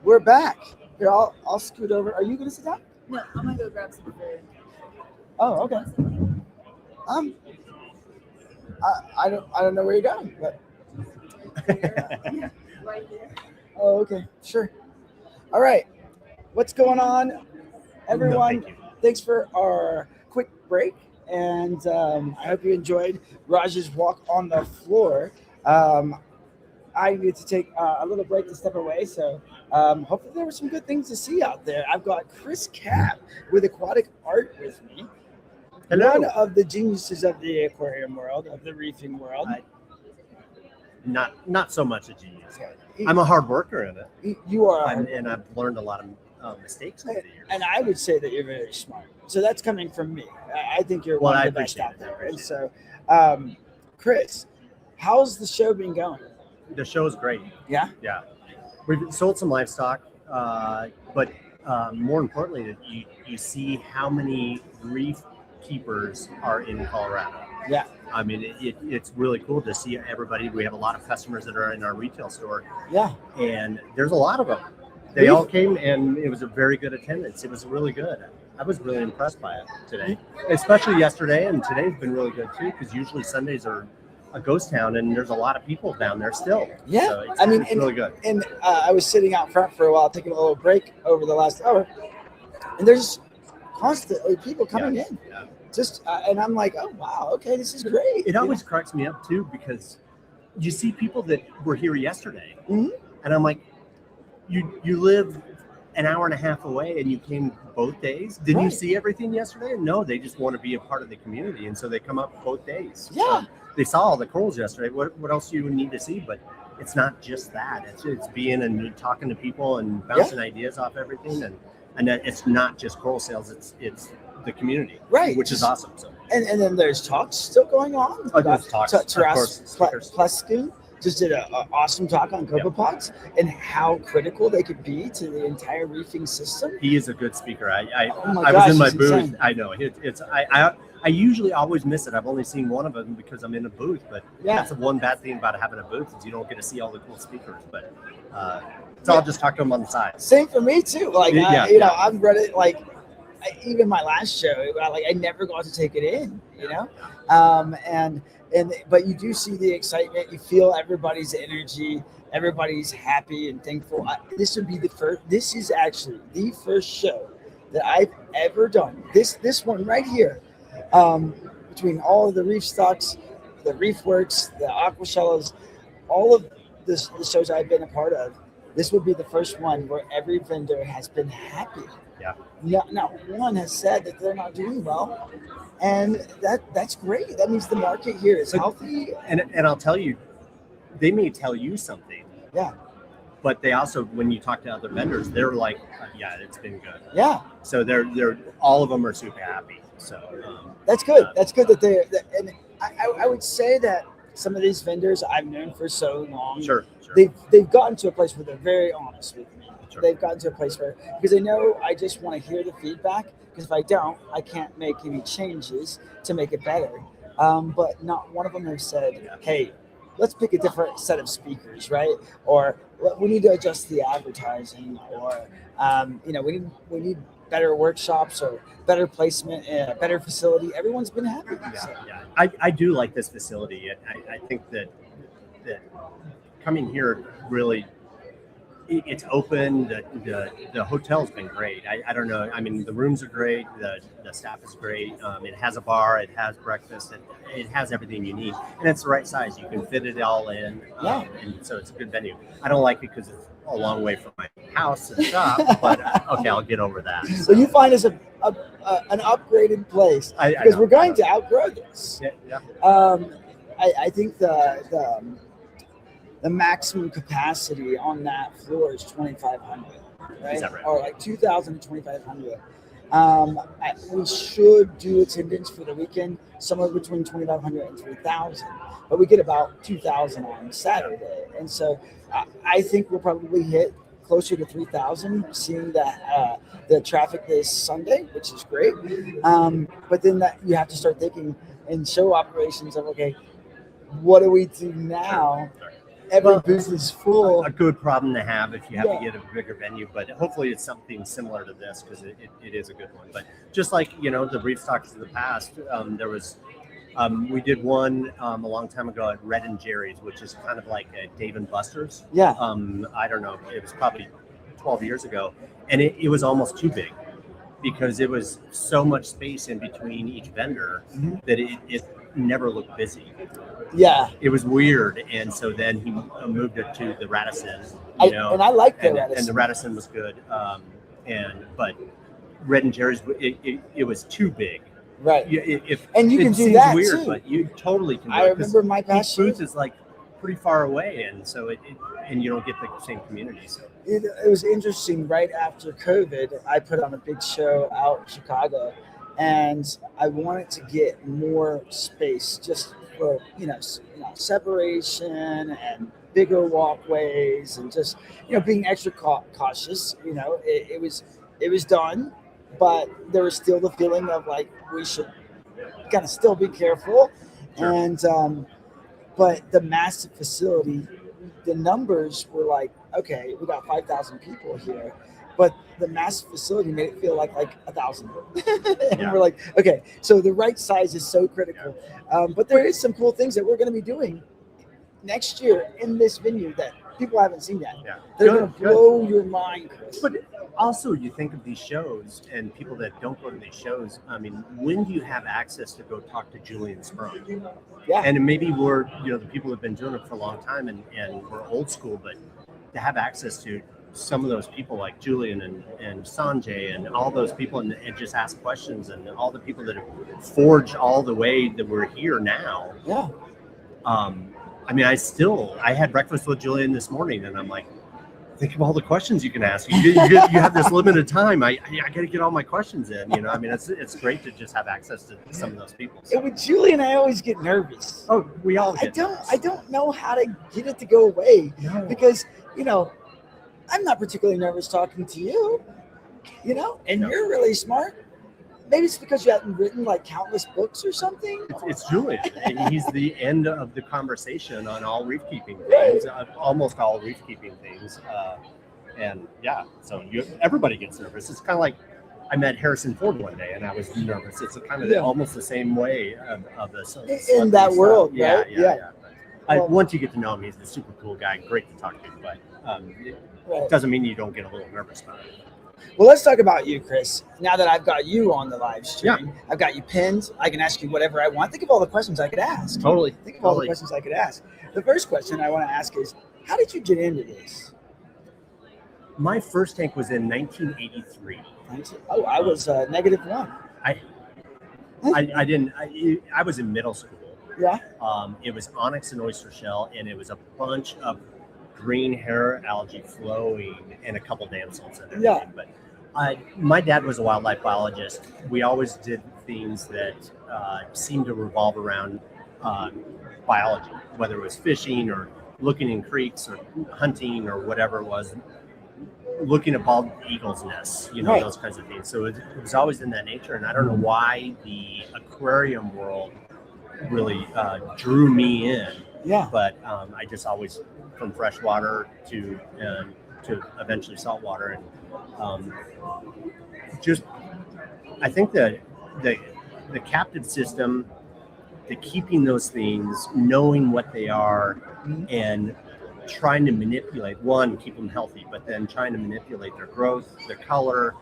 we're back. Here, I'll scoot over. Are you gonna sit down? No, I'm gonna go grab some food. Oh, okay. I don't know where you're going, but Right here. oh, okay, sure. All right, what's going on, everyone? Thanks for our quick break, and I hope you enjoyed Raj's walk on the floor. I need to take a little break to step away, so hopefully there were some good things to see out there. I've got Chris Kapp with Aquatic Art with me. Hello. One of the geniuses of the aquarium world, of the reefing world. Not so much a genius. I'm a hard worker in it. You are, and I've learned a lot of mistakes over the years. and I would say that you're very smart. So that's coming from me. I think you're Well, one I of the best appreciate out it. there. And so, Chris, how's the show been going? The show is great. Yeah? Yeah. We've sold some livestock, but more importantly, you see how many reef keepers are in Colorado. Yeah. I mean, it's really cool to see everybody. We have a lot of customers that are in our retail store. Yeah. And there's a lot of them. They all came, and it was a very good attendance. It was really good. I was really impressed by it today, especially yesterday, and today's been really good too, because usually Sundays are a ghost town, and there's a lot of people down there still. Yeah, so it's, I mean, it's really good. And I was sitting out front for a while, taking a little break over the last hour, and there's constantly people coming in. Yeah. Just and I'm like, oh wow, okay, this is great. It always cracks me up too, because you see people that were here yesterday, Mm-hmm. and I'm like, you live an hour and a half away, and you came both days. Did you Right. see everything yesterday? No, they just want to be a part of the community, and so they come up both days. Yeah. They saw all the corals yesterday. What else do you need to see? But it's not just that. It's being and talking to people and bouncing ideas off everything, and that it's not just coral sales. It's the community, Right. Which is awesome. So And then there's talks still going on. Oh, there's talks, of course, speakers. Pleskin just did an awesome talk on copepods and how critical they could be to the entire reefing system. he is a good speaker. I Oh my was gosh, in my he's booth. insane. I know I usually always miss it. I've only seen one of them because I'm in a booth. But Yeah. that's the one bad thing about having a booth is you don't get to see all the cool speakers. But so I'll just talk to them on the side. Same for me too. Like Yeah, you know, I've read it like even my last show. I never got to take it in. You know, but you do see the excitement. You feel everybody's energy. Everybody's happy and thankful. This would be the first. This is actually the first show that I've ever done. This one right here, between all of the reef stocks, the reef works, the aquashellas, all of the shows I've been a part of. This would be the first one where every vendor has been happy. Yeah. Not one has said that they're not doing well, and that's great. That means the market here is healthy. And I'll tell you, they may tell you something. Yeah. But they also, when you talk to other vendors, they're like, yeah, it's been good. Yeah. So they're all of them are super happy. So That's good. That's good that and I would say that some of these vendors I've known for so long. Sure. They've gotten to a place where they're very honest with me. They've gotten to a place where, because they know I just want to hear the feedback, because if I don't, I can't make any changes to make it better. But not one of them has said, hey, let's pick a different set of speakers, right? Or we need to adjust the advertising, or we need better workshops or better placement, better facility. Everyone's been happy. Yeah. I do like this facility. I think that coming here really, it's open. The hotel's been great. I don't know. I mean, the rooms are great. The staff is great. It has a bar. It has breakfast. It has everything you need, and it's the right size. You can fit it all in. Yeah. And so it's a good venue. I don't like it because it's a long way from my house and shop, but okay, I'll get over that. So you find us an upgraded place, I because know. we're going to outgrow this. Yeah. I think the maximum capacity on that floor is 2,500, right? Is that right? Or like 2,000 to 2,500. We should do attendance for the weekend somewhere between 2,500 and 3,000, but we get about 2,000 on Saturday, and so I think we'll probably hit closer to 3,000, seeing that the traffic this Sunday, which is great. But then that you have to start thinking in show operations of, okay, what do we do now? every booth is full. A good problem to have if you have Yeah. to get a bigger venue, but hopefully it's something similar to this because it is a good one. But just like, the Reef Talks of the past, there was, we did one a long time ago at Red and Jerry's, which is kind of like a Dave and Buster's. Yeah. I don't know, it was probably 12 years ago, and it was almost too big because it was so much space in between each vendor that it never looked busy. Yeah. It was weird, and so then he moved it to the Radisson, and I like the and Radisson. the Radisson was good, but Red and Jerry's, it was too big. Right. And you it can do seems that weird, too. but you totally can do I it, 'cause remember my past each booth is like pretty far away, and so and you don't get the same community. So It was interesting. Right after COVID, I put on a big show out in Chicago, and I wanted to get more space just for separation and bigger walkways, and just being extra cautious. It was done, but there was still the feeling of like we should kind of still be careful. Sure. And but the massive facility, the numbers were like, okay, we got 5,000 people here, but the massive facility made it feel like 1,000. And we're like, okay, so the right size is so critical. But there is some cool things that we're going to be doing next year in this venue that people haven't seen yet. Yeah. They're going to blow your mind, Chris. But also, you think of these shows and people that don't go to these shows. I mean, when do you have access to go talk to Julian Sprung? Yeah. And maybe we're, the people have been doing it for a long time and we're old school, but to have access to some of those people like Julian and Sanjay and all those people and just ask questions, and all the people that have forged all the way that we're here now. Yeah. I mean, I had breakfast with Julian this morning, and I'm like, think of all the questions you can ask. You have this limited time. I got to get all my questions in. I mean, it's great to just have access to some of those people. And with Julian, I always get nervous. Oh, we all get I don't know how to get it to go away because I'm not particularly nervous talking to you. And you're really smart. Maybe it's because you haven't written countless books or something. It's Julian, and he's the end of the conversation on all reef keeping things, almost all reef keeping things. And yeah, so everybody gets nervous. It's kind of like I met Harrison Ford one day, and I was nervous. It's kind of almost the same way of this in that world, yeah, right? Yeah. Once you get to know him, he's a super cool guy, great to talk to. But it doesn't mean you don't get a little nervous about it. Well, let's talk about you, Chris. Now that I've got you on the live stream, I've got you pinned. I can ask you whatever I want. Think of all the questions I could ask. Totally. Think of all the questions I could ask. The first question I want to ask is, how did you get into this? My first tank was in 1983. Oh, I was -1. I was in middle school. Yeah. It was onyx and oyster shell, and it was a bunch of green hair algae flowing and a couple damsels and everything. Yeah. But my dad was a wildlife biologist. We always did things that seemed to revolve around biology, whether it was fishing or looking in creeks or hunting or whatever it was, looking at bald eagles' nests, those kinds of things. So it was always in that nature. And I don't know why the aquarium world really drew me in. Yeah. But I just always, from freshwater to eventually saltwater, and I think that the captive system, the keeping those things, knowing what they are, and trying to manipulate, keep them healthy, but then trying to manipulate their growth, their color,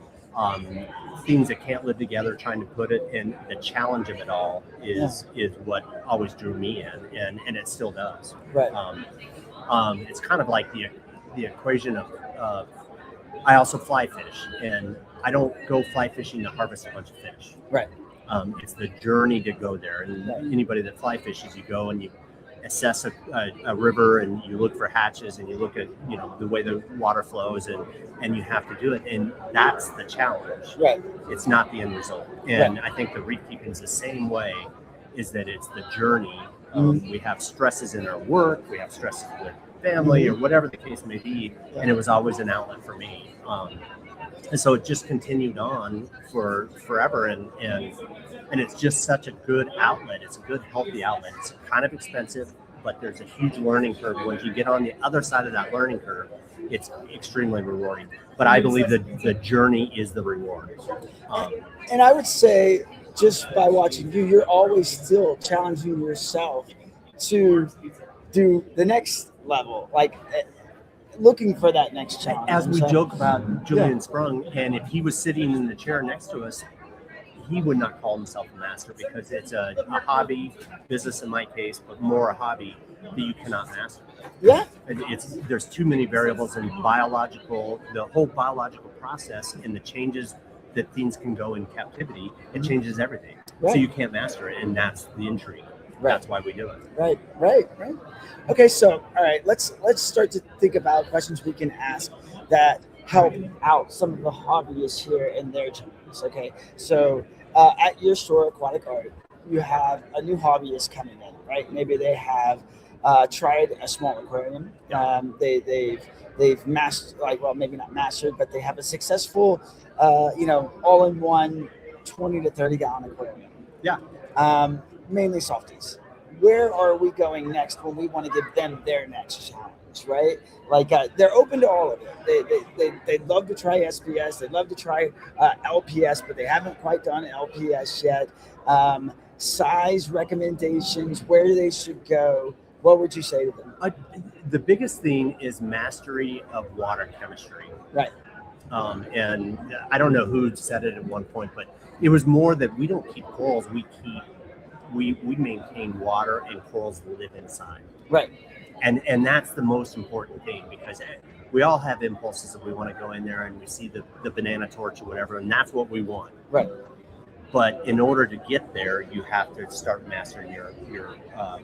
things that can't live together, trying to put it in. The challenge of it all is what always drew me in, and it still does. Right. It's kind of like the equation of I also fly fish, and I don't go fly fishing to harvest a bunch of fish. Right. It's the journey to go there, and anybody that fly fishes, you go and you assess a river, and you look for hatches, and you look at the way the water flows, and you have to do it, and that's the challenge. Right. It's not the end result. And I think the reef keeping is the same way, is that it's the journey. We have stresses in our work, we have stresses with family, or whatever the case may be, and it was always an outlet for me. And so it just continued on for forever, and it's just such a good outlet. It's a good, healthy outlet. It's kind of expensive, but there's a huge learning curve. Once you get on the other side of that learning curve, it's extremely rewarding. But I believe that the journey is the reward. And I would say, just by watching you, you're always still challenging yourself to do the next level, like looking for that next challenge. As we So- joke about Julian Yeah. Sprung, and if he was sitting in the chair next to us, he would not call himself a master, because it's a hobby, business in my case, but more a hobby that you cannot master. Yeah. There's too many variables in the whole biological process, and the changes that things can go in captivity. It changes everything. Right. So you can't master it, and that's the intrigue. Right. That's why we do it. Right. Okay, so all right, let's start to think about questions we can ask that help out some of the hobbyists here in their journeys. Okay, so at your store, Aquatic Art, you have a new hobbyist coming in, right? Maybe they have tried a small aquarium. They've mastered, maybe not mastered, but they have a successful, all-in-one 20 to 30 gallon aquarium. Yeah. Mainly softies. Where are we going next when we want to give them their next challenge, right? Like they're open to all of it. They'd love to try SPS. They'd love to try LPS, but they haven't quite done LPS yet. Size recommendations, where they should go. What would you say to them? The biggest thing is mastery of water chemistry. Right. And I don't know who said it at one point, but it was more that we don't keep corals. We maintain water, and corals live inside. Right. And that's the most important thing, because we all have impulses that we want to go in there and we see the banana torch or whatever, and that's what we want. Right. But in order to get there, you have to start mastering your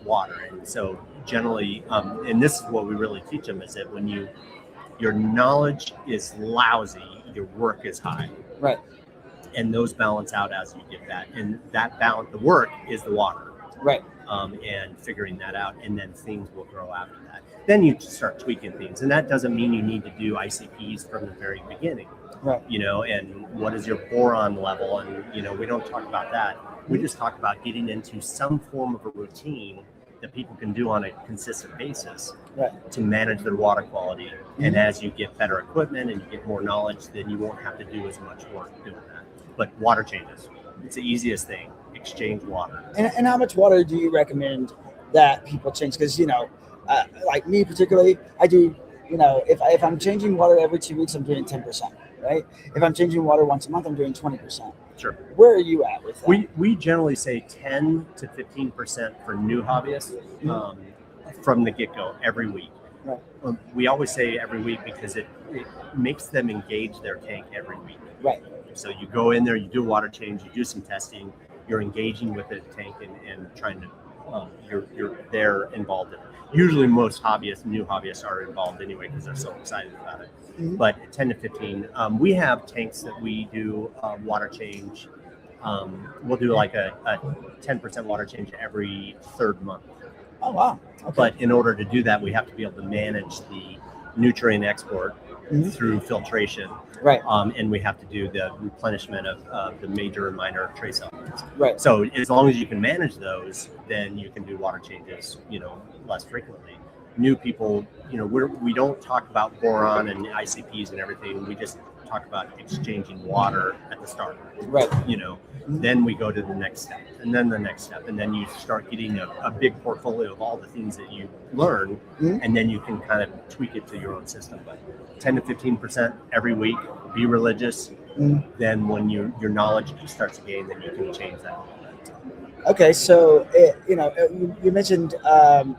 water. And so generally, and this is what we really teach them, is that when your knowledge is lousy, your work is high. Right. And those balance out as you get that. And that balance, the work is the water. Right. And figuring that out, and then things will grow after that. Then you start tweaking things. And that doesn't mean you need to do ICPs from the very beginning. Right. And what is your boron level? And, we don't talk about that. We just talk about getting into some form of a routine that people can do on a consistent basis, right, to manage their water quality. And as you get better equipment and you get more knowledge, then you won't have to do as much work doing that. But water changes. It's the easiest thing. Exchange water. And how much water do you recommend that people change? Because, like me particularly, I do, if I'm changing water every 2 weeks, I'm doing 10%, right? If I'm changing water once a month, I'm doing 20%. Sure. Where are you at with that? We generally say 10 to 15% for new hobbyists from the get-go every week. Right. We always say every week because it makes them engage their tank every week. Right. So you go in there, you do a water change, you do some testing, you're engaging with the tank and trying to, they're involved in it. Usually most new hobbyists are involved anyway because they're so excited about it. Mm-hmm. But 10 to 15, we have tanks that we do water change. We'll do like a 10% water change every third month. Oh, wow. Okay. But in order to do that, we have to be able to manage the nutrient export through filtration. Right. And we have to do the replenishment of the major and minor trace elements. Right. So as long as you can manage those, then you can do water changes, less frequently. New people, we don't talk about boron and ICPs and everything. We just talk about exchanging water at the start. Right. Then we go to the next step, and then the next step, and then you start getting a big portfolio of all the things that you learn, and then you can kind of tweak it to your own system. But 10 to 15% every week, be religious. Then when your knowledge starts to gain, then you can change that. Okay, so you mentioned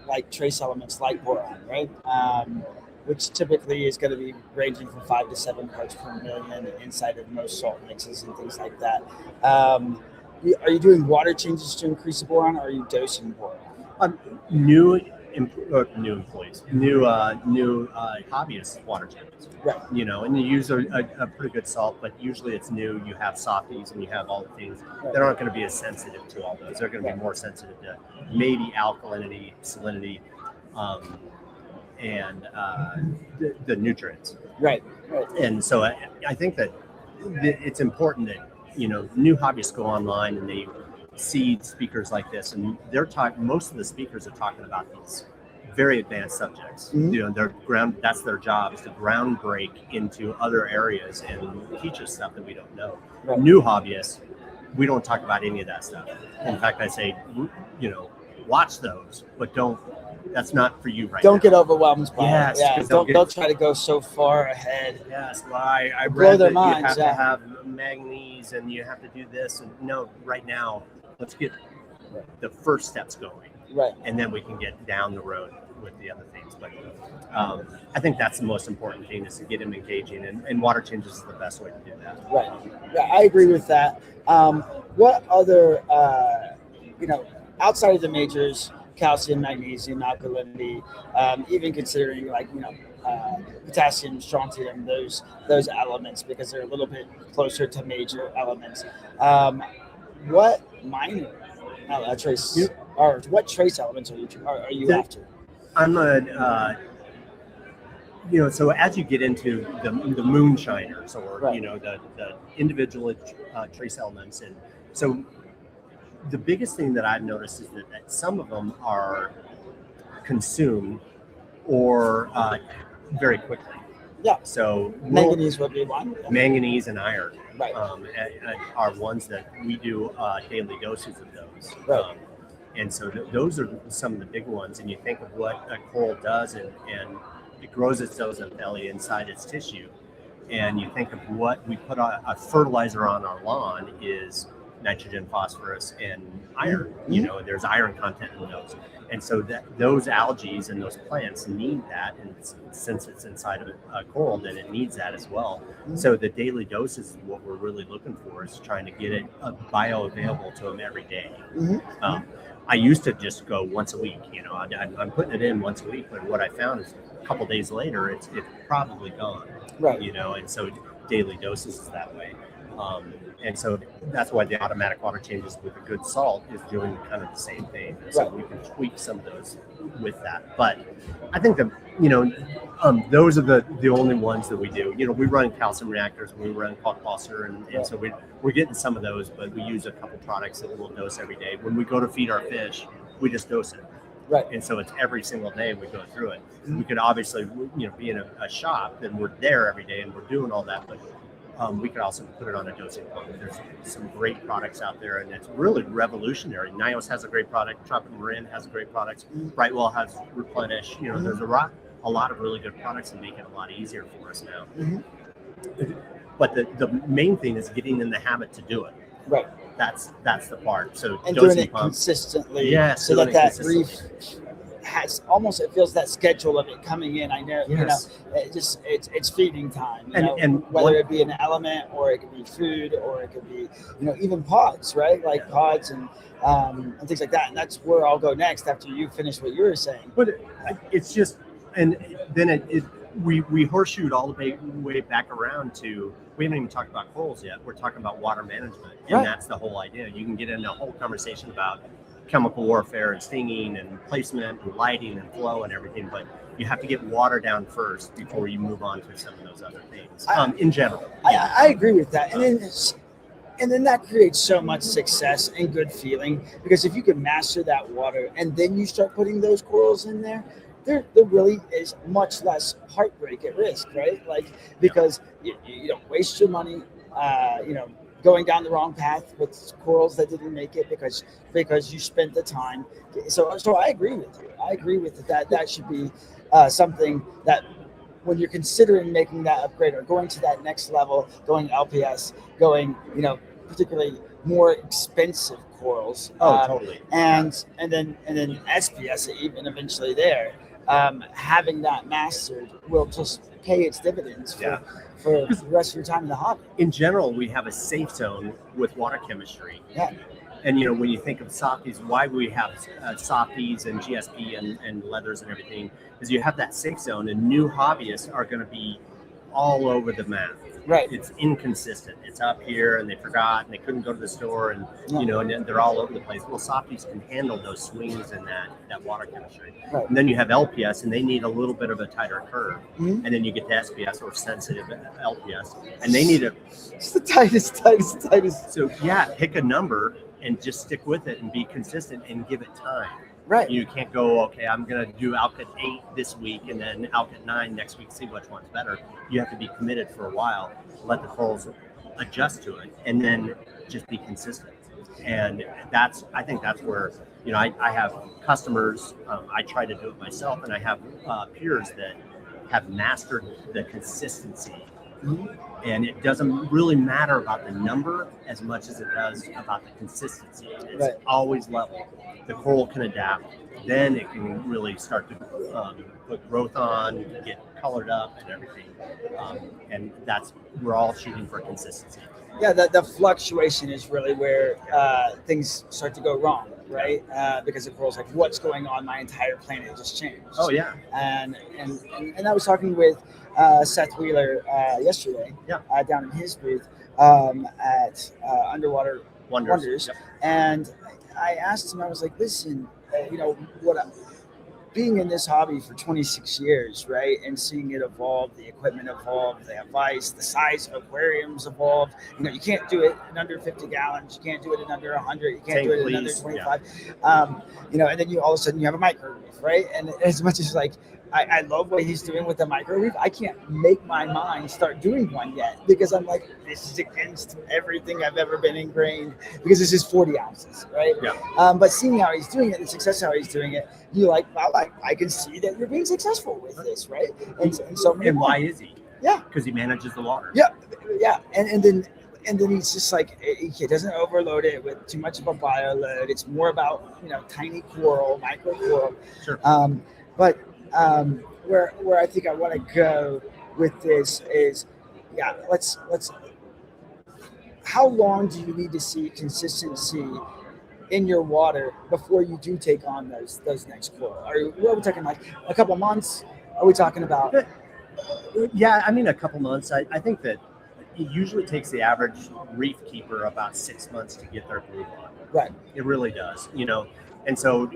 like trace elements like boron, right? Which typically is going to be ranging from 5 to 7 parts per million inside of most salt mixes and things like that. Are you doing water changes to increase the boron, or are you dosing boron? New employees, new hobbyists water changes. Right. And you use a pretty good salt, but usually it's new. You have softies and you have all the things that aren't going to be as sensitive to all those. They're going to be more sensitive to maybe alkalinity, salinity, and the nutrients. Right. And so I think that it's important that new hobbyists go online and they see speakers like this, and they're talking. Most of the speakers are talking about these very advanced subjects. You know, that's their job, is to ground break into other areas and teach us stuff that we don't know. Right. New hobbyists, we don't talk about any of that stuff. In fact, I say, you know, watch those, but don't. That's not for you right now. Don't get overwhelmed by Yes, it. Yeah, 'cause don't try to go so far ahead. Yes, well, I Blow read their that minds, you have yeah. to have manganese and you have to do this. And no, right now, let's get the first steps going. Right. And then we can get down the road with the other things. But I think that's the most important thing, is to get them engaging. And water changes is the best way to do that. Right. Yeah, I agree with that. What other, you know, outside of the majors, calcium, magnesium, alkalinity, even considering like, you know, potassium, strontium, those elements, because they're a little bit closer to major elements. What minor trace or what trace elements are you after? I'm you know, so as you get into the moonshiners, or you know, the individual trace elements, and so the biggest thing that I've noticed is that some of them are consumed or very quickly. Yeah. So Manganese would be one. manganese and iron, Right. are ones that we do daily doses of those. Right. And so those are some of the big ones. And you think of what a coral does, and it grows its belly inside its tissue. And you think of what we put a fertilizer on our lawn is nitrogen, phosphorus, and iron. You know, there's iron content in those. And so those algae and those plants need that, and since it's inside of a coral, then it needs that as well. So the daily doses is what we're really looking for, is trying to get it bioavailable to them every day. I used to just go once a week. You know, I'm putting it in once a week, but what I found is a couple days later, it's probably gone. Right. You know, and so daily doses is that way. And so that's why the automatic water changes with a good salt is doing kind of the same thing. So Right. we can tweak some of those with that. But I think that, you know, those are the only ones that we do. You know, we run calcium reactors, we run Quackpulsar, and so we're getting some of those, but we use a couple products that we'll dose every day. When we go to feed our fish, we just dose it. Right. And so it's every single day we go through it. We could obviously, you know, be in a shop, then we're there every day and we're doing all that, but we could also put it on a dosing point. There's some great products out there, and it's really revolutionary. Nios has a great product. Tropical Marin has a great product. Brightwell has Replenish. You know, there's a lot of really good products that make it a lot easier for us now. But the main thing is getting in the habit to do it. Right. That's the part. So And dosing doing it pump. consistently, Yes, so doing that it reef consistently. has almost, it feels that schedule of it coming in. I know, Yes. you know, it's feeding time. You And- know, and whether one- it be an element, or it could be food, or it could be, you know, even pods, right? Like pods and things like that. And that's where I'll go next after you finish what you were saying. But it's just, and then we horseshoed all the way back around to, we haven't even talked about corals yet. We're talking about water management, and Right. that's the whole idea. You can get into a whole conversation about chemical warfare and stinging and placement and lighting and flow and everything, but you have to get water down first before you move on to some of those other things. In general, I agree with that. And then that creates so much success and good feeling, because if you can master that water and then you start putting those corals in there, there really is much less heartbreak at risk, right? Like, because you don't waste your money, you know, going down the wrong path with corals that didn't make it because you spent the time. So I agree with you. I agree with that. That should be something that, when you're considering making that upgrade or going to that next level, going LPS, going, you know, particularly more expensive corals. Totally. And then SPS, even eventually there, having that mastered will just pay its dividends for the rest of your time in the hobby. in general, we have a safe zone with water chemistry. Yeah. And, you know, when you think of softies, why we have softies and GSP and leathers and everything, is you have that safe zone, and new hobbyists are going to be all over the map. Right. It's inconsistent. It's up here, and they forgot, and they couldn't go to the store, and you know, and they're all over the place. Well, softies can handle those swings and that water chemistry. Right. And then you have LPS, and they need a little bit of a tighter curve. Mhm. And then you get to SPS, or sensitive LPS, and they need a It's the tightest. So yeah, pick a number and just stick with it and be consistent and give it time. Right. You can't go, okay, I'm going to do Alcat 8 this week and then Alcat 9 next week, see which one's better. You have to be committed for a while, let the corals adjust to it, and then just be consistent. And I think that's where, I have customers, I try to do it myself, and I have peers that have mastered the consistency. And it doesn't really matter about the number as much as it does about the consistency. It's always level. The coral can adapt. Then it can really start to put growth on, get colored up and everything. And we're all shooting for consistency. Yeah, the fluctuation is really where things start to go wrong, right? Because the coral's like, what's going on? My entire planet just changed. Oh yeah. And I was talking with Seth Wheeler yesterday, down in his booth at Underwater Wonders. And I asked him, I was like, listen, being in this hobby for 26 years, right, and seeing it evolve, the equipment evolve, the advice, the size of aquariums evolve. You can't do it in under 50 gallons. You can't do it in under 100. You can't do it in under 25. Yeah. And then all of a sudden you have a micro reef, right? And as much as I love what he's doing with the micro reef, I can't make my mind start doing one yet because I'm like, this is against everything I've ever been ingrained because this is 40 ounces, right? Yeah. But seeing how he's doing it, the success how he's doing it, you're like, wow, I can see that you're being successful with this, right? And so why is he? Yeah. Because he manages the water. Yeah. And then he's just like, he doesn't overload it with too much of a bio load. It's more about, tiny coral, micro coral. Sure. But where I think I want to go with this is, let's. How long do you need to see consistency in your water before you do take on those next coral? Are we talking like a couple months? Are we talking about? Yeah, I mean a couple months. I think that it usually takes the average reef keeper about 6 months to get their groove on. Right. It really does. And so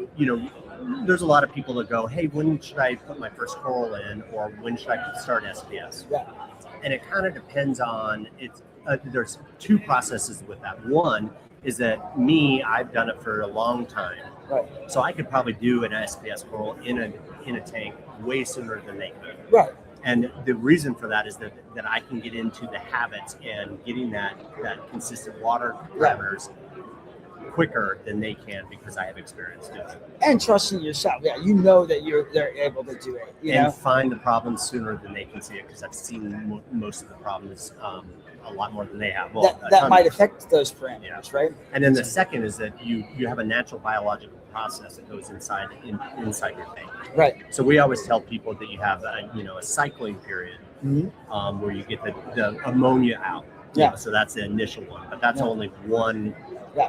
there's a lot of people that go, hey, when should I put my first coral in, or when should I start SPS? Yeah. And it kind of depends on there's two processes with that. One is that I've done it for a long time. Right. So I could probably do an SPS coral in a tank way sooner than they could. Right. And the reason for that is that I can get into the habits and getting that consistent water parameters quicker than they can because I have experience doing it. And trusting yourself. Yeah, that they're able to do it. And find the problems sooner than they can see it because I've seen most of the problems a lot more than they have. Well, that might affect those parameters, right? And then the second is that you have a natural biological process that goes inside your tank. Right. So we always tell people that you have a cycling period where you get the ammonia out. Yeah. So that's the initial one, but that's only one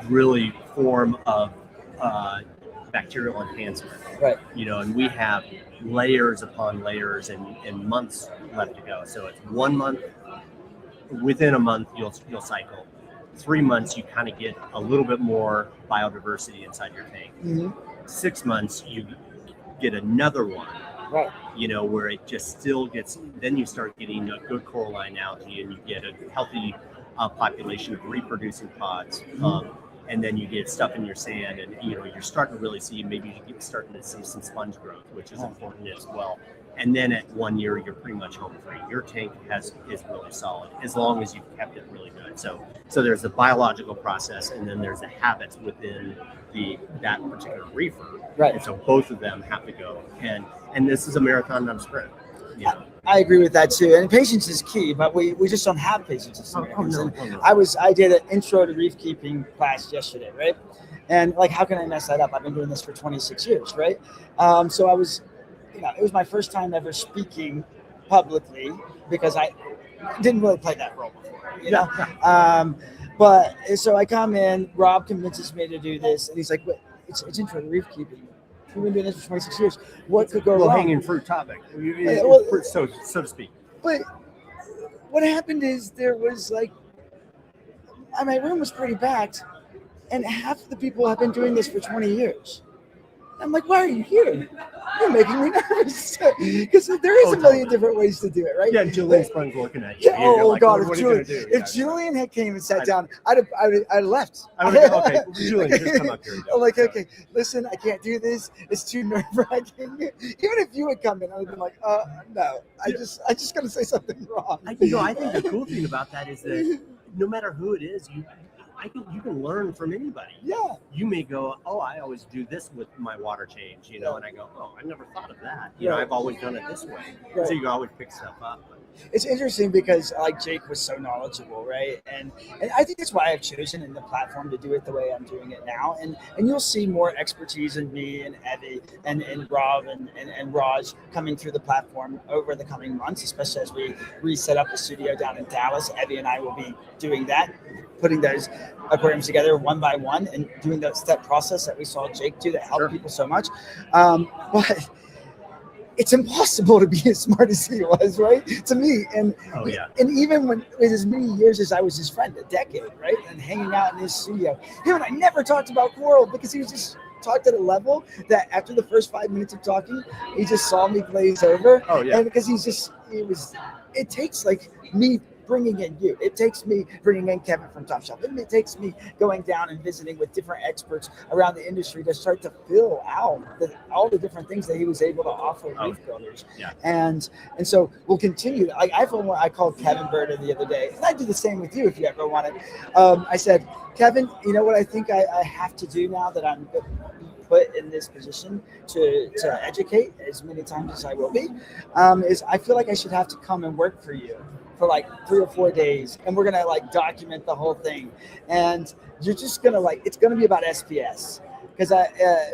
really form of bacterial enhancement. Right. And we have layers upon layers and months left to go. So it's 1 month. Within a month, you'll cycle. 3 months, you kind of get a little bit more biodiversity inside your tank. 6 months, you get another one. Right. Where it just still gets. Then you start getting a good coralline algae, and you get a healthy population of reproducing pods. And then you get stuff in your sand, and you're starting to really see, maybe you're starting to see some sponge growth, which is important as well. And then at 1 year, you're pretty much home free. Your tank is really solid as long as you've kept it really good. So there's the biological process, and then there's the habits within that particular reefer. Right. And so both of them have to go. And this is a marathon, not a sprint. I agree with that too. And patience is key, but we just don't have patience as Americans. No. I did an intro to reef keeping class yesterday, right? And how can I mess that up? I've been doing this for 26 years, right? So I was, it was my first time ever speaking publicly because I didn't really play that role before, but so I come in, Rob convinces me to do this, and he's like, it's intro to reef keeping. We've been doing this for 26 years. What could go wrong? Hanging fruit topic, so to speak. But what happened is there was my room was pretty packed, and half of the people have been doing this for 20 years. I'm like, why are you here? You're making me nervous because there is a million different ways to do it, right? Yeah, and Julian's friend's looking at you. Yeah, You're oh like, God! what If are you gonna Julian, do? if Julian had came and sat down, I'd have left. I would have okay, Julian, just come up here. I'm like, okay, listen, I can't do this. It's too nerve wracking. Even if you had come in, I would have been like, no, I just gotta say something wrong. I think the cool thing about that is that no matter who it is, you can learn from anybody. Yeah. You may go, oh, I always do this with my water change, and I go, oh, I never thought of that. I've always done it this way. Right. So you can always pick stuff up. It's interesting because Jake was so knowledgeable, right? And I think that's why I've chosen in the platform to do it the way I'm doing it now. And you'll see more expertise in me and Evie and Rob and Raj coming through the platform over the coming months, especially as we reset up the studio down in Dallas. Evie and I will be doing that, putting those aquariums together one by one and doing that step process that we saw Jake do that helped people so much. But it's impossible to be as smart as he was, right? To me. And even when with as many years as I was his friend, a decade, right? And hanging out in his studio. Him and I never talked about coral because he was just talked at a level that after the first 5 minutes of talking, he just saw me glaze over. Oh yeah. And because it takes like me bringing in you. It takes me bringing in Kevin from Top Shelf. It takes me going down and visiting with different experts around the industry to start to fill out all the different things that he was able to offer reef builders. Yeah. And so we'll continue. Like I called Kevin Berta the other day, and I do the same with you if you ever want it. I said, Kevin, you know what I think I have to do now that I'm put in this position to educate as many times as I will be, is I feel like I should have to come and work for you for like 3 or 4 days, and we're gonna like document the whole thing, and you're just gonna it's gonna be about SPS, because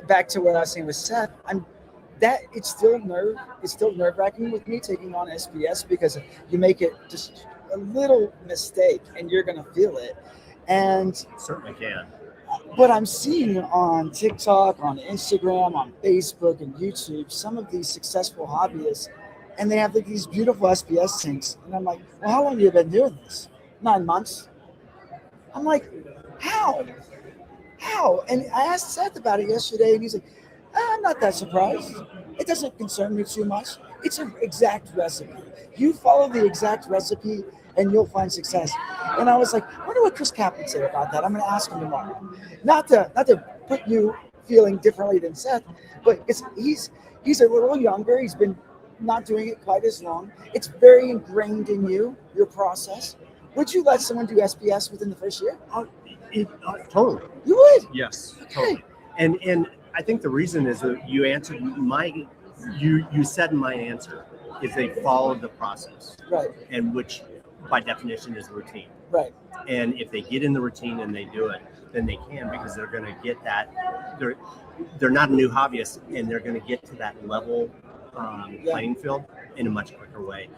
back to what I was saying with Seth, it's still nerve wracking with me taking on SPS, because you make it just a little mistake and you're gonna feel it, and certainly can. But I'm seeing on TikTok, on Instagram, on Facebook and YouTube, some of these successful hobbyists, and they have like these beautiful SPS tanks. And I'm like, well, how long have you been doing this? 9 months. I'm like, how? And I asked Seth about it yesterday, and he's like, I'm not that surprised. It doesn't concern me too much. It's an exact recipe. You follow the exact recipe and you'll find success. And I was like, I wonder what Chris Cap would say about that. I'm going to ask him tomorrow. Not to put you feeling differently than Seth, but he's a little younger. He's been not doing it quite as long. It's very ingrained in you, your process. Would you let someone do SPS within the first year? Totally. You would? Yes, totally. And I think the reason is that you answered you said my answer is they followed the process. Right. And which by definition is routine. Right. And if they get in the routine and they do it, then they can, because they're going to get that. They're not a new hobbyist, and they're going to get to that level playing field in a much quicker way.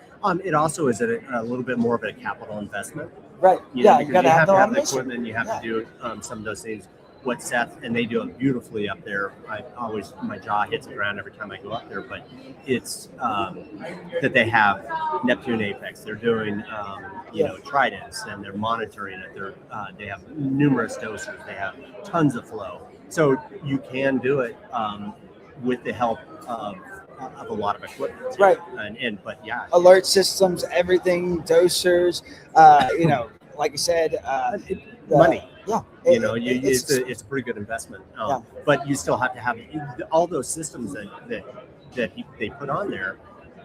It also is a little bit more of a capital investment. Right. You know, You got to have the the automation. equipment. You have to do some of those things. What Seth, and they do it beautifully up there. My jaw hits the ground every time I go up there. But it's that they have Neptune Apex. They're doing Tridents, and they're monitoring it. They have numerous doses. They have tons of flow. So you can do it with the help of a lot of equipment. Right. But yeah. Alert systems, everything, dosers, like I said, money. Yeah. It's a pretty good investment. But you still have to have all those systems that they put on there.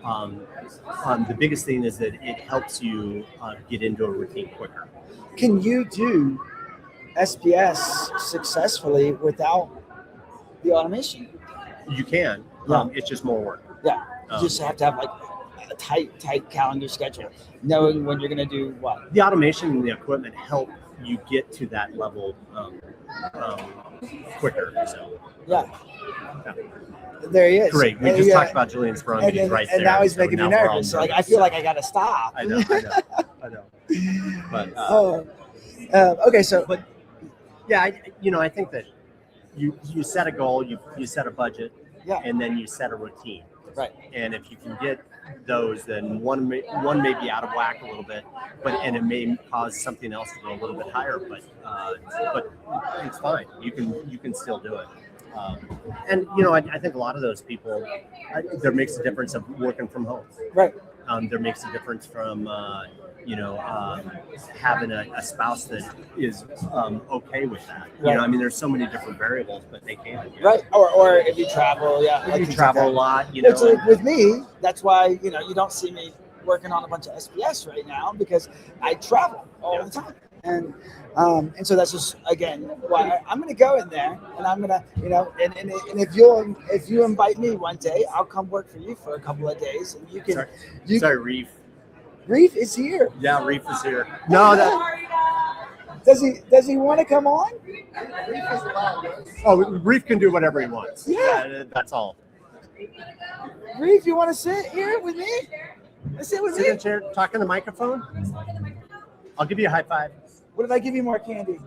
The biggest thing is that it helps you get into a routine quicker. Can you do SPS successfully without the automation? You can. It's just more work. Yeah. You just have to have like a tight calendar schedule, knowing when you're going to do what. The automation and the equipment help you get to that level quicker. So yeah. There he is. Great. We just talked about Julian Sprung. He's right there. And now he's making me nervous. So, like, I feel like I got to stop. I know. But okay. So, but yeah, I think that you set a goal, you set a budget, and then you set a routine. Right. And if you can get those, then one may be out of whack a little bit, and it may cause something else to go a little bit higher. But it's fine. You can still do it. And you know, I think a lot of those people, there makes a difference of working from home. Right. There makes a difference from having a spouse that is okay with that. You know, I mean, there's so many different variables, but they can. Right. Or if you travel, yeah. If you travel a lot, you Which, know. with me, that's why, you know, you don't see me working on a bunch of SPS right now, because I travel all the time. And so that's just, again, why I'm going to go in there, and I'm going to, you know, and if you invite me one day, I'll come work for you for a couple of days, and you can. Sorry, Reef. Reef is here. Yeah, Reef is here. No, Does he want to come on? Oh, Reef can do whatever he wants. Yeah. That's all. Reef, you want to sit here with me? Sit with Sit me. in chair, talk in the microphone. I'll give you a high five. What if I give you more candy?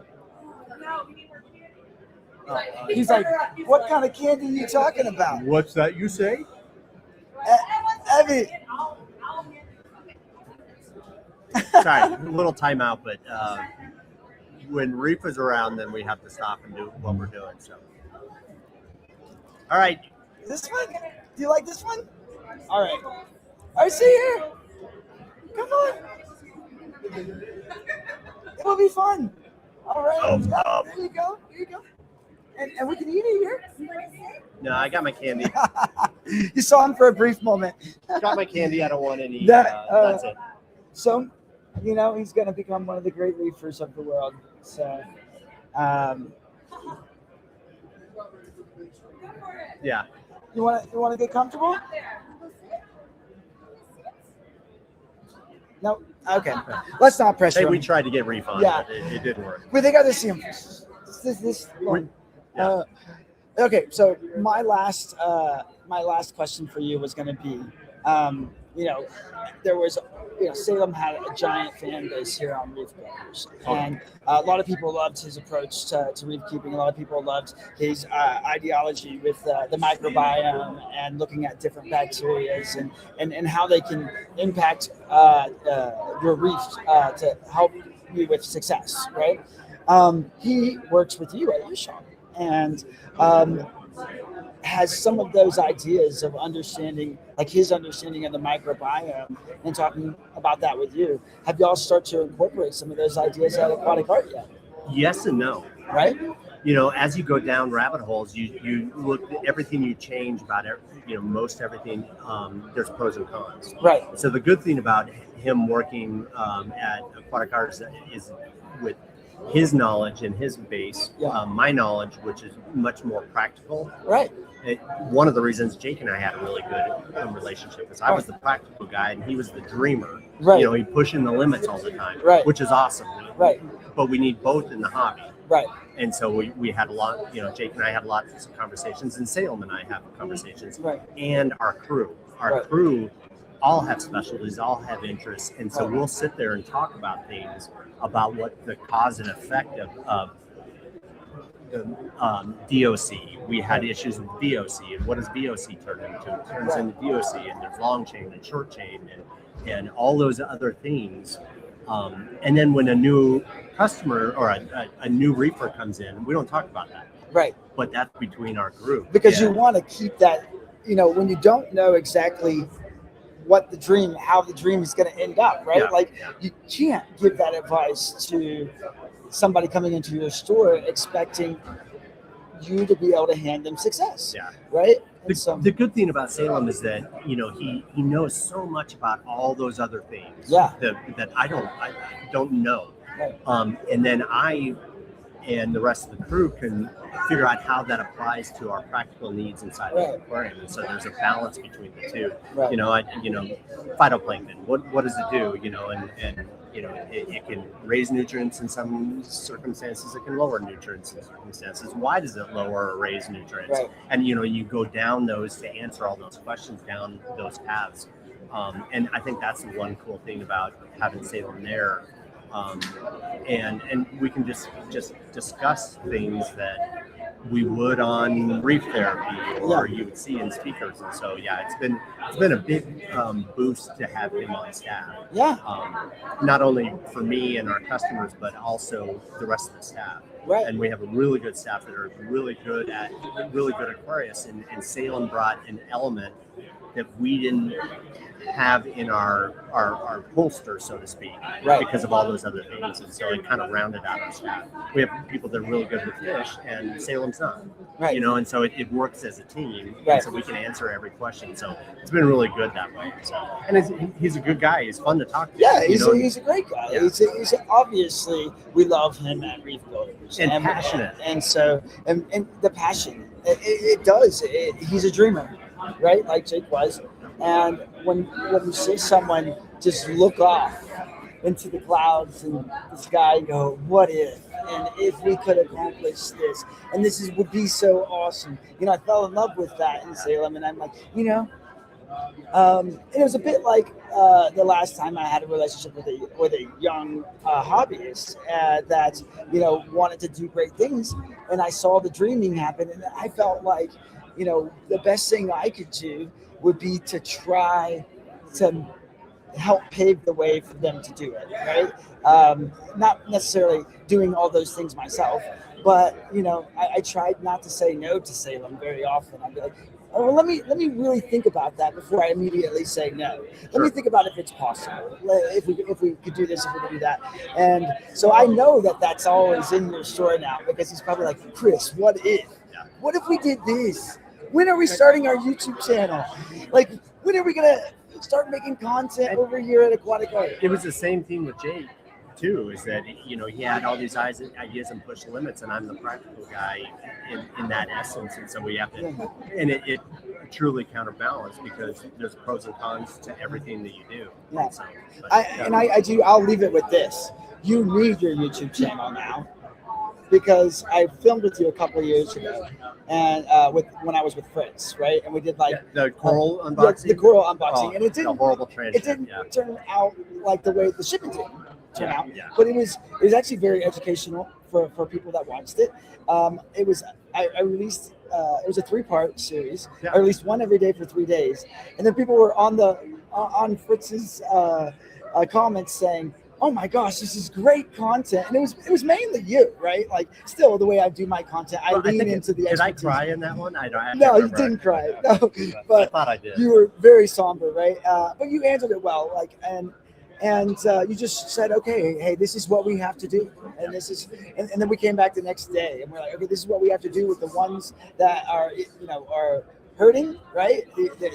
He's like, what kind of candy are you talking about? What's that you say? Evie. Sorry, a little timeout, but when Reef is around, then we have to stop and do what we're doing. So, all right. This one? Do you like this one? All right. All right, see here. Come on. It will be fun. All right. There you go. Here you go. And we can eat it here. No, I got my candy. You saw him for a brief moment. Got my candy. I don't want any. That's it. So, you know, he's going to become one of the great reefers of the world. So, yeah. You want to get comfortable? No. Okay. Let's not pressure Hey, him. we tried to get Reef on, Yeah. but it didn't work. But they got to see him. This long. Okay, so my last question for you was going to be, you know, there was, you know, Salem had a giant fan base here on Reef Builders, and a lot of people loved his approach to reef keeping. A lot of people loved his ideology with the microbiome and looking at different bacteria and how they can impact your reef to help you with success, right? He works with you at your shop, and has some of those ideas of understanding, like his understanding of the microbiome, and talking about that with you. Have y'all start to incorporate some of those ideas at Aquatic Art yet? Yes and no. Right? You know, as you go down rabbit holes, you look at everything you change about it. You know, most everything. There's pros and cons. Right. So the good thing about him working at Aquatic Art is with his knowledge and his base, my knowledge, which is much more practical. Right. One of the reasons Jake and I had a really good relationship is I was the practical guy and he was the dreamer. Right. You know, he pushing the limits all the time. Right. Which is awesome. Right. But we need both in the hobby. Right. And so we had a lot, you know, Jake and I had lots of conversations, and Salem and I have conversations. Right. And our crew. Our crew all have specialties, all have interests. And so we'll sit there and talk about things, about what the cause and effect of DOC. We had issues with VOC, and what does VOC turn into? It turns into DOC, and there's long chain and short chain and all those other things. And then when a new customer or a new reefer comes in, we don't talk about that. Right. But that's between our group. Because you want to keep that, you know, when you don't know exactly what how the dream is going to end up, right? Yeah. Like you can't give that advice to somebody coming into your store expecting you to be able to hand them success. Yeah. Right. The good thing about Salem is that, you know, he knows so much about all those other things. Yeah. That I don't know. Right. And then I and the rest of the crew can figure out how that applies to our practical needs inside the aquarium. And so there's a balance between the two. Right. You know, phytoplankton. What does it do? You know, and you know, it can raise nutrients in some circumstances. It can lower nutrients in circumstances. Why does it lower or raise nutrients? Right. And you know, you go down those to answer all those questions down those paths. And I think that's the one cool thing about having Salem there. And we can just discuss things that we would on reef therapy or you would see in speakers. And so it's been a big boost to have him on staff. Yeah. Not only for me and our customers, but also the rest of the staff. Right. And we have a really good staff that are really good aquarists. And Salem brought an element that we didn't have in our holster, so to speak, Right. because of all those other things. And so it kind of rounded out our staff. We have people that are really good with fish, and Salem's not. Right. You know, and so it works as a team, Right. and so we can answer every question. So it's been really good that way. So, and he's a good guy. He's fun to talk to. Yeah, you know? he's a great guy. Yeah. He's obviously, we love him at Reef Builders. And passionate. And so, and the passion, it does. He's a dreamer, right? Like Jake was. And when you see someone just look off into the clouds and the sky and go, what if? And if we could accomplish this, and would be so awesome. You know, I fell in love with that in Salem, and I'm like, you know, it was a bit like the last time I had a relationship with a young hobbyist that, you know, wanted to do great things, and I saw the dreaming happen, and I felt like, you know, the best thing I could do would be to try to help pave the way for them to do it, right? Not necessarily doing all those things myself, but, you know, I tried not to say no to Salem very often. I'd be like, oh, well, let me really think about that before I immediately say no. Let me think about if it's possible, if we could do this, if we could do that. And so I know that that's always in your store now, because he's probably like, Chris, what if? What if we did this? When are we starting our YouTube channel? Like, when are we gonna start making content over here at Aquatic Art? It was the same thing with Jake too, is that, you know, he had all these ideas and push limits, and I'm the practical guy in that essence, and so we have to, and it truly counterbalanced, because there's pros and cons to everything that you do. Yeah. And so, I'll leave it with this. You need your YouTube channel now, because I filmed with you a couple of years ago, and when I was with Fritz, right? And we did like the coral unboxing. The coral unboxing, and it a didn't horrible transcript. It didn't turn out like the way the shipping did turn out. Yeah. But it was actually very educational for people that watched it. I released it was a 3-part series. Yeah. I released one every day for 3 days, and then people were on Fritz's comments saying, oh my gosh, this is great content. And it was mainly you, right? Like, still the way I do my content, I lean into the Did I expertise. cry in that one? I don't. No, you didn't cry. No, but I thought I did. You were very somber, right? But you handled it well. Like, and you just said, okay, hey, this is what we have to do, and this is, and then we came back the next day, and we're like, okay, this is what we have to do with the ones that are, you know, are hurting, right?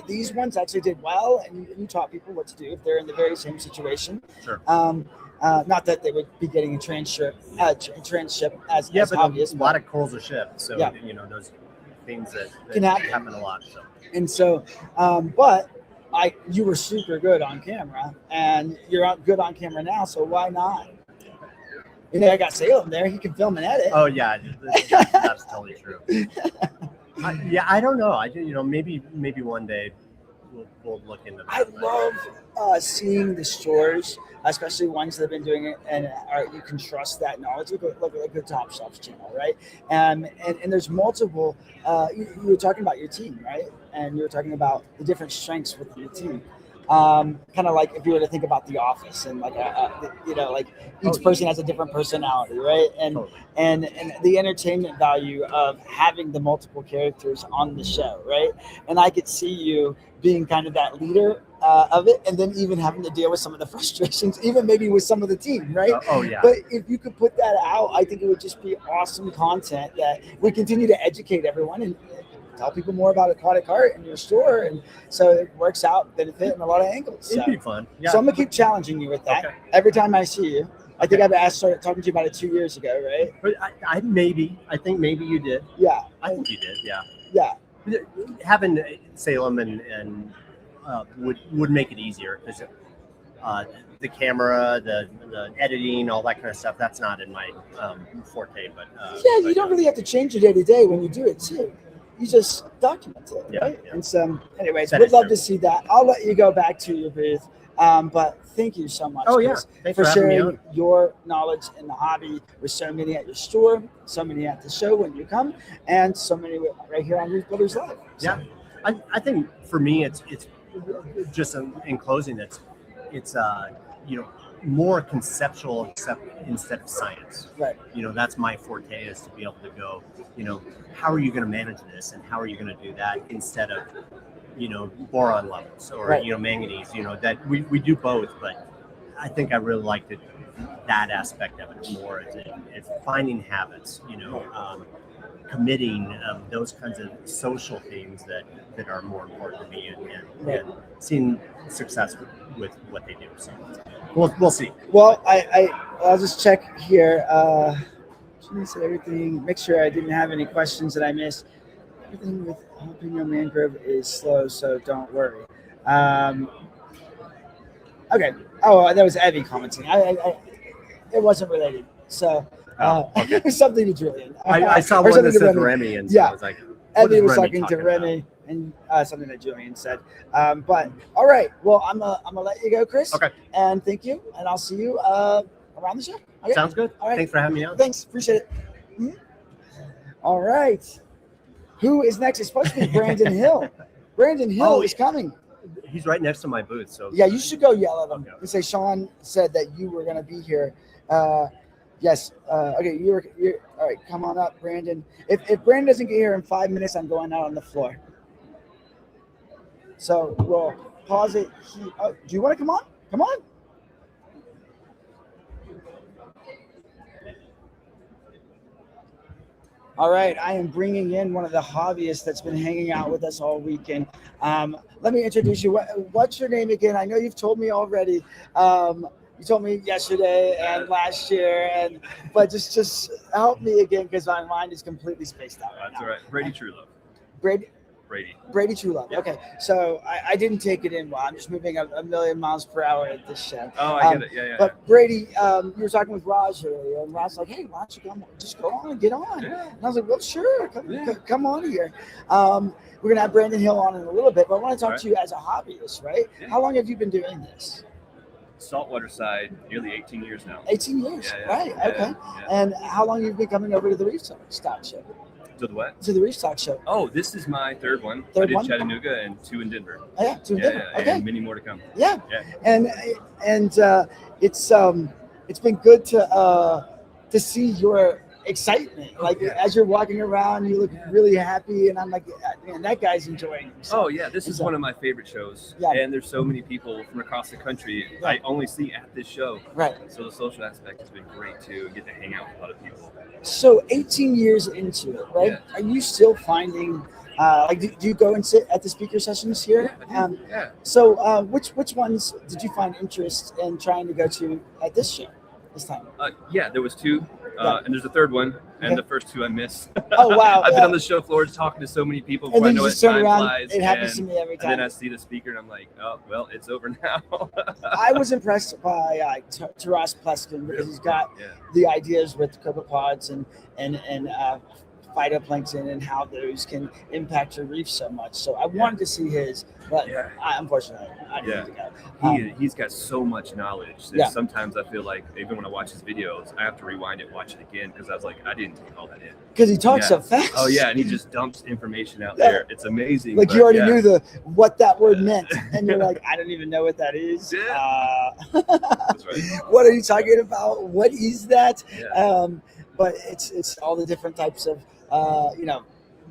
These ones actually did well, and you taught people what to do if they're in the very same situation. Sure. Not that they would be getting a transship as Yeah, but obvious. a lot of corals are shipped, so Yeah. you know, those things that Can happen. happen a lot. So. And so, but you were super good on camera, and you're good on camera now, so why not? You know, I got Salem there; he can film and edit. Oh yeah, that's totally true. I don't know. Maybe one day we'll look into that. I love seeing the stores, especially ones that have been doing it, and you can trust that knowledge. Look at the Top Shelf channel, right? And there's multiple. You were talking about your team, right? And you were talking about the different strengths within the team. Kind of like if you were to think about The Office, and like like each person has a different personality, right? And the entertainment value of having the multiple characters on the show, right? And I could see you being kind of that leader of it, and then even having to deal with some of the frustrations, even maybe with some of the team, right? Yeah. But if you could put that out, I think it would just be awesome content that would continue to educate everyone and tell people more about Aquatic Art in your store, and so it works out benefit in a lot of angles. It'd be fun. Yeah. So I'm gonna keep challenging you with that every time I see you. I think started talking to you about it 2 years ago, right? But I think maybe you did. Yeah. I think you did. Yeah. Yeah. Having Salem and would make it easier, because the camera, the editing, all that kind of stuff, that's not in my forte. But you don't really have to change your day to day when you do it too. You just document it, right? Yeah. And so, anyways, That we'd is love true. to see that. I'll let you go back to your booth. But thank you so much, Oh, yeah. Chris, Thanks for for having me sharing on. your knowledge in the hobby with so many at your store, so many at the show when you come, and so many right here on Reef Builders Live. So, Yeah, I think for me, it's just in closing, it's more conceptual instead of science. Right. That's my forte, is to be able to go, how are you going to manage this, and how are you going to do that instead of, boron levels or, Right. Manganese, that we do both, but I think I really liked it, that aspect of it more, is finding habits, committing, those kinds of social things that are more important to me, and seeing success with what they do. So we'll see. Well, I'll just check here. She said everything. Make sure I didn't have any questions that I missed. Everything with jalapeno mangrove is slow, so don't worry. Okay. Oh, that was Evie commenting. It wasn't related. So Okay. something to Julian. I saw Or one something that to said Remy, and so yeah. I was like, what Evie is was Remy talking to about? Remy, and something that Julian said. But all right. Well, I'm gonna let you go, Chris. Okay. And thank you. And I'll see you around the show. Okay? Sounds good. All right. Thanks for having me on. Thanks. Appreciate it. Mhm. All right. Who is next? It's supposed to be Brandon Hill. Brandon Hill is coming. He's right next to my booth, so Yeah, you should go yell at him and say Sean said that you were going to be here. Yes. Okay. You're all right. Come on up, Brandon. If Brandon doesn't get here in 5 minutes, I'm going out on the floor. So we'll pause it. Do you want to come on? Come on. All right, I am bringing in one of the hobbyists that's been hanging out with us all weekend. Let me introduce you. What's your name again? I know you've told me already. You told me yesterday and last year, but just help me again because my mind is completely spaced out right now. That's all right. Brady Truelove. Brady Truelove. Yeah. Okay, so I didn't take it in well. I'm just moving a million miles per hour at this show. Oh, I get it. Yeah. But Brady, you were talking with Raj earlier, and Raj's like, "Hey, why don't you just go on and get on?" Yeah. And I was like, "Well, sure, come on here." We're gonna have Brandon Hill on in a little bit, but I want to talk to you as a hobbyist, right? Yeah. How long have you been doing this? Saltwater side, nearly 18 years now. 18 years, Yeah, right? yeah, Okay. yeah. And how long have you been coming over to the Reef Stock Show? To the what? To the Reef Stock Show. Oh, this is my third one. Third I did one? Chattanooga and 2 in Denver. Oh, yeah, 2 in Denver. Yeah, Okay. and many more to come. Yeah. Yeah. And it's been good to see your excitement. Like as you're walking around, you look really happy, and I'm like, man, that guy's enjoying himself. Oh yeah, this is one of my favorite shows. Yeah. And there's so many people from across the country I only see at this show. Right. So the social aspect has been great too. Get to hang out with a lot of people. So 18 years into it, right? Yeah. Are you still finding do you go and sit at the speaker sessions here? Yeah. So which ones did you find interest in trying to go to at this show this time? Yeah, there was 2. And there's a third one, and Okay. the first 2 I missed. Oh, wow. I've been Yeah. on the show floors talking to so many people And before I then you know just it. turn Time around, flies. it happens and, to me every And then time. I see the speaker, and I'm like, oh, well, it's over now. I was impressed by Taras Pleskin because he's got the ideas with copepods and phytoplankton and how those can impact your reef so much. So I wanted to see his, but unfortunately, I didn't get to go. He's got so much knowledge that Yeah. sometimes I feel like even when I watch his videos, I have to rewind it, watch it again because I was like, I didn't take all that in. 'Cause he talks so fast. Oh yeah, and he just dumps information out Yeah. there. It's amazing. Like but you already yeah. knew what that word meant, and you're like, I don't even know what that is. That's right. What are you talking about? What is that? But it's all the different types of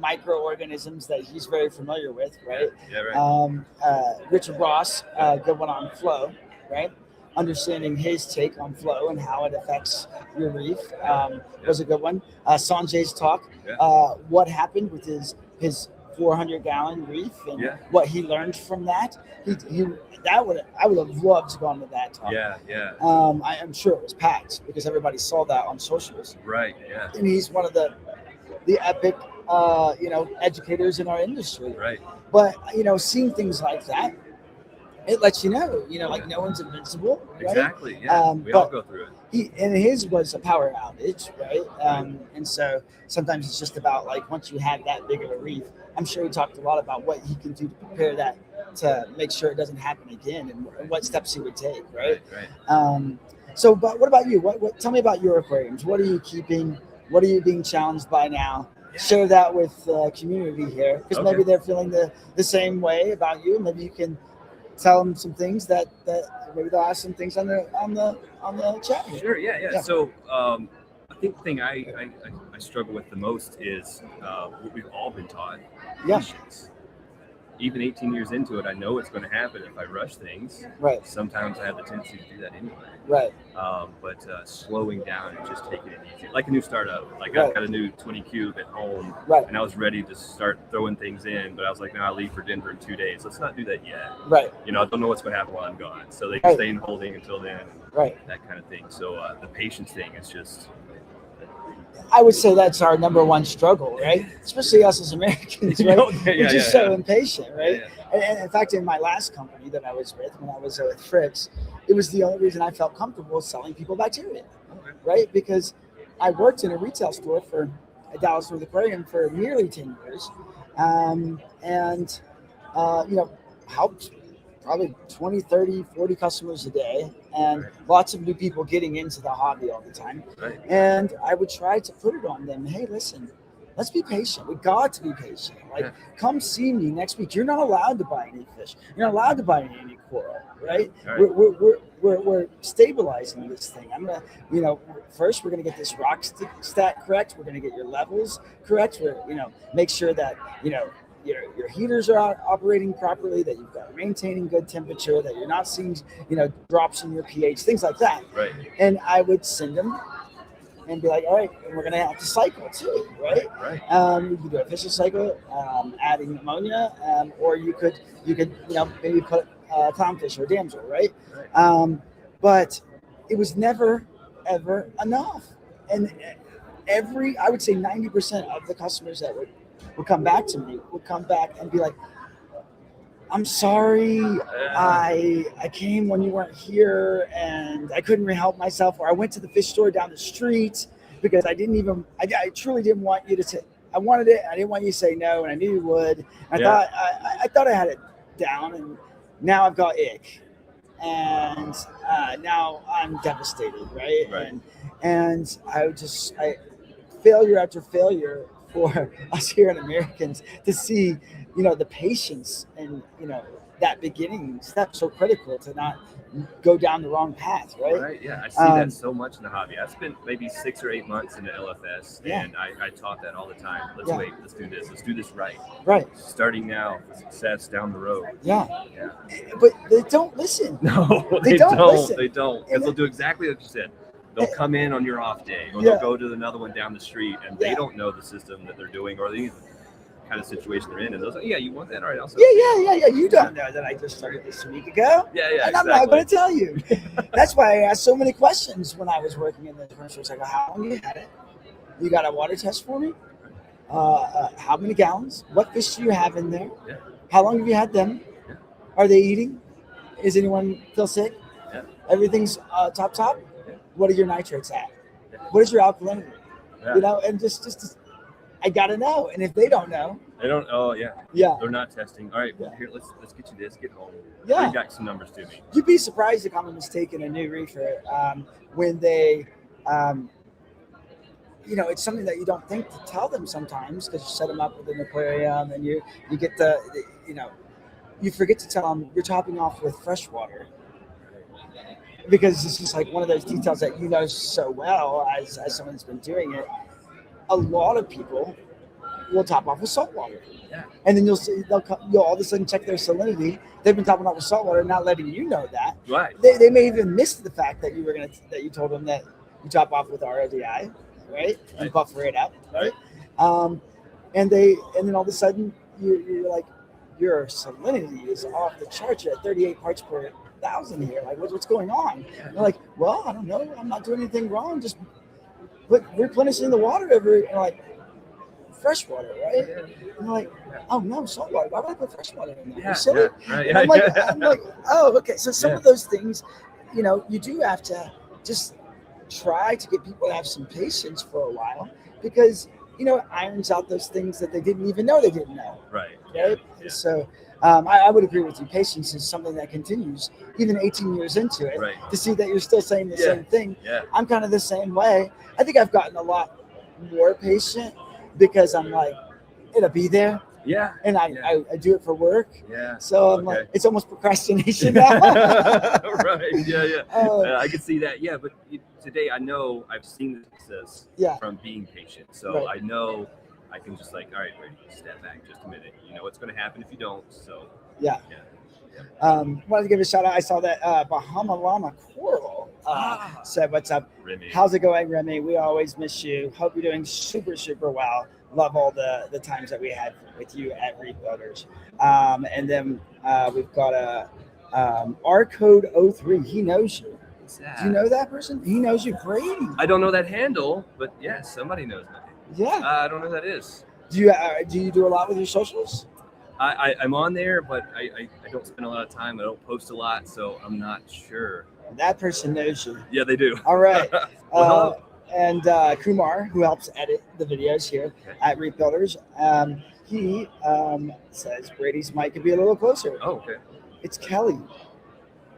microorganisms that he's very familiar with, right? Yeah, right. Richard Ross, good one on flow, right? Understanding his take on flow and how it affects your reef was a good one. Sanjay's talk, what happened with his 400-gallon reef and what he learned from that. I would have loved to go on to that talk. Yeah. I am sure it was packed because everybody saw that on socials. Right. Yeah. And he's one of the epic, educators in our industry. Right. But seeing things like that, it lets you know, like no one's invincible. Right? Exactly. Yeah. We all but go through it. His was a power outage, right? And so sometimes it's just about like once you have that big of a reef, I'm sure he talked a lot about what he can do to prepare that to make sure it doesn't happen again and what steps he would take, right? Right. So, but what about you? What? Tell me about your aquariums. What are you keeping? What are you being challenged by now? Share that with the community here because maybe they're feeling the same way about you. Maybe you can tell them some things that maybe they'll ask some things on the chat here. Sure. Yeah. So I think the thing I struggle with the most is what we've all been taught: patience. Even 18 years into it, I know it's going to happen if I rush things. Right. Sometimes I have the tendency to do that anyway. Right. But slowing down and just taking it easy, like a new startup. Like Right. I've got a new 20 cube at home, Right. and I was ready to start throwing things in, but I was like, no, I leave for Denver in 2 days. Let's not do that yet. Right. You know, I don't know what's going to happen while I'm gone, so they Right. stay in holding until then. Right. That kind of thing. So the patience thing is just. I would say that's our number one struggle, right? Especially us as Americans, right? We're just so impatient, right? And in fact, in my last company that I was with, when I was with Fritz, it was the only reason I felt comfortable selling people bacteria, right? Because I worked in a retail store for a Dallas Fort Worth Aquarium for nearly 10 years, and helped probably 20, 30, 40 customers a day, and lots of new people getting into the hobby all the time. Right. And I would try to put it on them, hey, listen, let's be patient. We got to be patient. Like, come see me next week. You're not allowed to buy any fish. You're not allowed to buy any coral, right? We're stabilizing this thing. I'm gonna, first we're gonna get this rock stat correct. We're gonna get your levels correct. We're, make sure that, your heaters are operating properly, that you've got maintaining good temperature, that you're not seeing, drops in your pH, things like that. Right. And I would send them and be like, all right, and we're gonna have to cycle too, right? Right. You could do a fiscal cycle, adding ammonia, or you could maybe put clownfish or damsel, right? But it was never ever enough, and I would say 90% of the customers that would come back to me would come back and be like, I'm sorry, I came when you weren't here and I couldn't help myself, or I went to the fish store down the street because I truly didn't want you to I wanted it, I didn't want you to say no, and I knew you would. I thought I had it down, and now I've got ick, and now I'm devastated, right? And failure after failure for us here in Americans to see, the patience and, that beginning step so critical to not go down the wrong path, right? Right, yeah. I see that so much in the hobby. I spent maybe 6 or 8 months in the LFS, and I taught that all the time. Let's do this. Let's do this right. Right. Starting now for success down the road. Yeah. But they don't listen. No, they don't listen. They don't. Because they'll do exactly what you said. They'll come in on your off day, or they'll go to another one down the street, and they don't know the system that they're doing or the kind of situation they're in. And they'll say, yeah, you want that? All right, I'll sell it. Yeah. You don't know that I just started this a week ago. Yeah, and I'm not going to tell you. That's why I asked so many questions when I was working in the commercial cycle. How long you had it? You got a water test for me? How many gallons? What fish do you have in there? Yeah. How long have you had them? Yeah. Are they eating? Is anyone feel sick? Yeah. Everything's top? Yeah. What are your nitrates at? Yeah. What is your alkalinity? Yeah. And just I gotta know. And if they don't know, they don't. Oh yeah. Yeah. They're not testing. All right. Well, here, let's get you this. Get home. Yeah. Bring back some numbers to me. You'd be surprised the common mistake in a new reefer when they, it's something that you don't think to tell them sometimes because you set them up with an aquarium and you get you forget to tell them you're topping off with fresh water. Because it's just like one of those details that so well as someone that's been doing it. A lot of people will top off with salt water. Yeah. And then you'll see you'll all of a sudden check their salinity. They've been topping off with salt water, not letting you know that. Right. They may even miss the fact that you told them that you top off with RODI, right? And buffer it out, right? And then all of a sudden you're like, your salinity is off the charts. You're at 38 parts per 1,000 here. Like, what's going on? And they're like, well, I don't know. I'm not doing anything wrong. Just replenishing the water every, like, fresh water, right? And they're like, oh no, salt water. Why would I put fresh water in there? Yeah, You're silly. right, And I'm like, oh, okay. So some of those things, you do have to just try to get people to have some patience for a while because it irons out those things that they didn't even know they didn't know. Right. Right. Yeah. So I would agree with you. Patience is something that continues even 18 years into it. Right. To see that you're still saying the same thing. Yeah. I'm kind of the same way. I think I've gotten a lot more patient because I'm like, it'll be there. Yeah. And I do it for work. Yeah. So I'm like, it's almost procrastination now. Right. Yeah. Oh. I can see that. Yeah, but today I know I've seen the success from being patient. So I know I can just like, all right, Brady, step back just a minute. You know what's going to happen if you don't. So yeah. Wanted to give a shout out. I saw that Bahama Llama Coral said, "What's up? Remy. How's it going, Remy? We always miss you. Hope you're doing super, super well. Love all the times that we had with you at Reef Builders." And then we've got a R code 03. He knows you. Do you know that person? He knows you, Brady. I don't know that handle, but yeah, somebody knows my name. Yeah. I don't know who that is. Do you do a lot with your socials? I'm on there, but I don't spend a lot of time. I don't post a lot, so I'm not sure. That person knows you. Yeah, they do. All right. Well, and Kumar, who helps edit the videos here at Reef Builders, he says Brady's mic could be a little closer. Oh, okay. It's Kelly.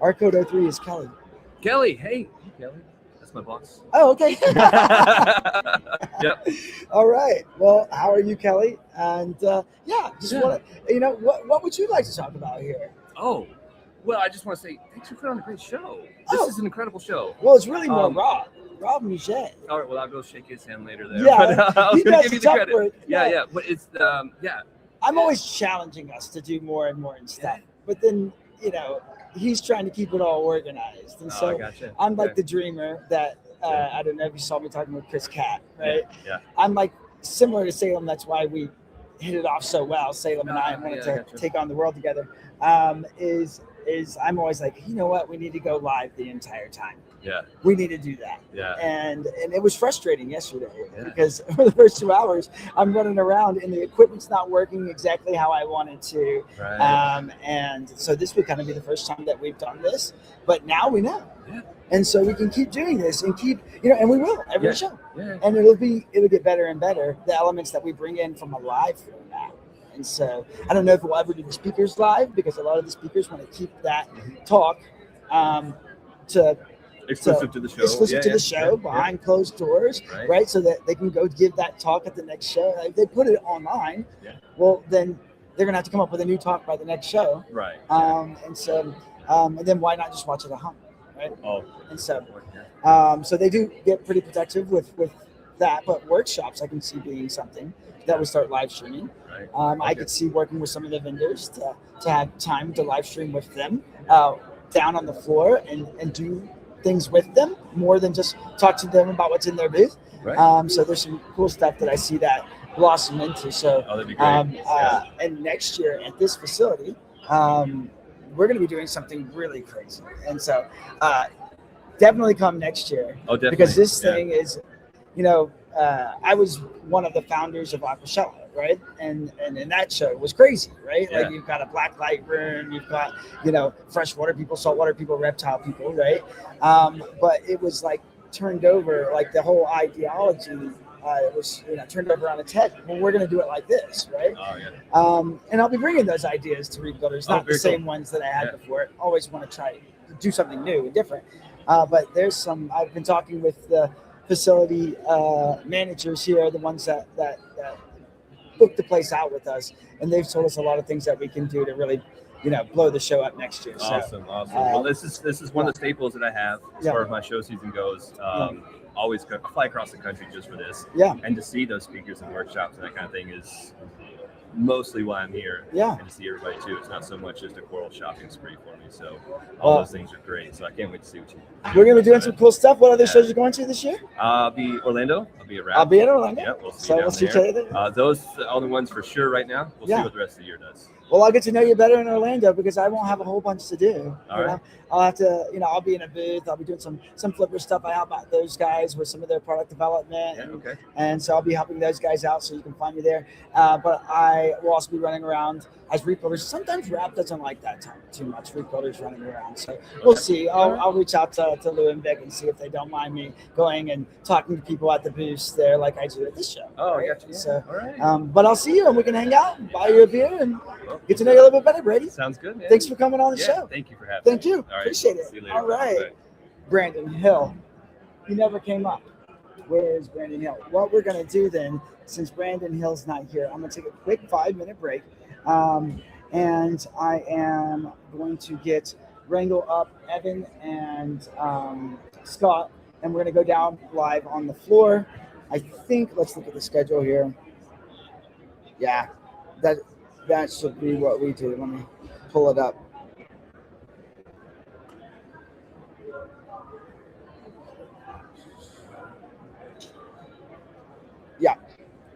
R code 03 is Kelly. Kelly, hey, Kelly. That's my boss. Oh, okay. Yep. All right. Well, how are you, Kelly? And just want to, what would you like to talk about here? Oh, well, I just want to say thanks for putting on a great show. This is an incredible show. Well, it's really more Rob Mouget. All right, well, I'll go shake his hand later there. Yeah, but, I was he going to does give you the the tough credit. work. Yeah, but it's, I'm always challenging us to do more and more and stuff. But then, he's trying to keep it all organized. And so gotcha. I'm like the dreamer that, I don't know if you saw me talking with Chris Cat, right? Yeah. I'm like similar to Salem. That's why we hit it off so well. Salem and I wanted to take on the world together. Is I'm always like, you know what? We need to go live the entire time. Yeah. We need to do that. Yeah. And it was frustrating yesterday because for the first 2 hours I'm running around and the equipment's not working exactly how I wanted to. Right. And so this would kind of be the first time that we've done this, but now we know. Yeah. And so we can keep doing this and keep, and we will every show. Yeah. And it'll get better and better. The elements that we bring in from a live format. And so I don't know if we'll ever do the speakers live because a lot of the speakers want to keep that talk exclusive to the show. Exclusive to the show behind closed doors, right? So that they can go give that talk at the next show. If they put it online, well, then they're going to have to come up with a new talk by the next show. Right. And so, and then why not just watch it at home, right? Oh. And so, so they do get pretty protective with that, but workshops I can see being something that would start live streaming. Right. I could see working with some of the vendors to have time to live stream with them down on the floor and do things with them more than just talk to them about what's in their booth. Right. So there's some cool stuff that I see that blossom into. So that'd be great. And next year at this facility, we're going to be doing something really crazy. And so definitely come next year. Oh, definitely. Because this thing is, I was one of the founders of Aquashella, right? And that show was crazy, right? Yeah. Like you've got a black light room, you've got, freshwater people, saltwater people, reptile people, right? But it was like turned over, like the whole ideology it was turned over on its head. Well, we're going to do it like this, right? Oh, yeah. And I'll be bringing those ideas to Reef Builders, not the same ones that I had before. Always want to try to do something new and different. But there's some, I've been talking with the facility managers here, the ones that booked the place out with us, and they've told us a lot of things that we can do to really, blow the show up next year. Awesome. Well, this is one of the staples that I have as far as my show season goes. Always fly across the country just for this. Yeah. And to see those speakers and workshops and that kind of thing is mostly why I'm here. Yeah. And to see everybody too. It's not so much just a coral shopping spree for me. So Well, those things are great. So I can't wait to see what you We're going to be doing some cool stuff. What other shows are you going to this year? I'll be Orlando. I'll be around. I'll be in Orlando. Yeah, we'll see So you we'll down see each there. other there. Those are the only ones for sure right now. We'll see Yeah. what the rest of the year does. Well, I'll get to know you better in Orlando because I won't have a whole bunch to do. All right. I'll have to, I'll be in a booth. I'll be doing some flipper stuff. I help out those guys with some of their product development. Okay. And so I'll be helping those guys out, so you can find me there. But I will also be running around as Reef Builders. Sometimes rap doesn't like that too much. Reef Builders running around, so we'll see. I'll reach out to Lou and Vic and see if they don't mind me going and talking to people at the booths there, like I do at this show. Oh, right? I got you. Yeah. So, all right. but I'll see you and we can hang out, and buy you a beer, and get to know you a little bit better, Brady. Sounds good, man. Thanks for coming on the Yeah, show. Thank you for having Thank me. you. All right. Appreciate it. See you later. All right. Bye. Brandon Hill. He never came up. Where is Brandon Hill? What we're going to do then since Brandon Hill's not here, I'm going to take a quick 5-minute break. And I am going to get wrangle up Evan and Scott, and we're going to go down live on the floor. I think, let's look at the schedule here. Yeah, that should be what we do. Let me pull it up. Yeah.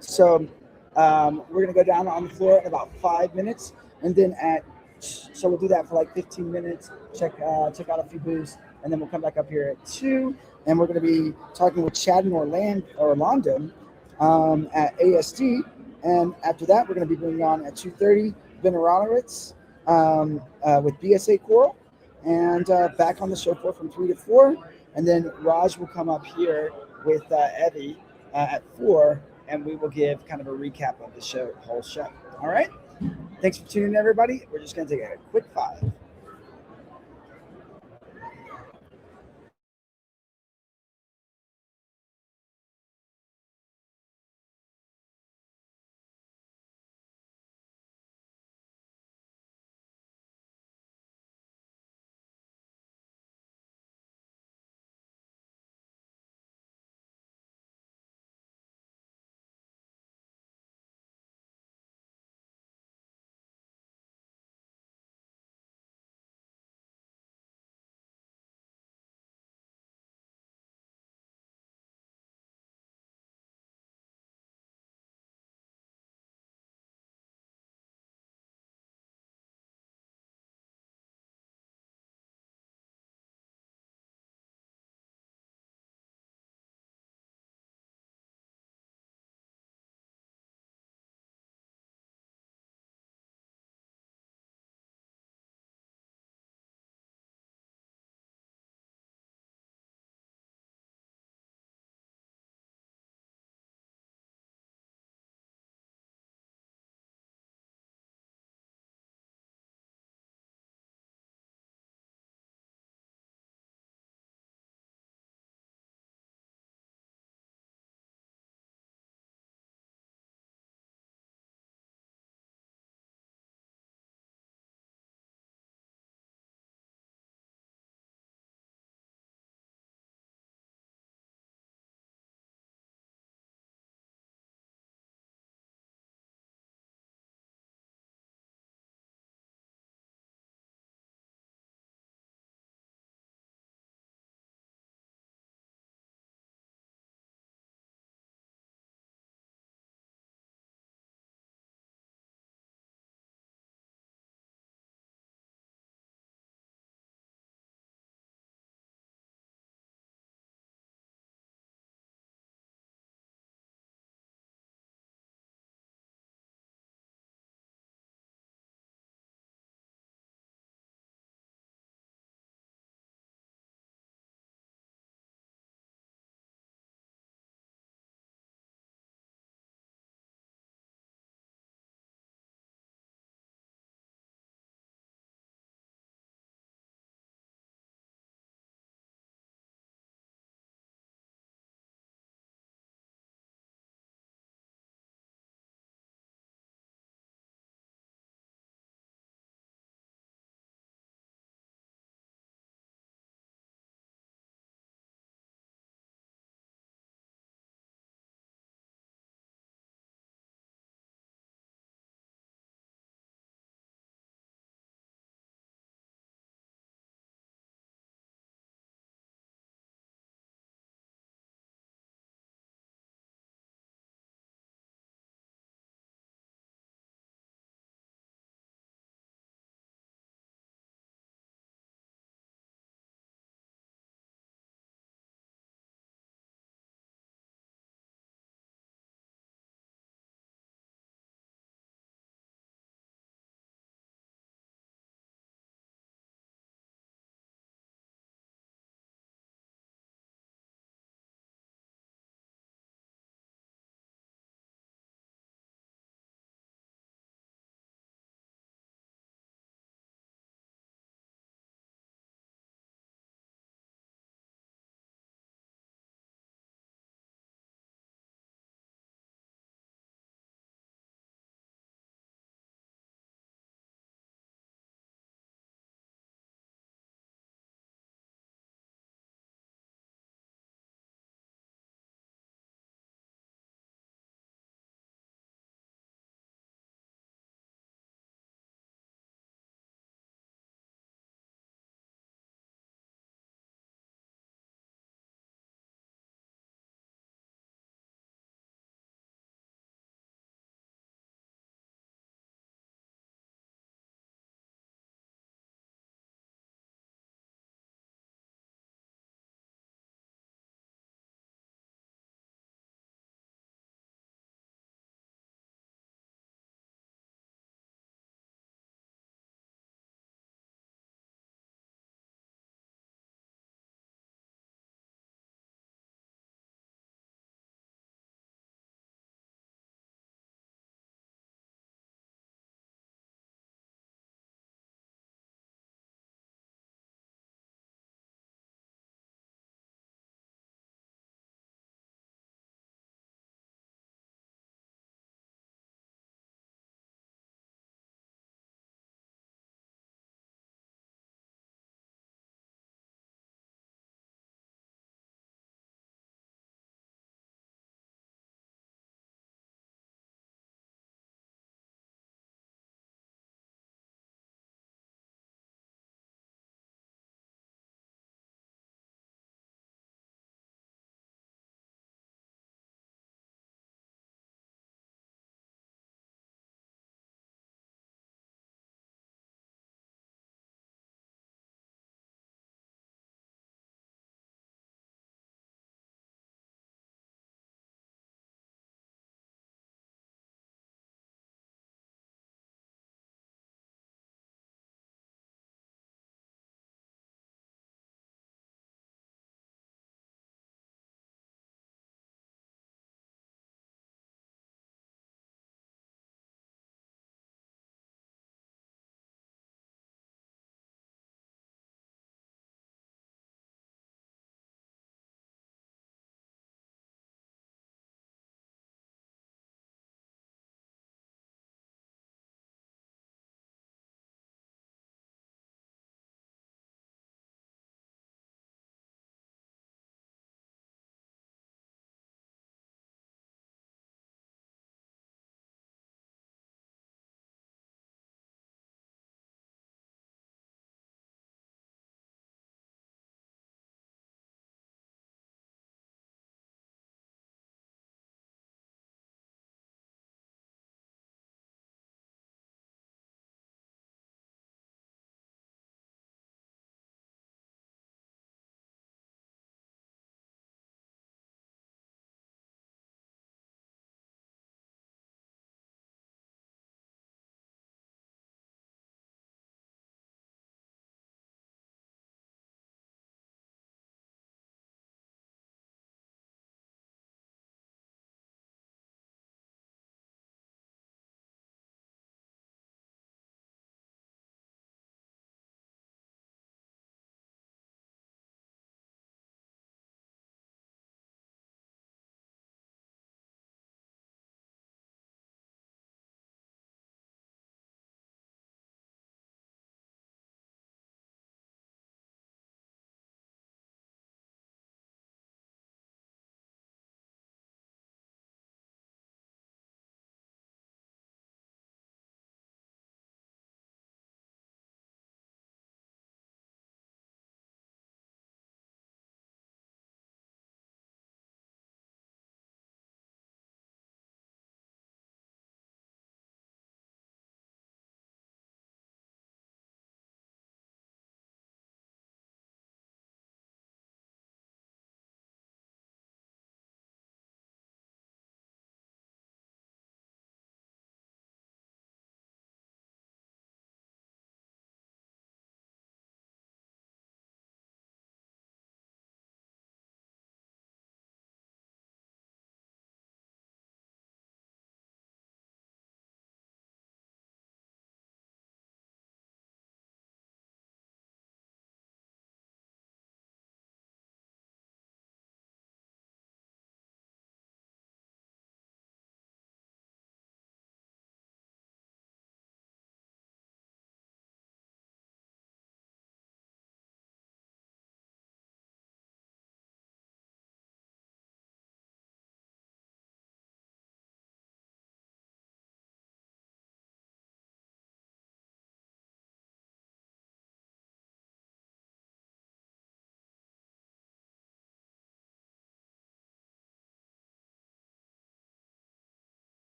So we're gonna go down on the floor in about 5 minutes, and then so we'll do that for like 15 minutes. Check out a few booths, and then we'll come back up here at 2, and we're gonna be talking with Chad in Orlando at ASD, and after that we're gonna be bringing on at 2:30 Ben Aronowitz with BSA Coral, and back on the show floor from 3 to 4, and then Raj will come up here with Evie at 4, and we will give kind of a recap of the whole show. All right. Thanks for tuning in, everybody. We're just going to take a quick 5.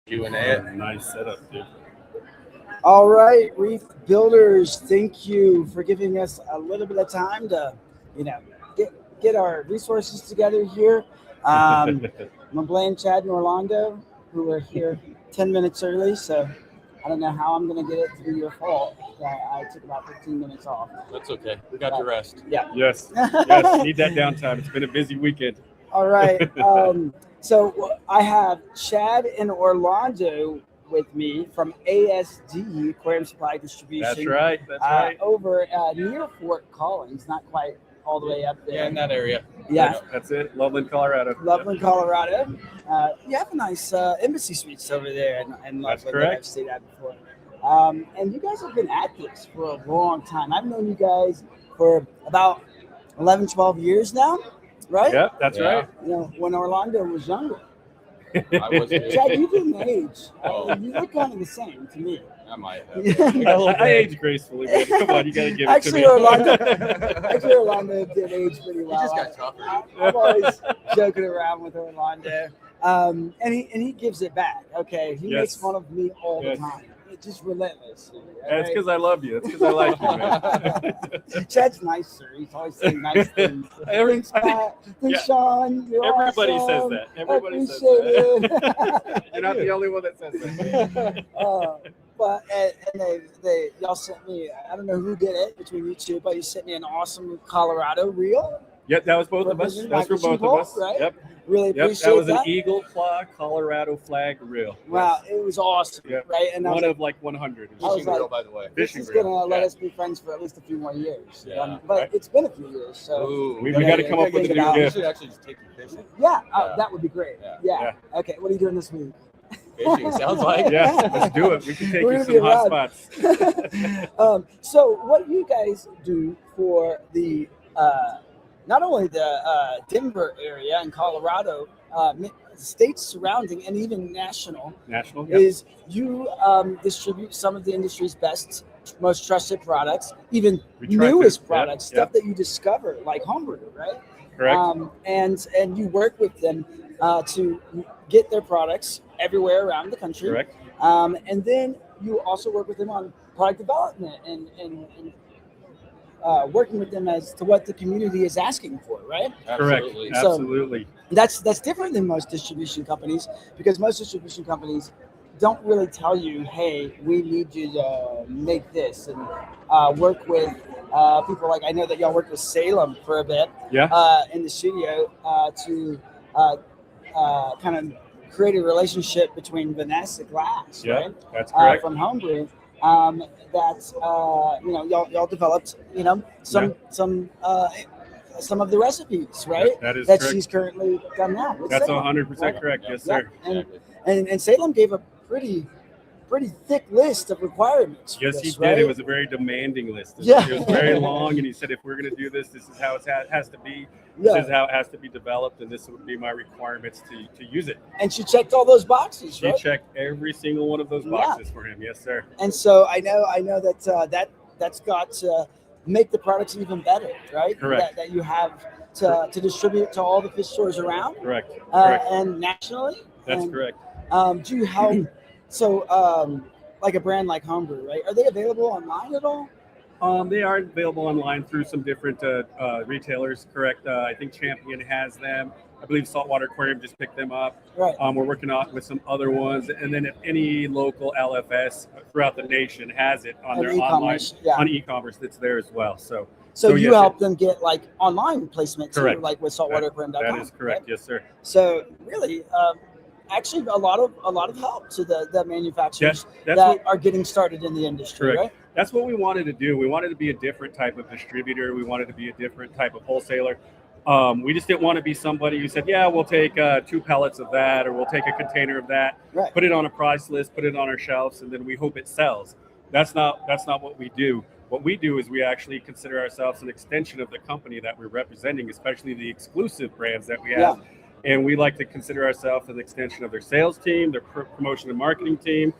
Q&A. Nice setup, dude. All right, Reef Builders, thank you for giving us a little bit of time to, get our resources together here. Blaine, Chad, and Orlando, who are here 10 minutes early, so I don't know how I'm going to get it through your fault. I took about 15 minutes off. That's okay. We got your rest. Yeah. Yes. Yes. Need that downtime. It's been a busy weekend. All right. So I have Chad and Orlando with me from ASD, Aquarium Supply Distribution. That's right. That's right. Over near Fort Collins, not quite all the way up there. Yeah, in that area. Yeah. That's it. Loveland, Colorado. Loveland, Colorado. You have a nice embassy suites over there in Loveland. That's that correct. I've stayed at before. And you guys have been at this for a long time. I've known you guys for about 11, 12 years now, right? Yep, that's right. When Orlando was younger. I wasn't. Chad, you didn't age. Oh. You look kind of the same to me. I might have. I age gracefully, man. Come on, you got to give it to me. Orlando did age pretty well. He just got tougher. I'm always joking around with Orlando. And he gives it back. Okay. He makes fun of me all the time. It's just relentless. That's because I love you. That's because I like you, man. Chad's nicer. He's always saying nice things. Thanks, Pat. Thanks, Sean. You're Everybody awesome. says that. Everybody says Appreciate that. You're not the only one that says that. But they y'all sent me, I don't know who did it between you two, but you sent me an awesome Colorado reel. Yep, that was both of us. That's for both of us. Right? Yep. Really appreciate that was that. an Eagle Claw Colorado flag reel. Wow, it was awesome. Yep. Right? And one of like 100. I was Fishing reel, like, by the way. This Fishing is reel. gonna let us be friends for at least a few more years. Yeah. But it's been a few years, so we got to come up with a new gift. We should actually just take you fishing. Yeah, that would be great. Yeah. Okay, what are you doing this week? Fishing sounds like. Yeah, let's do it. We can take We're you gonna be some hot around. spots. So what you guys do for the not only the Denver area and Colorado, states surrounding, and even national, is you distribute some of the industry's best, most trusted products, even newest products, stuff that you discover, like homebrew, right? Correct. And you work with them to get their products everywhere around the country. Correct. And then you also work with them on product development and working with them as to what the community is asking for, right? Absolutely. So Absolutely. that's different than most distribution companies, because most distribution companies don't really tell you, hey, we need you to make this, and work with people like, I know that y'all worked with Salem for a bit in the studio to kind of create a relationship between Vanessa Glass, right? That's correct. From Homebrew. Y'all developed, some of the recipes, right? That is that correct. she's currently done now. with That's Salem, 100% right? correct. Yes, sir. And Salem gave a pretty thick list of requirements. for Yes, this, he did. right? It was a very demanding list. Yeah. It was very long, and he said, if we're going to do this, this is how it has to be. Yeah. This is how it has to be developed, and this would be my requirements to use it. And she checked all those boxes, She right? checked every single one of those boxes for him. Yes, sir. And so I know that that's got to make the products even better, right? Correct. That you have to distribute to all the fish stores around. Correct. Correct. And nationally. That's And, correct. Do you help? Like a brand like Homebrew, right? Are they available online at all? They are available online through some different retailers. Correct. I think Champion has them. I believe Saltwater Aquarium just picked them up. Right. We're working on with some other ones, and then if any local LFS throughout the nation has it on their online on e-commerce, that's there as well. So you yes, help them get like online placement too, Correct. like with saltwateraquarium.com. That is correct. right? Yes, sir. So really, actually, a lot of help to the manufacturers That's that what- are getting started in the industry, Correct. right? That's what we wanted to do. We wanted to be a different type of distributor. We wanted to be a different type of wholesaler. We just didn't want to be somebody who said, yeah, we'll take 2 pallets of that, or we'll take a container of that, put it on a price list, put it on our shelves, and then we hope it sells. That's not what we do. What we do is we actually consider ourselves an extension of the company that we're representing, especially the exclusive brands that we have. And we like to consider ourselves an extension of their sales team, their promotion and marketing team,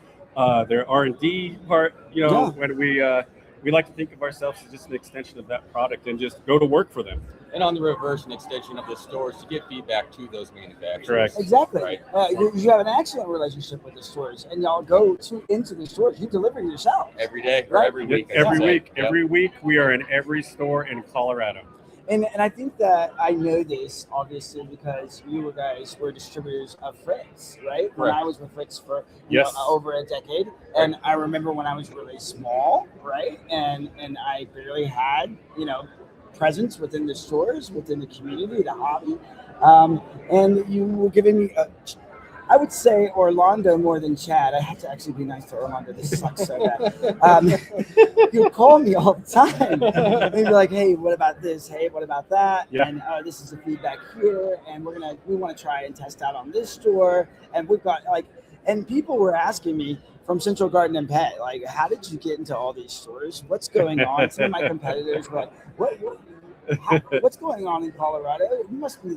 their R&D part. When we like to think of ourselves as just an extension of that product and just go to work for them. and on the reverse, an extension of the stores to get feedback to those manufacturers. Correct. Exactly. Right. You have an excellent relationship with the stores, and y'all go into the stores. You deliver yourself Every day or Right. every week. I should say. Yep. Every week we are in every store in Colorado. And I think that I know this obviously because you guys were distributors of Fritz, right? When I was with Fritz for Yes. over a decade, and I remember when I was really small, right? And I barely had presence within the stores, within the community, the hobby, and you were giving me I would say Orlando more than Chad. I have to actually be nice to Orlando. This sucks so bad. He would call me all the time. And he'd be like, "Hey, what about this? Hey, what about that? Yeah. And this is the feedback here, and we want to try and test out on this store." And we've got and people were asking me from Central Garden and Pet, like, "How did you get into all these stores? What's going on?" Some of my competitors were like, "What's going on in Colorado? You must be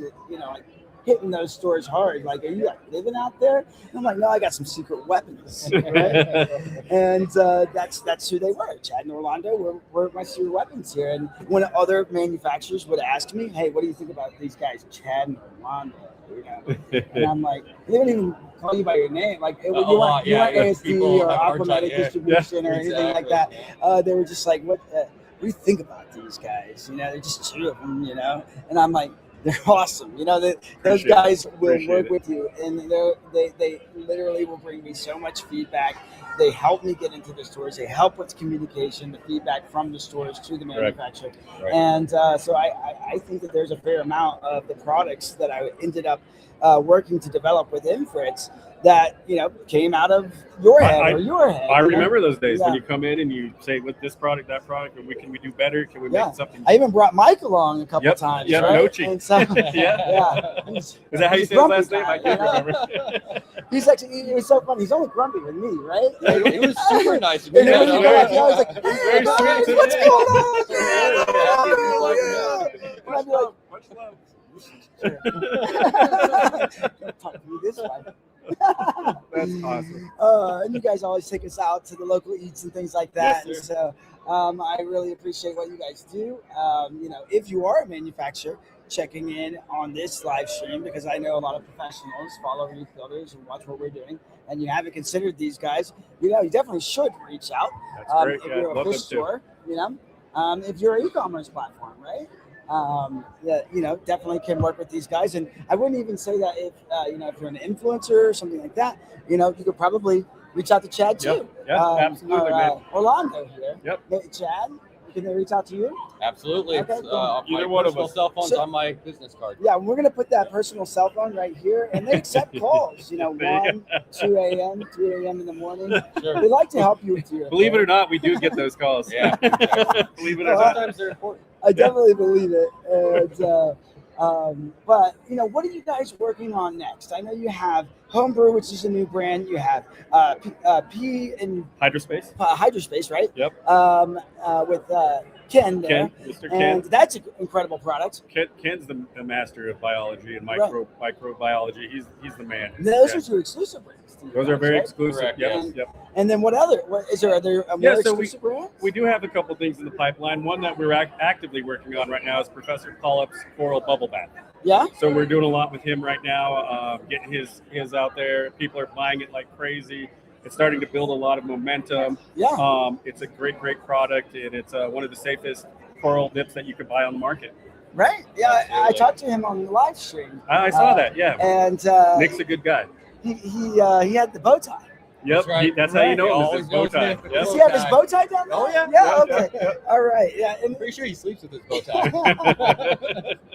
hitting those stores hard. Like, are you living out there?" And I'm like, "No, I got some secret weapons." Right? And that's who they were. Chad and Orlando were my secret weapons here. And when other manufacturers would ask me, "Hey, what do you think about these guys, Chad and Orlando?" And I'm like, they don't even call you by your name. Like, you want ASD or Aquamatic distribution or anything like that. They were just like, what do you think about these guys? They're just two of them, And I'm like, they're awesome. Those guys will work with you, and they literally will bring me so much feedback. They help me get into the stores. They help with communication, the feedback from the stores to the manufacturer. Right. And so I think that there's a fair amount of the products that I ended up working to develop within Fritz that came out of your head or your head. I remember those days when Yeah. you come in and you say, "With this product, that product, and can we do better? Can we make something?" I even brought Mike along a couple times. Yep, right? Nochi. And so, Yeah. Is that how you say his last name? I can't remember. He's actually, it was so funny. He's only grumpy with me, right? It was super nice. And then when you go up, I was like, Very "Hey, guys, sweet. what's going on?" Yeah. And I'd be like, Much love. "Talk to me this way." That's awesome. And you guys always take us out to the local eats and things like that. Yes, And so I really appreciate what you guys do. If you are a manufacturer checking in on this live stream, because I know a lot of professionals follow Reef Builders and watch what we're doing, and you haven't considered these guys, you definitely should reach out. That's great. If Yeah, you're a love fish them too. store, if you're an e-commerce platform, right? Definitely can work with these guys. And I wouldn't even say that if you're an influencer or something like that, you could probably reach out to Chad too. Yeah, absolutely, man. Orlando here. Yep. Hey, Chad, can they reach out to you? Absolutely. Okay, It's, cool. my Either one of personal us. cell phone's So- on my business card. Yeah, we're gonna put that personal cell phone right here, and they accept calls. 1, 2 a.m., 3 a.m. in the morning. Sure. They like to help you with your. Believe it or not, we do get those calls. Yeah. Believe it or not. Sometimes they're important. I definitely believe it. And, but what are you guys working on next? I know you have Homebrew, which is a new brand. You have P and Hydrospace. Hydrospace, right? Yep. With Ken there, Mr. and Ken. that's an incredible product. Ken's the master of biology and microbiology. He's the man. Those Yeah. are two exclusive brands. to you Those are guys, very right? exclusive. Correct, Yes. And, Yep. and then what is there? Are there more Yeah, so exclusive brands? we do have a couple things in the pipeline. One that we're actively working on right now is Professor Polyp's Coral Bubble Bath. Yeah. So we're doing a lot with him right now, getting his out there. People are buying it like crazy. It's starting to build a lot of momentum. Yeah. It's a great product, and it's one of the safest coral dips that you could buy on the market. Right. Yeah, I talked to him on the live stream. I saw that. Yeah. And Nick's a good guy. he had the bow tie. Yep. That's right. That's how you know He him. Is always his bow goes tie. with the Yep. Does he have his bow tie down there? Oh, yeah. Yeah. Yeah, Okay. yeah, All right. Yeah. And I'm pretty sure he sleeps with his bow tie.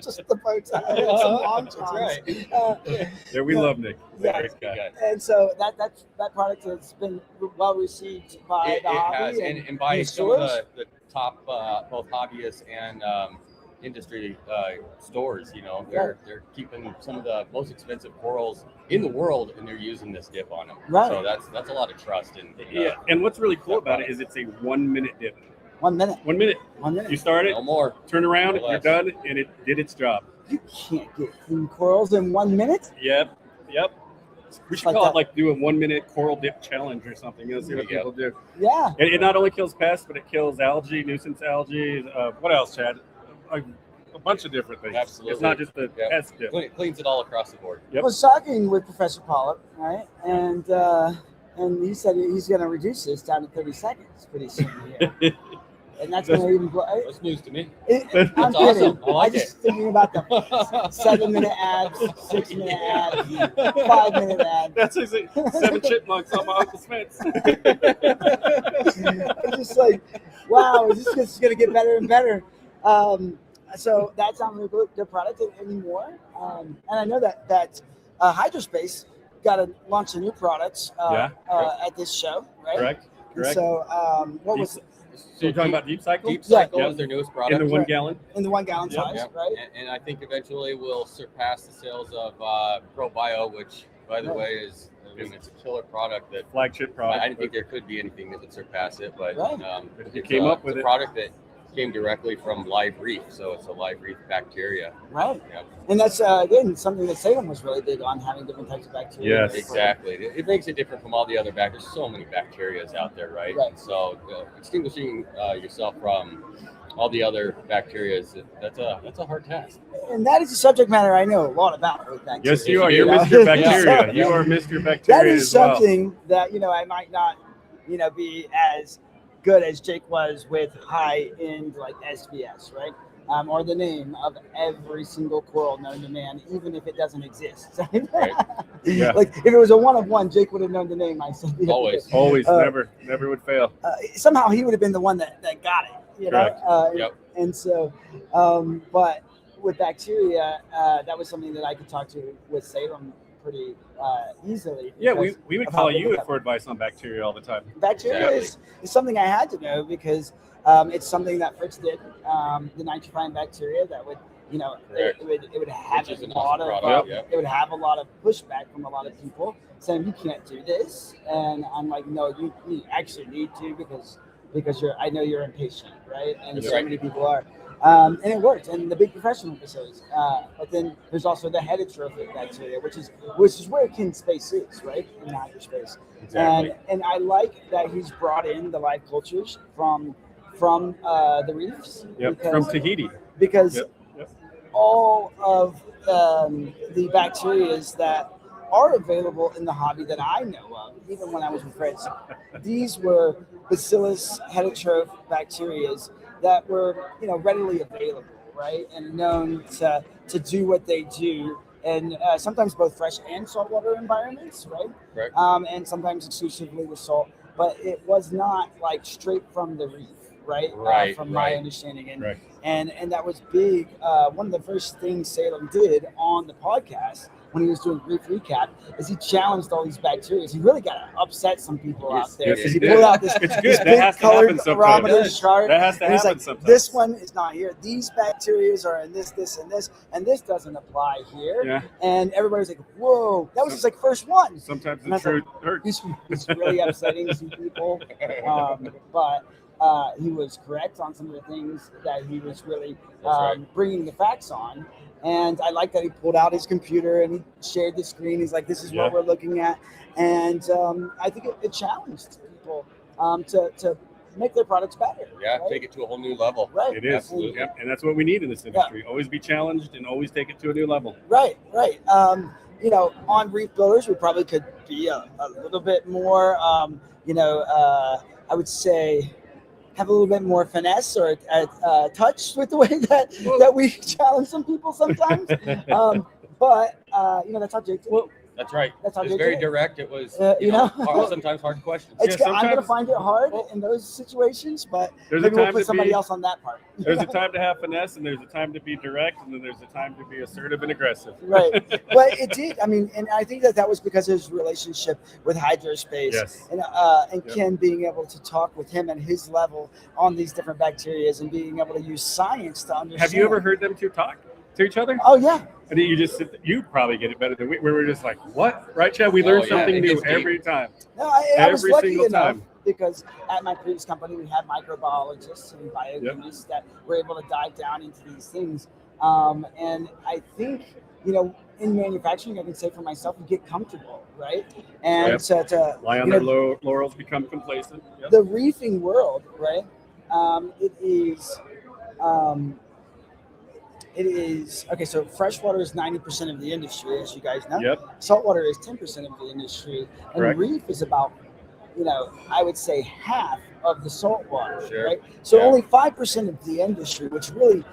just the bow tie. And some long That's johns. right. Yeah, we love Nick. He's a Yeah. great guy. And so that product has been well received by It the hobby has, and by the some of stores. the top both hobbyists and industry stores. They're keeping some of the most expensive corals in the world, and they're using this dip on them. Right. So that's a lot of trust in. Yeah, and what's really cool about it is it's a 1 minute dip. 1 minute. 1 minute. 1 minute. You start it, No more. turn around, No you're less. done, and it did its job. You can't get clean corals in 1 minute. Yep. We should Like call that. it like do a 1 minute coral dip challenge or something. You'll see what There you people do. Yeah. It not only kills pests, but it kills algae, nuisance algae. What else, Chad? A bunch of different things. Absolutely. It's not just the S dip. Cleans it all across the board. I was talking with Professor Pollock, right? And he said he's going to reduce this down to 30 seconds pretty soon here. And that's going to even blow. That's news to me. I'm That's kidding. awesome. I like I'm just it. thinking about the 7-minute abs, 6-minute abs, 5-minute abs. That's like 7 chipmunks on my Uncle Smith's. It's just like, wow, is this going to get better and better? So that's not really good product anymore. And I know that Hydrospace got to launch a new product at this show, right? Correct. And so what was? So you're talking about Deep Cycle? Deep Cycle is their newest product. In the 1 gallon? In the 1 gallon size, right? And I think eventually we'll surpass the sales of ProBio, which, by the way, is it's a killer product. That flagship product. I didn't think there could be anything that would surpass it, but you came up with a it. product that came directly from live reef, so it's a live reef bacteria. Right. Yep. And that's again something that Salem was really big on, having different types of bacteria. Yes, exactly. It makes it different from all the other bacteria. There's so many bacterias out there, right? And so extinguishing yourself from all the other bacterias, that's a hard task. And that is a subject matter I know a lot about with bacteria. Yes, you are. You're Mr. Bacteria. You are Mr. Bacteria. That is as well. something that I might not be as good as Jake was with high-end like SBS, right? Or the name of every single coral known to man, even if it doesn't exist. Yeah. Like if it was a 1-of-1, Jake would have known the name. I said Always, never would fail. Somehow he would have been the one that got it, you know. Correct. And so, but with bacteria, that was something that I could talk to with Salem pretty easily. Yeah, because we would of how call big you it for advice on bacteria all the time. Bacteria is something I had to know because it's something that Fritz did. The nitrifying bacteria that would, it would have Which is a an lot awesome of product, yeah. it would have a lot of pushback from a lot of people saying you can't do this, and I'm like, no, you actually need to because I know you're impatient, right? And That's so right. many people are. And it worked in the big professional facilities. But then there's also the heterotrophic bacteria, which is where Kin Space is, right? In hydrospace. Exactly. And I like that he's brought in the live cultures from the reefs. Yep, from Tahiti. Because all of the bacterias that are available in the hobby that I know of, even when I was with Fritz, these were Bacillus heterotroph bacterias that were readily available, right, and known to do what they do, and sometimes both fresh and saltwater environments, right? Correct. And sometimes exclusively with salt, but it was not like straight from the reef, right? From my understanding, and that was big. One of the first things Salem did on the podcast when he was doing Reef Recap is he challenged all these bacteria. He really got to upset some people out there because he pulled out this big colored barometer chart. That has to and he's happen like, sometimes. this one is not here. These bacteria are in this, and this doesn't apply here. Yeah. And everybody's like, whoa, that was his first one. Sometimes And I the was truth hurts. It's really upsetting some people, but he was correct on some of the things that he was really bringing the facts on. And I like that he pulled out his computer and he shared the screen. He's like, this is what we're looking at. And I think it challenged people to make their products better. Yeah, right? take it to a whole new level. Right. It is. Absolutely. Yep. And that's what we need in this industry. Always be challenged and always take it to a new level. Right. On Reef Builders, we probably could be a little bit more, I would say, have a little bit more finesse or touch with the way that we challenge some people sometimes. But that's how Jake did. That's right. That's how it was Jake very did. direct. It was, hard, sometimes hard questions. I'm going to find it hard in those situations, but There's maybe a we'll time put to somebody be- else on that part. There's a time to have finesse, and there's a time to be direct, and then there's a time to be assertive and aggressive. Right. But it did. I mean, and I think that was because of his relationship with Hydrospace. Yes. And Ken being able to talk with him at his level on these different bacteria and being able to use science to understand. Have you ever heard them two talk to each other? Oh, yeah. And then you just you probably get it better than we were just like, what? Right, Chad? We learn something new every time. No, I was Every lucky single enough time. because at my previous company, we had microbiologists and biochemists that were able to dive down into these things. And I think, in manufacturing, I can say for myself, you get comfortable, right? And to lie on their laurels, become complacent. Yep. the reefing world, right? It is it is okay. So freshwater is 90% of the industry, as you guys know. Yep. Saltwater is 10% of the industry, and Correct. reef is about, I would say half of the saltwater, Sure. right? So Yeah. only 5% of the industry, which really,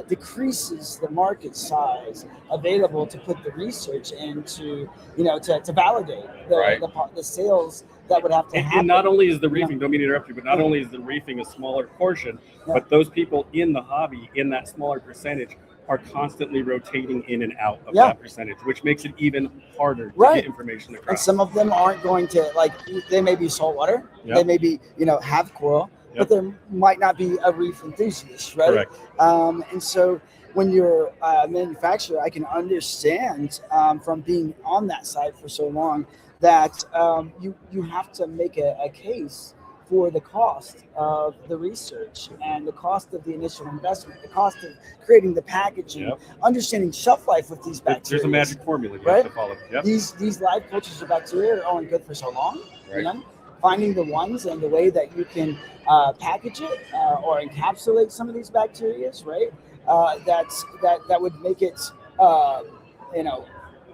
decreases the market size available to put the research into, to validate the sales that would have to happen. And not only is the reefing, don't mean to interrupt you, but not only is the reefing a smaller portion, but those people in the hobby, in that smaller percentage, are constantly rotating in and out of that percentage, which makes it even harder to get information across. And some of them aren't going to, they may be saltwater, they may be, have coral, but there might not be a reef enthusiast, right? Correct. And so when you're a manufacturer, I can understand from being on that side for so long that you have to make a case for the cost of the research and the cost of the initial investment, the cost of creating the packaging, understanding shelf life with these bacteria. There's a magic formula you right? have to follow. Yep. These live cultures of bacteria are only good for so long. Right. Finding the ones and the way that you can package it or encapsulate some of these bacteria, right? That would make it,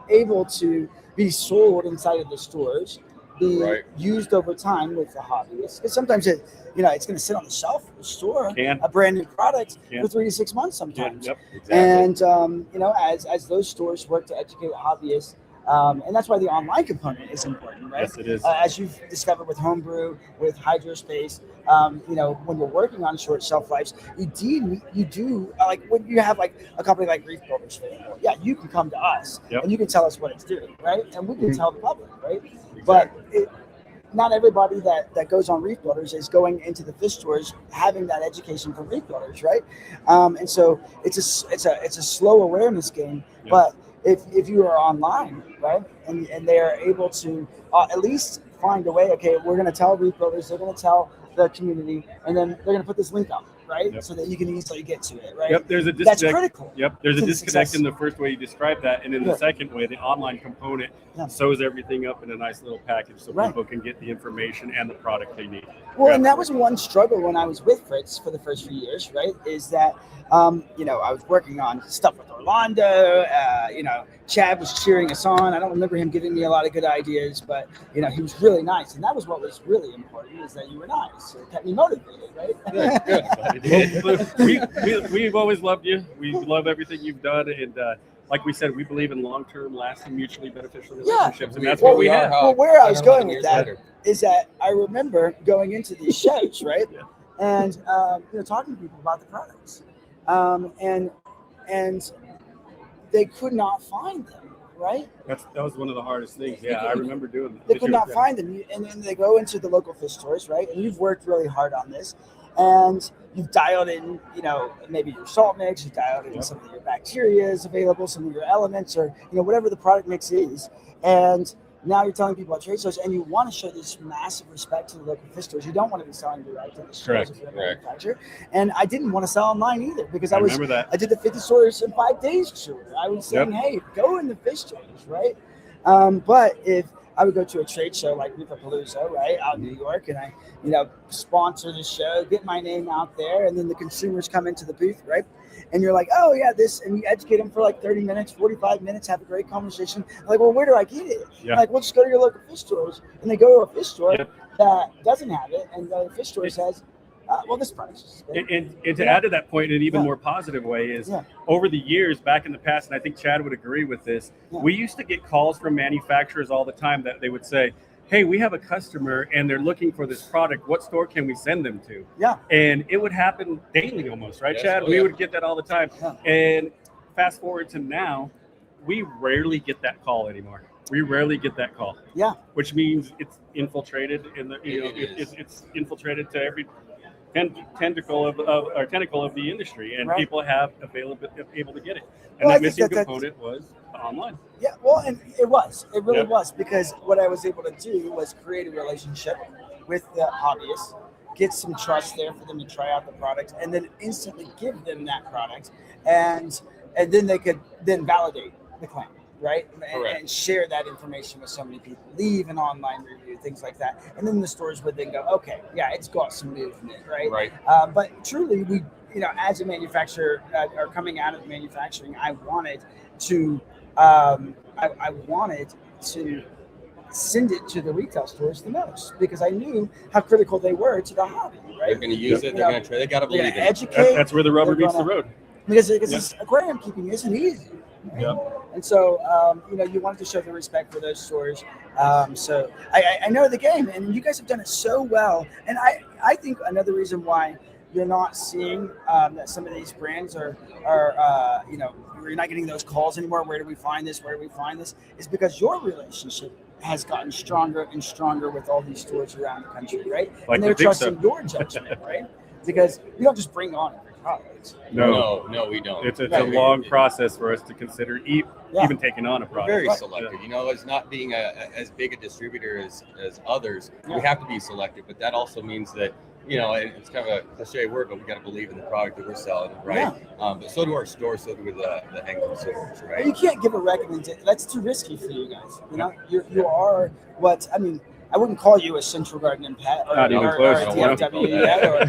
able to be sold inside of the stores, be used over time with the hobbyists. Because sometimes it's going to sit on the shelf of the store, a brand new product for 3 to 6 months sometimes. Exactly. And as those stores work to educate hobbyists. And that's why the online component is important, right? Yes, it is. As you've discovered with Homebrew, with Hydrospace, when you're working on short shelf lives, you do like when you have like a company like Reef Builders, for example, you can come to us and you can tell us what it's doing, right? And we can tell the public, right? Exactly. But not everybody that goes on Reef Builders is going into the fish stores having that education from Reef Builders, right? And so it's a slow awareness game, but if you are online, right, and they are able to at least find a way, okay, we're going to tell Reef Builders, they're going to tell the community, and then they're going to put this link up, right, so that you can easily get to it, right? Yep, there's a disconnect. That's critical. Yep, there's a disconnect in the first way you described that, and in the second way, the online component sews everything up in a nice little package so people can get the information and the product they need. Well, and that was one struggle when I was with Fritz for the first few years, right, is that I was working on stuff with Orlando. Chad was cheering us on. I don't remember him giving me a lot of good ideas, but he was really nice, and that was what was really important, is that you were nice. It kept me motivated, right? We've always loved you. We love everything you've done, and like we said, we believe in long-term, lasting, mutually beneficial relationships, and that's what we have. Well, where I was going with that is that I remember going into these shows, right, and talking to people about the products. And they could not find them, right? That was one of the hardest things. Yeah, I remember doing that. They could not find them. And then they go into the local fish stores, right? And you've worked really hard on this. And you've dialed in, maybe your salt mix, you've dialed in some of your bacteria is available, some of your elements, or, whatever the product mix is. And now you're telling people at trade shows, and you want to show this massive respect to the local fish stores. You don't want to be selling direct to the stores if you're a manufacturer. And I didn't want to sell online either, because I did the 50 stores in 5 days tour. I was saying, hey, go in the fish stores, right? But if I would go to a trade show like Reefapalooza, right, out in New York, and I, sponsor the show, get my name out there, and then the consumers come into the booth, right? And you're like, oh yeah, this, and you educate them for like 30 minutes, 45 minutes, have a great conversation. Like, well, where do I get it? Like, well, just go to your local fish stores. And they go to a fish store that doesn't have it, and the fish store says, well, this price. And to add to that point in an even more positive way is over the years, back in the past, and I think Chad would agree with this, we used to get calls from manufacturers all the time that they would say, hey, we have a customer and they're looking for this product. What store can we send them to? And it would happen daily almost, right, Chad? We would get that all the time. And fast forward to now, we rarely get that call anymore. We rarely get that call. Which means it's infiltrated in the, it's infiltrated to every tentacle of the industry, and people have able to get it. And that missing component was online. Yeah, well, and it really was, because what I was able to do was create a relationship with the hobbyists, get some trust there for them to try out the product, and then instantly give them that product, and then they could then validate the claim, right? And share that information with so many people, leave an online review, things like that. And then the stores would then go, okay, yeah, it's got some movement, right? But truly, as a manufacturer or coming out of manufacturing, I wanted to send it to the retail stores the most because I knew how critical they were to the hobby. Right? They're going to use it. They're going to try. They got to believe it. Educate. That's where the rubber meets the road. Because this aquarium keeping isn't easy. Right? Yeah. And so, you wanted to show the respect for those stores. So I know the game, and you guys have done it so well. And I think another reason why you're not seeing that some of these brands are you're not getting those calls anymore. Where do we find this? Where do we find this? Is because your relationship has gotten stronger and stronger with all these stores around the country, right? Like and they're the trusting your judgment, right? Because you don't just bring on every product. No, we don't. It's a long process for us to consider even taking on a We're product. very selective. As not being as big a distributor as others, we have to be selective. But that also means that, and it's kind of a cliche word, but we got to believe in the product that we're selling, right? But so do our stores, so do the end consumers, right? Well, you can't give a recommendation. That's too risky for you guys. You are what I mean. I wouldn't call you a Central Garden and Pet or a DFW yet, or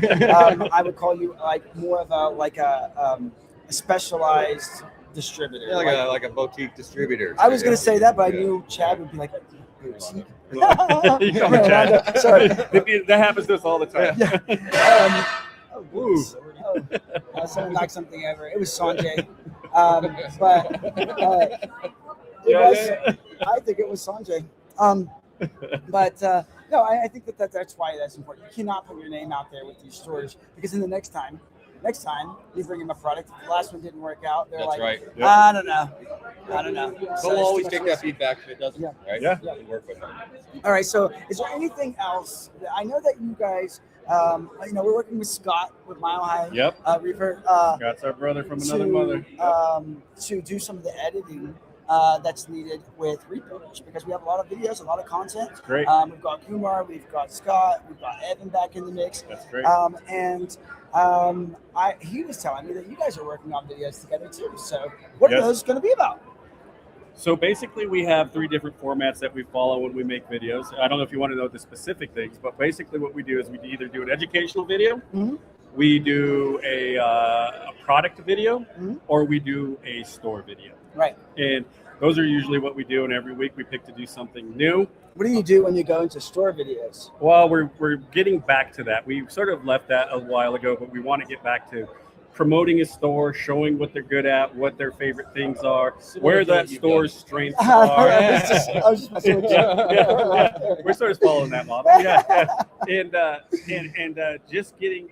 I would call you like more of a specialized distributor. Yeah, like a boutique distributor. I was going to say that, but I knew Chad would be like, boutique. Sorry, that happens to us all the time. Someone knocked something over. It was Sanjay, I think it was Sanjay. But no, I think that's why that's important. You cannot put your name out there with these stores because then the next time you bring them a product, if the last one didn't work out, they're That's like, right. I don't know. But we'll always take that feedback if it doesn't, right? Yeah. We'll work with them. All right. So, is there anything else? I know that you guys, we're working with Scott with Mile High. Yep. Reefer. Scott's our brother from another mother. To do some of the editing that's needed with Reef Builders because we have a lot of videos, a lot of content. That's great. We've got Kumar, we've got Scott, we've got Evan back in the mix. That's great. He was telling me that you guys are working on videos together too. So what are those going to be about? So basically, we have 3 different formats that we follow when we make videos. I don't know if you want to know the specific things, but basically what we do is we either do an educational video, we do a product video, or we do a store video. Right. And those are usually what we do, and every week we pick to do something new. What do you do when you go into store videos? Well, we're getting back to that. We sort of left that a while ago, but we want to get back to promoting a store, showing what they're good at, what their favorite things are, where that store's strengths are. I was just messing with you. Yeah. We're sort of following that model. And just getting,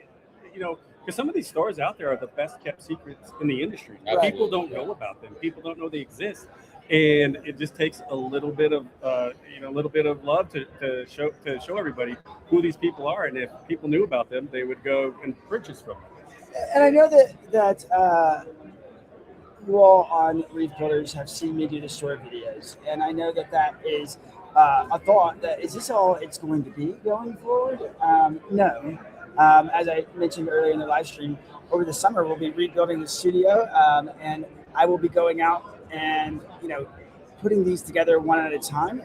because some of these stores out there are the best kept secrets in the industry. Right. People don't know about them. People don't know they exist. And it just takes a little bit of, love to show everybody who these people are. And if people knew about them, they would go and purchase from them. And I know that you all on Reef Builders have seen me do the store videos, and I know that is a thought. That is this all it's going to be going forward? No. As I mentioned earlier in the live stream, over the summer we'll be rebuilding the studio, and I will be going out and putting these together one at a time,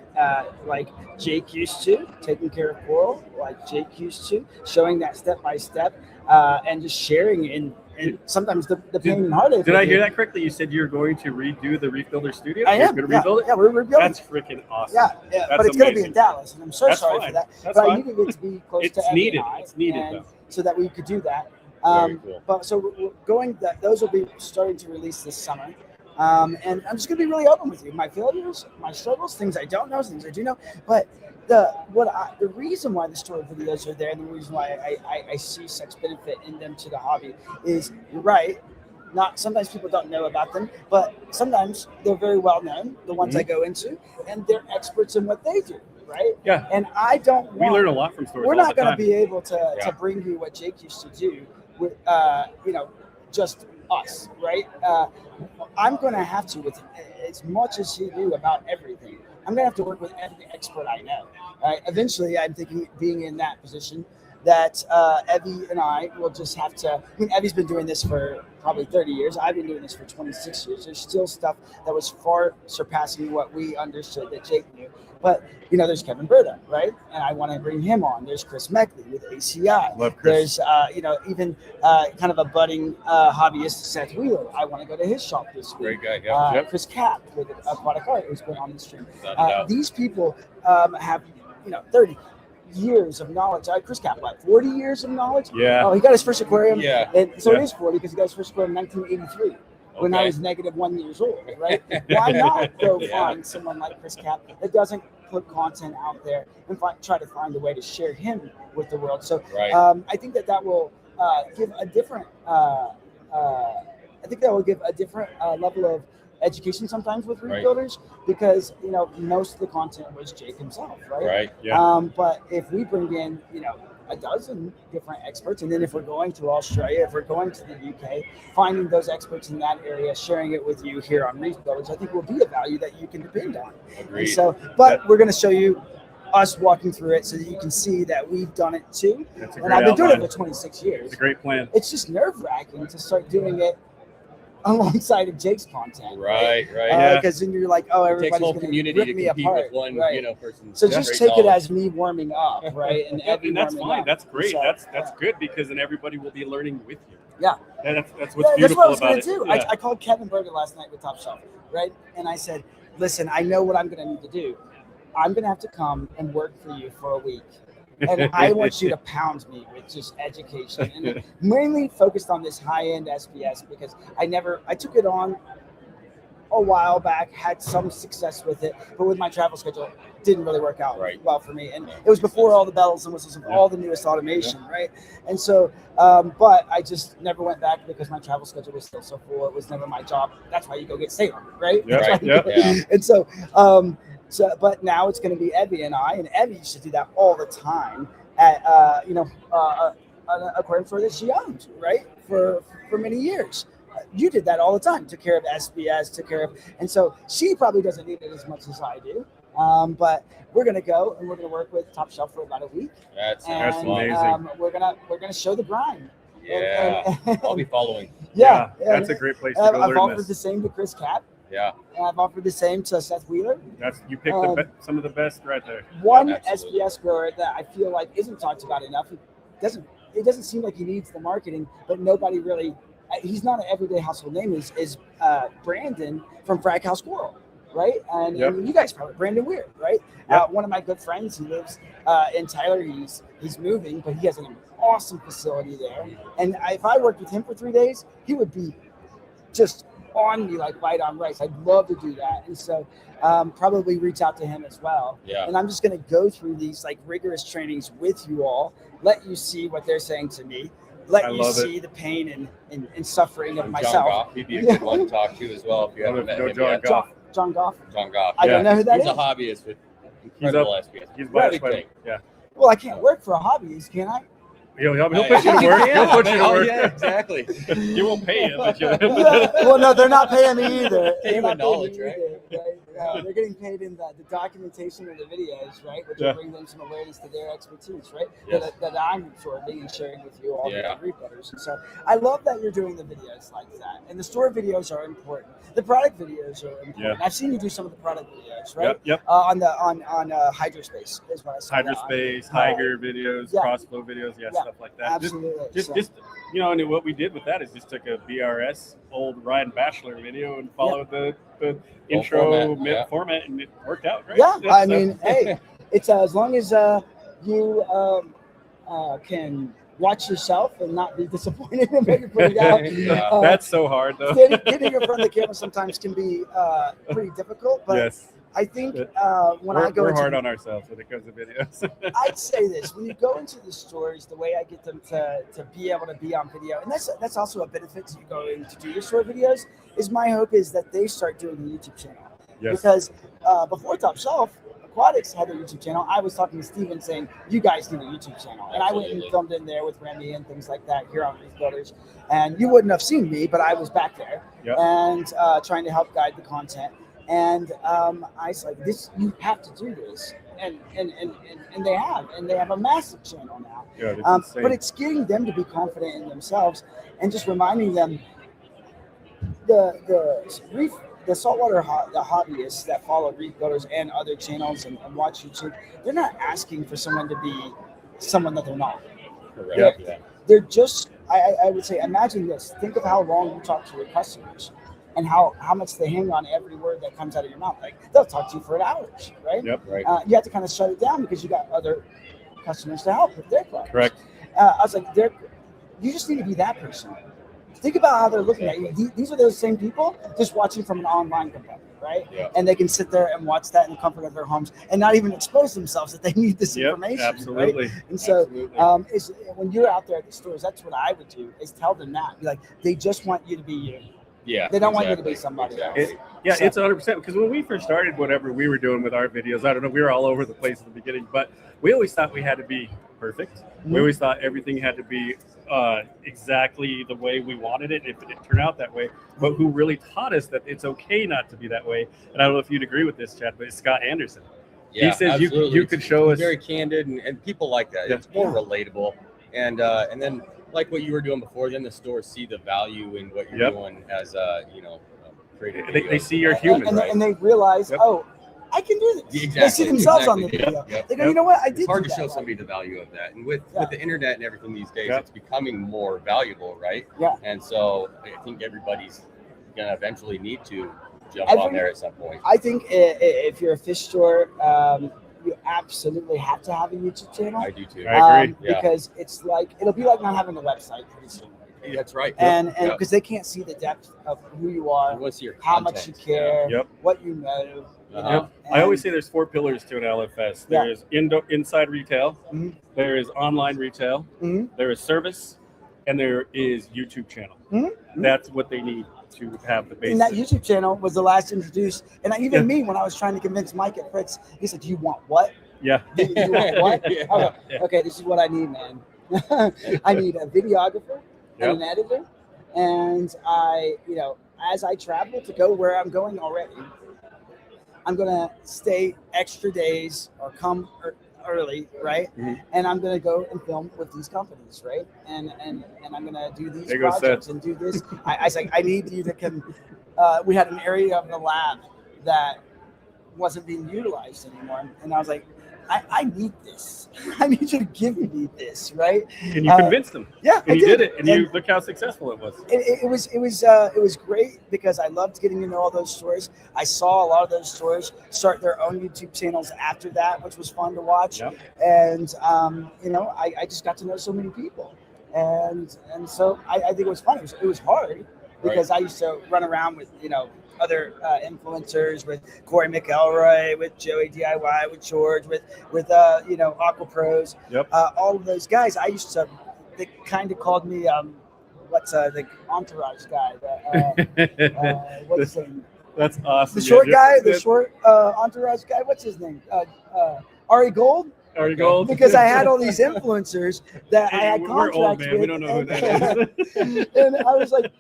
like Jake used to, taking care of coral, like Jake used to, showing that step by step, and just sharing and sometimes the pain and heartache. Did I hear that correctly? You said you're going to redo the Reef Builder studio? I am. You're going to rebuild it? Yeah, we're rebuilding. That's freaking awesome. Yeah, That's but it's going to be amazing. in Dallas, and I'm so That's sorry fine. for that. That's but I fine. needed it to be close It's to needed. Evan and I, It's needed, and though. so that we could do that. Very cool. But so we're going. Those will be starting to release this summer. And I'm just going to be really open with you. My failures, my struggles, things I don't know, things I do know. But the reason why the store videos are there and the reason why I see such benefit in them to the hobby is, you're right, sometimes people don't know about them, but sometimes they're very well known, the ones I go into, and they're experts in what they do. Right? Yeah. And I don't We learn a lot from stores. We're all not the going to time. be able to bring you what Jake used to do with, just us, right? I'm going to have to, with as much as he knew about everything, I'm going to have to work with every expert I know. Right? Eventually, I'm thinking being in that position that Evie and I will just have to. I mean, Evie's been doing this for probably 30 years. I've been doing this for 26 years. There's still stuff that was far surpassing what we understood that Jake knew. But there's Kevin Berta, right? And I want to bring him on. There's Chris Meckley with ACI. Love Chris. There's even kind of a budding hobbyist, Seth Wheeler. I want to go to his shop this week. Great guy. Yeah. Chris Kapp with Aquatic Art, who's been on the stream. Without a doubt. These people have 30 years of knowledge. Chris Kapp, 40 years of knowledge? Yeah. Oh, he got his first aquarium. Yeah. And so Yeah. it is 40 because he got his first aquarium in 1983. When I Okay. was -1 years old, right? Why not go Yeah. find someone like Chris Kapp that doesn't put content out there and try to find a way to share him with the world? So Right. I think that will give a different. I think that will give a different level of education sometimes with Reef Right. builders because most of the content was Jake himself, right? Right. Yeah. But if we bring in a dozen different experts, and then if we're going to Australia, if we're going to the UK, finding those experts in that area, sharing it with you here on Reef Builders, I think will be a value that you can depend on. Agreed. And so, but we're going to show you us walking through it so that you can see that we've done it too. That's a And great I've been doing it outline. for 26 years. It's a great plan. It's just nerve-wracking to start doing it alongside of Jake's content. Right. Yeah. Because then you're like, oh, It takes everybody's whole going to community rip to me compete apart. with one, Right. person. So just Great take it knowledge. as me warming up, right? And Evie And that's warming fine. up. That's great. So, That's good because then everybody will be learning with you. Yeah. And that's what's That's beautiful what I was about going it. to do. Yeah. I called Kevin Berger last night with Top Shelf, right? And I said, listen, I know what I'm going to need to do. I'm going to have to come and work for you for a week. And I want you to pound me with just education and mainly focused on this high-end SPS because I took it on a while back, had some success with it, but with my travel schedule, didn't really work out well for me. And it was before all the bells and whistles of all the newest automation, right? And so, but I just never went back because my travel schedule was still so full. It was never my job. That's why you go get Salem, right? Yeah, Yeah. And so, but now it's going to be Evie and I, and Evie used to do that all the time at, an aquarium store that she owned, right? For many years. You did that all the time, took care of SBS, and so she probably doesn't need it as much as I do. But we're going to go and we're going to work with Top Shelf for about a week. That's amazing. We're gonna show the grind. Yeah. I'll be following. Yeah, that's a great place to go I've learn offered this. the same to Chris Kapp. Yeah. And I've offered the same to Seth Wheeler. You picked some of the best right there. One Absolutely. SPS grower that I feel like isn't talked about enough. It doesn't seem like he needs the marketing, but nobody really. He's not an everyday household name. Is Brandon from Frag House Coral, right? And you guys probably Brandon Weir, right? One of my good friends. He lives in Tyler. He's moving, but he has an awesome facility there. And if I worked with him for 3 days, he would be just on me like white on rice. I'd love to do that. And so probably reach out to him as well. Yeah. And I'm just going to go through these like rigorous trainings with you all, let you see what they're saying to me, let you see the pain and suffering of And myself. John Goff, he'd be a good one to talk to as well if you haven't met him yet. John Goff. John Goff. I don't know who that He's is. a hobbyist with incredible SPS. He's Very biased, big. yeah. Well, I can't work for a hobbyist, can I? He'll put you to work. He'll put you to work. Yeah, exactly. You won't pay him, but you. Well, no, they're not paying me either. Pay They're you not in paying knowledge, me right? either, right? They're getting paid in the documentation of the videos, right? Which will bring them some awareness to their expertise, right? Yes. That I'm absorbing and sharing with you all Yeah. the Reef Builders. And so I love that you're doing the videos like that. And the store videos are important. The product videos are important. Yeah. I've seen you do some of the product videos, right? Yep. On Hydrospace is what I saw. that on. Hydrospace, Tiger videos, yeah. Crossflow videos, stuff like that. Absolutely. Just and what we did with that is just took a BRS old Ryan Bachelor video and followed the intro format, format, and it worked out, right? Yeah, I mean, hey, it's as long as you can watch yourself and not be disappointed in what you're putting out. That's so hard, though. Getting in front of the camera sometimes can be pretty difficult, but Yes. I think when we're, I go we're into hard on ourselves when it comes to videos. I'd say this: when you go into the stores, the way I get them to be able to be on video, and that's also a benefit to you going to do your store videos. Is my hope is that they start doing the YouTube channel. Yes. Because before Top Shelf, Aquatics had their YouTube channel. I was talking to Steven saying, you guys need a YouTube channel. And I went and filmed in there with Remy and things like that here on Reef Builders. And you wouldn't have seen me, but I was back there and trying to help guide the content. And I was like, you have to do this. and they have a massive channel now. Yeah, it's insane. But it's getting them to be confident in themselves and just reminding them the saltwater the hobbyists that follow reef builders and other channels and watch YouTube, they're not asking for someone to be someone that they're not. Correct. They're just, I would say, imagine this. Think of how long you talk to your customers and how much they hang on every word that comes out of your mouth. Like, they'll talk to you for hours, right? Yep. Right. You have to kind of shut it down because you got other customers to help with their problems. Correct. I was like, you just need to be that person. Think about how they're looking at you. These are those same people just watching from an online competitor, right? Yeah. And they can sit there and watch that in the comfort of their homes and not even expose themselves that they need this information. Absolutely. Right? And so when you're out there at the stores, that's what I would do, is tell them that. Be like, they just want you to be you. Yeah. They don't want you to be somebody else. It's 100%. Because when we first started whatever we were doing with our videos, I don't know, we were all over the place at the beginning, but we always thought we had to be perfect. We always thought everything had to be exactly the way we wanted it, if it didn't turn out that way. But who really taught us that it's okay not to be that way, and I don't know if you'd agree with this, Chad, but it's Scott Anderson. Yeah, he says absolutely. you could show us very candid and people like that. It's more relatable, and then like what you were doing before, then the stores see the value in what you're doing as creating. They see you're human, and they realize, oh, I can do this. Exactly. They see themselves on the video. They go, you know what? I did. It's hard do to that show right. somebody the value of that, and with the internet and everything these days, it's becoming more valuable, right? Yeah. And so I think everybody's gonna eventually need to jump on there at some point. I think if you're a fish store, you absolutely have to have a YouTube channel. I do too. I agree. Because it's like, it'll be like not having a website pretty soon. That's right. And because they can't see the depth of who you are, how much you care, what you know. You know? I always say there's 4 pillars to an LFS. There's inside retail, there is online retail, there is service, and there is YouTube channel. That's what they need to have the base. And that YouTube channel was the last introduced. And even me, when I was trying to convince Mike at Fritz, he said, "You want what? Yeah. You want what? Okay, this is what I need, man. I need a videographer and an editor. And as I travel to go where I'm going already, I'm going to stay extra days or come early, right? And I'm going to go and film with these companies, right? And I'm going to do these projects and do this. I was like, I need you to come. We had an area of the lab that wasn't being utilized anymore. And I was like, I need this. I need you to give me this, right? And you convinced them. Yeah, and you did it. And you look how successful it was. It was great because I loved getting to know all those stores. I saw a lot of those stores start their own YouTube channels after that, which was fun to watch. And I just got to know so many people, and so I think it was fun. It was hard because I used to run around with other influencers, with Corey McElroy, with Joey DIY, with George, with Aqua Pros. All of those guys, they kind of called me the entourage guy. What's his name? That's awesome. The short guy, the short entourage guy. What's his name? Ari Gold. Ari Gold. Because I had all these influencers that I had We're old, contracts man. with. We don't know who that is. And I was like,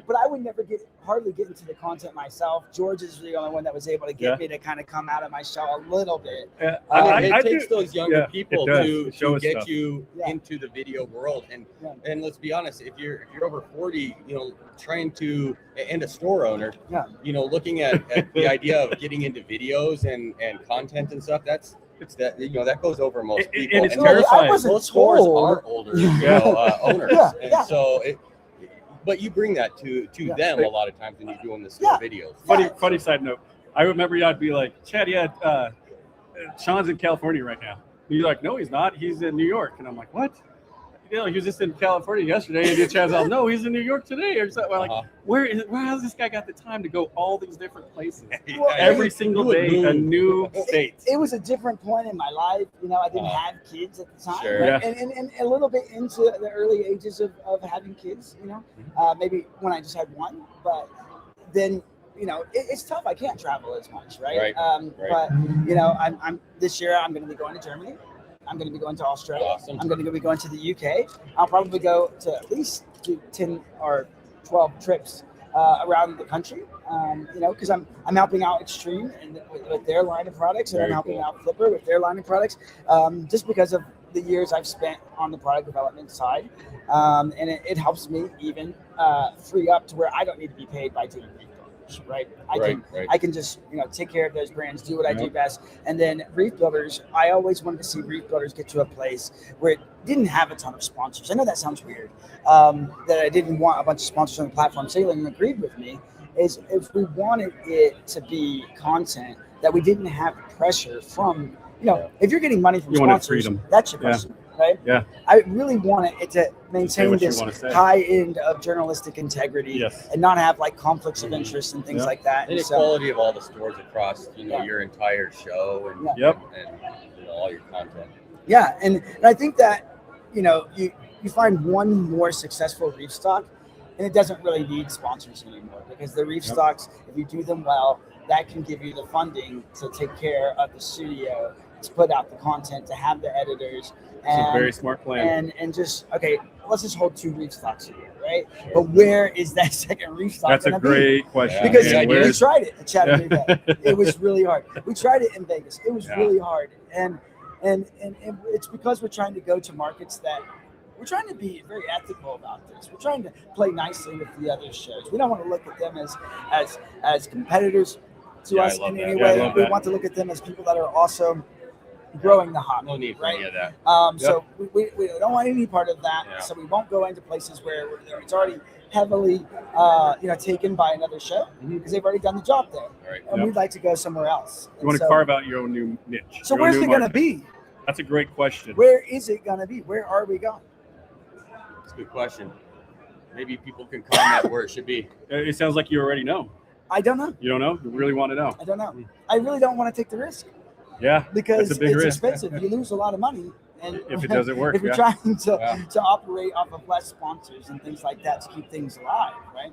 but I would never hardly get into the content myself. George is the only one that was able to get me to kind of come out of my shell a little bit. It takes those younger people to get you into the video world. And let's be honest, if you're over 40, trying to, and a store owner, looking at the idea of getting into videos and content and stuff, that goes over most people. And it's and terrifying. Most stores are older owners. So but you bring that to them a lot of times when you're doing the store videos. Funny side note. I remember I'd be like, Chad, Sean's in California right now. And you're like, no, he's not. He's in New York. And I'm like, what? He was just in California yesterday. And Chad's all, no, he's in New York today. Or something. We're like, where has this guy got the time to go all these different places? Every single day, a new state. It was a different point in my life. I didn't have kids at the time. Sure. Right? And a little bit into the early ages of having kids, maybe when I just had one. But then, it's tough. I can't travel as much, right? But, I'm this year I'm going to be going to Germany. I'm going to be going to Australia. Awesome. I'm going to be going to the UK. I'll probably go to at least 10 or 12 trips around the country. Because I'm helping out Extreme and with their line of products, and I'm helping out Flipper with their line of products, just because of the years I've spent on the product development side, and it helps me even free up to where I don't need to be paid by doing Reef Builders, right? I can just take care of those brands, do what I do best, and then Reef Builders. I always wanted to see Reef Builders get to a place where it didn't have a ton of sponsors. I know that sounds weird, that I didn't want a bunch of sponsors on the platform. Sailing agreed with me. Is if we wanted it to be content that we didn't have pressure from, if you're getting money from sponsors, that's your person, right? Yeah. I really wanted it to maintain what you this wanna say. high end of journalistic integrity and not have like conflicts of interest and things like that. And so, equality of all the stores across, your entire show and, and all your content. Yeah, and I think that you find one more successful Reef stock, and it doesn't really need sponsors anymore, because the Reef stocks, if you do them well, that can give you the funding to take care of the studio, to put out the content, to have the editors. It's a very smart plan. And just, okay, let's just hold 2 Reef stocks here, right? But where is that second Reef stock? That's a gonna great be? question. Because Yeah, we tried it at Chattanooga. It was really hard. We tried it in Vegas. It was really hard. And it's because we're trying to go to markets that we're trying to be very ethical about this. We're trying to play nicely with the other shows. We don't want to look at them as competitors to us in any way. We want to look at them as people that are also growing the hobby. No need for any of that. So we don't want any part of that. So we won't go into places where it's already heavily taken by another show, because they've already done the job there. Right. And we'd like to go somewhere else. You want to carve out your own new niche. So your where's new it going to market. be? That's a great question. Where is it going to be? Where are we going? That's a good question. Maybe people can comment where it should be. It sounds like you already know. I don't know. You don't know? You really want to know? I don't know. I really don't want to take the risk. Yeah, Because that's a big it's risk. expensive. You lose a lot of money. And If it doesn't work, if you're trying to operate off of less sponsors and things like that to keep things alive, right?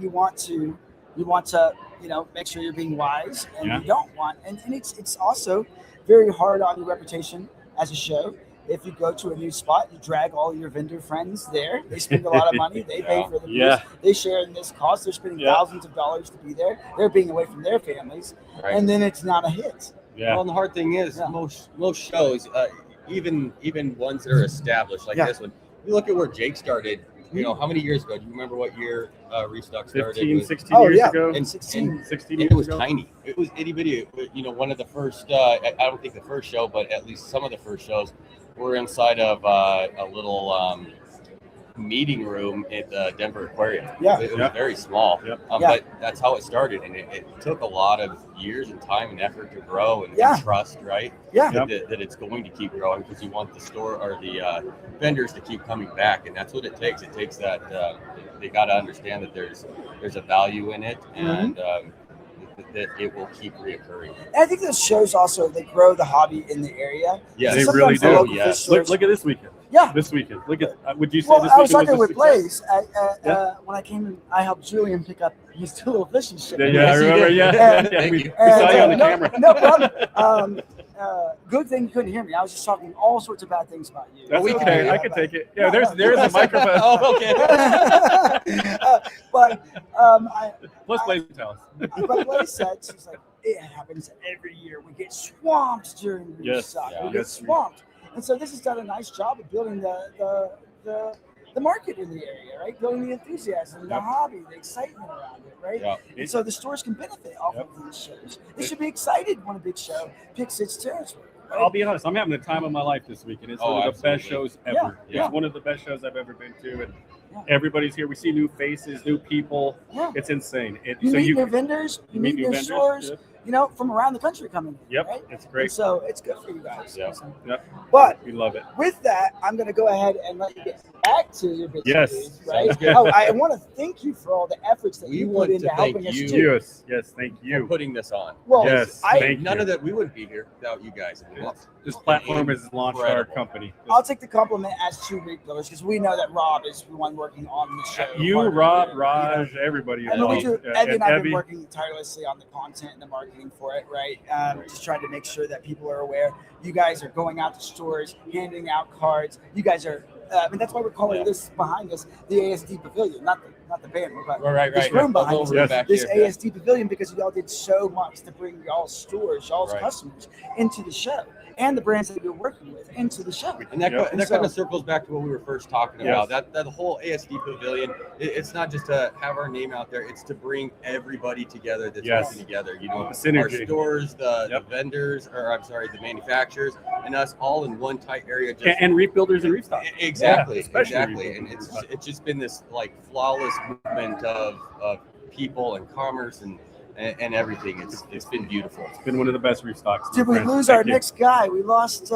You want to make sure you're being wise, and you don't want, and it's also very hard on your reputation as a show. If you go to a new spot, you drag all your vendor friends there. They spend a lot of money. They pay for the booth. They share in this cost. They're spending thousands of dollars to be there. They're being away from their families, and then it's not a hit. Well, and the hard thing is most shows, even ones that are established like this one, you look at where Jake started. How many years ago? Do you remember what year Restock started? 15, 16 years ago. And 16 and years it was ago. tiny. It was itty bitty. One of the first, I don't think the first show, but at least some of the first shows were inside of a little meeting room at the Denver Aquarium. It was very small, but that's how it started, and it took a lot of years and time and effort to grow and trust, right? That it's going to keep growing, because you want the store or the vendors to keep coming back, and that's what it takes. It takes that they got to understand that there's a value in it, and that it will keep reoccurring. And I think those shows also, they grow the hobby in the area. Yeah, they Sometimes really the do. local fish stores- Look at this weekend. Yeah. This weekend. Look at. Would you say Well, this I was weekend talking was with a success? Blaze when I came in. I helped Julian pick up his two little fishing ship. Yeah, I remember. Yeah, we saw you on the camera. No problem. Good thing you couldn't hear me. I was just talking all sorts of bad things about you. That's okay. I can take it. Yeah, there's a microphone. Oh, okay. But Plus, Blaze tell us. But Blaze said, she's like, it happens every year. We get swamped during the Yes. stock. Yeah. We get swamped. And so this has done a nice job of building the market in the area, right? Building the enthusiasm, the hobby, the excitement around it, right? And so the stores can benefit off of these shows. They should be excited when a big show picks its territory. Right? I'll be honest. I'm having the time of my life this weekend. It's one of the best shows ever. Yeah. It's one of the best shows I've ever been to, and everybody's here. We see new faces, new people. It's insane. You meet new vendors, you meet new vendors, stores, from around the country coming in. Yep, right? it's great. And so it's good for you guys. Yep. But we love it. with that, I'm going to go ahead and let you get back to your business. Yes. Right? Sounds good. I want to thank you for all the efforts that you put into helping us too. Yes, thank you for putting this on. Well, yes, thank none you. of that, we wouldn't be here without you guys. This platform has launched our Incredible. company. I'll take the compliment as two Reef Builders, because we know that Rob is the one working on the show. You, Rob, Raj, everybody. I mean, we do. Evie and I've been Evie. working tirelessly on the content and the marketing for it, right? Just trying to make sure that people are aware. You guys are going out to stores, handing out cards. You guys are. That's why we're calling this behind us the ASD Pavilion, not not the band, but Right, this right. room The behind little us, room back this here, yeah. ASD pavilion, because y'all did so much to bring y'all's stores, y'all's Right. customers into the show, and the brands that you're working with into the show. And that, Yep. and that So- kind of circles back to what we were first talking Yes. about. That whole ASD pavilion, it's not just to have our name out there, it's to bring everybody together that's Yes. working together. You know, The synergy. our stores, the vendors, or I'm sorry, the manufacturers, and us all in one tight area. Just And reef builders and reef stock. Exactly, Yeah, especially exactly. reef And builders. it's just been this like flawless movement of people and commerce and everything. It's been beautiful. It's been one of the best reef stocks. Did my we friend. lose Thank our you. next guy? We lost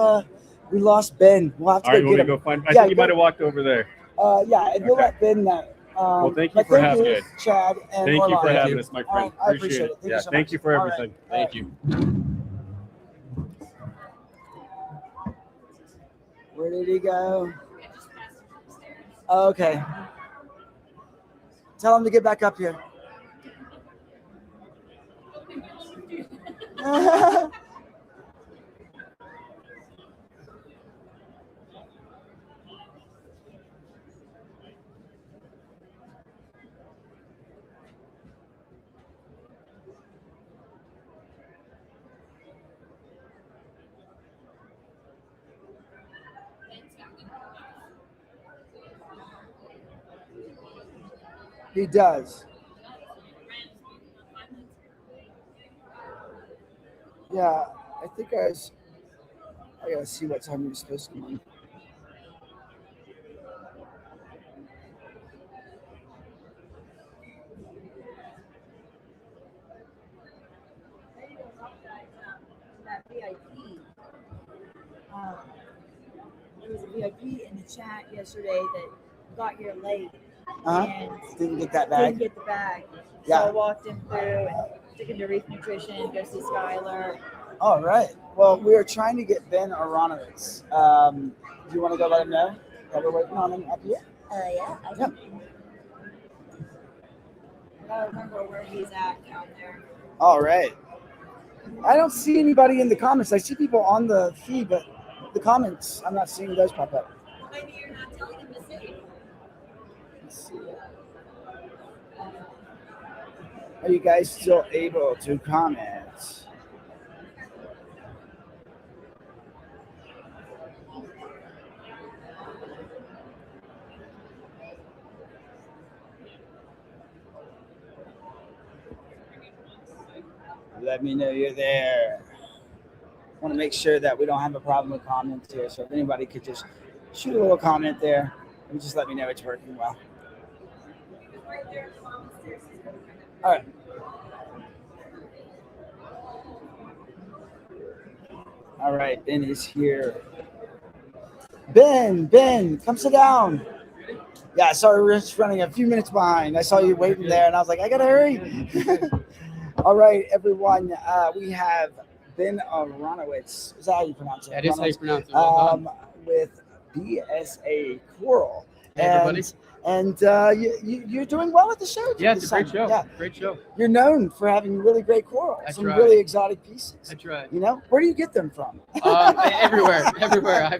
Ben. We'll have to All right, go you want get me to him. go find? I Yeah, think he go- might have walked over there. Yeah, and we'll Okay. let Ben know. Well, thank you but for having us. Chad, and Thank you for Orlando. having us, my All friend. right, I appreciate it. Thank Yeah, you so thank much. you for All right, everything. all right. Thank you. Where did he go? Okay. Tell him to get back up here. He does. Yeah, I think I gotta see what time he was supposed to come on. That VIP. There was a VIP in the chat yesterday that got here late and Didn't get that bag. didn't get the bag. Yeah. So I walked him through and took him to Reef Nutrition, go see Skylar. All right. Well, we are trying to get Ben Aronowitz. Do you want to go let him know that we're waiting on him up here? Yeah. Yep. I gotta remember where he's at down there. All right. I don't see anybody in the comments. I see people on the feed, but the comments, I'm not seeing those pop up. Maybe you're not telling him to see. Let's see. Are you guys still able to comment? Let me know you're there. Want to make sure that we don't have a problem with comments here. So if anybody could just shoot a little comment there and just let me know it's working well. All right. All right, Ben is here. Ben, come sit down. Yeah, sorry, we're just running a few minutes behind. I saw you waiting there, and I was like, I gotta hurry. All right, everyone, we have Ben Aronowitz. Is that how you pronounce it? That is how you pronounce it. Well done. With BSA Coral. Hey, everybody. And you're doing well at the show. Yeah, it's a great this show. time. Yeah. Great show. You're known for having really great coral, I some try. really exotic pieces. I tried. You know, where do you get them from? Everywhere.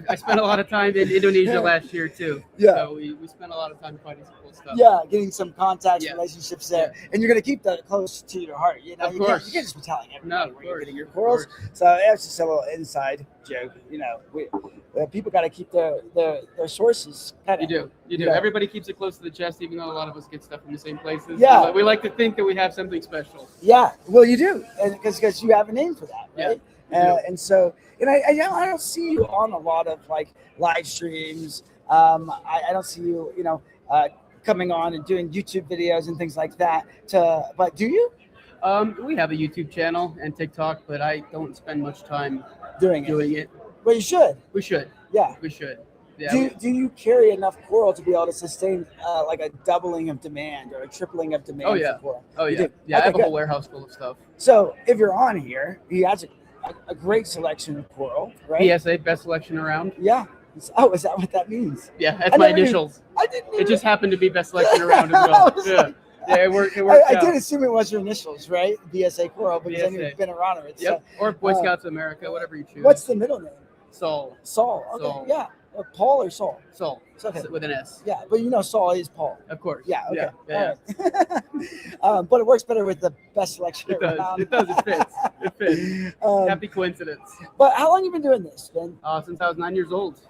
I spent a lot of time in Indonesia last year too. Yeah. So we spent a lot of time finding some cool stuff. Yeah, getting some contacts, Yeah. relationships there, and you're gonna keep that close to your heart. You know, Of you can't, course. you can't just be telling No, everybody of where you're course. getting your corals. So that's just a little inside joke. You know, people got to keep their sources. You do. Yeah. Everybody keeps it close to the chest, even though a lot of us get stuff from the same places. Yeah. We like to think that we have something special. Yeah, well, you do, because you have a name for that, right? Yeah, And so, and I don't see you on a lot of like live streams. I don't see you, coming on and doing YouTube videos and things like that. But do you? We have a YouTube channel and TikTok, but I don't spend much time doing it. Well, you should. We should. Yeah. We should. Yeah. Do you carry enough coral to be able to sustain like a doubling of demand or a tripling of demand? Oh yeah. For coral? Oh You yeah. do? Yeah. I Okay, have a good. whole warehouse full of stuff. So if you're on here, he has a great selection of coral, right? BSA, best selection around. Yeah. Oh, is that what that means? Yeah, that's I my never knew- initials. I didn't. It just happened to be best selection around as I well. was Yeah. like- Yeah, it worked. It worked I out. did assume it was your initials, right? BSA Coral, because then BSA. you've been around it. Yep. Or Boy Scouts of America, whatever you choose. What's the middle name? Saul. Saul. Okay. Saul. Yeah. Paul or Saul? Saul. It's okay. With an S. Yeah, but you know Saul is Paul. Of course. Yeah. Okay. Yeah. All right. But it works better with the best selection It does. around. It does. It fits. It fits. Happy coincidence. But how long have you been doing this, Ben? Since I was 9 years old.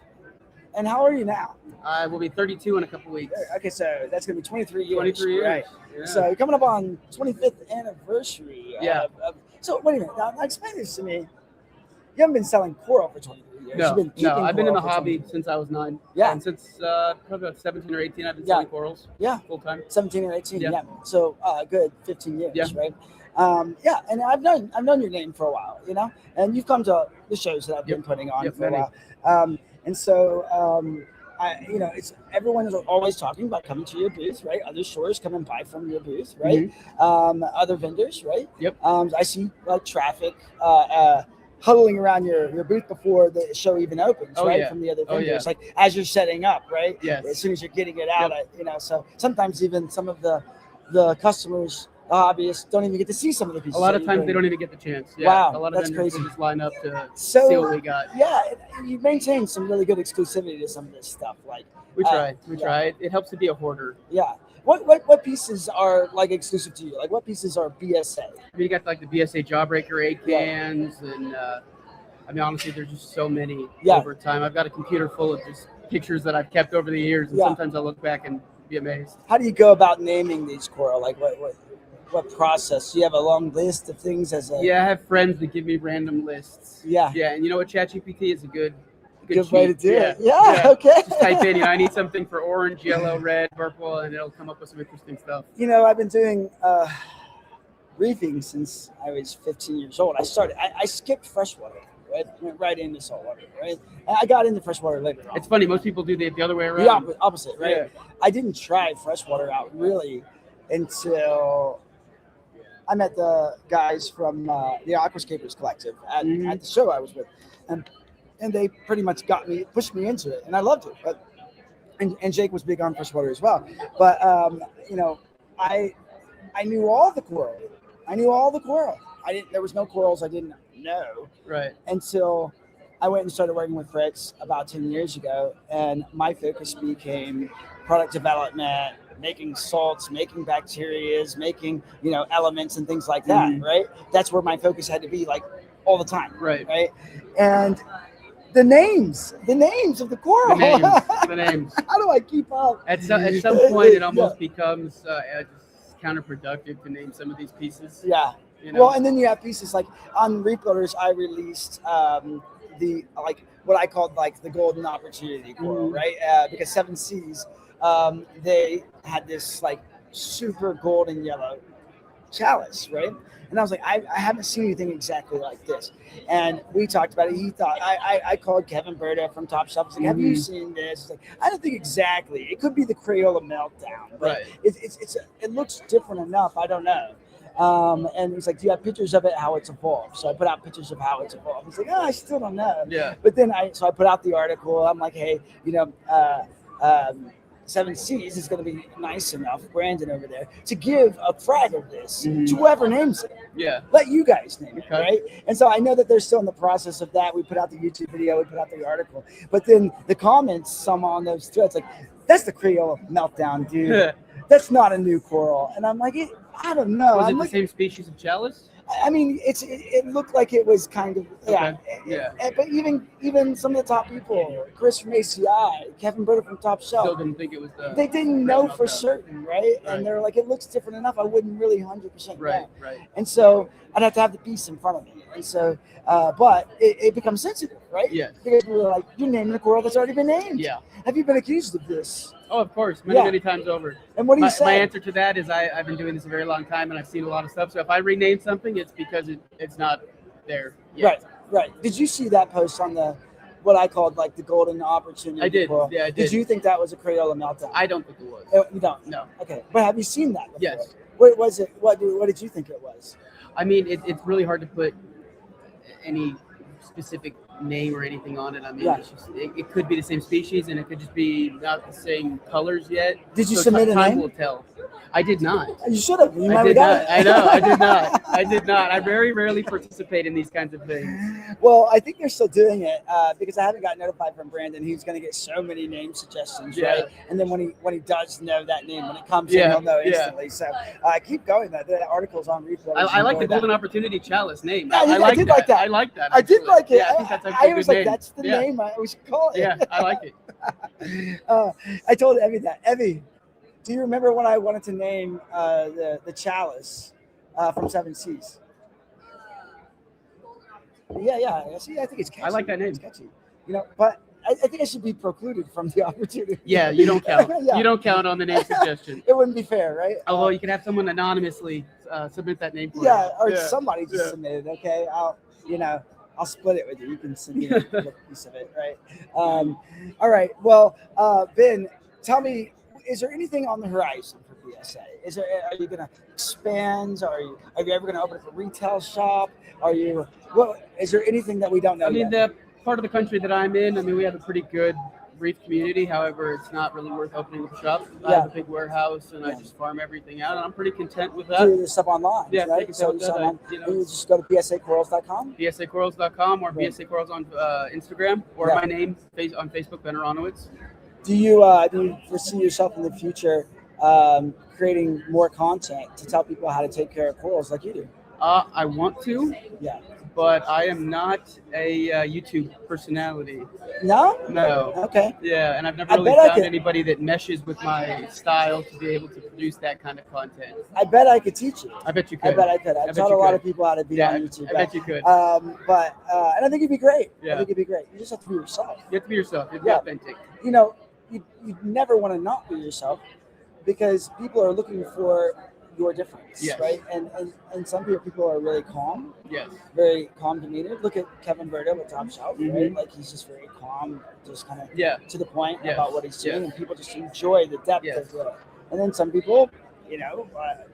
And how are you now? I will be 32 in a couple weeks. Okay, so that's going to be 23 years. 23 years. Right. Yeah. So you're coming up on 25th anniversary. Yeah. So wait a minute. Now explain this to me. You haven't been selling coral for 23 years. No, You've been no, keeping I've been in the coral for hobby 23 since I was 9. Yeah. And since probably about 17 or 18, I've been selling corals. Yeah. Full time. 17 or 18. Yeah. Yeah. So good 15 years, Yeah. right? Yeah, and I've known your name for a while, you know, and you've come to the shows that I've been putting on for a while. And so it's everyone is always talking about coming to your booth, right? Other stores come and buy from your booth, right? Other vendors, right? Yep. I see like traffic huddling around your booth before the show even opens, Oh, right? yeah. From the other Oh, vendors, yeah. like as you're setting up, right? Yes. As soon as you're getting it out, so sometimes even some of the customers, the hobbyists, don't even get to see some of the pieces. A lot that of you're times doing. they don't even get the chance. Yeah. Wow, A lot of that's vendors crazy. will just line up to So see what we got. yeah, you maintain some really good exclusivity to some of this stuff. Like We try. We yeah. try. It helps to be a hoarder. Yeah. What pieces are like exclusive to you? Like what pieces are BSA? You got like the BSA Jawbreaker 8 cans, and I mean honestly, there's just so many over time. I've got a computer full of just pictures that I've kept over the years, and sometimes I look back and be amazed. How do you go about naming these coral? Like what process? Do you have a long list of things as a Yeah, I have friends that give me random lists. Yeah. Yeah, and you know what? ChatGPT is a good way to cheat. do it. Yeah, okay. Just type in, I need something for orange, yellow, red, purple, and it'll come up with some interesting stuff. You know, I've been doing reefing since I was 15 years old. I skipped freshwater, right? Went right into saltwater, right? And I got into freshwater later on. It's funny, most people do the other way around. The opposite, right? Yeah. I didn't try freshwater out really until I met the guys from the Aquascapers Collective at the show I was with. And they pretty much pushed me into it, and I loved it. But and Jake was big on freshwater as well. But I knew all the coral. There was no corals I didn't know. Right. Until I went and started working with Fritz about 10 years ago, and my focus became product development, making salts, making bacterias, making elements and things like that. Right. That's where my focus had to be, like all the time. Right. Right. And the names of the coral. The names. How do I keep up? At some point, it almost becomes just counterproductive to name some of these pieces. Yeah. You know? Well, and then you have pieces like on Reef Builders, I released what I called like the golden opportunity coral, right? Because 7 Seas, they had this like super golden yellow chalice, right? And I was like, I haven't seen anything exactly like this. And we talked about it. He thought, I called Kevin Berta from Top Shelf. I was like, have you seen this? He's like, I don't think exactly. It could be the Crayola meltdown, but it looks different enough. I don't know. And he's like, do you have pictures of it, how it's evolved? So I put out pictures of how it's evolved. He's like, I still don't know. Yeah. But then I put out the article. I'm like, hey, 7 Seas is going to be nice enough, Brandon over there, to give a frag of this to whoever names it. Yeah. Let you guys name it, right? And so I know that they're still in the process of that. We put out the YouTube video, we put out the article. But then the comments, some on those threads, like, that's the Crayola meltdown, dude. That's not a new coral. And I'm like, I don't know. Was it the same species of chalice? I mean, it looked like it was kind of But even some of the top people, Chris from ACI, Kevin Berta from Top Shelf, Still didn't think it was the. they didn't know for certain, right? And they're like, it looks different enough. I wouldn't really 100% know. Right. And so I'd have to have the piece in front of me. And so, but it becomes sensitive, right? Yes. Because we're like, you're naming a coral that's already been named. Yeah. Have you been accused of this? Oh, of course, many times over. And what do you say? My answer to that is I've been doing this a very long time, and I've seen a lot of stuff. So if I rename something, it's because it's not there yet. Right. Did you see that post on what I called like the golden opportunity? I did. Coral? Yeah, I did. Did you think that was a Crayola meltdown? I don't think it was. You don't? No. Okay. But have you seen that before? Yes. What was it? What did you think it was? I mean, it's really hard to put any specific name or anything on it. I mean, it's just, it could be the same species, and it could just be not the same colors yet. Did you So submit a time name? will tell. I did not. You should have. You I might did have not. got it. I know. I did not. I did not. I very rarely participate in these kinds of things. Well, I think they're still doing it because I haven't got notified from Brandon. He's going to get so many name suggestions, Yeah. right? And then when he does know that name, when it comes in, Yeah, he'll know yeah. instantly. So keep going. The article's on Reef. I like the Golden Opportunity Chalice name. Yeah, I like did that. like that. I like that. I did actually. like it. Yeah, I think that's actually a I was good like, name. that's the Yeah. name we should call it. Yeah, I like it. I told Evie that. Evie, do you remember when I wanted to name the chalice from Seven Seas? Yeah. See, I think it's catchy. I like that name. It's catchy. You know, but I think I should be precluded from the opportunity. Yeah, you don't count. Yeah. You don't count on the name suggestion. It wouldn't be fair, right? Although you can have someone anonymously submit that name for Yeah, you. or somebody just submitted. Okay, I'll split it with you. You can send me a little piece of it, right? All right. Well, Ben, tell me, is there anything on the horizon for PSA? Are you going to expand? Are you ever going to open up a retail shop? Is there anything that we don't know? I mean, yet? the part of the country that I'm in, I mean, we have a pretty good Reef community. However, it's not really worth opening up a shop. I have a big warehouse, and I just farm everything out, and I'm pretty content with that. Do your stuff online, Yeah, right? take So it online. you just go to psacorals.com. psacorals.com or BSA Corals on Instagram, or my name on Facebook, Ben Aronowitz. Do you foresee yourself in the future creating more content to tell people how to take care of corals like you do? I want to. Yeah. But I am not a YouTube personality. No? No. Okay. Yeah, and I've never I really bet I found could- anybody that meshes with my style to be able to produce that kind of content. I bet I could teach you. I bet you could. I bet I could. I've taught a lot of people how to be on YouTube. I bet you could. But and I think it'd be great. Yeah. I think it'd be great. You just have to be yourself. You have to be yourself. You have to be authentic. You know, you never want to not be yourself because people are looking for your difference, Yes. right? And some people are really calm. Yes. Very calm demeanor. Look at Kevin Berto at Top Shelf, right? Mhm. Like he's just very calm, just kind of to the point Yes. about what he's doing, Yes. and people just enjoy the depth of it. And then some people,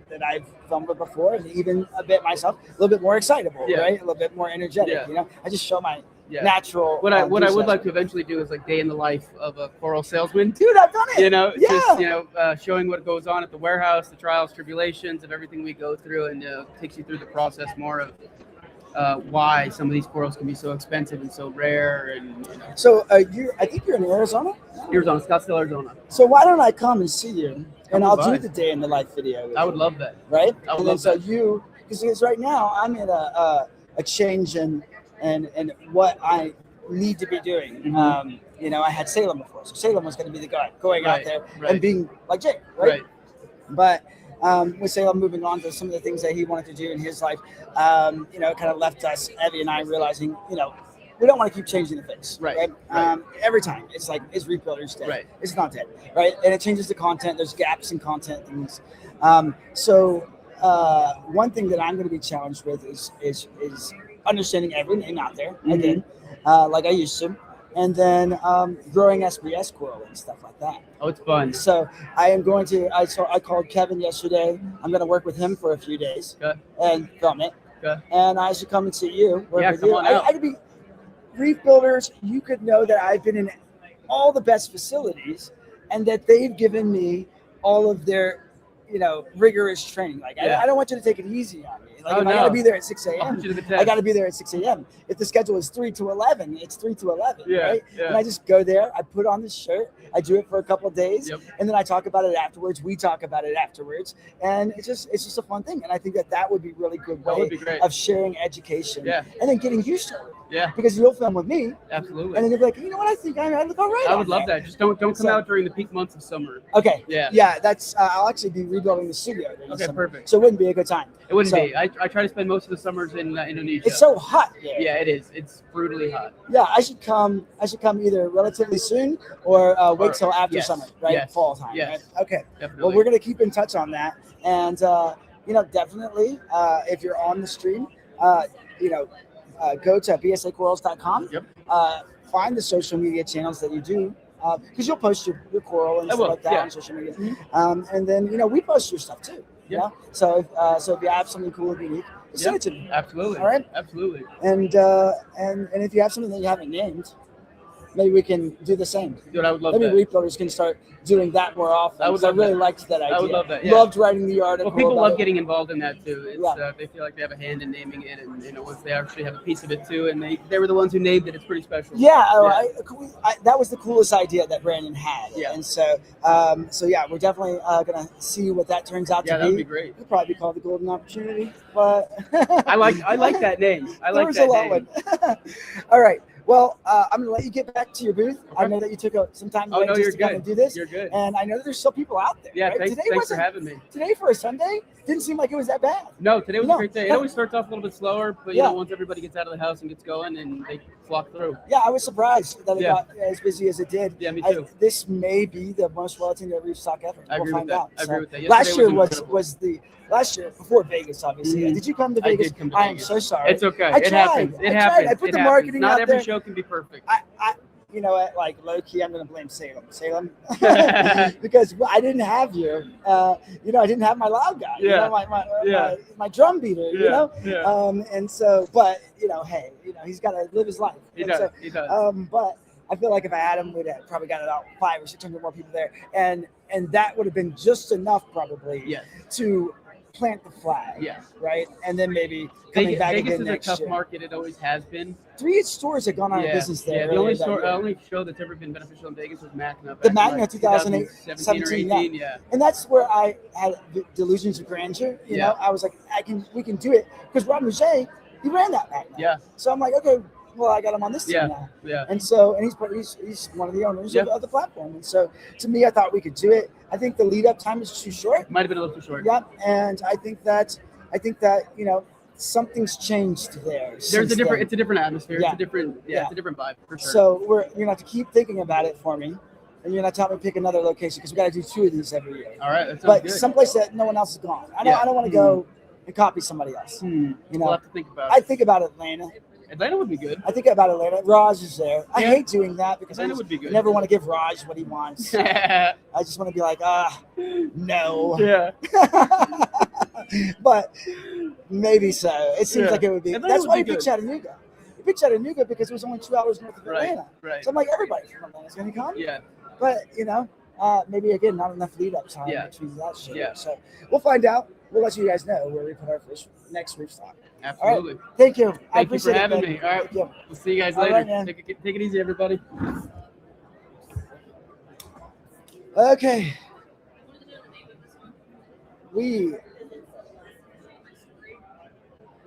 that I've filmed with before, and even a bit myself, a little bit more excitable, Yeah. right? A little bit more energetic. Yeah. I just show my Yeah. natural. What I would enthusiasm. like to eventually do is like day in the life of a coral salesman. Dude, I've done it. Just showing what goes on at the warehouse, the trials, tribulations of everything we go through, and takes you through the process more of why some of these corals can be so expensive and so rare. And So I think you're in Arizona. Arizona, Scottsdale, Arizona. So why don't I come and see you, and I'll do by. the day in the life video. with I would you, love that. Right? I would And then love so that. because right now I'm in a change in what I need to be doing. Mm-hmm. I had Salem before, so Salem was going to be the guy going out Right, there right. and being like Jake, right? But with Salem moving on to some of the things that he wanted to do in his life, it kind of left us, Evie and I, realizing, we don't want to keep changing the face, right? Every time it's like, it's Reef Builders Day. Right. It's not dead, right? And it changes the content. There's gaps in content things. So one thing that I'm going to be challenged with is understanding every name out there again, like I used to, and then growing SBS coral and stuff like that. Oh, it's fun. So I am going to. I called Kevin yesterday. I'm going to work with him for a few days and film it. And I should come and see you. Work Yeah, with come you. on out. I could be Reef Builders. You could know that I've been in all the best facilities, and that they've given me all of their, rigorous training. Like I don't want you to take it easy on me. Like Oh, if I got to no. be there at 6 I'll a.m., put you to the I test. got to be there at 6 a.m. If the schedule is 3 to 11, it's 3 to 11, Yeah, right? yeah. And I just go there. I put on this shirt. I do it for a couple of days, and then I talk about it afterwards. We talk about it afterwards, and it's just a fun thing. And I think that would be really good That way would be great. of sharing education, Yeah. and then getting used to it. Yeah. Because you'll film with me, Absolutely. and then you'll be like, you know what? I think I look all right. I on would love there. that. Just don't come So- out during the peak months of summer. Okay. Yeah. Yeah. That's. I'll actually be rebuilding the studio. during the Okay, summer. perfect. So it wouldn't be a good time. It wouldn't So- be. I try to spend most of the summers in Indonesia. It's so hot there. Yeah, it is. It's brutally hot. Yeah, I should come either relatively soon or wait till after yes, summer, right? yes, Fall time. yes, Right? Okay. definitely. Well, we're gonna keep in touch on that, and definitely, if you're on the stream, go to bsacorals.com. Yep. Find the social media channels that you do. Because you'll post your coral and I stuff will, like that yeah. on social media, and then we post your stuff too. Yeah. So if you have something cool and unique, send it to me. Absolutely. All right. Absolutely. And if you have something that you haven't named, maybe we can do the same. Dude, I would love Maybe that. Reef Builders can start doing that more often. I would 'cause love really that. liked that idea. I would love that. Yeah. Loved writing the article. Well, people about love it. getting involved in that too. It's they feel like they have a hand in naming it, and once they actually have a piece of it too, and they were the ones who named it. It's pretty special. Yeah, that was the coolest idea that Brandon had. Yeah. And so, yeah, we're definitely gonna see what that turns out to be. Yeah, that would be great. It'll probably be called the Golden Opportunity, but I like that name. I like there was that a name. lot one. All right. Well, I'm gonna let you get back to your booth. I know that you took some time Oh, away no, just you're to come good. and do this. You're good. And I know that there's still people out there. Yeah, right? thanks for wasn't- having me. Today for a Sunday didn't seem like it was that bad. No, today was No. a great day. It always starts off a little bit slower, but Yeah. once everybody gets out of the house and gets going, and they flock through. Yeah, I was surprised that it Yeah. got as busy as it did. Yeah, me too. This may be the most well-attended reef stock ever. I agree we'll with find that. out. I agree with that. Last Yesterday year was was incredible. was the last year before Vegas, obviously. Mhm. Did you come to I Vegas? did come to I am Vegas. so sorry. It's okay. I It tried. happens. It I happens. tried. I put It the happens. marketing Not out every there. show can be perfect. You know what? Like low key, I'm gonna blame Salem, because I didn't have you. I didn't have my loud guy. You Yeah. know, my drum beater. You Yeah. know. Yeah. And so, but hey, he's got to live his life. He And does. so, He does. But I feel like if I had him, we'd have probably got about 500 or 600 more people there, and that would have been just enough probably to plant the flag. Yeah. Right, and then maybe coming back Vegas again is a next tough year. market. It always has been. 3 stores have gone out of business there. Yeah, the earlier only that year. only show that's ever been beneficial in Vegas was Magna. The back in, Magna like 2008, 2017 or 18. Yeah. And that's where I had the delusions of grandeur. You know, I was like, we can do it because Rob Mouget, he ran that Magna. Yeah. So I'm like, okay, well, I got him on this team now. Yeah. And so, and he's one of the owners of the platform. And so, to me, I thought we could do it. I think the lead up time is too short. Might have been a little too short. Yep. And I think that something's changed there. It's a different atmosphere. Yeah. It's a different it's a different vibe for sure. So you're gonna have to keep thinking about it for me, and you're gonna tell me to pick another location because we got to do 2 of these every year. All right, that sounds But good. someplace that no one else has gone. I don't want to go and copy somebody else. You know, We'll have to think about I it. think about Atlanta. Atlanta would be good. I think about Atlanta. Raj is there. I Yeah. hate doing that because Atlanta I would be good. never want to give Raj what he wants. I just want to be like, no. Yeah. But maybe so. It seems Yeah. like it would be. Atlanta That's would why be he picked good. Chattanooga. He picked Chattanooga because it was only 2 hours north of Right, Atlanta. right. So I'm like, everybody from Atlanta's going to come. Yeah. But, maybe again, not enough lead up time Yeah. between that shit. Yeah. So we'll find out. We'll let you guys know where we put our next reef stock. Absolutely. All right. Thank you. I Thank you for appreciate it, having man. me. All right. Thank you. We'll see you guys All later. right, man. Take it easy, everybody. Okay.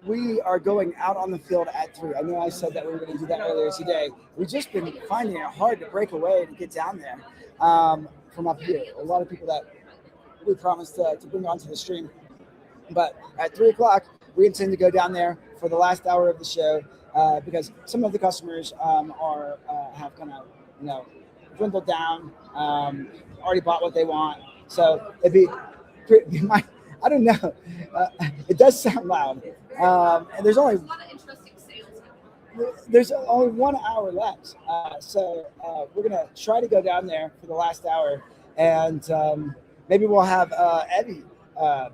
We are going out on the field at 3. I know I said that we were going to do that earlier today. We've just been finding it hard to break away to get down there from up here. A lot of people that we promised to bring onto the stream. But at 3 o'clock, we intend to go down there for the last hour of the show because some of the customers have kind of, dwindled down, already bought what they want. So it'd be I don't know. It does sound loud. And there's only 1 hour left. So we're going to try to go down there for the last hour. And maybe we'll have Evie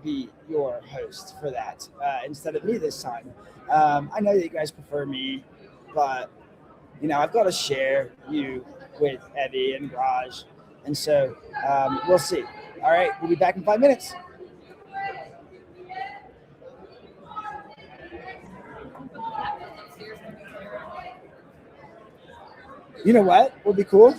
be your host for that instead of me this time. I know that you guys prefer me, but, I've got to share you with Evie and Raj. And so we'll see. All right. We'll be back in 5 minutes. You know what would be cool?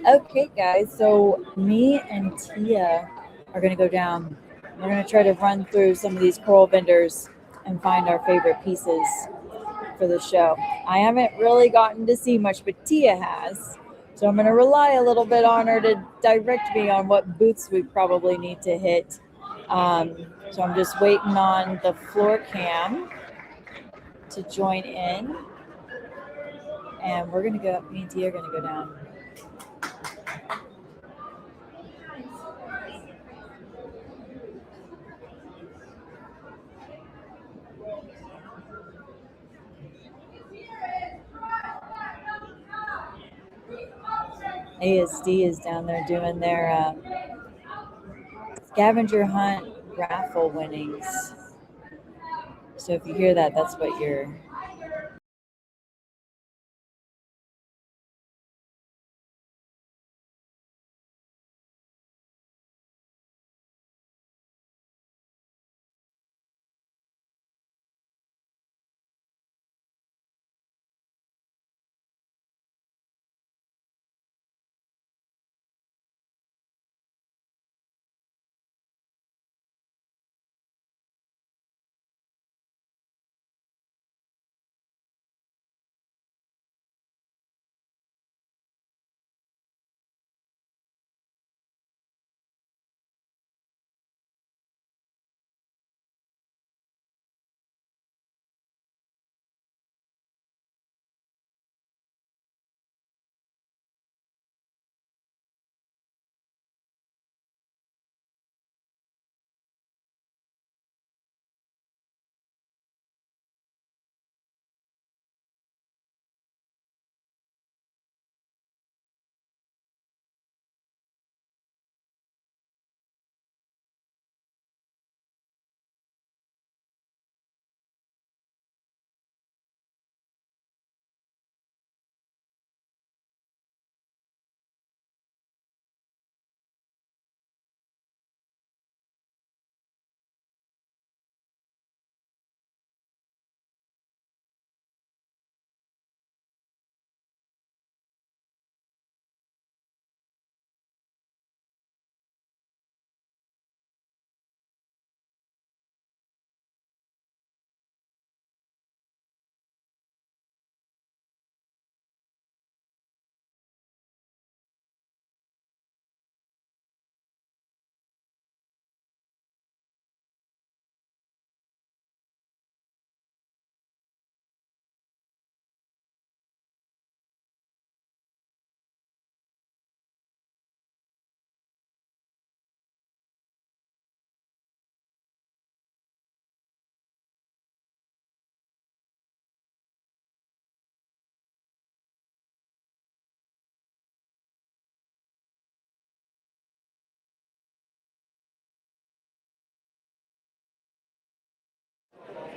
Okay, guys, so me and Tia are going to go down. We're going to try to run through some of these coral vendors and find our favorite pieces for the show. I haven't really gotten to see much, but Tia has. So I'm going to rely a little bit on her to direct me on what booths we probably need to hit. So I'm just waiting on the floor cam to join in. And we're going to go, me and Tia are going to go down. ASD is down there doing their scavenger hunt raffle winnings. So if you hear that, that's what you're.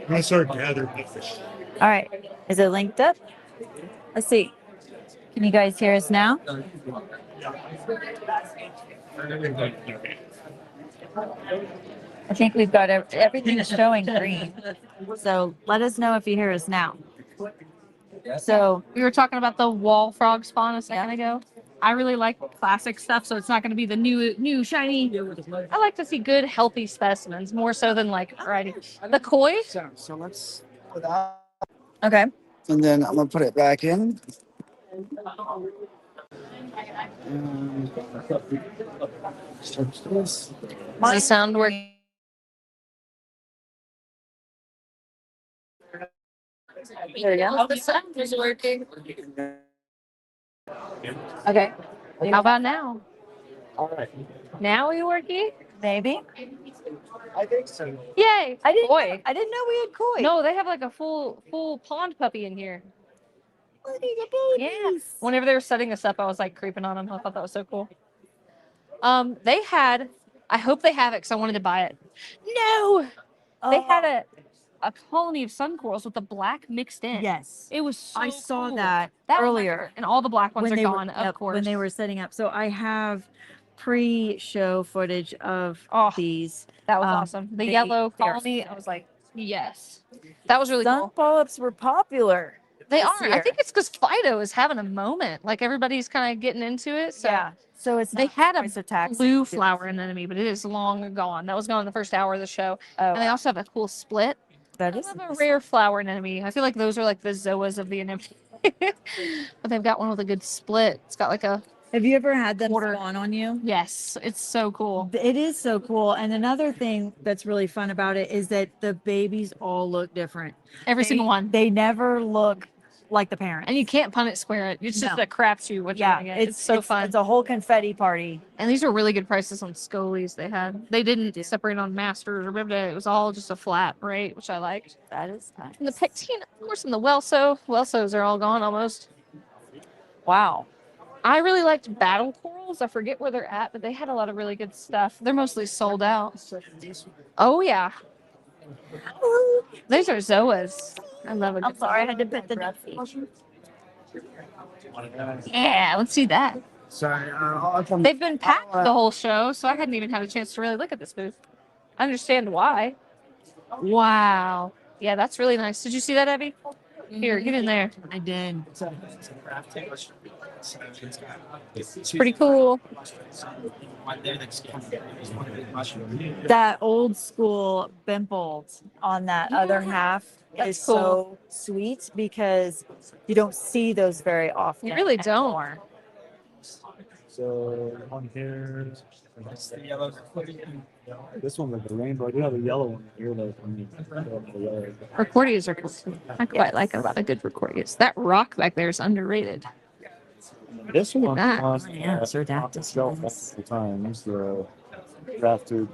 I start gathering fish. All right. Is it linked up? Let's see. Can you guys hear us now? I think we've got everything showing green. So let us know if you hear us now. So We were talking about the wall frog spawn a second ago. I really like classic stuff, so it's not going to be the new shiny. I like to see good, healthy specimens more so than like variety. The koi. So let's put that. Okay. And then I'm gonna put it back in. Start this. Does the sound work? There we go. The sound is working. Okay. How about now? All right. Now we working? Maybe. I think so. Yay! I didn't. Koi. I didn't know we had koi. No, they have like a full pond puppy in here. Yeah. Whenever they were setting us up, I was like creeping on them. I thought that was so cool. They had. I hope they have it because I wanted to buy it. No. They had a colony of sun corals with the black mixed in. Yes. It was so I saw cool. that was my earlier. favorite. And all the black ones are they gone, were, of course. when they were setting up. So I have pre-show footage of these. That was awesome. The yellow colony, I was like, yes. That was really sun cool. polyps were popular. They this are. I year. think it's because Fido is having a moment. Like everybody's kind of getting into it. So Yeah. So it's they not had quite so a taxing. blue flower anemone, but it is long gone. That was gone in the first hour of the show. Oh, And they also have a cool split. that I is love a rare flower anemone. I feel like those are like the zoas of the anemone. But they've got one with a good split. It's got like a. Have you ever had them spawn on you? Yes, it's so cool. It is so cool. And another thing that's really fun about it is that the babies all look different. Every single one. They never look like the parent. And you can't Punnett square it. It's just No. a crapshoot what you're Yeah, gonna get. It's so fun. It's a whole confetti party. And these are really good prices on Scolies they had. They didn't separate on Masters or Ribda. It was all just a flat rate, which I liked. That is nice. And the pectina, of course, and the Welso. Welsos are all gone almost. Wow. I really liked Battle Corals. I forget where they're at, but they had a lot of really good stuff. They're mostly sold out. Oh, yeah. These are Zoas. I love it. I'm sorry, I had to put the nutty. Yeah, let's see that. Sorry, They've been packed the whole show, so I hadn't even had a chance to really look at this booth. I understand why. Wow. Yeah, that's really nice. Did you see that, Evie? Here, get in there. I did. It's pretty cool. That old school Bimples on that other half That's is cool. so sweet because you don't see those very often. You really don't. So on here, this one with the rainbow. I do have a yellow one here though. Recordias are cool. I quite like a lot of good Recordias. That rock back there is underrated. This one That. on Yeah, it's redacted. shelf all the time. It's the drafted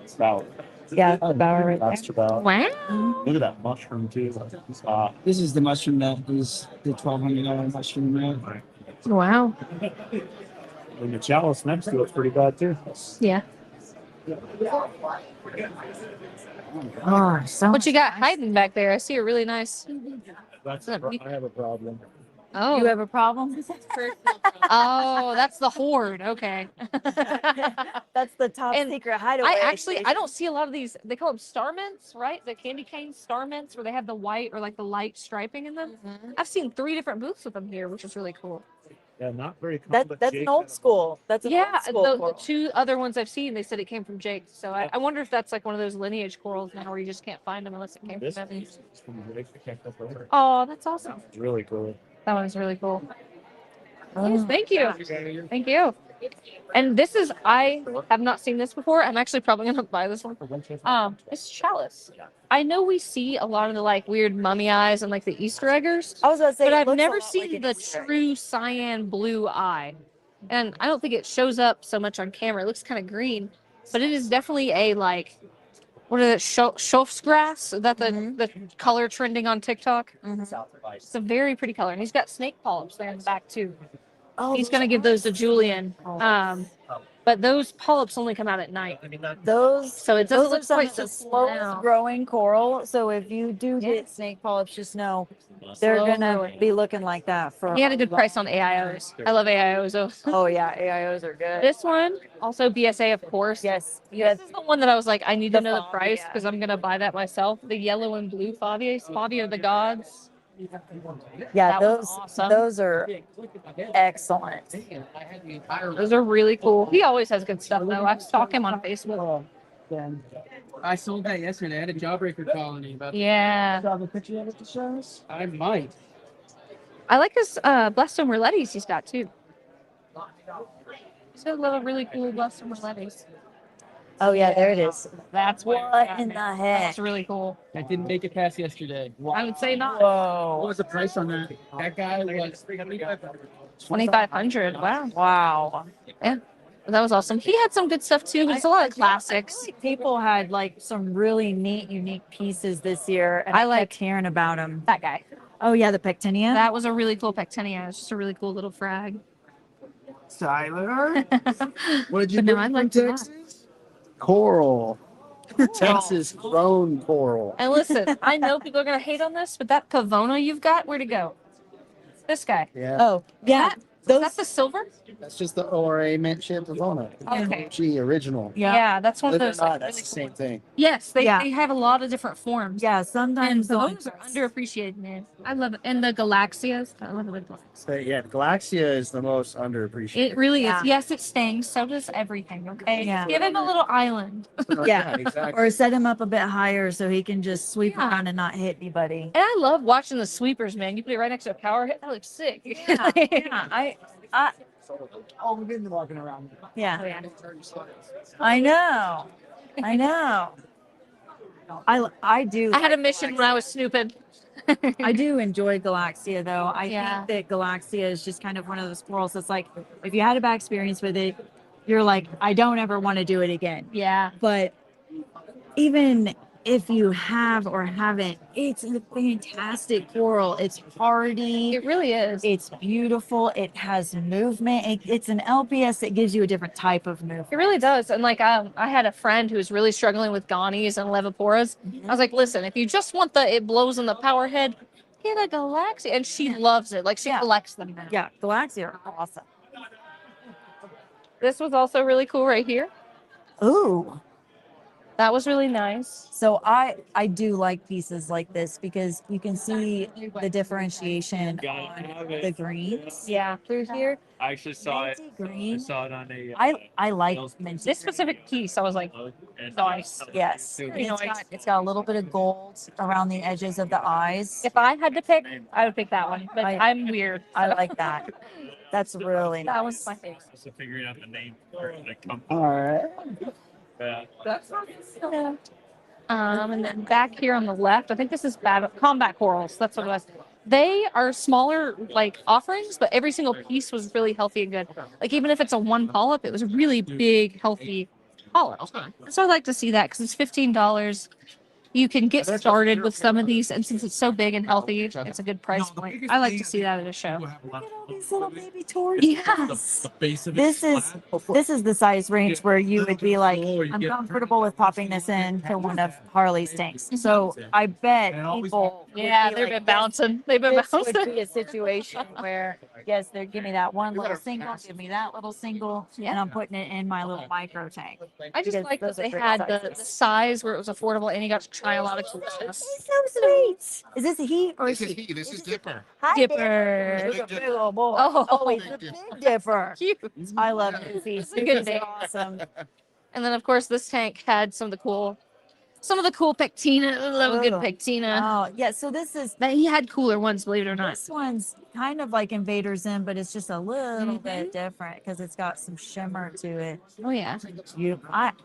spout. Yeah, the bower right That's there. about. Wow. Look at that mushroom too. This is the mushroom that is the $1,200 mushroom there. Wow. And the chalice next to it's pretty bad too. Yeah. Oh, so What you got hiding back there? I see a really nice. That's I have a problem. Oh. You have a problem? Oh, that's the horde. Okay. That's the top secret hideaway. I don't see a lot of these. They call them star mints, right? The candy cane star mints, where they have the white or like the light striping in them. I've seen 3 different booths with them here, which is really cool. Yeah, not very That's an old school. That's an Yeah, old school the coral. 2 other ones I've seen, they said it came from Jake. So I wonder if that's like one of those lineage corals now where you just can't find them unless it came This from them. is from Drake. I can't go over. Oh, that's awesome. It's really cool. That one's really cool. Yes, thank you. Thank you. And this is, I have not seen this before. I'm actually probably going to buy this one. It's chalice. I know we see a lot of the like weird mummy eyes and like the Easter eggers. I was about to say, but it I've looks a never lot seen like an the Easter egg. true cyan blue eye. And I don't think it shows up so much on camera. It looks kind of green, but it is definitely a like, what is it? Schofsgrass? Is that the color trending on TikTok? It's a very pretty color. And he's got snake polyps there in the back too. Oh, He's going to give those to Julian. But those polyps only come out at night. Those So it doesn't those are look some quite of the so slowest now. growing coral. So if you do get snake polyps, just know they're Slow gonna growing. be looking like that for. He had a good price on AIOs. I love AIOs though. Oh yeah, AIOs are good. This one, also BSA, of course. Yes. This is the one that I was like, I need to The know the Favia. price because I'm going to buy that myself. The yellow and blue Favia, Favia of the Gods. Yeah, That was those awesome. those are excellent. Those are really cool. He always has good stuff though. I stalk him on Facebook. I sold that yesterday. I had a jawbreaker colony. About Yeah. Do you have a picture of it to show us? I might. I like his Blessstone Merlettis he's got too. He's got a lot of really cool Blessstone Merlettis. Oh yeah, there it is. That's What in the heck? That's really cool. That didn't make it past yesterday. I would say not. Whoa. What was the price on that? That guy was 2,500. Wow. Wow. Yeah. That was awesome. He had some good stuff too, but it's a lot of classics. People had like some really neat, unique pieces this year, and I I like kept hearing about them. that guy. Oh yeah, the Pectinia. That was a really cool Pectinia. It's just a really cool little frag. Tyler, what did you But no, bring I from liked it a lot. Texas? Coral. Texas grown coral. And listen, I know people are gonna hate on this, but that Pavona you've got, where'd it go? This guy. Yeah. Oh yeah, That's the silver? That's just the ORA mint chip of Oma. Okay. OG original. Yeah, that's one of Believe it those. or Like, not, that's the same thing. yes, they have a lot of different forms. Yeah, sometimes And those are underappreciated, man. I love it. And the Galaxias. I love the Galaxias. So yeah, Galaxia is the most underappreciated. It really is. Yes, it stings. So does everything. Okay. Yeah. Give him a little island. Yeah, exactly. or set him up a bit higher so he can just sweep around and not hit anybody. And I love watching the sweepers, man. You put it right next to a power hit. That looks sick. Yeah, Oh, we've been walking around. yeah. I know. I know. I do. I had a mission when I was snooping. I do enjoy Galaxia though. I Yeah. think that Galaxia is just kind of one of those squirrels that's like, if you had a bad experience with it, you're like, I don't ever want to do it again. Yeah. But even if you have or haven't, it's a fantastic coral. It's hardy. It really is. It's beautiful. It has movement. It's an LPS that gives you a different type of movement. It really does. And like I had a friend who was really struggling with Ghanies and Leviporas. I was like, listen, if you just want it blows in the power head, get a Galaxia. And she loves it. Like she collects them now. Yeah, Galaxia are awesome. This was also really cool right here. Ooh. That was really nice. So I do like pieces like this because you can see the differentiation on the greens. Yeah, through here. I actually saw it. Green. I saw it on a. I like minty This specific piece. I was like, nice. Yes. Very nice. It's got a little bit of gold around the edges of the eyes. If I had to pick, I would pick that one. But I'm weird. I like that. That's really nice. That was my favorite. So figuring out the name for the company. All right. Yeah. That's yeah. And then back here on the left, I think this is combat corals. That's what it was. They are smaller, like offerings, but every single piece was really healthy and good. Like even if it's a one polyp, it was a really big, healthy polyp. So I like to see that because it's $15. You can get started with some of these, and since it's so big and healthy, it's a good price point. I like to see that at a show. These little baby tortoises. Yes. The base of This is the size range where you would be like, I'm comfortable with popping this in to one of Harley's tanks. So I bet people. Yeah, they've been bouncing. They've been This bouncing. would be a situation where, yes, they're give me that one little single, give me that little single, and I'm putting it in my little micro tank. I just Because like that those are they great had the sizes. size where it was affordable and you got to try a lot of cool stuff. So sweet. Is this a he or This is is he? he. This is Dipper. Hi, Dipper. Look at big old boy. Oh. Oh, he's a big dipper. Cute. I love Goofy. Good He's name. awesome. And then of course this tank had some of the cool pectina. I love a good Ooh. pectina. Oh, yeah. So this is But he had cooler ones, believe it or not. this one's kind of like Invader Zim, but it's just a little bit different because it's got some shimmer to it. Oh yeah.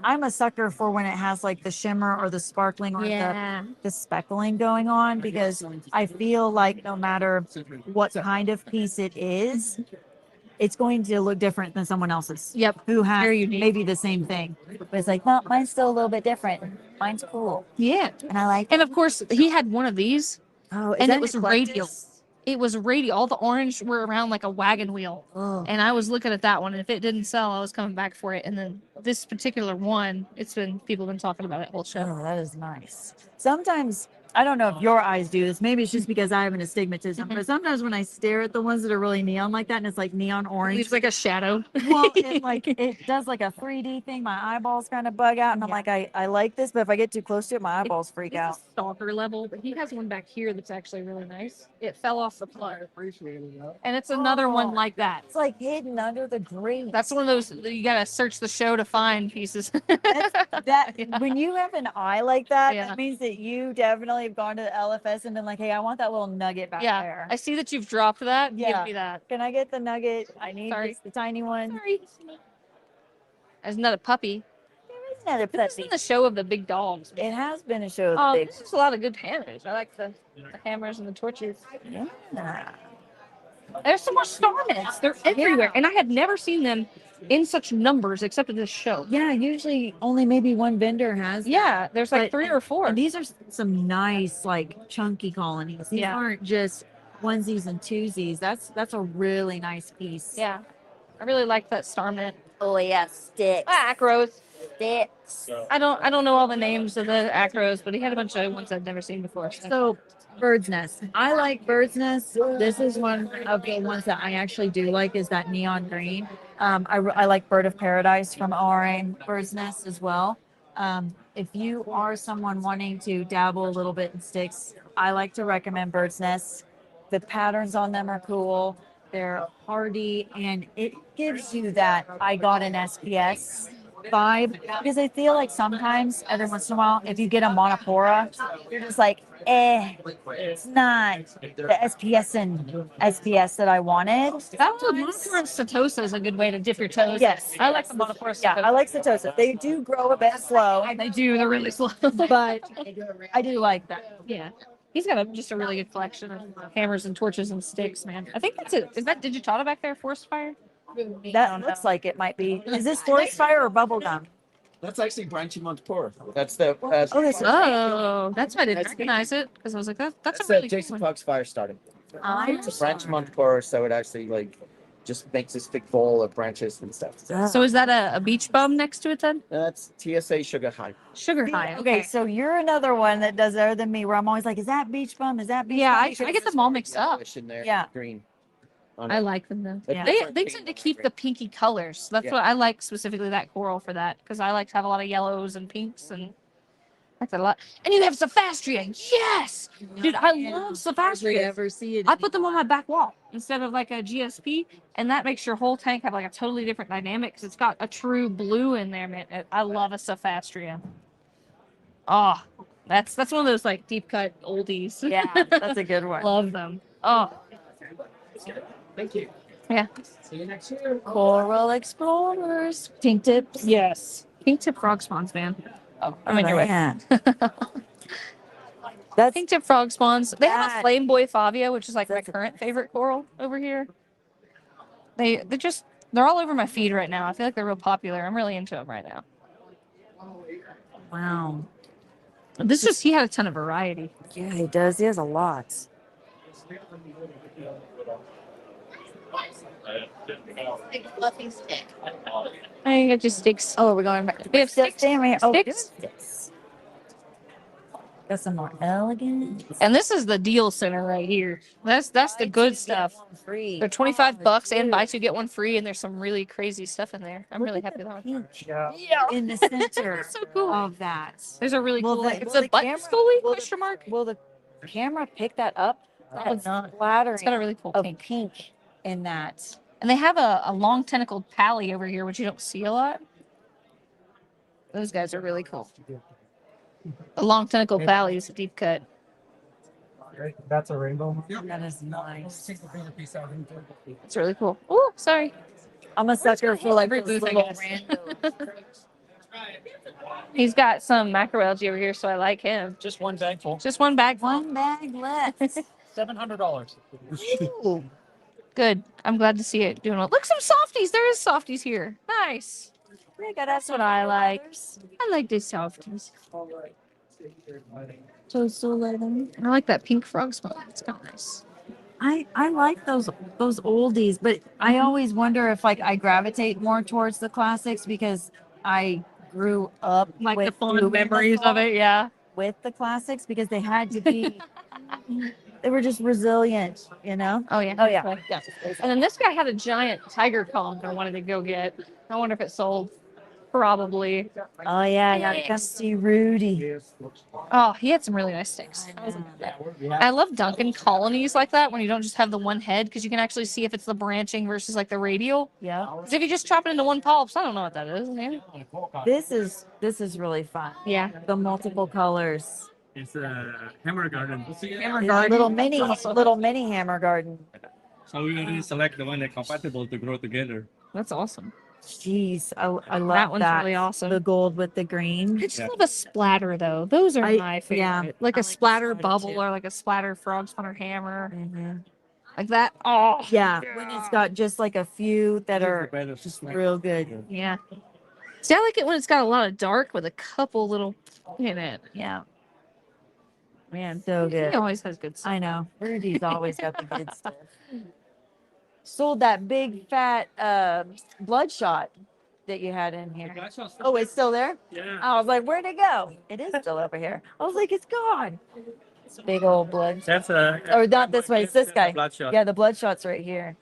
I'm a sucker for when it has like the shimmer or the sparkling or Yeah. the speckling going on because I feel like no matter what kind of piece it is, it's going to look different than someone else's. Yep. Who has Very unique. maybe the same thing. But it's like, well, mine's still a little bit different. Mine's cool. Yeah. And I like And of course he had one of these Oh, is and that it was Eclectus? radial. It was radial. All the orange were around like a wagon wheel. Oh. And I was looking at that one, and if it didn't sell, I was coming back for it. And then this particular one, people have been talking about it whole show. Oh, that is nice. Sometimes I don't know if your eyes do this. Maybe it's just because I have an astigmatism. But sometimes when I stare at the ones that are really neon like that, and it's like neon orange, Leaves like a shadow. well, it does like a 3D thing. My eyeballs kind of bug out, and I'm like, I like this, but if I get too close to it, my eyeballs freak out. It's a stalker level, but he has one back here that's actually really nice. It fell off the plug. And it's another one like that. It's like hidden under the green. That's one of those you gotta search the show to find pieces. That when you have an eye like that, Yeah. that means that you definitely have gone to the LFS and been like, hey, I want that little nugget back Yeah, there. I see that you've dropped that. Yeah. Give me that. Can I get the nugget? I need Sorry. just the tiny one. Sorry. There's another puppy. Another This has puppy. been the show of the big dogs. It has been a show. Oh, Of there's just a lot of good hammers. I like the hammers and the torches. Yeah. There's some more starments. They're everywhere. And I had never seen them in such numbers except at this show. Yeah, usually only maybe one vendor has. Yeah, there's like 3 or 4. And these are some nice, like chunky colonies. These Yeah. aren't just onesies and twosies. That's a really nice piece. Yeah. I really like that starmint. Oh yeah, sticks. Acros. sticks. I don't know all the names of the acros, but he had a bunch of ones I'd never seen before. So bird's nest. I like bird's nest. This is one of the ones that I actually do like is that neon green. I like Bird of Paradise from RA Bird's Nest as well. If you are someone wanting to dabble a little bit in sticks, I like to recommend Bird's Nest. The patterns on them are cool. They're hardy, and it gives you that I got an SPS vibe because I feel like sometimes every once in a while, if you get a monopora, you're just like, it's not the SPS that I wanted. That was monopora setosa is a good way to dip your toes. Yes, I like the monopora. Yeah, I like setosa. They do grow a bit slow. They do. They're really slow. But I do like that. Yeah. He's got just a really good collection of hammers and torches and sticks, man. I think that's it. Is that Digitata back there? Forest fire? That looks like it might be. Is this forest fire or bubble gum? That's actually branching Montport. That's the. This is that's why I didn't recognize it because I was like, that's That's a really Jason cool one. Fox fire starting. I'm It's a branch Montport, so it actually like just makes this big bowl of branches and stuff. So is that a beach bum next to it then? That's TSA Sugar High. Sugar high. Okay, so you're another one that does better than me where I'm always like, is that beach bum? Is that beach Yeah, bum? I get them all mixed up. In there, Yeah. green. I like them though. Yeah. They tend to keep the pinky colors. That's Yeah. what I like specifically that coral for that because I like to have a lot of yellows and pinks and that's a lot. And you have Sophastria. Yes, dude, I love Sophastria. Ever see it? I put them on my back wall instead of like a GSP, and that makes your whole tank have like a totally different dynamic because it's got a true blue in there, man. I love a Sophastria. Oh, that's one of those like deep cut oldies. Yeah, that's a good one. Love them. Oh, Thank you. yeah. See you next year. Coral Explorers. Pink tips. Yes. Pink tip frog spawns, man. Oh, I'm in your way. Man. That's Pink tip frog spawns. They have a that- flame boy favia, which is like my current favorite coral over here. They're all over my feed right now. I feel like they're real popular. I'm really into them right now. wow. He had a ton of variety. Yeah, he does. He has a lot. I got just sticks. Oh, are we going back? We have sticks. Damn it. Oh, Sticks. yes. Got some more elegant. And this is the deal center right here. That's the good stuff. Free. They're $25 and buy two get one free, and there's some really crazy stuff in there. I'm really happy with that one. Yeah. In the center so cool. of that. There's a really Will cool. the- Like, it's will a the button camera- scully? will the- Question mark. Will the camera pick that up? Probably That's not. flattering. It's got a really cool of pink. pink in that. And they have a long tentacled pally over here, which you don't see a lot. Those guys are really cool. A long tentacled pally is a deep cut. That's a rainbow. That is nice. It's really cool. Oh, sorry. I'm a sucker for like Every those booth, I little guess. randos. He's got some macroalgae over here, so I like him. Just one bag full. Just one bag. One bag left. $700. Ooh. Good. I'm glad to see it doing well. Look, some softies. There is softies here. Nice. That's what I like. I like these softies. I like that pink frog spawn. It's kind of nice. I like those oldies, but I always wonder if like I gravitate more towards the classics because I grew up Like with the fond doing memories of it, yeah. with the classics because they had to be they were just resilient, you know? Oh yeah. Oh yeah. Yeah. And then this guy had a giant tiger comb I wanted to go get. I wonder if it sold. Probably. Oh yeah, I gotta come see Rudy. Oh, he had some really nice sticks. I love Duncan colonies like that when you don't just have the one head because you can actually see if it's the branching versus like the radial. Yeah. Because if you just chop it into one polyps, I don't know what that is. Man. This is really fun. Yeah. The multiple colors. It's a hammer garden. Hammer Yeah, garden. little mini hammer garden. So we only select the one that's compatible to grow together. That's awesome. Jeez, I love That one's really awesome. The gold with the green. I just love a splatter though. Those are my favorite. yeah, like I a like splatter splatter, bubble too. or like a splatter frog spawner hammer. Mm-hmm. Like that. Oh Yeah, when it's got just like a few that are just real good. yeah. See, I like it when it's got a lot of dark with a couple little in it. Yeah. Man, so good. He always has good stuff. I know. Rudy's always got the good stuff. Sold that big fat bloodshot that you had in here. Oh, it's still there? Yeah. I was like, where'd it go? It is still over here. I was like, it's gone. It's big old blood. That's a. Or not this way. It's this guy. Bloodshot. Yeah, the bloodshot's right here.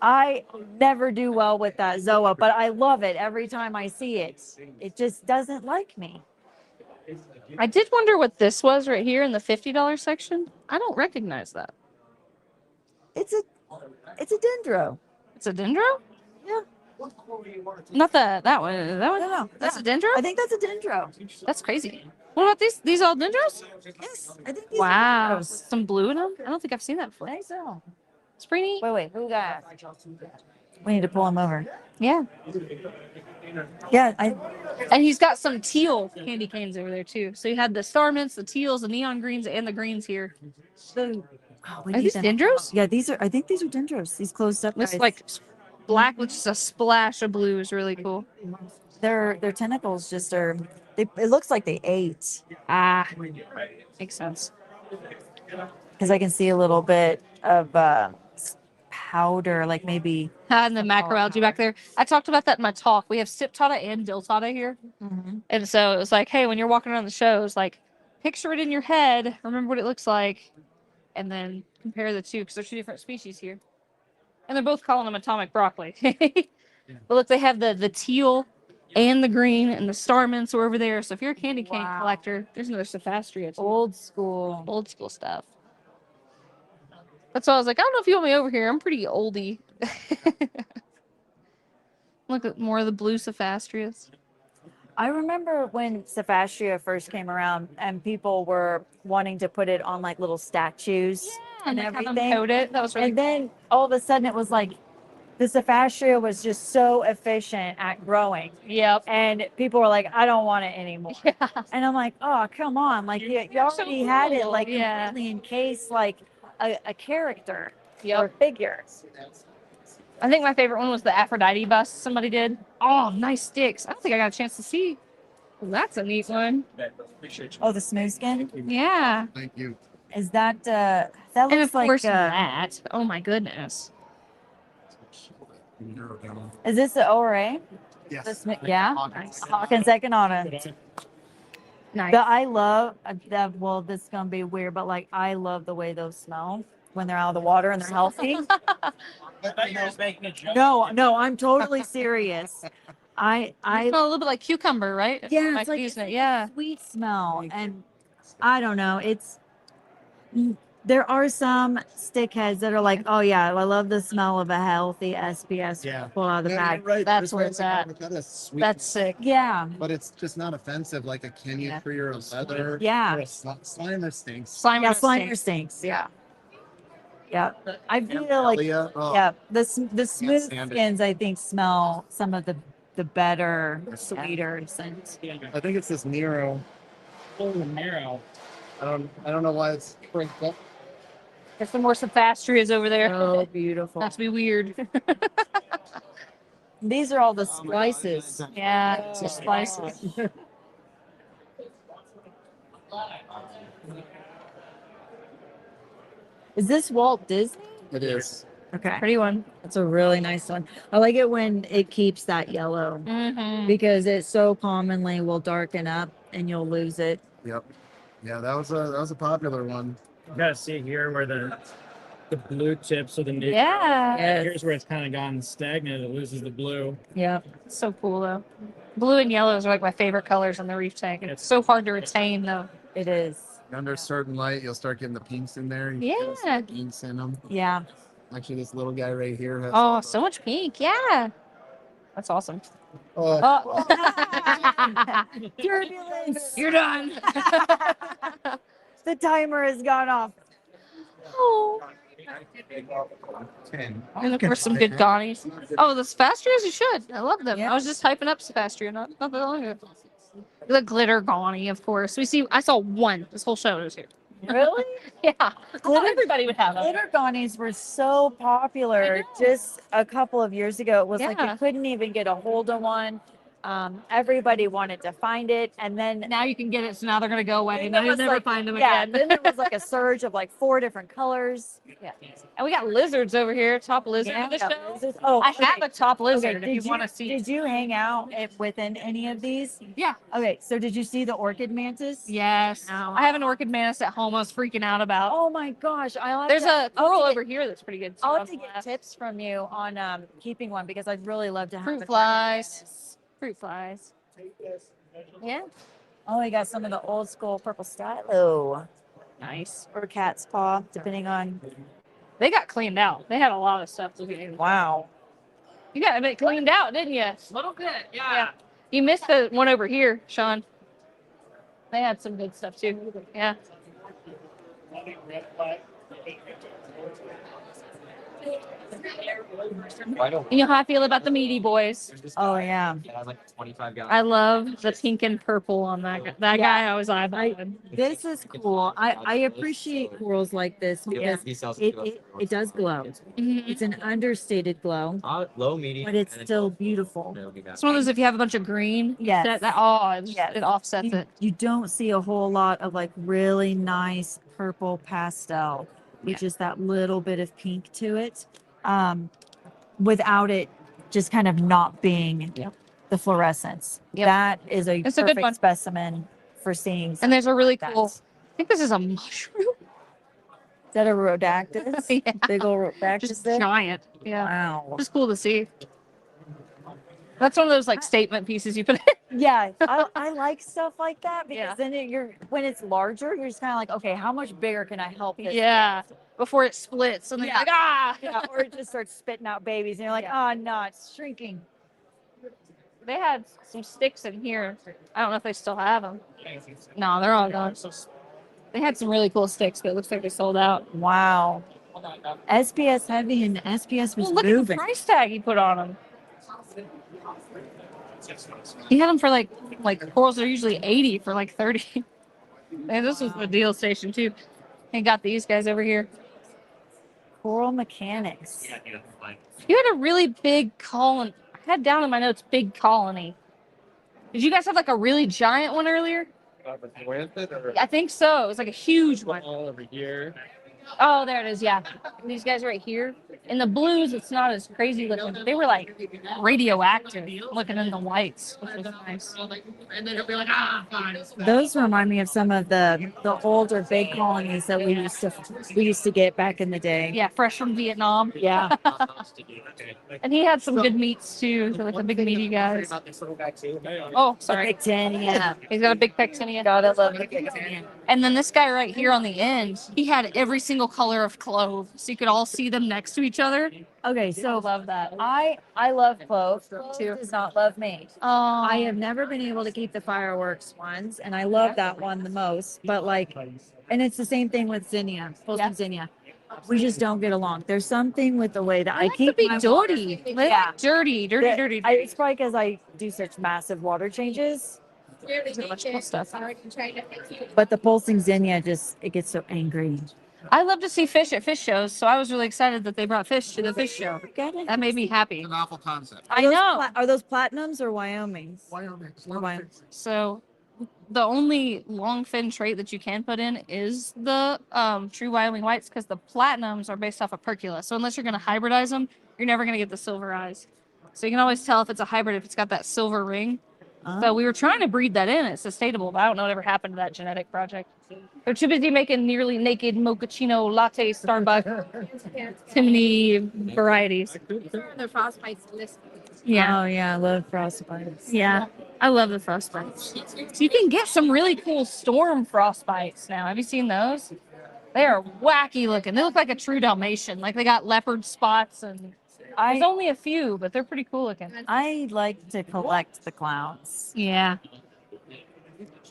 I never do well with that Zoa, but I love it every time I see it. It just doesn't like me. I did wonder what this was right here in the $50 section. I don't recognize that. It's a dendro. It's a dendro? Yeah. Not that one. That one? No. That's yeah. a dendro? I think that's a dendro. That's crazy. What about these? These all dendros? Yes, I think these Wow. are dendros. Some blue in them? I don't think I've seen that before. I think so. It's pretty neat. Wait, who got? We need to pull him over. Yeah. Yeah, and he's got some teal candy canes over there too. So you had the star mints, the teals, the neon greens, and the greens here. Are these dendros? Yeah, I think these are dendros. These closed up This guys. like black with just a splash of blue is really cool. Their tentacles just are. It looks like they ate. Ah, makes sense. Because I can see a little bit of powder, like maybe. And the macroalgae back there. I talked about that in my talk. We have Siptata and Diltata here. Mm-hmm. And so it was like, hey, when you're walking around the shows, like picture it in your head, remember what it looks like, and then compare the two because they're two different species here. And they're both calling them atomic broccoli. But look, they have the teal and the green, and the star mints are over there. So if you're a candy cane collector, there's another Sophastria. Old school stuff. That's why I was like, I don't know if you want me over here. I'm pretty oldie. Look at more of the blue Sophastrias. I remember when Sophastria first came around and people were wanting to put it on like little statues and like, have them everything. coat it. That was really and then all of a sudden it was like the Sophastria was just so efficient at growing. Yep. And people were like, I don't want it anymore. Yeah. And I'm like, oh, come on. Like you already had it like completely encased like a character or figure. I think my favorite one was the Aphrodite bust somebody did. Oh, nice sticks. I don't think I got a chance to see. Well, that's a neat one. Oh, the smooth skin? Yeah. Thank you. Is that that And looks of like course that. Oh my goodness. Is this the ORA? Yes. Yeah. Nice. Hawkins Econauta. Nice. But I love that. Well, this is gonna be weird, but like I love the way those smell when they're out of the water and they're healthy. I thought you were just making a joke. No, I'm totally serious. I smell a little bit like cucumber, right? Yeah, Like it's like using it's it. Yeah. a sweet smell, and I don't know. There are some stickheads that are like, oh yeah, I love the smell of a healthy SPS pull out of the No, bag. you're right. That's There's where like it's at. avocado sweet, That's sick. Yeah. but it's just not offensive like a Kenyan tree or a leather. Yeah. Or a Slimer stinks. Slimer stinks. Yeah. Yeah. I feel like Leah, oh, the smooth stand it. skins I think smell some of the better, sweeter scents. I think it's this Nero. Oh, Nero. I don't know why it's crinked up. There's some more Sophastриas over there. Oh, beautiful. Not to be weird. These are all the splices. Yeah, it's just spices. Is this Walt Disney? It is. Okay. Pretty one. That's a really nice one. I like it when it keeps that yellow because it so commonly will darken up and you'll lose it. Yep. Yeah, that was a popular one. You gotta see here where the blue tips of the new. Yeah. Yes. Here's where it's kind of gone stagnant. It loses the blue. Yeah. So cool though. Blue and yellows are like my favorite colors on the reef tank. And it's so hard to retain though. It is. Under certain light, you'll start getting the pinks in there. You Yeah. get some pinks in them. Yeah. Actually, this little guy right here has. Oh, so much pink. Yeah. That's awesome. Oh. Turbulence. You're done. The timer has gone off. Oh. 10. And of course some good Gonnies. Oh, the Sophastrias, you should. I love them. I was just hyping up Sophastria not that long ago. The glitter Gonnie, of course. I saw one this whole show. It was here. Really? Yeah. I thought everybody would have them. Glitter Gonnies were so popular just a couple of years ago. It was like Yeah. you couldn't even get a hold of one. Everybody wanted to find it, and then now you can get it. So now they're gonna go away. Now you'll never find them yeah, again. then there was like a surge of like 4 different colors. Yeah. And we got lizards over here. Top lizard Yeah, of the we got show. lizards. Oh, I have a top lizard Okay, if you want to see. Did you hang out within any of these? Yeah. Okay, so did you see the orchid mantis? Yes. No. I have an orchid mantis at home. I was freaking out about. Oh my gosh! There's a coral over here that's pretty good. Too, I'll have to get tips from you on keeping one because I'd really love to have fruit the flies. Fruit flies. Yeah. Oh, we got some of the old school purple stylo. Nice. Or cat's paw, depending on. They got cleaned out. They had a lot of stuff. Wow. You got it cleaned out, didn't you? A little bit, yeah. You missed the one over here, Sean. They had some good stuff too. Yeah. You know how I feel about the meaty boys. Oh yeah. I love the pink and purple on that guy. That guy I was eyeballing. This is cool. I appreciate corals like this because it does glow. It's an understated glow, Low, medium, but it's still beautiful. It's one of those if you have a bunch of green. Yes. It offsets it. You don't see a whole lot of like really nice purple pastel with just that little bit of pink to it. Without it just kind of not being the fluorescence. That is a It's a perfect good one. specimen for seeing. And there's a really like cool. that. I think this is a mushroom. Is that a rhodactis? Big old rhodactis. Just there? giant. Yeah. Wow. Just cool to see. That's one of those like statement pieces you put in. Yeah, I like stuff like that because then when it's larger, you're just kind of like, okay, how much bigger can I help this? Yeah. Before it splits. And then you're like, ah. Yeah, or it just starts spitting out babies, and you're like, oh no, it's shrinking. They had some sticks in here. I don't know if they still have them. No, they're all gone. They had some really cool sticks, but it looks like they sold out. Wow. SPS heavy, and SPS was Look at the moving. price tag he put on them. He had them for like corals are usually 80 for like 30. And this was the deal station too. He got these guys over here. Coral mechanics. You had a really big colony. I had down in my notes big colony. Did you guys have like a really giant one earlier? I think so. It was like a huge one. All over here. Oh, there it is. Yeah. These guys right here. In the blues, it's not as crazy looking. But they were like radioactive looking in the whites, which was nice. And then he'll be like, ah, fine. Those remind me of some of the older big colonies that we used to get back in the day. Yeah, fresh from Vietnam. Yeah. And he had some good meats too, so like the big meaty guys. Oh, sorry. Pectinia. He's got a big pectinia. Gotta love the pectinia. And then this guy right here on the end, he had every single color of clove, so you could all see them next to each other. Okay, so love that. I love clove. Clove does not love me. I have never been able to keep the fireworks ones, and I love that one the most. But like, and it's the same thing with zinnia, Folsom zinnia. We just don't get along. There's something with the way that I keep be my dirty. water- They're dirty. It's probably because I do such massive water changes. But the pulsing zinnia it gets so angry. I love to see fish at fish shows, so I was really excited that they brought fish to the fish show. That made me happy. An awful concept. I know. Are those platinums or Wyomings? Wyoming. So the only long fin trait that you can put in is the true Wyoming whites, because the platinums are based off of percula. So unless you're going to hybridize them, you're never going to get the silver eyes. So you can always tell if it's a hybrid if it's got that silver ring. So we were trying to breed that in. It's sustainable, but I don't know whatever happened to that genetic project. They're too busy making nearly naked mochaccino latte Starbucks Timony varieties. The frostbites in this. Yeah. Oh yeah, I love frostbites. Yeah, I love the frostbites. So you can get some really cool storm frostbites now. Have you seen those? They are wacky looking. They look like a true Dalmatian. Like they got leopard spots, and there's only a few, but they're pretty cool looking. I like to collect the clowns. Yeah.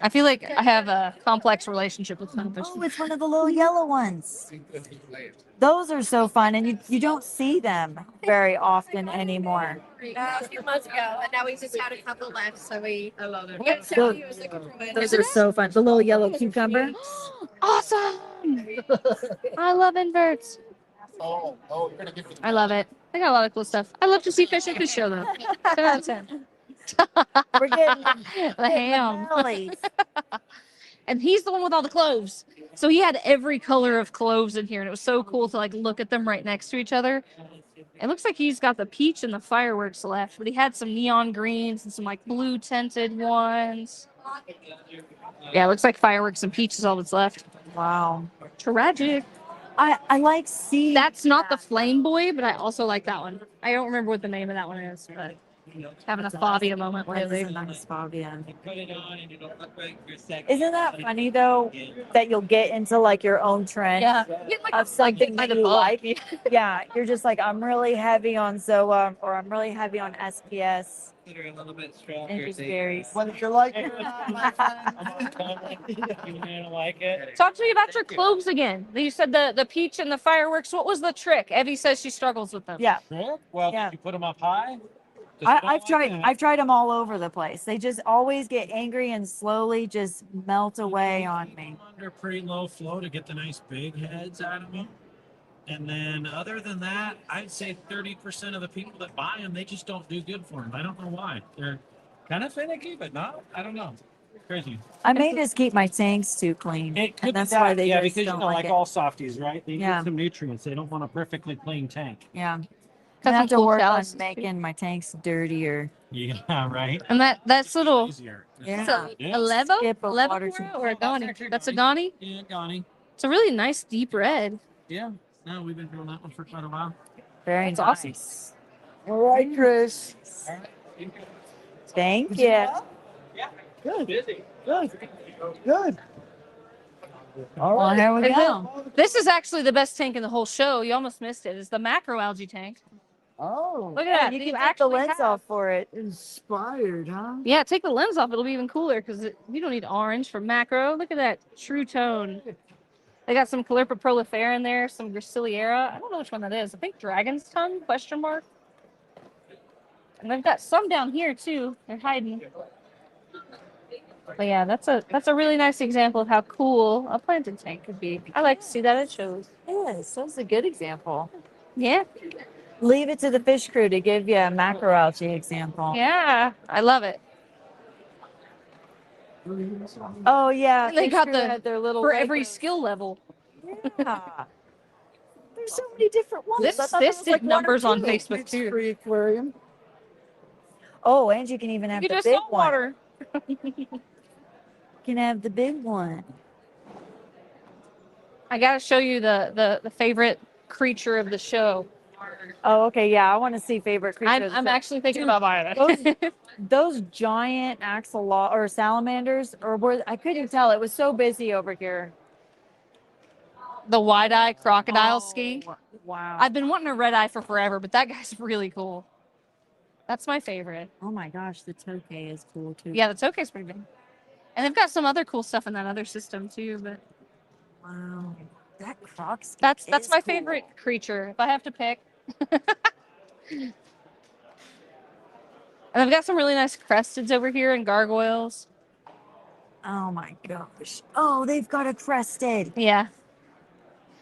I feel like I have a complex relationship with sunfish. Oh, it's one of the little yellow ones. Those are so fun, and you don't see them very often anymore. A few months ago, and now we just had a couple left, so I love it. Those are so fun. The little yellow cucumber. Awesome! I love inverts. Oh, you're gonna give me. I love it. They got a lot of cool stuff. I love to see fish at the show, though. 10 out of 10. We're getting the ham. bellies. And he's the one with all the cloves. So he had every color of cloves in here, and it was so cool to like look at them right next to each other. It looks like he's got the peach and the fireworks left, but he had some neon greens and some like blue tinted ones. Yeah, it looks like fireworks and peach is all that's left. Wow. Tragic. I like seeing That's not the Flame Boy, but I also like that one. I don't remember what the name of that one is, but having a Fabia moment lately. That is a nice Fabia. Isn't that funny though that you'll get into like your own trend Yeah. of something by that the you book. like? Yeah, you're just like, I'm really heavy on Zoa or I'm really heavy on SPS. And it just varies. Whether you like it or You like it? Talk to me about your cloves again. You said the peach and the fireworks. What was the trick? Evie says she struggles with them. Yeah. Well, Yeah. did you put them up high? I've tried them all over the place. They just always get angry and slowly just melt away on me. Under pretty low flow to get the nice big heads out of them. And then other than that, I'd say 30% of the people that buy them, they just don't do good for them. I don't know why. They're kind of finicky, but not. I don't know. Crazy. I may just keep my tanks too clean. It could And that's be that, why they yeah, just because don't like it. all softies, right? They Yeah. need some nutrients. They don't want a perfectly clean tank. Yeah. Got I have some to cool work on calluses, making my tanks dirtier. Yeah, right. And that's little. Yeah. It's a Levo? Skip a Levo water Cora or a Gani? That's a Gani. Gani? Yeah, Gani. It's a really nice deep red. Yeah. No, we've been doing that one for quite a while. Very That's nice. awesome. All right, Chris. Thank you. Good. Good. Good. All Well, right. here we And go. this is actually the best tank in the whole show. You almost missed it. It's the macroalgae tank. Oh. Look at that. You You can take the actually lens have- off for it. Inspired, huh? Yeah, take the lens off. It'll be even cooler because you don't need orange for macro. Look at that true tone. They got some Callirpa prolifera in there, some Graciliera. I don't know which one that is. I think Dragon's Tongue, question mark. And they've got some down here too. They're hiding. But yeah, that's a really nice example of how cool a planted tank could be. I like to see that at shows. Yes, that's a good example. Yeah. Leave it to the fish crew to give you a macroalgae example. Yeah, I love it. Oh yeah, And they fish got crew the had their little for every Legos. skill level. Yeah. There's so many different ones. This I thought there this was did like one or numbers on two. Facebook too. Free aquarium. Oh, and you can even have You the just big saltwater. one. You can have the big one. I gotta show you the favorite creature of the show. Oh, okay. Yeah, I want to see favorite creatures. I'm actually thinking Dude, about buying it. those giant axolotl or salamanders, or were I couldn't tell. It was so busy over here. The wide-eye crocodile skink. Wow. I've been wanting a red eye for forever, but that guy's really cool. That's my favorite. Oh my gosh, the tokay is cool too. Yeah, the tokay's pretty big. And they've got some other cool stuff in that other system too, but Wow. That croc skink that's is my cool. favorite creature if I have to pick. And I've got some really nice cresteds over here and gargoyles. Oh my gosh. Oh, they've got a crested. Yeah.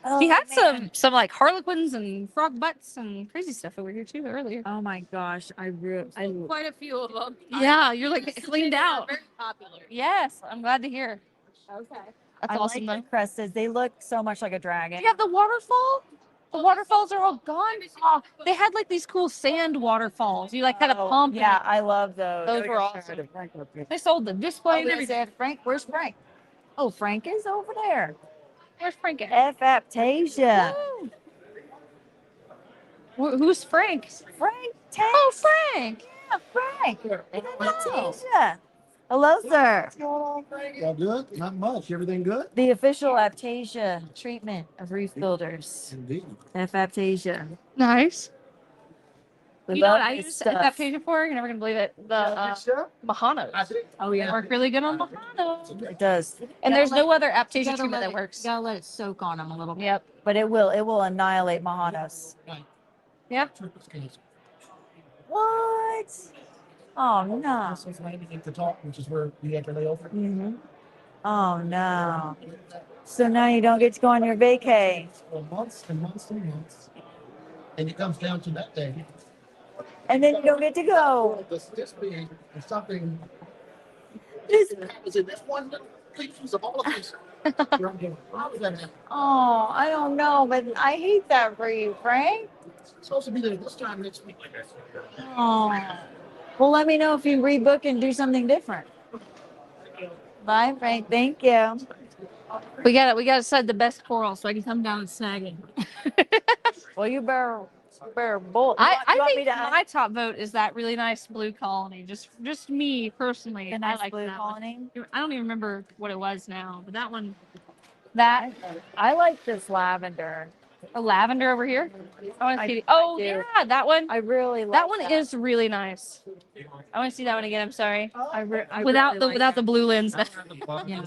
Oh, She had man. some like harlequins and frog butts and crazy stuff over here too earlier. Oh my gosh, I Quite a few of them. Yeah, you're like cleaned out. Very popular. Yes, I'm glad to hear. Okay. That's I awesome like though. the crested. They look so much like a dragon. Do you have the waterfall? The waterfalls are all gone. Oh, they had like these cool sand waterfalls. You like had a pump. Yeah, I love those. Those were awesome. They sold the display and everything. Frank, where's Frank? Oh, Frank is over there. Where's Frank at? F-Aptasia. Who's Frank? Frank. Oh, Frank. Yeah, Frank. F-Aptasia. Hello, sir. Y'all good? Not much. Everything good? The official Aptasia treatment of Reef Builders. Indeed. F-Aptasia. Nice. We You know love what I this used stuff. that page for? You're never gonna believe it. The Mahanos. Oh yeah, Work really good on Mahanos. it does. And there's no other You aptasia gotta treatment let that it- works. You gotta let it soak on them a little bit. Yep. But it will annihilate Mahanos. Yeah. What? Oh no. This is landing at the top, which is where we had to lay over. Mm-hmm. Oh no. So now you don't get to go on your vacay. For months and months and months. And it comes down to that day. and then you don't get to go. This being something. This- Is it this one little piece of all of these? How does that happen? Oh, I don't know, but I hate that for you, Frank. It's supposed to be there this time next week. Oh. Well, let me know if you rebook and do something different. Bye, Frank. Thank you. We got to decide the best coral so I can come down and snag it. Well, you better bolt. I think my top vote is that really nice blue colony. Just me personally. The nice I like blue that colony? one. I don't even remember what it was now, but that one. I like this lavender. A lavender over here. I want to see. I Oh do. yeah, that one. I really like that one is really nice. I want to see that one again. I'm sorry. I without really the like without the blue lens. Yeah.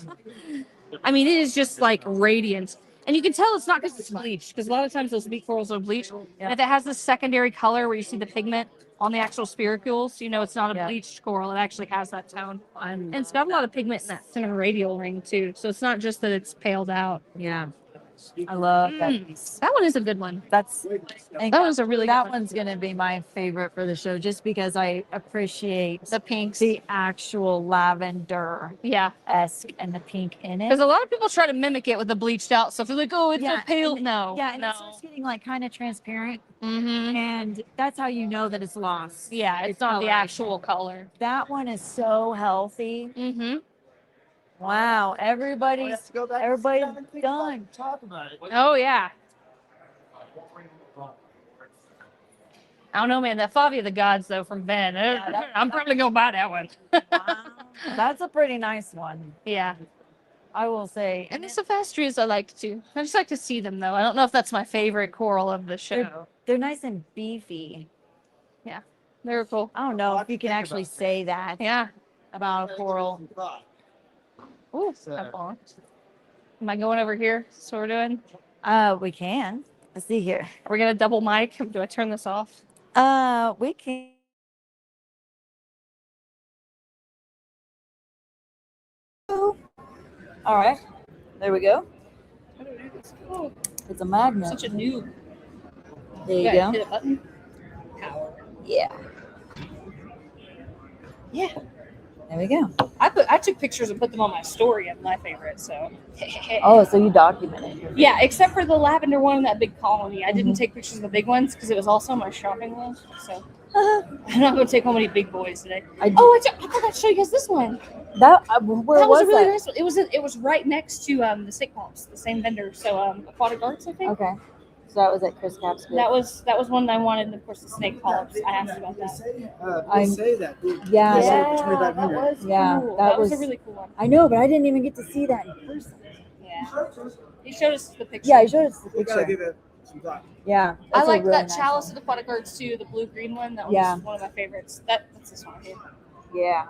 I mean, it is just like radiant. And you can tell it's not because it's bleached, because a lot of times those beak corals are bleached. And if it has this secondary color where you see the pigment on the actual spiracules, you know it's not a bleached coral. It actually has that tone. And it's got a lot of pigment in that center radial ring too. So it's not just that it's paled out. Yeah. I love that. That one is a good one. That was a really good that one. one's gonna be my favorite for the show, just because I appreciate the pinks, the actual lavender, esque, and the pink in it. Because a lot of people try to mimic it with the bleached out stuff. They're like, oh, it's a pale. No. Yeah, and it starts getting like kind of transparent, and that's how you know that it's lost. Yeah, it's not the actual color. That one is so healthy. Wow, everybody's done. Talk about it. Oh yeah. I don't know, man. That Favia of the Gods, though, from Ben. I'm probably gonna buy that one. That's a pretty nice one. Yeah. I will say. And the Sylvestrias I like too. I just like to see them, though. I don't know if that's my favorite coral of the show. They're nice and beefy. Yeah, they're cool. I don't know if you can actually say that. Yeah. About a coral. Ooh, I'm falling. Am I going over here? That's what we're doing? We can. Let's see here. Are we gonna double mic? Do I turn this off? We can. All right. There we go. It's a magnet. Such a noob. There you go. Hit a button. Power. Yeah. Yeah. There we go. I took pictures and put them on my story of my favorite. So. Oh, so you documented it. Yeah, except for the lavender one and that big colony. I didn't take pictures of the big ones because it was also on my shopping list. So I'm not going to take home any big boys today. I forgot to show you guys this one. Where that was a really that? nice one. It was right next to the snake palms, the same vendor. So Aquatic Arts, I think. Okay. So that was at Chris Cap's. That was one I wanted, and of course the snake polyps. I asked about that. I say that. Yeah, That was a really cool one. I know, but I didn't even get to see that in person. Yeah. He showed us the picture. Yeah, he showed us the We gotta picture. give it some thought. Yeah, I that's a like really that nice chalice one. of Aquatic Arts too, the blue green one. That was Yeah. one of my favorites. That's this one here. Yeah,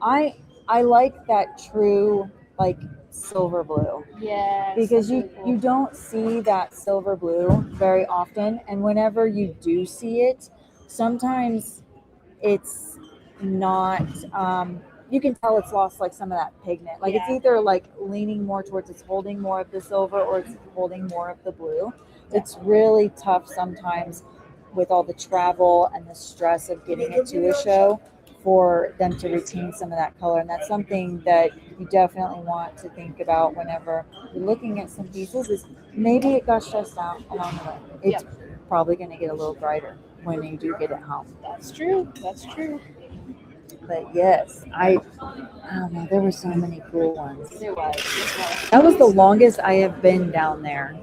I like that true like silver blue. Yeah. Because you don't see that silver blue very often, and whenever you do see it, sometimes it's not. You can tell it's lost like some of that pigment. Like it's either like leaning more towards it's holding more of the silver or it's holding more of the blue. It's really tough sometimes with all the travel and the stress of getting it to a show for them to retain some of that color. And that's something that you definitely want to think about whenever you're looking at some pieces is maybe it got stressed out along the way. It's probably going to get a little brighter when you do get it home. That's true. That's true. But yes, I don't know. There were so many cool ones. There was. That was the longest I have been down there.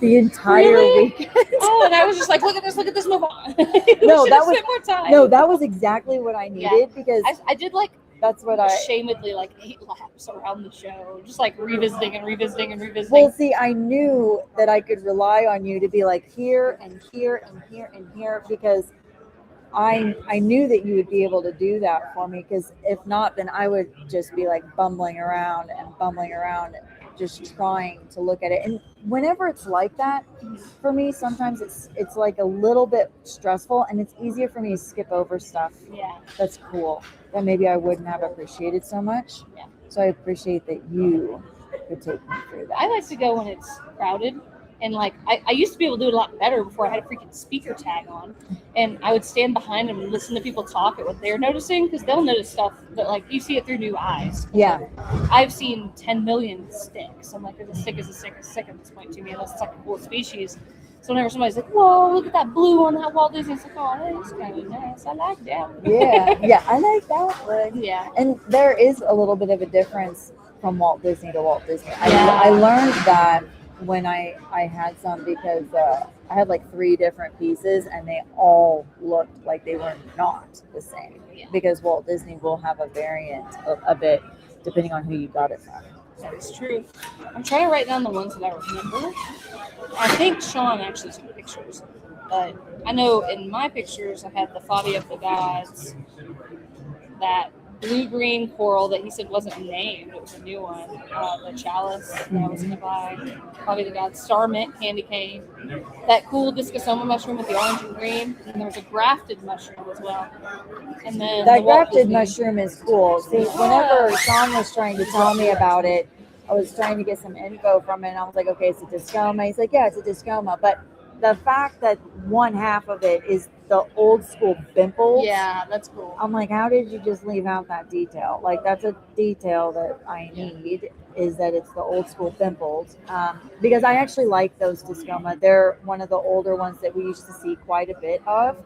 The entire Really? weekend. Oh, and I was just like, look at this, move on. No, that was spent more time. no, that was exactly what I needed because I did like that's what I ashamedly like 8 laps around the show, just like revisiting and revisiting and revisiting. Well, see, I knew that I could rely on you to be like here and here and here and here because I knew that you would be able to do that for me because if not, then I would just be like bumbling around, just trying to look at it. And whenever it's like that, for me, sometimes it's like a little bit stressful and it's easier for me to skip over stuff. Yeah. That's cool. That maybe I wouldn't have appreciated so much. Yeah. So I appreciate that you could take me through that. I like to go when it's crowded And like I used to be able to do it a lot better before I had a freaking speaker tag on, and I would stand behind them and listen to people talk at what they're noticing, because they'll notice stuff that like you see it through new eyes. Yeah. I've seen 10 million sticks. I'm like, a stick is a stick is a stick at this point to me, unless it's like a cool species. So whenever somebody's like, "Whoa, look at that blue on that Walt Disney," it's like, "Oh, that's kind of nice. I like that." Yeah, I like that one. Yeah. And there is a little bit of a difference from Walt Disney to Walt Disney. I learned that when I had some, because I had like 3 different pieces and they all looked like they were not the same. Because Walt Disney will have a variant of it depending on who you got it from. That is true. I'm trying to write down the ones that I remember. I think Sean actually took pictures, but I know in my pictures I had the Fobby of the Gods, that blue-green coral that he said wasn't named. It was a new one. The chalice that I was going to buy. Fobby of the Gods, star mint, candy cane. That cool discosoma mushroom with the orange and green. And there was a grafted mushroom as well. And then That the Walt grafted Disney- mushroom is cool. See, whenever Sean was trying to tell me about it, I was trying to get some info from it, and I was like, okay, it's a discoma. He's like, yeah, it's a discoma. But the fact that one half of it is the old school bimples. Yeah, that's cool. I'm like, how did you just leave out that detail? Like, that's a detail that I need, is that it's the old school bimples. Because I actually like those discoma. They're one of the older ones that we used to see quite a bit of.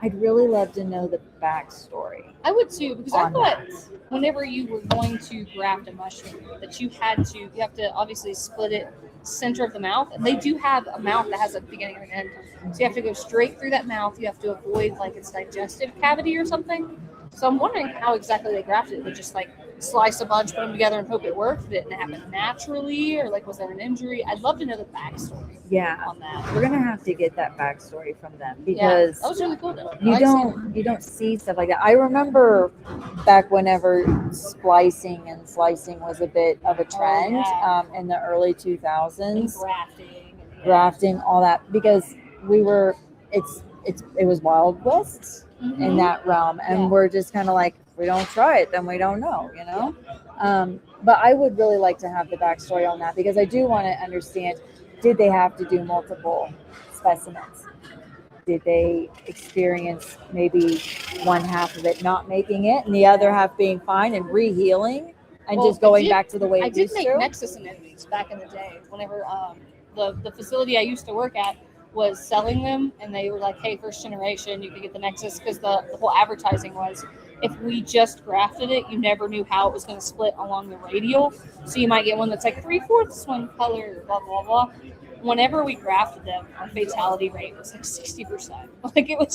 I'd really love to know the backstory. I would too, because I on thought that. whenever you were going to graft a mushroom that you have to obviously split it center of the mouth, and they do have a mouth that has a beginning and an end. So you have to go straight through that mouth. You have to avoid like its digestive cavity or something. So I'm wondering how exactly they grafted it. They just like slice a bunch, put them together, and hope it worked. Did it happen naturally, or like was there an injury? I'd love to know the backstory. Yeah, on that. we're gonna have to get that backstory from them, because that was really cool though. you I like don't see stuff like that. I remember back whenever splicing and slicing was a bit of a trend in the early 2000s. Grafting, all that, because we were it was Wild West in that realm, and we're just kind of like, if we don't try it, then we don't know, you know. But I would really like to have the backstory on that, because I do want to understand, did they have to do multiple specimens? Did they experience maybe one half of it not making it and the other half being fine and re-healing and Well, just going I did- back to the way I it did used make to? Nexus anemones back in the day. Whenever the facility I used to work at was selling them, and they were like, "Hey, first generation, you could get the Nexus," because the whole advertising was, if we just grafted it, you never knew how it was going to split along the radial. So you might get one that's like 3/4 one color, blah blah blah. Whenever we grafted them, our fatality rate was like 60%. Like it was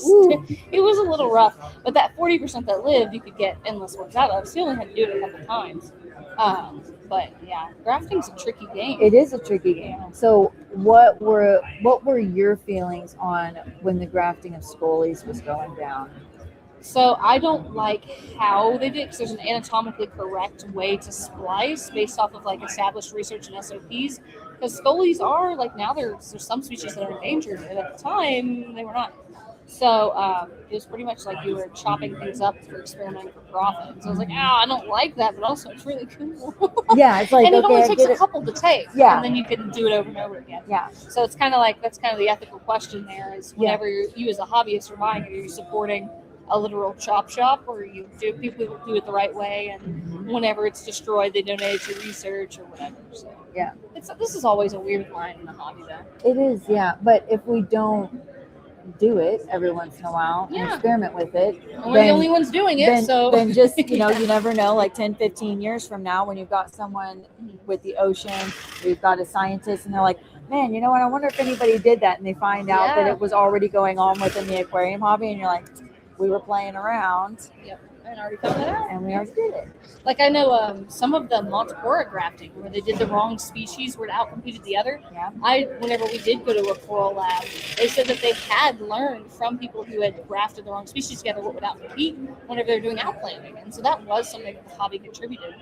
a little rough. But that 40% that lived, you could get endless ones out of. So you only had to do it a couple times. But yeah, grafting's a tricky game. It is a tricky game. So what were your feelings on when the grafting of Scolies was going down? So I don't like how they did it, because there's an anatomically correct way to splice based off of like established research and SOPs. Because Scolies are like, now there's some species that are endangered, and at the time they were not. So it was pretty much like you were chopping things up for experimenting for profit. So I was like, I don't like that, but also it's really cool. Yeah, it's like, and it okay, only I takes get a it. couple to take, Yeah. and then you can do it over and over again. Yeah. So it's kind of like, that's kind of the ethical question there, is whenever you as a hobbyist are buying it, are you supporting a literal chop shop, or you do people who do it the right way, and whenever it's destroyed, they donate it to research or whatever. So Yeah. this is always a weird line in the hobby, though. It is, yeah. But if we don't do it every once in a while and experiment with it, And we're the only ones doing it, then just, you know, you never know, like 10, 15 years from now, when you've got someone with the ocean, we've got a scientist, and they're like, man, you know what, I wonder if anybody did that, and they find out that it was already going on within the aquarium hobby, and you're like, we were playing around. Yep. And already found that out. And we already did it. Like I know some of the Montecora grafting, where they did the wrong species where it outcompeted the other. Yeah. Whenever we did go to a coral lab, they said that they had learned from people who had grafted the wrong species together what would outcompete whenever they're doing outplanting. And so that was something that the hobby contributed.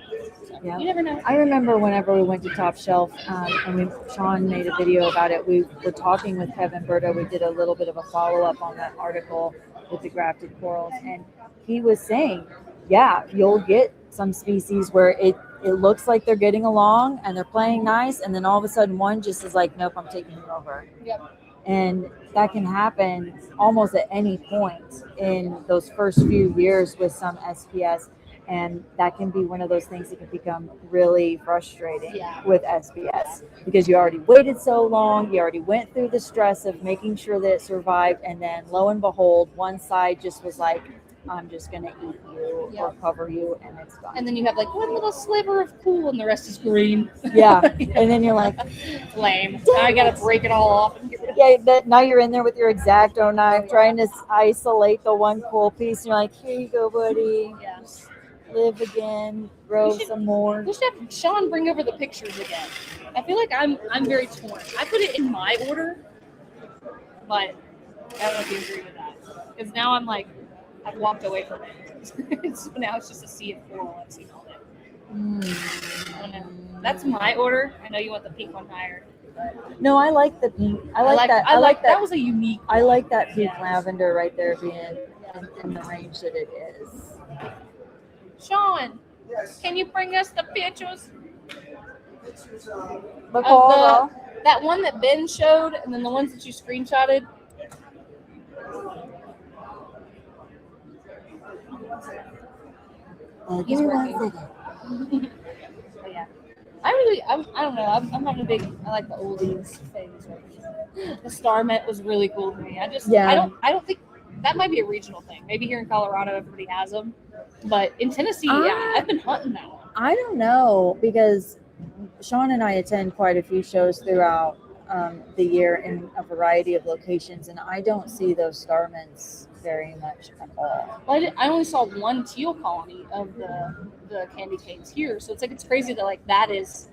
So Yeah. you never know. I remember whenever we went to Top Shelf, and Sean made a video about it, we were talking with Kevin Berta. We did a little bit of a follow-up on that article with the grafted corals, and he was saying, yeah, you'll get some species where it looks like they're getting along and they're playing nice, and then all of a sudden one just is like, nope, I'm taking you over. Yep. And that can happen almost at any point in those first few years with some SPS. And that can be one of those things that can become really frustrating with SPS, because you already waited so long, you already went through the stress of making sure that it survived, and then lo and behold, one side just was like, I'm just going to eat you or cover you, and it's done. And then you have like one little sliver of cool and the rest is green. Yeah. And then you're like, lame. Now I got to break it all off and get rid of it. yeah, now you're in there with your X-Acto knife trying to isolate the one cool piece, and you're like, here you go, buddy. Yeah. Live again, grow some more. We should have Sean bring over the pictures again. I feel like I'm very torn. I put it in my order, but I don't know if you agree with that. Because now I'm like, I've walked away from it. So now it's just a sea of coral I've seen all day. I don't know. That's my order. I know you want the pink one higher. But No, I like the pink. I like that. I like that. that was a unique I like that pink lavender right there being in the range that it is. Sean, can you bring us the pictures Of that one that Ben showed, and then the ones that you screenshotted? Give me 1 second. But yeah, I don't know. I'm not a big. I like the oldies phase right now. The Star Met was really cool to me. I don't think that might be a regional thing. Maybe here in Colorado everybody has them, but in Tennessee, I've been hunting that one. I don't know, because Sean and I attend quite a few shows throughout the year in a variety of locations, and I don't see those starments very much at all. Well, I only saw one teal colony of the candy canes here, so it's crazy that like that is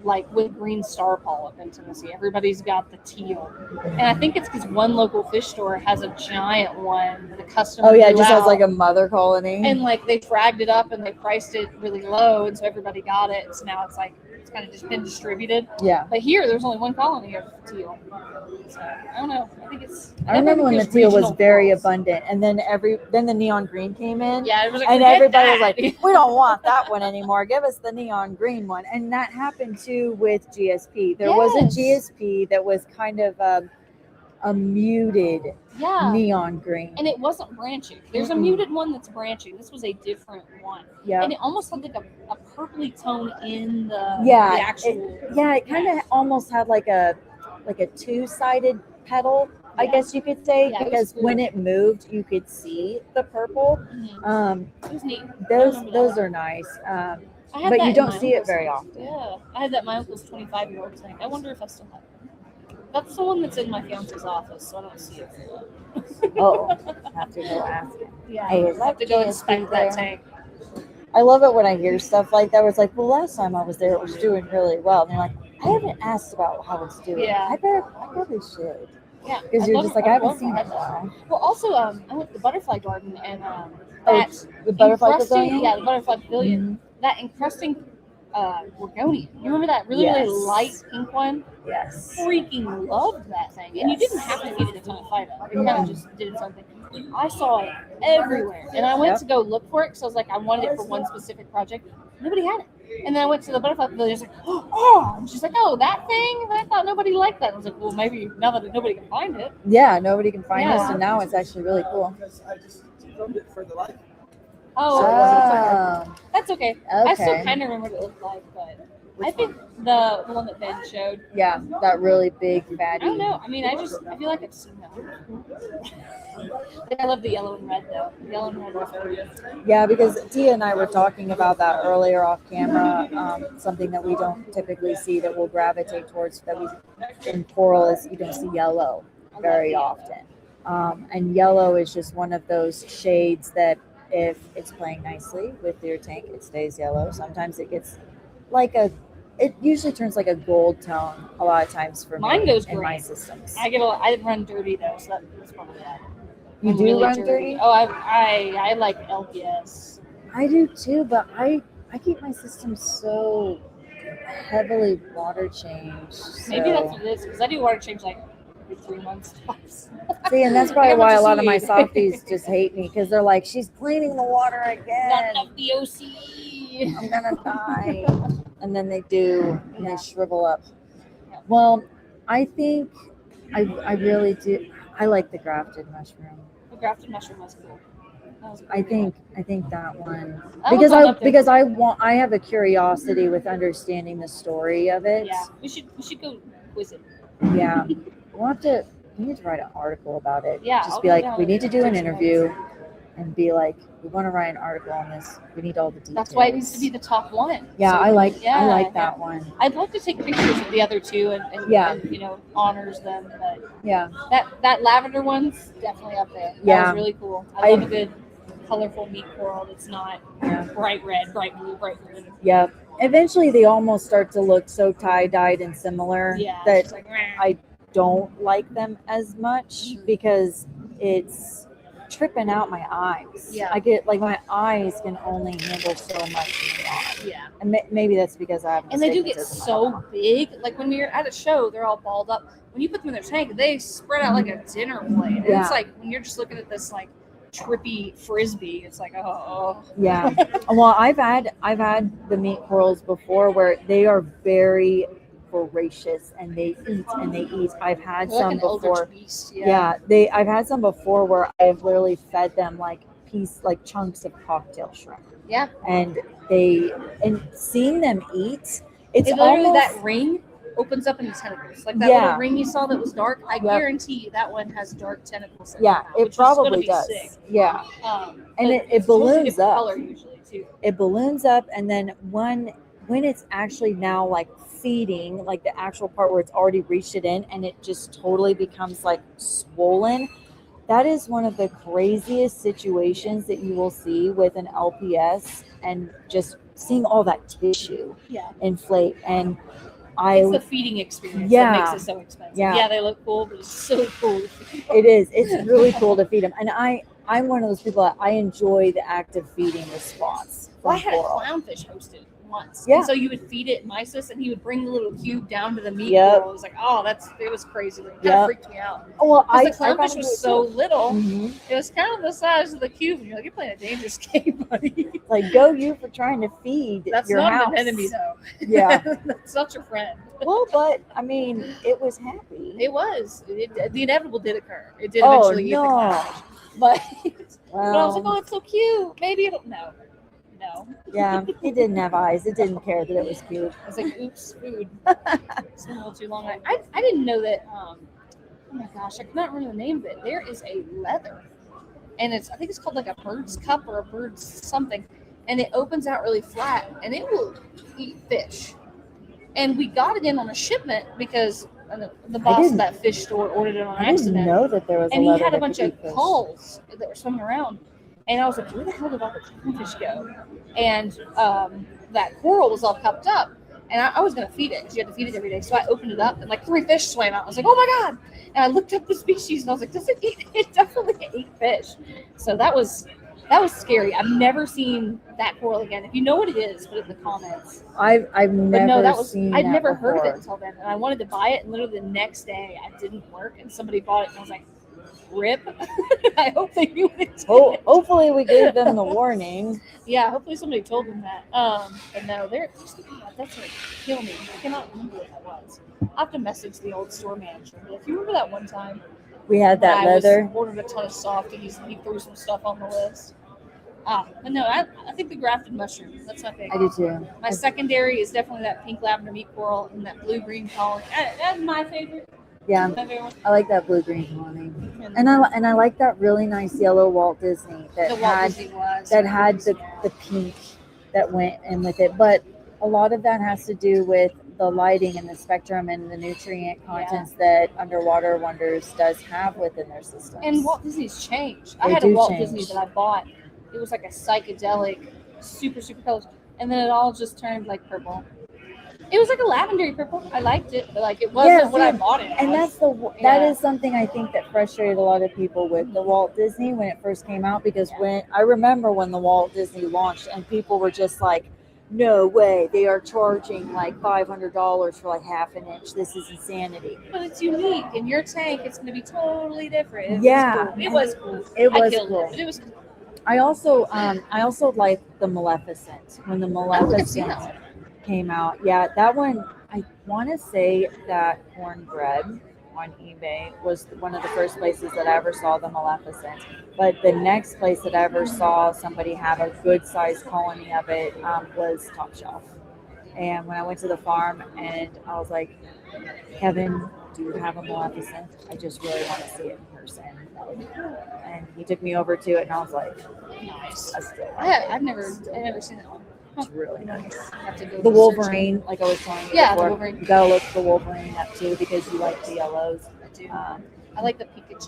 like with green star polyp in Tennessee. Everybody's got the teal, and I think it's because one local fish store has a giant one that a customer. Oh yeah, it blew just has out. like a mother colony. And like they fragged it up and they priced it really low, and so everybody got it. So now it's like it's kind of just been distributed. Yeah. But here, there's only one colony of teal. So I don't know. I think it's. I remember when the there's teal was regional very corals. abundant, and then the neon green came in. Yeah, it was like, and forget everybody was that. like, "We don't want that one anymore. Give us the neon green one." And that happened too with GSP. There was a GSP that was kind of a muted neon green. And it wasn't branching. There's a muted one that's branching. This was a different one. Yeah. And it almost had like a purpley tone in the Yeah, actual. it kind of almost had like a two-sided petal, I guess you could say, Yeah, it was because cool. when it moved, you could see the purple. It was neat. Those are nice, I had but that you in don't my see it uncle's very house. often. Yeah, I had that in my uncle's 25-year-old tank. I wonder if I still have it. That's the one that's in my fiance's office, so I don't see it. Oh, have to go ask him. Yeah, Hey, is I have that to go GSP inspect there? that tank. I love it when I hear stuff like that where it's like, well, last time I was there, it was doing really well. And they're like, I haven't asked about how it's doing. Yeah. I probably should. Yeah, Because you're just like, I haven't seen it that. in a while. Well, also, I went to the butterfly garden and Oh, the butterfly encrusting- pavilion? Yeah, the butterfly pavilion. That encrusting Gorgonian. You remember that really Yes. light pink one? Yes. Freaking loved that thing. And you didn't have to feed it a ton of phyto. It kind of just did something. I saw it everywhere. And I went to go look for it because I was like, I wanted it for one specific project. Nobody had it. And then I went to the butterfly pavilion. I was like, oh, and she's like, oh, that thing? I thought nobody liked that. I was like, well, maybe now that nobody can find it. Yeah, nobody can find Yeah. us, so now it's actually really cool. I just filmed it for the live. Oh, Oh. that's okay. I still Okay. kind of remember what it looked like, but I think the one that Ben showed. Yeah, that really big I fatty. don't know. I mean, I feel like I've seen that. I love the yellow and red though. The yellow and red was very good. Yeah, because Tia and I were talking about that earlier off camera. Something that we don't typically see that we'll gravitate towards that we in coral is you don't see yellow very often. And yellow is just one of those shades that if it's playing nicely with your tank, it stays yellow. Sometimes it gets it usually turns like a gold tone a lot of times for Mine me goes in my green. systems. I run dirty though, so that's probably that. You I'm do really run dirty? Oh, I like LPS. I do too, but I keep my system so heavily water changed. Maybe so- that's what it is because I do water change like every 3 months twice. See, and that's I probably got why a much lot of my seaweed. softies just hate me because they're like, she's cleaning the water Not again. enough DOC. I'm gonna die. And then they do, and they shrivel up. Well, I think I really do. I like the grafted mushroom. The grafted mushroom was cool. I think that one That one's on up there. because I have a curiosity with understanding the story of it. Yeah, we should go quiz it. Yeah. We need to write an article about it. Yeah, Just I'll be go like, down we and need to do an take some interview and be like, we want to write an article on this. We need all the details. That's why it needs to be the top one. Yeah, So I like yeah. that one. I'd love to take pictures of the other two and Yeah. you know, honors them, but Yeah. that lavender one's definitely up there. That Yeah. was really cool. I love a good colorful meat coral that's not bright red, bright blue, bright green. Yeah. Eventually they almost start to look so tie-dyed and similar Yeah, that it's like, meh. I don't like them as much because it's tripping out my eyes. Yeah. I get like my eyes can only handle so much in the water. Yeah. And maybe that's because I have And they do get astigmatism. so big. Like when we're at a show, they're all balled up. When you put them in their tank, they spread out like a dinner plate. And Yeah. it's like when you're just looking at this like trippy frisbee, it's like, oh. Yeah. Well, I've had the meat corals before where they are very voracious and they eat and they eat. I've had They're like some an eldritch before. beast, I've had some before where I've literally fed them like chunks of cocktail shrimp. Yeah. And seeing them eat, it's literally almost that ring opens up into tentacles. Like that Yeah. little ring you saw that was dark, I Yep. guarantee you that one has dark tentacles. in Yeah, it, it which is gonna probably be does. sick. Yeah. And but it it's supposed to be balloons different up. color usually too. It balloons up, and then when it's actually now like feeding, like the actual part where it's already reached it in, and it just totally becomes like swollen. That is one of the craziest situations that you will see with an LPS, and just seeing all that tissue inflate. And It's the feeding experience Yeah. that makes it so expensive. Yeah. Yeah, they look cool, but it's so cool. It is. It's really cool to feed them. And I'm one of those people that I enjoy the active feeding response Well, I from had a coral. clownfish hosted once. Yeah. And so you would feed it mysis and he would bring the little cube down to the meat Yep. coral. It was like, oh, it was crazy. It kind Yep. of freaked me out. Oh, well, 'Cause the I clownfish probably was would so too. little. Mhm. It was kind of the size of the cube. And you're like, you're playing a dangerous game, buddy. Like, go you for trying to feed That's your not house. an enemy, though. Yeah. That's not your friend. Well, but I mean, it was happy. It was. The inevitable did occur. It did Oh, eventually eat the no. clownfish. But I was like, Well. oh, it's so cute. Maybe it'll. No. Yeah, it didn't have eyes. It didn't care that it was cute. I was like, oops, food. It's been a little too long. I didn't know that. Oh my gosh, I cannot remember the name of it. There is a leather, and I think it's called like a bird's cup or a bird's something, and it opens out really flat, and it will eat fish. And we got it in on a shipment because the boss of didn't- that fish store ordered it on I didn't accident. know that there was a And he leather had a that bunch could of eat fish. culls that were swimming around. And I was like, where the hell did all the clownfish go? And that coral was all cupped up. And I was going to feed it because you had to feed it every day. So I opened it up and like 3 fish swam out. I was like, oh my God. And I looked up the species and I was like, does it eat? It definitely ate fish. So that was scary. I've never seen that coral again. If you know what it is, put it in the comments. I've But never no, that was seen I'd that never heard of it before. until then. And I wanted to buy it and literally the next day it didn't work and somebody bought it and I was like, rip. I hope they knew it. Hopefully we gave them the warning. Yeah, hopefully somebody told them that. But no, that's gonna kill me. I cannot remember what that was. I'll have to message the old store manager. But if you remember that one time We had that when leather. I ordered a ton of softies and he threw some stuff on the list. But no, I think the grafted mushroom. That's my favorite. I do too. My secondary is definitely that pink lavender meat coral and that blue green collar. That's my favorite. Yeah, My favorite one. I like that blue green colony, and I like that really nice yellow Walt Disney that The Walt had Disney was. the pink that went in with it. But a lot of that has to do with the lighting and the spectrum and the nutrient contents that Underwater Wonders does have within their system. And Walt Disney's changed. I They had a do Walt change. Disney that I bought. It was like a psychedelic, super colors, and then it all just turned like purple. It was like a lavender purple. I liked it, but like it wasn't what I bought it as. And that is something I think that frustrated a lot of people with the Walt Disney when it first came out, because when I remember when the Walt Disney launched and people were just like, no way, they are charging like $500 for like half an inch. This is insanity. But it's unique. In your tank, it's going to be totally different. Yeah. It was cool. It I was killed cool. But it was cool. I also like the Maleficent. When the Maleficent came out, yeah, that one. I want to say that Cornbread on eBay was one of the first places that I ever saw the Maleficent. But the next place that I ever saw somebody have a good sized colony of it was Top Shelf. And when I went to the farm, and I was like, Kevin, do you have a Maleficent? I just really want to see it in person. And he took me over to it, and I was like, nice. I've never seen that one. It's really nice. I have to go The research Wolverine, it. like I was telling you Yeah, the before, Wolverine. you gotta look the Wolverine up too because you like the yellows. I do. I like the Pikachu.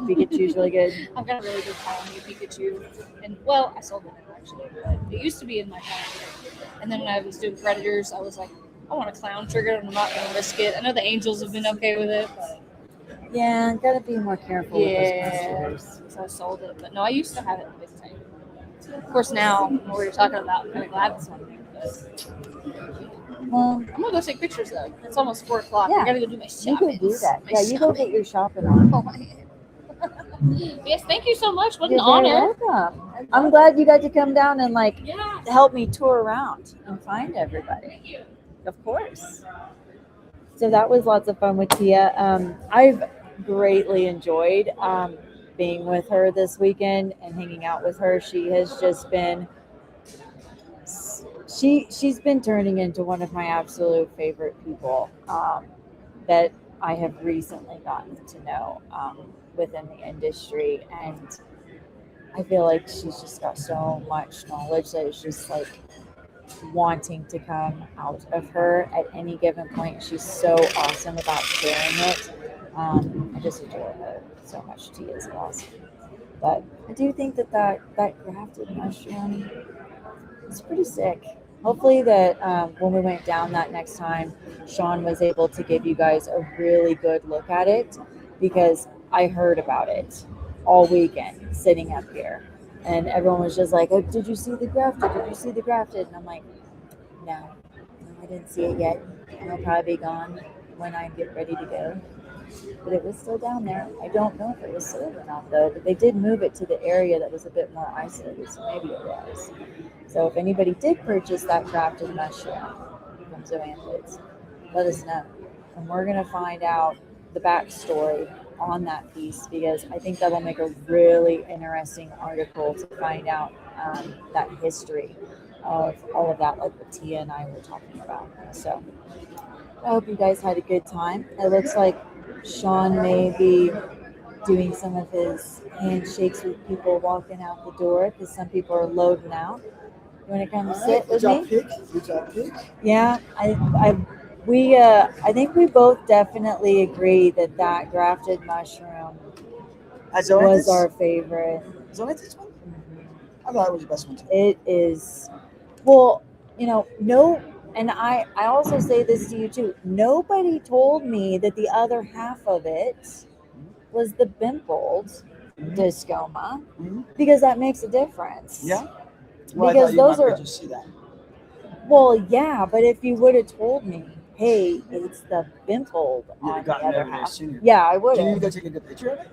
The Pikachu's really good. I've got a really good colony of Pikachu, and well, I sold it actually, but it used to be in my colony. And then when I was doing Predators, I was like, I want a clown trigger, and I'm not going to risk it. I know the Angels have been okay with it, but Yeah, gotta be more careful with those monsters. so I sold it. But no, I used to have it in big tank. Of course, now what we're talking about, I'm kind of glad it's one thing. Well, I'm gonna go take pictures though. It's almost 4:00. Yeah. I gotta go do my You shopping. can do that. My Yeah, you go get your shopping on. Yes, thank you so much. What You're an very honor. welcome. I'm glad you got to come down and Yeah. help me tour around and find everybody. Of course. So that was lots of fun with Tia. I've greatly enjoyed being with her this weekend and hanging out with her. She has just been she's been turning into one of my absolute favorite people that I have recently gotten to know within the industry, and I feel like she's just got so much knowledge that it's just like wanting to come out of her at any given point. She's so awesome about sharing it. I just enjoy her so much. Tia is awesome. But I do think that grafted mushroom is pretty sick. Hopefully that when we went down that next time, Sean was able to give you guys a really good look at it, because I heard about it all weekend sitting up here. And everyone was just like, oh, did you see the grafted? Did you see the grafted? And I'm like, no, I didn't see it yet. And it'll probably be gone when I get ready to go. But it was still down there. I don't know if it was sold or not, though. But they did move it to the area that was a bit more isolated, so maybe it was. So if anybody did purchase that grafted mushroom from Zoanthids, let us know. And we're going to find out the backstory on that piece, because I think that will make a really interesting article to find out that history of all of that, like what Tia and I were talking about. So I hope you guys had a good time. It looks like Sean may be doing some of his handshakes with people walking out the door, because some people are loading out. You want to come sit with me? Good job, pick. Yeah, I think we both definitely agree that grafted mushroom was our favorite. Zoanthids one? I thought it was the best one too. It is, well, no, and I also say this to you too. Nobody told me that the other half of it was the pimpled discoma, because that makes a difference. Yeah. Well, Because those are. just see that. Well, yeah, but if you would have told me, hey, it's the pimpled You'd on have the gotten other over there half. sooner. Yeah, I would Can you have. go take a good picture of it?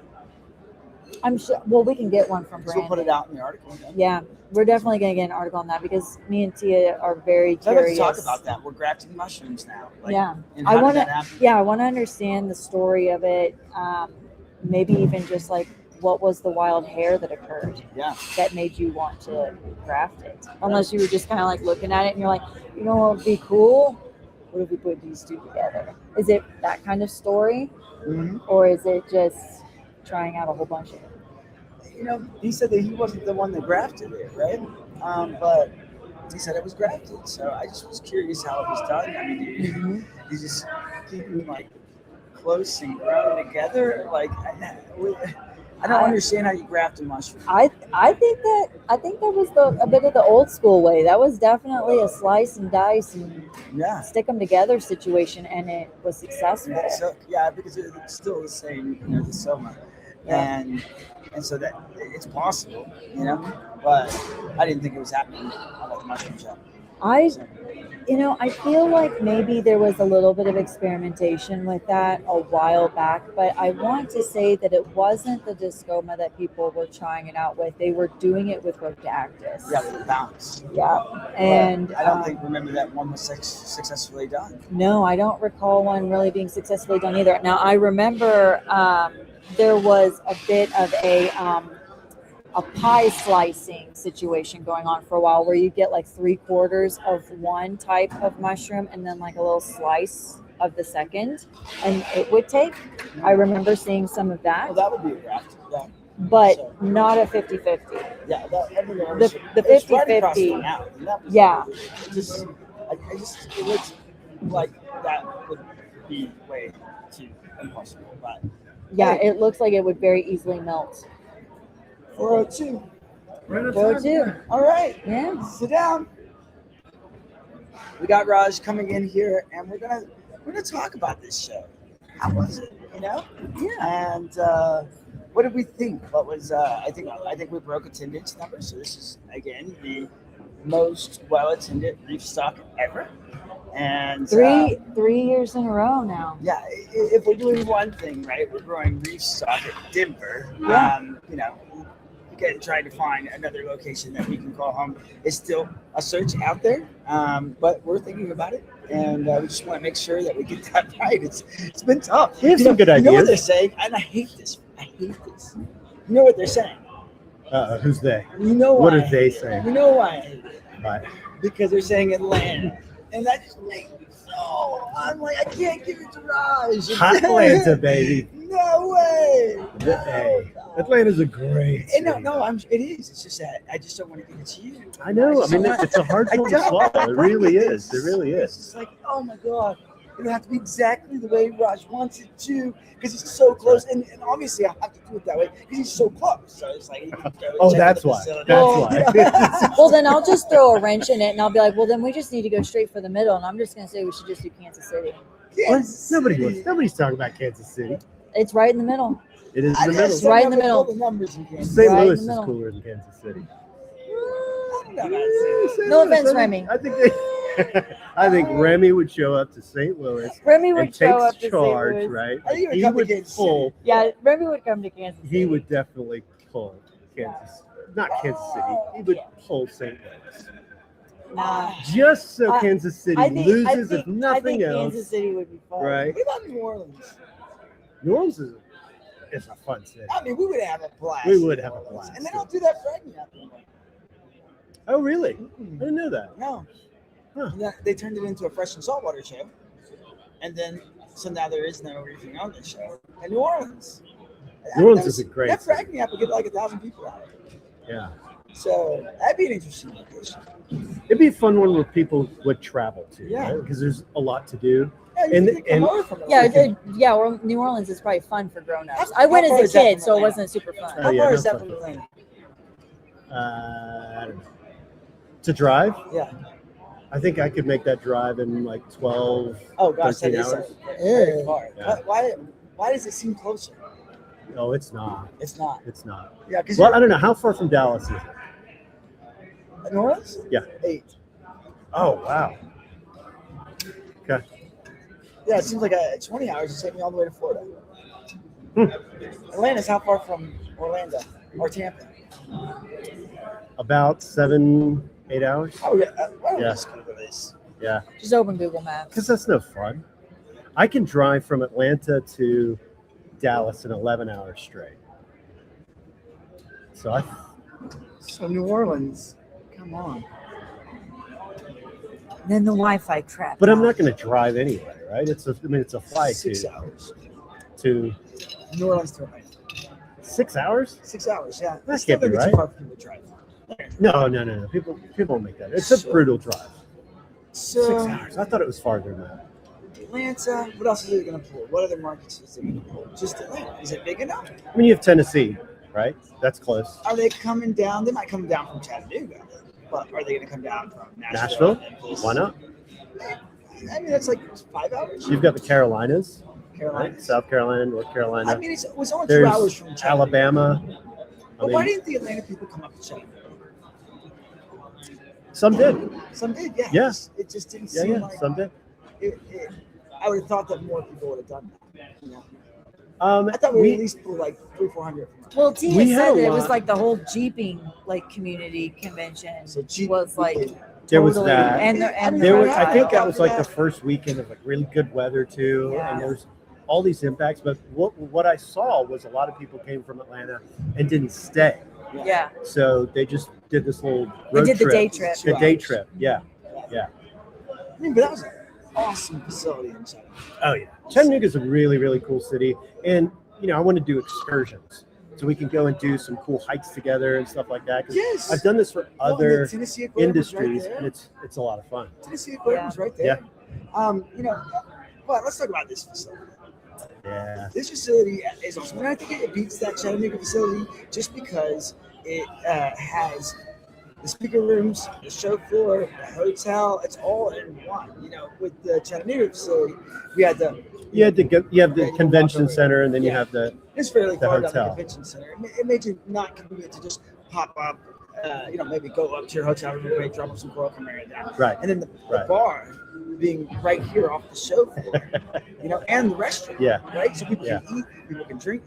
I'm sure. Well, we can get one from So we'll Brandon. put it out in the article. Then. Yeah, we're definitely gonna get an article on that, because me and Tia are very So I'd like to curious. talk about that. We're grafting mushrooms now. Like, Yeah, and I how did want that to. happen? Yeah, I want to understand the story of it. Maybe even just like what was the wild hair that occurred. Yeah. That made you want to graft it, unless you were just kind of like looking at it and you're like, you know what would be cool? What if we put these two together? Is it that kind of story, or is it just trying out a whole bunch of it? He said that he wasn't the one that grafted it, right? But he said it was grafted. So I just was curious how it was done. I mean, you just keep them like close and grown together. Like, I don't understand how you graft a mushroom. I think that was a bit of the old school way. That was definitely a slice and dice and stick them together situation, and it was successful. Yeah, so, because it's still the same, the soma. Yeah. And so that it's possible, but I didn't think it was happening at the mushroom shop. I feel like maybe there was a little bit of experimentation with that a while back, but I want to say that it wasn't the Discoma that people were trying it out with. They were doing it with Rhodactis. Yeah, with the bounce. Yeah, and I don't remember that one was successfully done. no, I don't recall one really being successfully done either. Now I remember there was a bit of a pie slicing situation going on for a while where you get like 3/4 of one type of mushroom and then like a little slice of the second, and it would take. I remember seeing some of that. Well, that would be a graft. Yeah. But not a 50-50. Yeah, everyone The 50-50. Yeah. It looks like that would be way too impossible. But Yeah, it looks like it would very easily melt. 402. 402. All right. Yeah. Sit down. We got Raj coming in here, and we're gonna talk about this show. How was it? Yeah. And what did we think? What was I think we broke attendance numbers. So this is again the most well-attended Reef Stock ever. And Three years in a row now. Yeah, if we're doing one thing right, we're growing Reef Stock at Denver. Yeah. Again, trying to find another location that we can call home is still a search out there, but we're thinking about it, and we just want to make sure that we get that right. It's been tough. We have some good You know what ideas. they're saying, and I hate this. You know what they're saying. Who's they? You know What why are they I hate it. saying? You know why I hate it. Right. Because they're saying Atlanta, and that just makes me so. I'm like, I can't give it to Raj. Atlanta, baby. No way. Hey, Atlanta's a great. Hey, no, it is. It's just that I just don't want to give it to you. I know. I mean, it's a hard I one to don't. swallow. It really is. It really It's is. just like, oh my god, it'll have to be exactly the way Raj wants it to, because he's so close, and obviously I have to do it that way because he's so close. So it's like, Oh, that's why. That's why. Well, then I'll just throw a wrench in it and I'll be like, well, then we just need to go straight for the middle. And I'm just going to say we should just do Kansas City. Nobody's talking about Kansas City. It's right in the middle. It is in the middle. It's right in the middle. St. Right in Louis the is middle. cooler than Kansas City. No offense, Remy. I think Remy would show up to St. Louis. Remy would and show takes up to St. charge, Louis. right? I think he would He come to would Kansas pull. Yeah, Remy would come to Kansas City. He would definitely pull Kansas. Not Kansas City. He would pull St. Louis. Nah. Just so Kansas City loses, if I nothing think else. Kansas City would be fun. Right. What about New Orleans? New Orleans is a fun city. I mean, we would have a blast. We would have a blast. And they don't do that fragment up there. Oh, really? I didn't know that. No. They turned it into a fresh and saltwater show, and then so now there is no anything on this show. And New Orleans. New Orleans is a great That city. fragment app would get like 1,000 people out. Yeah. So that'd be an interesting location. It'd be a fun one where people would travel to. Yeah. Because there's a lot to do. Yeah, you could come over from Well, New Orleans is probably fun for grown-ups. I went far as is a that kid, from so it Atlanta? wasn't super fun. Oh, How yeah, far no is that fun. from Atlanta? I don't know. To drive? Yeah. I think I could make that drive in like 12, Oh gosh, that 13 is hours. very far. Yeah. Why does it seem closer? No, it's not. It's not. It's not. Yeah, because Well, I don't know. How far from Dallas is it? New Orleans? Yeah. 8. Oh, wow. Okay. Yeah, it seems like 20 hours to take me all the way to Florida. Hmm. Atlanta's how far from Orlando or Tampa? About 7-8 hours. Oh yeah. Why don't we Yeah. just Google this? Yeah. Just open Google Maps. Because that's no fun. I can drive from Atlanta to Dallas in 11 hours straight. So So New Orleans, come on. Then the Wi-Fi crap. But I'm not going to drive anyway, right? It's a flight 6 hours. to New Orleans to Atlanta. 6 hours. 6 hours, yeah. That It's still can't be gonna too right. far for people to drive. No. People won't make that. It's a brutal drive. So 6 hours. I thought it was farther than that. Atlanta, what else is it going to pull? What other markets is it going to pull? Just Atlanta. Is it big enough? I mean, you have Tennessee, right? That's close. Are they coming down? They might come down from Chattanooga, but are they going to come down from Nashville? Memphis? Why not? I mean, that's like 5 hours. You've got the Carolinas, Carolinas. right? South Carolina, North Carolina. I mean, it was only 2 There's hours from Chattanooga. Alabama. But why didn't the Atlanta people come up to Chattanooga? Some did. Some did, yeah. Yeah. It just didn't Yeah, seem yeah. like Some did. I would have thought that more people would have done that. You know? I thought we at least pulled like 300-400. Well, Tia We had said a it was lot. like the whole Jeeping like community convention was like There was totally- that. and there the was, I think that reptile. was like the first weekend of like really good weather too, Yeah. and there's all these impacts. But what I saw was a lot of people came from Atlanta and didn't stay. Yeah. So they just did this little They road did the trip. day trip. The day trip. Yeah. Yeah. I mean, but that was an awesome facility in Chattanooga. Oh yeah. Chattanooga is a really, really cool city, and you know I want to do excursions. So we can go and do some cool hikes together and stuff like that. 'Cause Yes. I've done this for Well, and other the Tennessee Aquarium was right industries, there. and it's a lot of fun. Tennessee Aquarium was right there. You know, but let's talk about this facility. Yeah. This facility is awesome. And I think it beats that Chattanooga facility just because it has the speaker rooms, the show floor, the hotel. It's all in one. You know, with the Chattanooga facility, we had the You have the convention center, and then you have the it's fairly the far down the hotel. convention center. It made it not convenient to just pop up. You know, maybe go up to your hotel room, quick, drop off some coral, come right down. Right. And then the Right. bar being right here off the show floor, you know, and the restaurant. Yeah. Right. So people Yeah. can eat, people can drink,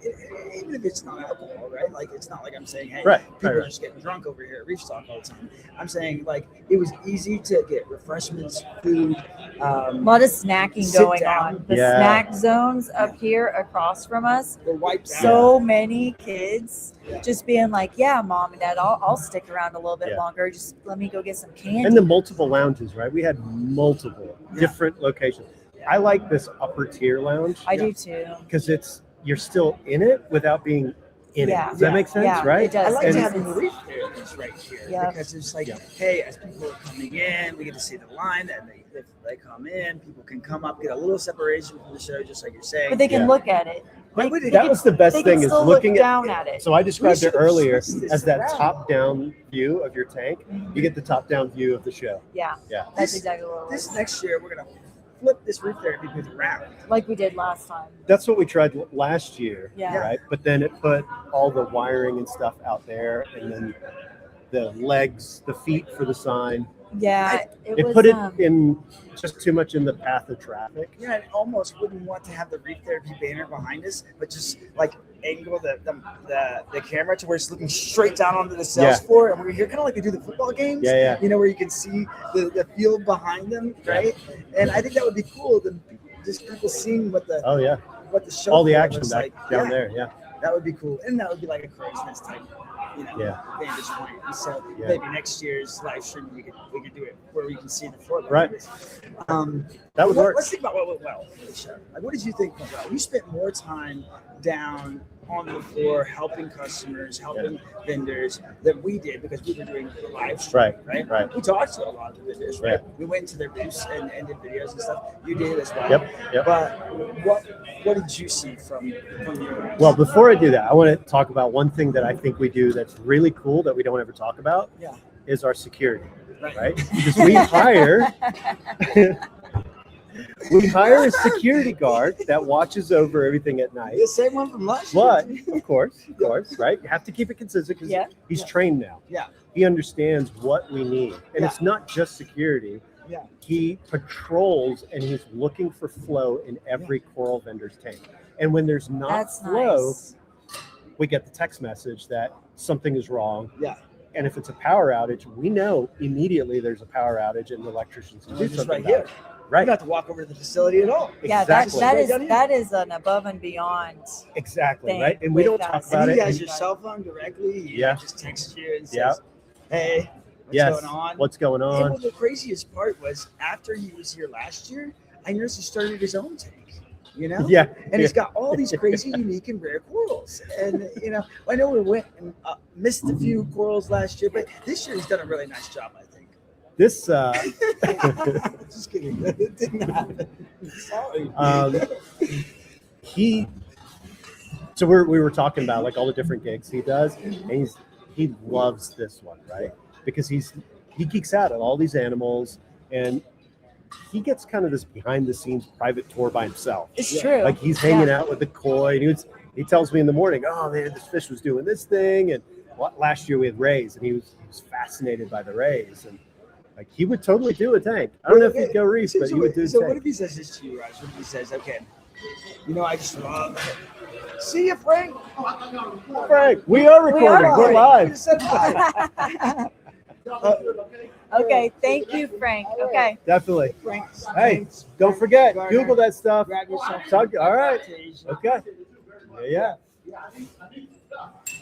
even if it's not alcohol, right? Like it's not like I'm saying, hey, Right, people right, are right. just getting drunk over here at Reef Stock all the time. I'm saying like it was easy to get refreshments, food. A lot of snacking sit going down. on. The Yeah. snack zones up here across from us. They're wiped out. So many kids just being like, "Yeah, mom and dad, I'll stick around a little bit Yeah. longer. Just let me go get some candy." And the multiple lounges, right? We had multiple different locations. I like this upper tier lounge. I do too. Because you're still in it without being in Yeah. it. Does that make sense? Yeah, right? it does. I like And- to have the reef therapies right here Yeah. because it's like, hey, as people are coming in, we get to see the line, and they come in. People can come up, get a little separation from the show, just like you're saying. But they can look at it. But we did- that was the best they can thing is still look looking down at it. So I described it should've earlier switched this as that around. top-down view of your tank. You get the top-down view of the show. Yeah. Yeah. That's exactly what it was. This next year, we're gonna flip this reef therapy booth around. Like we did last time. That's what we tried last year, Yeah. right? But then it put all the wiring and stuff out there, and then the legs, the feet for the sign. Yeah, It was, put it in just too much in the path of traffic. Yeah, I almost wouldn't want to have the reef therapy banner behind us, but just like angle the camera to where it's looking straight down onto the sales Yeah. floor, and we're here kind of like they do the football games. Yeah, yeah. You know, where you can see the field behind them, right? And I think that would be cool. Just people seeing what the Oh yeah, what the show all the floor action looks back like. down Yeah. there. Yeah, That would be cool, and that would be like a crow's nest type, you know, Yeah. vantage point. And so Yeah. maybe next year's live stream we could do it where we can see the floor. Right. That would work. Let's think about what went well for the show. Like, what did you think went well? You spent more time down on the floor helping customers, helping vendors than we did because we were doing the live stream. Right. We talked to a lot of the vendors, right? Yeah. We went to their booths and did videos and stuff. You did as well. Yep. But what did you see from your Well, before I do that, I want to talk about one thing that I think we do that's really cool that we don't ever talk about. Yeah. Is our security, right? Because we hire a security guard that watches over everything at night. The same one from last year. But of course, right? You have to keep it consistent because he's trained now. Yeah. He understands what we need, and it's not just security. Yeah. He patrols and he's looking for flow in every coral vendor's tank. And when there's not That's flow, nice. we get the text message that something is wrong. Yeah. And if it's a power outage, we know immediately there's a power outage and the electricians can do Just something right here. about it. Right. You don't have to walk over to the facility at all. Yeah, Exactly. that is an above and beyond. Exactly, thing right? And we with don't talk us. about And he it. has and- your cell phone directly. He Yeah. just texts you and says, Yeah. hey, what's Yes. going on? What's going And on? well, the craziest part was after he was here last year, I noticed he started his own tank. You know? Yeah. And he's got all these crazy, unique, and rare corals. And, you know, I know we went and missed a few corals last year, but this year he's done a really nice job, I think. This Just kidding. It didn't happen. Sorry. So we were talking about like all the different gigs he does, and he loves this one, right? Because he geeks out on all these animals, and he gets kind of this behind the scenes private tour by himself. It's true. Like he's hanging Yeah. out with the koi, and he tells me in the morning, oh man, this fish was doing this thing, and last year we had rays, and he was fascinated by the rays, and Like he would totally do a tank. I don't know if he'd go Reef, but he would do a So what tank. if he says this to you, Raj? What if he says, okay, I just love it. See you, Frank. Frank, we are recording. We're live. Okay, thank you, Frank. Okay. Definitely. Hey, don't forget, Google that stuff. All right. Okay. Yeah.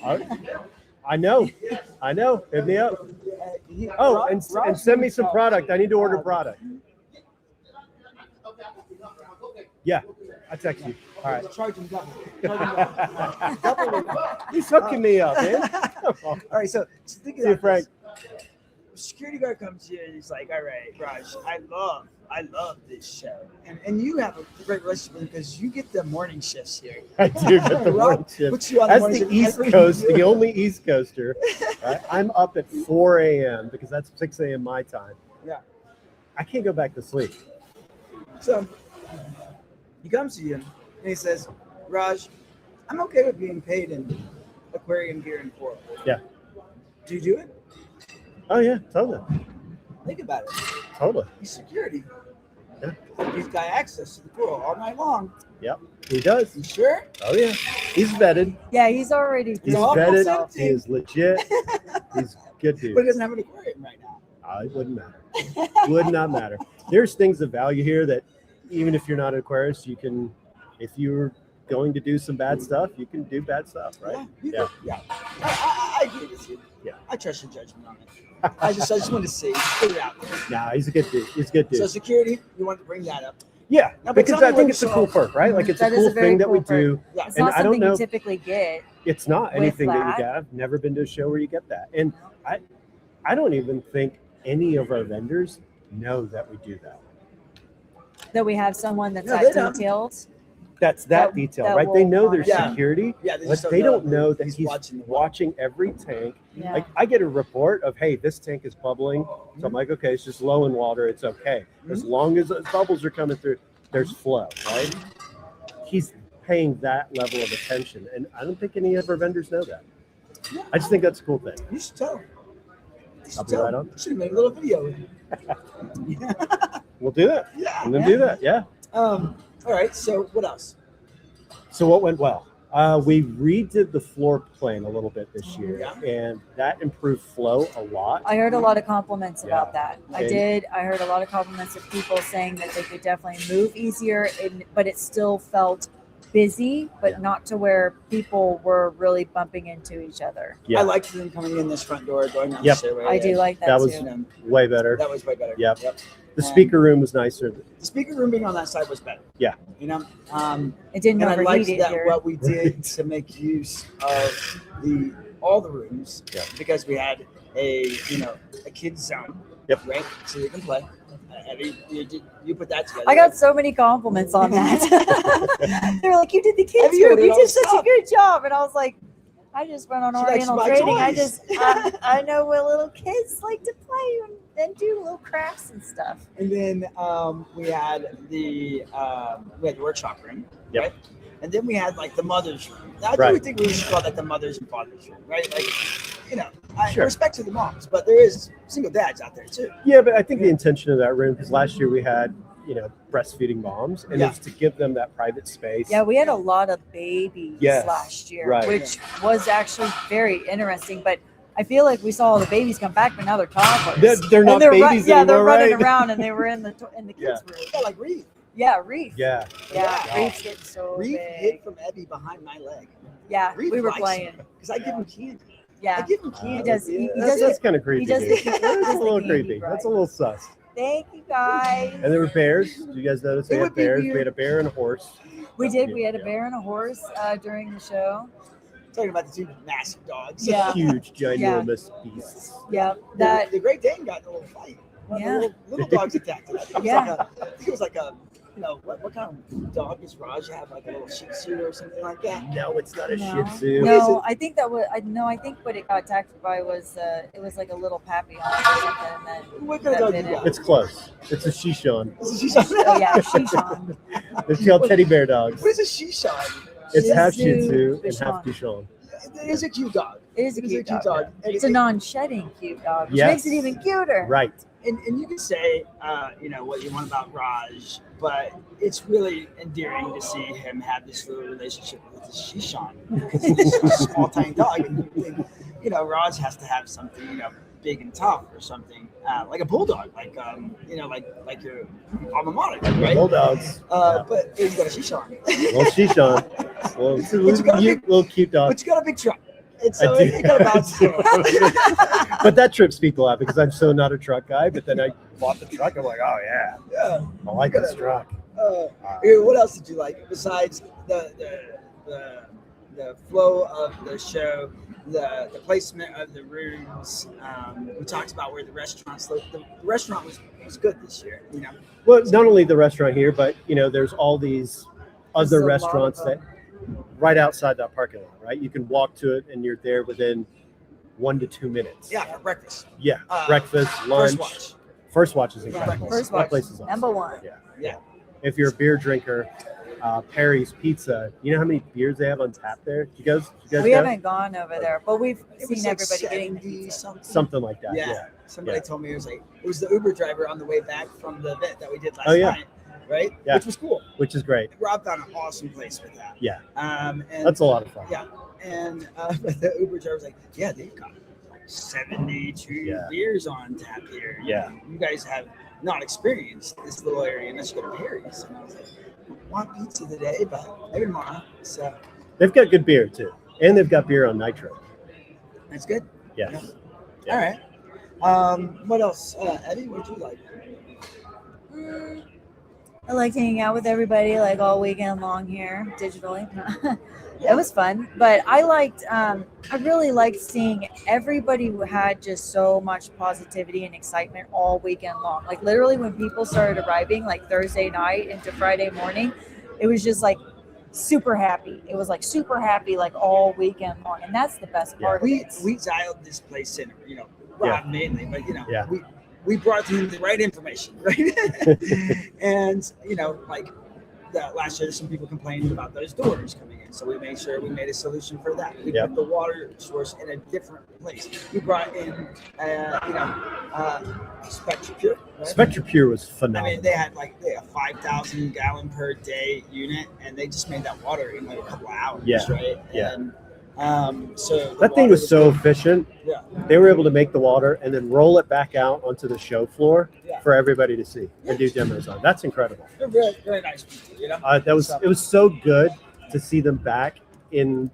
All right. I know. Hit me up. Oh, and send me some product. I need to order product. Yeah, I text you. All right. He's hooking me up, man. All right, so think See you, about Frank. this. Security guard comes here and he's like, all right, Raj, I love this show. And you have a great relationship with him because you get the morning shifts here. I do get the morning puts shift. you on the That's morning the shift East every Coast, year. the only East Coaster. Right? I'm up at 4 a.m. because that's 6 a.m. my time. Yeah. I can't go back to sleep. So he comes to you and he says, Raj, I'm okay with being paid in aquarium gear and coral. Yeah. Do you do it? Oh, yeah, totally. Think about it. Totally. He's security. Yeah. He's got access to the coral all night long. Yep, he does. You sure? Oh, yeah. He's vetted. Yeah, he's already. He's vetted. He is legit. He's good dude. But he doesn't have an aquarium right now. It wouldn't matter. Would not matter. There's things of value here that even if you're not an aquarist, you can, if you're going to do some bad stuff, you can do bad stuff, right? Yeah. I agree with you. Yeah. I trust your judgment on it. I just wanted to see. Put it out there. Nah, he's a good dude. He's a good dude. So security, you want to bring that up. Yeah, Now, but because tell I me think what it's a you cool saw. perk, right? Like it's That a is cool a very thing that cool we perk. do. Yeah. It's And not I don't something know. you typically get. It's not with anything that you that. get. I've never been to a show where you get that. And I don't even think any of our vendors know that we do that. That we have someone that's No, that they don't. detailed. That's that That- detail, that right? They will know there's monitor. security, Yeah, they but just they don't don't know know that he's watching every tank. Yeah. Like I get a report of, hey, this tank is bubbling. So I'm like, okay, it's just low in water. It's okay. As long as those bubbles are coming through, there's flow, right? He's paying that level of attention. And I don't think any of our vendors know that. I just think that's a cool thing. You should tell. I'll be right on. You should have made a little video. We'll do that. Yeah. I'm going to do that. Yeah. All right. So what else? So what went well? We redid the floor plane a little bit this year, and that improved flow a lot. I heard a lot of compliments about that. I And- did. I heard a lot of compliments of people saying that they could definitely move easier, but it still felt busy, but not to where people were really bumping into each other. Yeah. I liked them coming in this front door, going down Yep. the stairway. I do like that That was too. way better. That was way better. Yep. Yep. The speaker room was nicer. The speaker room being on that side was better. Yeah. You know, It didn't and I liked overheat it that here. what we did to make use of all the rooms because we had a kids zone. Yep. Right. So you can play. You put that together. I got so many compliments on that. They were like, "You did the kids Have you room. heard You all did the such a stuff? good job." And I was like, "I just went on She likes Oriental my Trading. toys. I know what little kids like to play and do little crafts and stuff." And then we had the workshop room, Yep. right? And then we had like the mother's room. Now, I Right. do think we should call that the mother's and father's room, right? Like, I Sure. respect to the moms, but there is single dads out there too. Yeah, but I think the intention of that room, because last year we had, breastfeeding moms, and Yeah. it's to give them that private space. Yeah, we had a lot of babies Yes, last year, right. which was actually very interesting. But I feel like we saw all the babies come back, but now they're toddlers. They're not And they're babies yeah, they're anymore, running right? around, and they were in the kids' Yeah. room. Yeah, like Reef. Yeah, Reef. Yeah. Yeah, Reef's getting so Reef big. hid from Ebby behind my leg. Yeah, Reef we were likes playing. because I give him candy. Yeah, I give him candy. he does. He That's does. kind of creepy. He does. dude. The, he That's does a little the creepy. candy, That's a right. little sus. Thank you guys. And there were bears. Did you guys notice It they had would be bears? weird. We had a bear and a horse. We did. We had a bear and a horse during the show. Talking about the two massive dogs. Yeah. Huge, ginormous beasts. Yeah, that. The Great Dane got in a little fight. One of the Yeah. little dogs attacked it. I think Yeah. it was like a what kind of dog does Raj have? Like a little Shih Tzu or something like that? No, it's not a No. Shih Tzu. No, I think that was. I think what it got attacked by was it was like a little papillon or something. And then What kind of dog bit you it. got? It's close. It's a Shishon. Oh yeah, Shishon. They're called teddy bear dogs. What is a Shishon? It's Shih half Shih Tzu, Tzu and Bichon. half Bichon. It is a cute dog. It is a cute dog. And It's a non-shedding cute dog, which Yes. makes it even cuter. Right. and you can say, what you want about Raj, but it's really endearing to see him have this little relationship with his Shishan. He's a small, tiny dog, and you think, Raj has to have something, big and tough or something, like a bulldog, like your alma mater, right? Bulldogs. But he's got a Shishan. Well, Shishan. Well, it's a little cute dog. But you got a big truck. And I so do. you got about But that trips people out because I'm so not a truck guy. But then I bought the truck. I'm like, oh yeah, I like this truck. What else did you like besides the flow of the show, the placement of the rooms? We talked about where the restaurants. The restaurant was good this year. Well, not only the restaurant here, but there's all these other There's a lot restaurants of that right outside that parking lot, right? You can walk to it and you're there within 1 to 2 minutes. Yeah, for breakfast. Yeah, breakfast, lunch. First watch. First watch is incredible. First That watch, place is awesome. number one. Yeah. If you're a beer drinker, Perry's Pizza. You know how many beers they have on tap there? You guys We go? haven't gone over there, but we've It was seen like everybody getting 70 something. Something like that. Yeah. Yeah. Somebody told me it was the Uber driver on the way back from the event that we did last Oh, yeah. night, right? Yeah. Which was cool. Which is great. Rob found an awesome place with that. Yeah. And That's a lot of fun. Yeah. And the Uber driver was like, yeah, they've got like 72 beers on tap here. Yeah. You guys have not experienced this little area unless you go to Perry's. And I was like, I want pizza today, but maybe tomorrow. So They've got good beer too, and they've got beer on nitro. that's good. Yes. All right. What else? Eddie, what do you like? I liked hanging out with everybody like all weekend long here digitally. It was fun, but I really liked seeing everybody who had just so much positivity and excitement all weekend long. Like literally when people started arriving like Thursday night into Friday morning, it was just like super happy. It was like super happy like all weekend long, and that's the best part of it. We dialed this place in, Rob Yeah. mainly, but Yeah. we brought to him the right information, right? And like last year, some people complained about those doors coming in, so we made sure we made a solution for that. We Yep. put the water source in a different place. We brought in, SpectraPure. Right? SpectraPure was I phenomenal. mean, they had a 5,000 gallon per day unit, and they just made that water in like a couple of hours, Yeah. right? Yeah. And so the That thing water was so good. efficient. Yeah. They were able to make the water and then roll it back out onto the show floor for everybody to see and do demos on. That's incredible. They're very, very nice people, It was so good to see them back in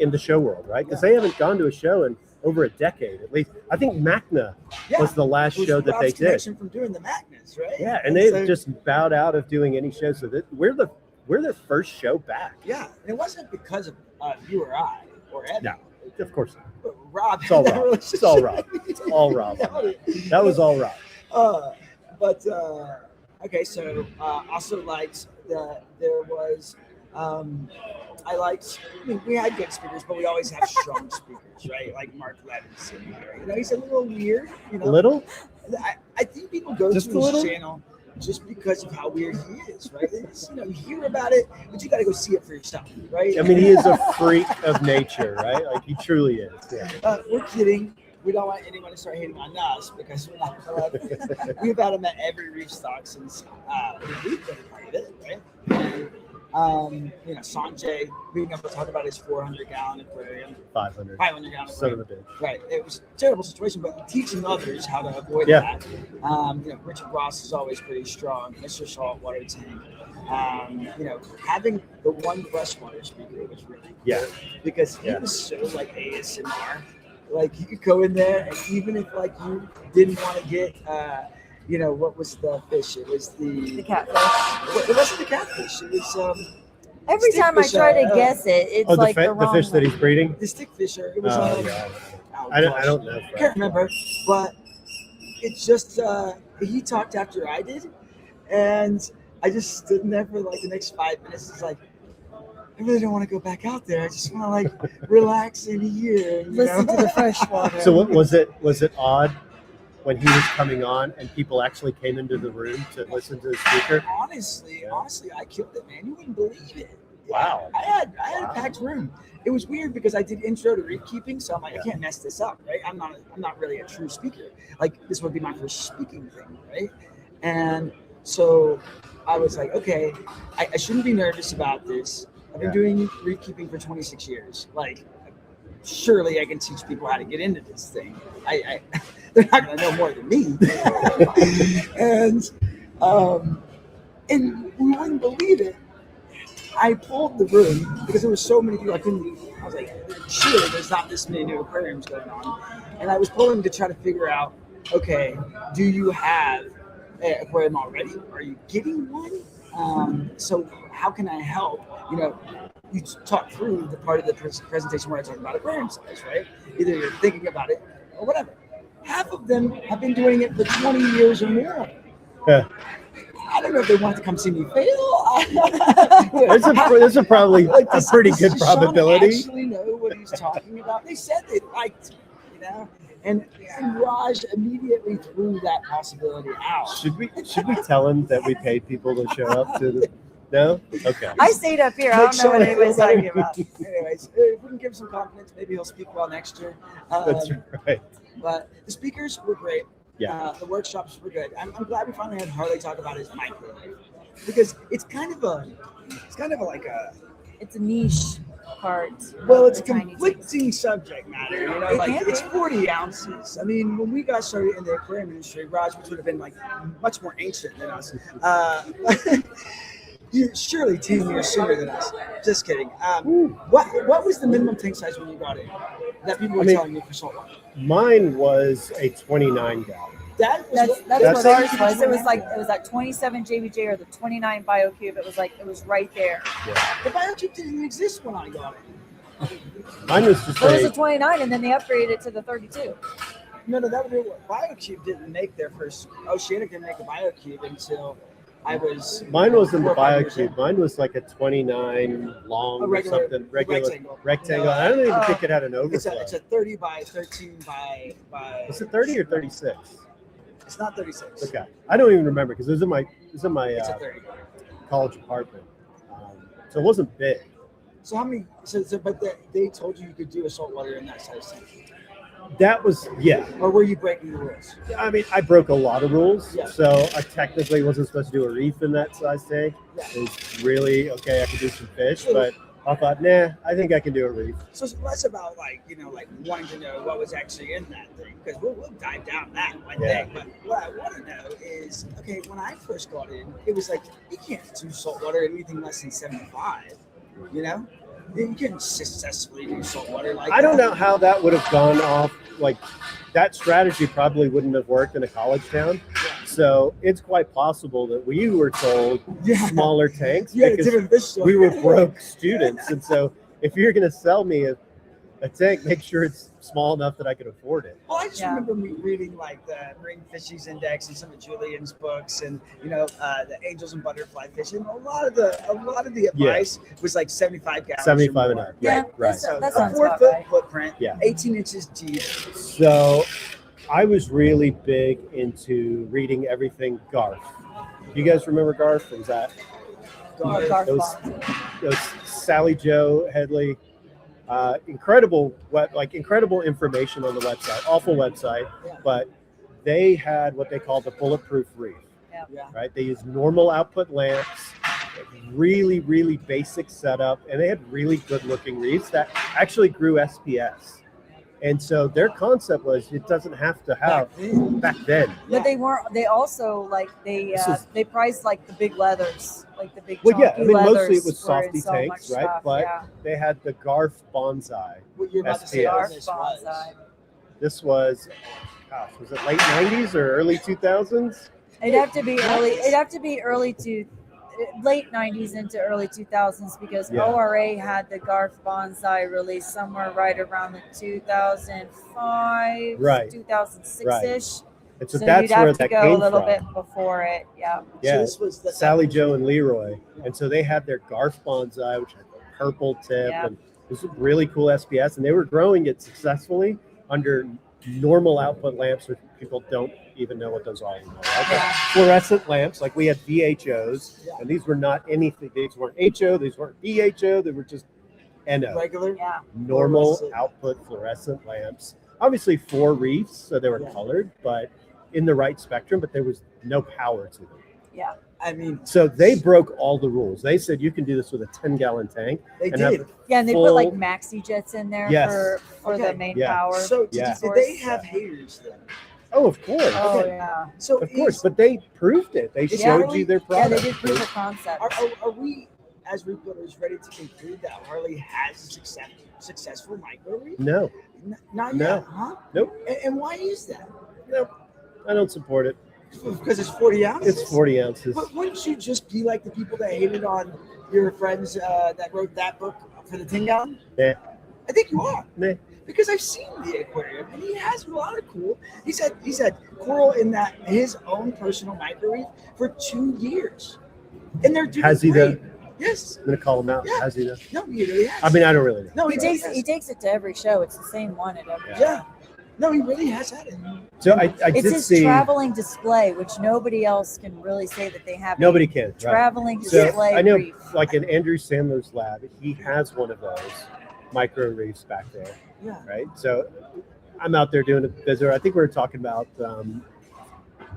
the show world, right? Because they haven't gone to a show in over a decade at least. I think Macna was the last It was show that they Rob's did. connection from doing the Magnets, right? Yeah, and they so- just bowed out of doing any show. So that we're their first show back. Yeah, and it wasn't because of you or I or Eddie. No, of course not. But Rob. It's all had that Rob. It's all Rob. It's all Rob. That was all Rob. Okay, so also liked that there was. We had good speakers, but we always have strong speakers, right? Like Mark Levinson. He's a little weird. Little? I think people go Just to a his little? channel just because of how weird he is, right? It's, you hear about it, but you got to go see it for yourself, right? I mean, he is a freak of nature, right? Like he truly is. Yeah. We're kidding. We don't want anyone to start hating on us because we're not allowed. We've had him at every Reef stock since we've been a part of it, right? And, Sanjay being able to talk about his 400-gallon aquarium. 500. 500-gallon Son of a aquarium. bitch. Right. It was a terrible situation, but teaching others how to avoid Yeah. that. Richard Ross is always pretty strong. Mr. Saltwater Tank. Having the one freshwater speaker was really cool. Yeah. Because he was so like ASMR. Like you could go in there, and even if like you didn't want to get, what was the fish? It was the catfish. It wasn't the catfish. It was Every time I stickfish, try to guess it, it's like the the wrong fish that he's one. breeding. The stickfisher. It was. Yeah. Oh, I gosh. don't know. I can't remember, but it's just he talked after I did, and I just stood in there for like the next 5 minutes. It's like I really don't want to go back out there. I just want to like relax in here. Listen to the fresh water. So what was it? Was it odd when he was coming on and people actually came into the room to listen to the speaker? Honestly, I killed it, man. You wouldn't believe it. Wow. I had a packed room. It was weird because I did intro to reef keeping, so I'm like, I can't mess this up, right? I'm not really a true speaker. Like this would be my first speaking thing, right? And so I was like, okay, I shouldn't be nervous about this. I've been doing reef keeping for 26 years. Like, surely I can teach people how to get into this thing. They're not going to know more than me. And we wouldn't believe it. I pulled the room because there were so many people. I was like, sure, there's not this many new aquariums going on. And I was pulling to try to figure out, okay, do you have an aquarium already? Are you getting one? So how can I help? You talk through the part of the presentation where I talk about aquarium size, right? Either you're thinking about it or whatever. Half of them have been doing it for 20 years or more. Yeah. I don't know if they want to come see me fail. There's a probably a pretty good probability. Sean actually know what he's talking about. They said they liked me, and Raj immediately threw that possibility out. Should we tell him that we paid people to show up to the? No? Okay. I stayed up here. I don't know what anybody's talking about. Anyways, if we can give some confidence, maybe he'll speak well next year. That's right. But the speakers were great. Yeah. The workshops were good. I'm glad we finally had Harley talk about his microwave because it's kind of a niche part. Well, it's a conflicting subject matter. It's 40 ounces. I mean, when we got started in the aquarium industry, Raj, which would have been like much more ancient than us. You're surely 10 years sooner than us. Just kidding. What was the minimum tank size when you got in that people were telling you for saltwater? Mine was a 29 gallon. That's what ours was. It was like 27 JBJ or the 29 BioCube. It was right there. Yeah. The BioCube didn't even exist when I got it. Mine was just It was a 29, and then they upgraded it to the 32. No, that would be what BioCube didn't make their first. Oceanic didn't make a BioCube until I was. Mine wasn't the BioCube. Mine was like a 29 long or something, regular rectangle. No, I don't even think it had an overflow. It's a 30 by 13 by. Was it 30 or 36? It's not 36. Okay, I don't even remember because it was in my It's a 30. college apartment, so it wasn't big. So how many? But they told you could do a saltwater in that size tank. That was Or were you breaking the rules? I mean, I broke a lot of rules, Yeah. so I technically wasn't supposed to do a reef in that size tank. Yeah. It was really okay. I could do some fish, but I thought, nah, I think I can do a reef. So it's less about like wanting to know what was actually in that thing because we'll dive down that one day. But what I want to know is, okay, when I first got in, it was like you can't do saltwater anything less than 75. You can successfully do saltwater like I don't know how that would have gone off. Like that strategy probably wouldn't have worked in a college town. So it's quite possible that we were told smaller tanks because we were broke students. And so if you're going to sell me a tank, make sure it's small enough that I could afford it. Well, I just remember me reading like the Marine Fisheries Index and some of Julian's books, and the Angels and Butterfly Fishing. A lot of the advice was like 75 gallons. 75 and up. Yeah, right. So that a sounds 4-foot footprint. Yeah. 18 inches deep. So I was really big into reading everything Garf. Do you guys remember Garf? Was that those Sally Joe Headley? Incredible information on the website. Awful website, but they had what they call the bulletproof reef. Right? They used normal output lamps, really, really basic setup, and they had really good looking reefs that actually grew SPS. And so their concept was it doesn't have to have back then. But they weren't. They also they priced like the big leathers, like the big. Well, yeah, I mean leathers mostly it was were in softy so tanks, much right? stuff, But yeah. they had the Garf Bonsai You're about to say SPS. Bonsai. This was, gosh, was it late 90s or early 2000s? It'd have to be early. It'd have to be late 90s into early 2000s because Yeah. ORA had the Garf Bonsai released somewhere right around the 2005, Right. 2006-ish. Right. And so So that's you'd have where to that go came a little from. bit before it. Yeah. Yeah, So this was Sally Joe and Leroy. And so they had their Garf Bonsai, which had a purple tip, Yeah. and it was a really cool SPS. And they were growing it successfully under normal output lamps, which people don't even know what those are anymore. Right? Yeah. Fluorescent lamps, like we had VHOs, and these were not anything. These weren't HO, these weren't VHO. They were just NO. Regular, normal output fluorescent lamps. Obviously 4 Reefs, so they were colored, but in the right spectrum. But there was no power to them. Yeah. I mean, so they broke all the rules. They said you can do this with a 10-gallon tank. They and have did. Yeah, and they put like maxi jets in there Yes. for the main power. So did, Yeah. did they have haters then? Oh, of course. Oh yeah. So of course, but they proved it. They showed you their Yeah, product. they did prove the concept. Are we, as reef builders, ready to conclude that Harley has a successful micro reef? No. Not No. yet, huh? Nope. And why is that? Nope. I don't support it. Because it's 40 ounces? It's 40 ounces. But wouldn't you just be like the people that hated on your friends that wrote that book for the 10-gallon? Yeah. I think you are. Nah. Because I've seen the aquarium and he has a lot of cool. He's had coral in that his own personal micro reef for 2 years. And they're doing Has he great. though? Yes. I'm gonna call him out. Yeah. Has he though? No, he really has. I mean, I don't really know. No, he takes it to every show. It's the same one at every show. Yeah. No, he really has had it. So I It's did his see. traveling display, which nobody else can really say that they have. Nobody can. Right. Traveling So display I know, reef. like in Andrew Sandler's lab, he has one of those micro reefs back there. Yeah. Right. So I'm out there doing a visit. I think we were talking about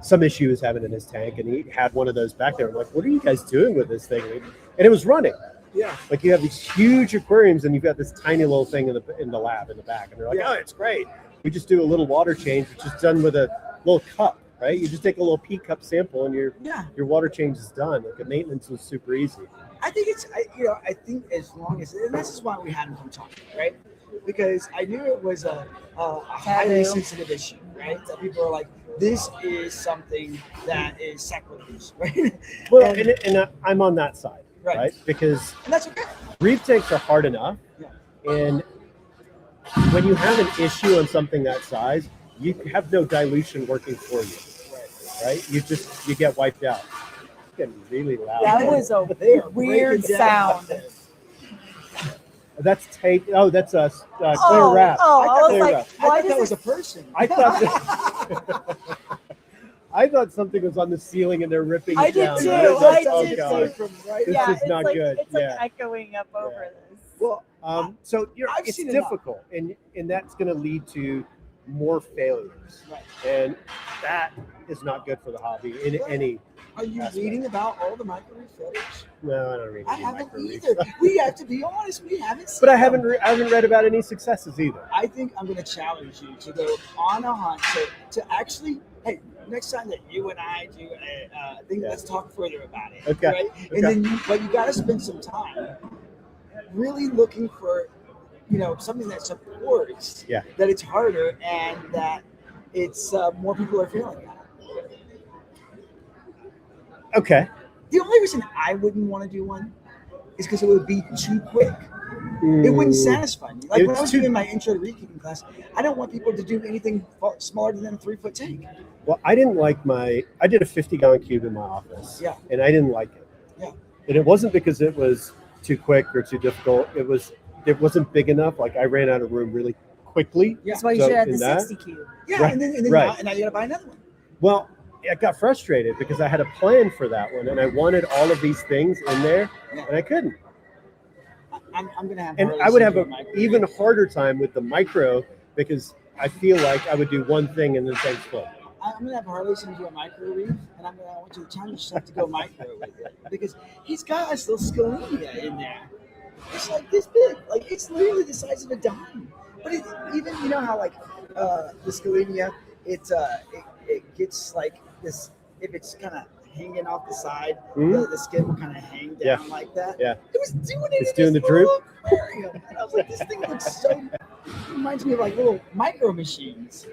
some issue he was having in his tank, and he had one of those back there. I'm like, what are you guys doing with this thing? And it was running. Yeah. Like you have these huge aquariums, and you've got this tiny little thing in the lab in the back, and they're like, Yeah. oh, it's great. We just do a little water change, which is done with a little cup, right? You just take a little pea cup sample, and your water change is done. Like the maintenance was super easy. I think I think as long as, and this is why we had him come talk, right? Because I knew it was a highly sensitive issue, right? That people are like, this is something that is sacrilege, right? Well, and I'm on that side, right? Because and that's okay. reef tanks are hard enough, and when you have an issue on something that size, you have no dilution working for you, right? You get wiped out. It's getting really loud. That was a weird sound. That's tape. Oh, that's a clear wrap. Oh, I was Clear like, wrap. why that does was it? a person. I thought I thought something was on the ceiling and they're ripping I it did down. too. I was like, I oh, did God. too. This Yeah, is it's not like, good. It's like Yeah. echoing up over this. Well, So it's seen enough. difficult, and that's going to lead to more failures, and that is not good for the hobby in any. Are you aspect. reading about all the micro reef failures? No, I don't read. I any haven't micro reef either. stuff. We have to be honest. We haven't seen But I them. haven't read about any successes either. I think I'm going to challenge you to go on a hunt to actually, hey, next time that you and I do a thing, let's talk further about it. Okay. Right? And then you got to spend some time really looking for, something that supports that it's harder and that it's more people are feeling that. Okay. The only reason I wouldn't want to do one is because it would be too quick. It wouldn't satisfy me. Like when It's I was too- doing my intro to reefkeeping class, I don't want people to do anything smaller than a 3-foot tank. Well, I didn't like I did a 50-gallon cube in my office. Yeah. And I didn't like it. Yeah. And it wasn't because it was too quick or too difficult. It wasn't big enough. Like I ran out of room really quickly. That's why you So should have in the that- 60 cube. Yeah, Right, and then right. now you got to buy another one. Well, I got frustrated because I had a plan for that one, and I wanted all of these things in there, and I couldn't. I'm going to have. And Harley I would send have you a an micro. even harder time with the micro because I feel like I would do one thing and then things full. I'm going to have Harley send you a micro reef, and I want you to challenge yourself to go micro with it because he's got a little scalenia in there. It's like this big, like it's literally the size of a dime. But even how like the scalenia, it gets like this. If it's kind of hanging off the side, the skin will kind of hang down like that. Yeah. It was doing it. It's in doing this the droop? little aquarium. And I was like, this thing looks so. It reminds me of like little micro machines.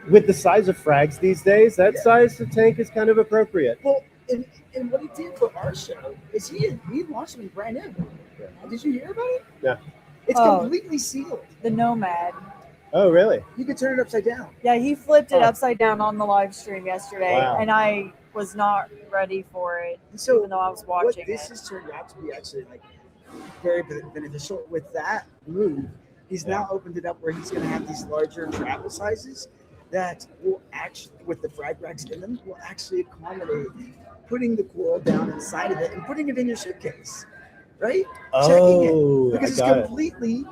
With the size of frags these days, that size of tank is kind of appropriate. Well, and what he did for our show is he launched something brand new. Did you hear about it? Yeah. It's completely sealed. The Nomad. Oh, really? You can turn it upside down. Yeah, he flipped it Oh. upside down on the live stream yesterday, Wow. and I was not ready for it, So even though I was what watching this it. has turned out to be actually like very beneficial with that move. He's now opened it up where he's going to have these larger travel sizes. that will actually, with the frag racks in them, will actually accommodate putting the coral down inside of it and putting it in your suitcase, right? Checking it because it's completely,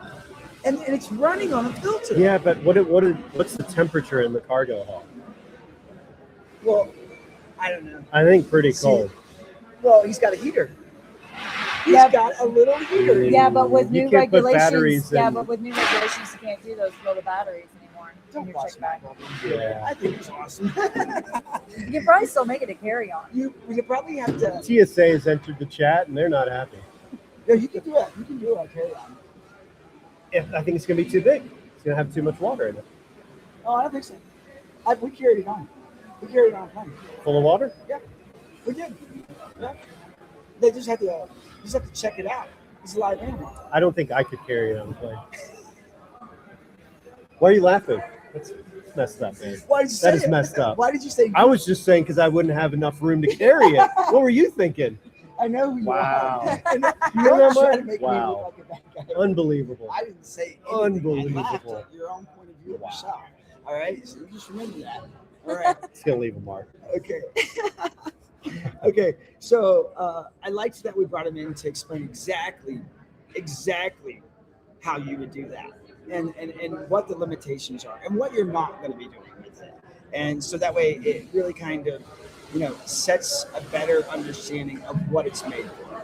and it's running on a filter. Yeah, but what's the temperature in the cargo hull? Well, I don't know. I think pretty cold. Well, he's got a heater. He's got a little heater. Yeah, but with new can't put regulations, batteries yeah, in- but with new regulations, you can't do those little batteries anymore. Don't in your watch check bag. Yeah. I think it's awesome. You can probably still make it a carry-on. You probably have to. TSA has entered the chat and they're not happy. Yeah, you can do it. You can do it on carry-on. I think it's going to be too big. It's going to have too much water in it. Oh, I don't think so. We carried it on. We carried it on plane. Full of water? Yeah, we did. Yeah. They just have to check it out. It's a live animal. I don't think I could carry it on the plane. Why are you laughing? That's messed up, man. Why did you say That is it? messed up. Why did you say? I was just saying because I wouldn't have enough room to carry it. What were you thinking? I know who you Wow. are. I know- You You're know trying what? to make Wow. me look like a bad guy. Unbelievable. I didn't say anything. I laughed Unbelievable. at your own point of view of yourself. All right, so you just remember that. All right. It's going to leave a mark. Okay. Okay. So I liked that we brought him in to explain exactly how you would do that, and what the limitations are, and what you're not going to be doing with it. And so that way, it really kind of, sets a better understanding of what it's made for.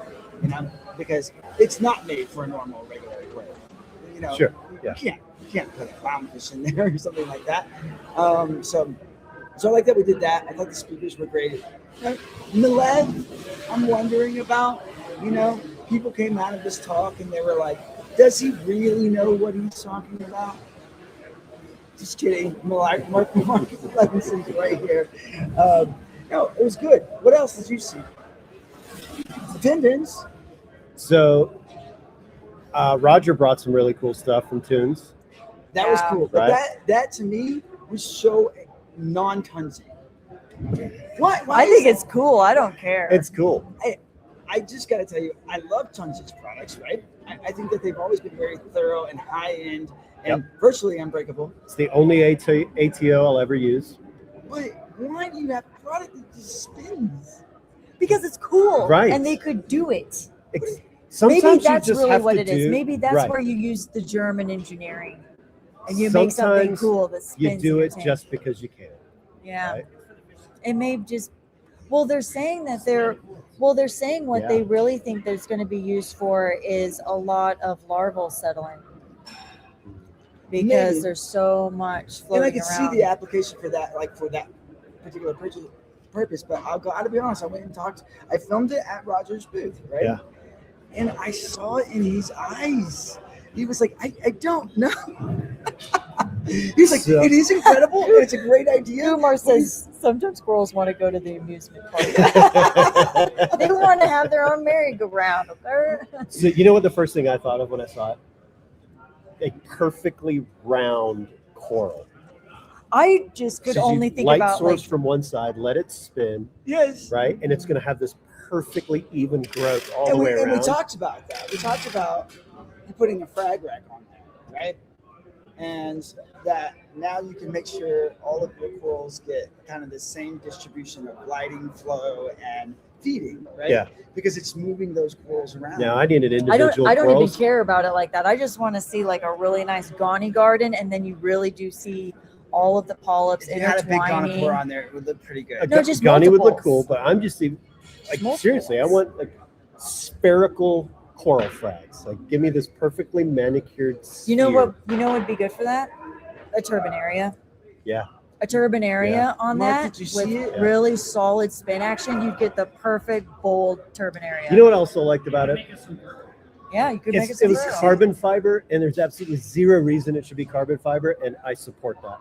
Because it's not made for a normal regular aquarium. Sure. Yeah. You can't put a clownfish in there or something like that. So I like that we did that. I thought the speakers were great. Miled, I'm wondering about, people came out of this talk and they were like, does he really know what he's talking about? Just kidding. Mark Levinson's right here. No, it was good. What else did you see? Attendance. So Roger brought some really cool stuff from Tunes. That was cool. But Right. that to me was so non-Tunzi. Why I is think that? it's cool. I don't care. It's cool. I just got to tell you, I love Tunzi's products, right? I think that they've always been very thorough and high-end and virtually unbreakable. It's the only ATO I'll ever use. But why do you have a product that just spins? Because it's cool. Right. And they could do it. Sometimes Maybe you that's just really have what to it is. do- Maybe that's right. where you use the German engineering. And you make something Sometimes cool that spins. you in do your it tank. just because you can. Yeah. right? It may just they're saying that they're saying what they really think there's going to be used for is a lot of larval settling. Because Maybe. there's so much And floating I can around. see the application for that, like for that particular purpose. But I gotta be honest, I went and talked. I filmed it at Roger's booth, right? Yeah. And I saw it in his eyes. He was like, I don't know. He's like, So- it is incredible. And it's a great idea. Umar says sometimes squirrels want to go to the amusement park. They want to have their own merry-go-round. Okay? So you know what the first thing I thought of when I saw it? A perfectly round coral. I just could So you only think light about source like from one side, let it spin, Yes. right? And it's going to have this perfectly even growth all And the way and we around. talked about that. We talked about putting a frag rack on there, right? And that now you can make sure all of your corals get kind of the same distribution of lighting, flow, and feeding, right? Yeah. Because it's moving those corals around. Now I needed I individual don't even corals. care about it like that. I just want to see like a really nice gawny garden, and then you really do see all of the polyps If you had a big intertwining. conifera on there, it would look pretty good. No, just Ghani would look multiples. cool, but I'm just like Multiples. seriously, I want like spherical coral frags. Like give me this perfectly manicured You know sphere. what? You know what would be good for that? A turban area. Yeah. A turban area Yeah. on Mark, that did you with see it? really solid spin action. You'd get the perfect bold turban area. You know what I also liked about it? Yeah, you could make It it. was some carbon fiber, and there's absolutely zero reason it should be carbon fiber, and I support that.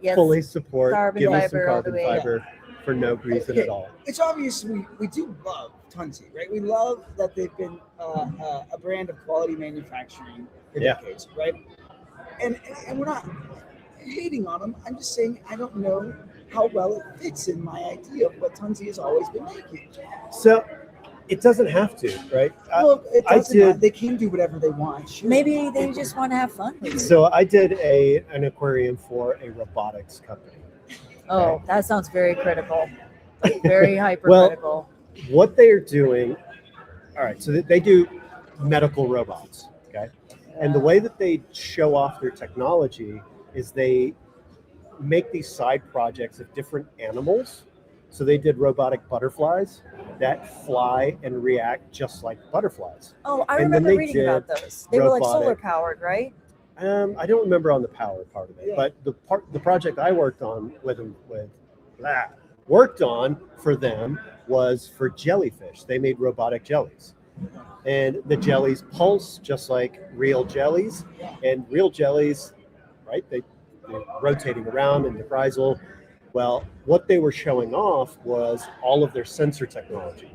Yes. Fully support. Carbon Give me some fiber all the carbon way. fiber for no reason Okay, at all. It's obvious we do love Tunzi, right? We love that they've been a brand of quality manufacturing for Yeah. decades, right? And we're not hating on them. I'm just saying I don't know how well it fits in my idea of what Tunzi has always been making. So It doesn't have to, right? Well, it I doesn't matter. did. They can do whatever they want. Sure. Maybe they just want to have fun with it. So I did an aquarium for a robotics company. Oh, that sounds very critical. Like very Well, hypercritical. what they are doing, all right, so they do medical robots, okay? And the way that they show off their technology is they make these side projects of different animals. So they did robotic butterflies that fly and react just like butterflies. Oh, I And then remember they reading about did those. They were like robotic- solar powered, right? I don't remember on the power part of it, but the project I worked on worked on for them was for jellyfish. They made robotic jellies, and the jellies pulse just like real jellies, and real jellies, right? They're rotating around in the chrysal. Well, what they were showing off was all of their sensor technology.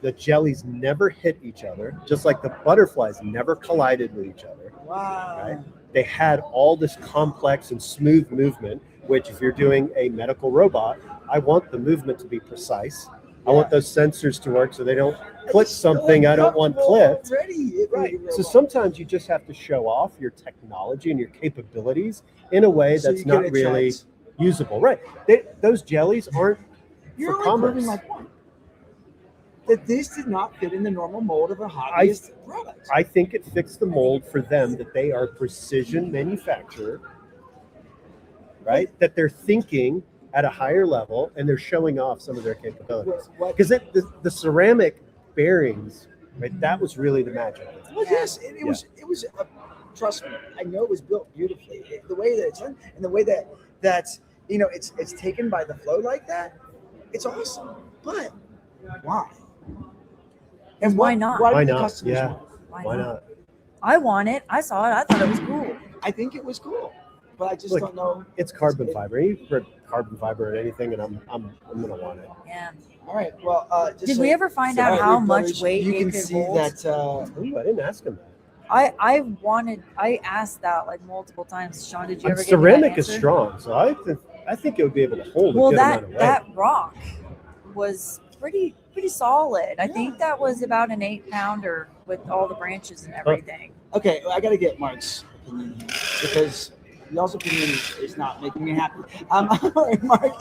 The jellies never hit each other, just like the butterflies never collided with each other. Wow. Right? They had all this complex and smooth movement, which if you're doing a medical robot, I want the movement to be precise. I want those sensors to work so they don't click something I don't want clipped. Right. So sometimes you just have to show off your technology and your capabilities in a way So that's you can not really attract- usable. Right. Those jellies aren't You're for only commerce. proving my point. That this did not fit in the normal mold of a hobbyist product. I think it fits the mold for them that they are precision manufacturer, right? That they're thinking at a higher level and they're showing off some of their capabilities. Because the ceramic bearings, right? That was really the magic. Well, yes, it was. Trust me, I know it was built beautifully. The way that it's done, and the way that's it's taken by the flow like that. It's awesome, but why? And why not? Why Why do the not? customers Yeah. want it? Why not? I want it. I saw it. I thought it was cool. I think it was cool, but I just Look, don't know. It's carbon fiber. You put carbon fiber in anything, and I'm gonna want it. Yeah. All right. Well, just Did so- we ever find so out our how Reef much brothers, weight you it can could see hold? that? Ooh, I didn't ask him that. I asked that like multiple times. Sean, did you ever get Ceramic that is answer? strong, so I think it would be able to hold Well, a good amount of weight. that rock was pretty solid. I think that was about an 8-pounder with all the branches and everything. Okay, well, I got to get Mark's opinion here because y'all's opinion is not making me happy. All right, Mark,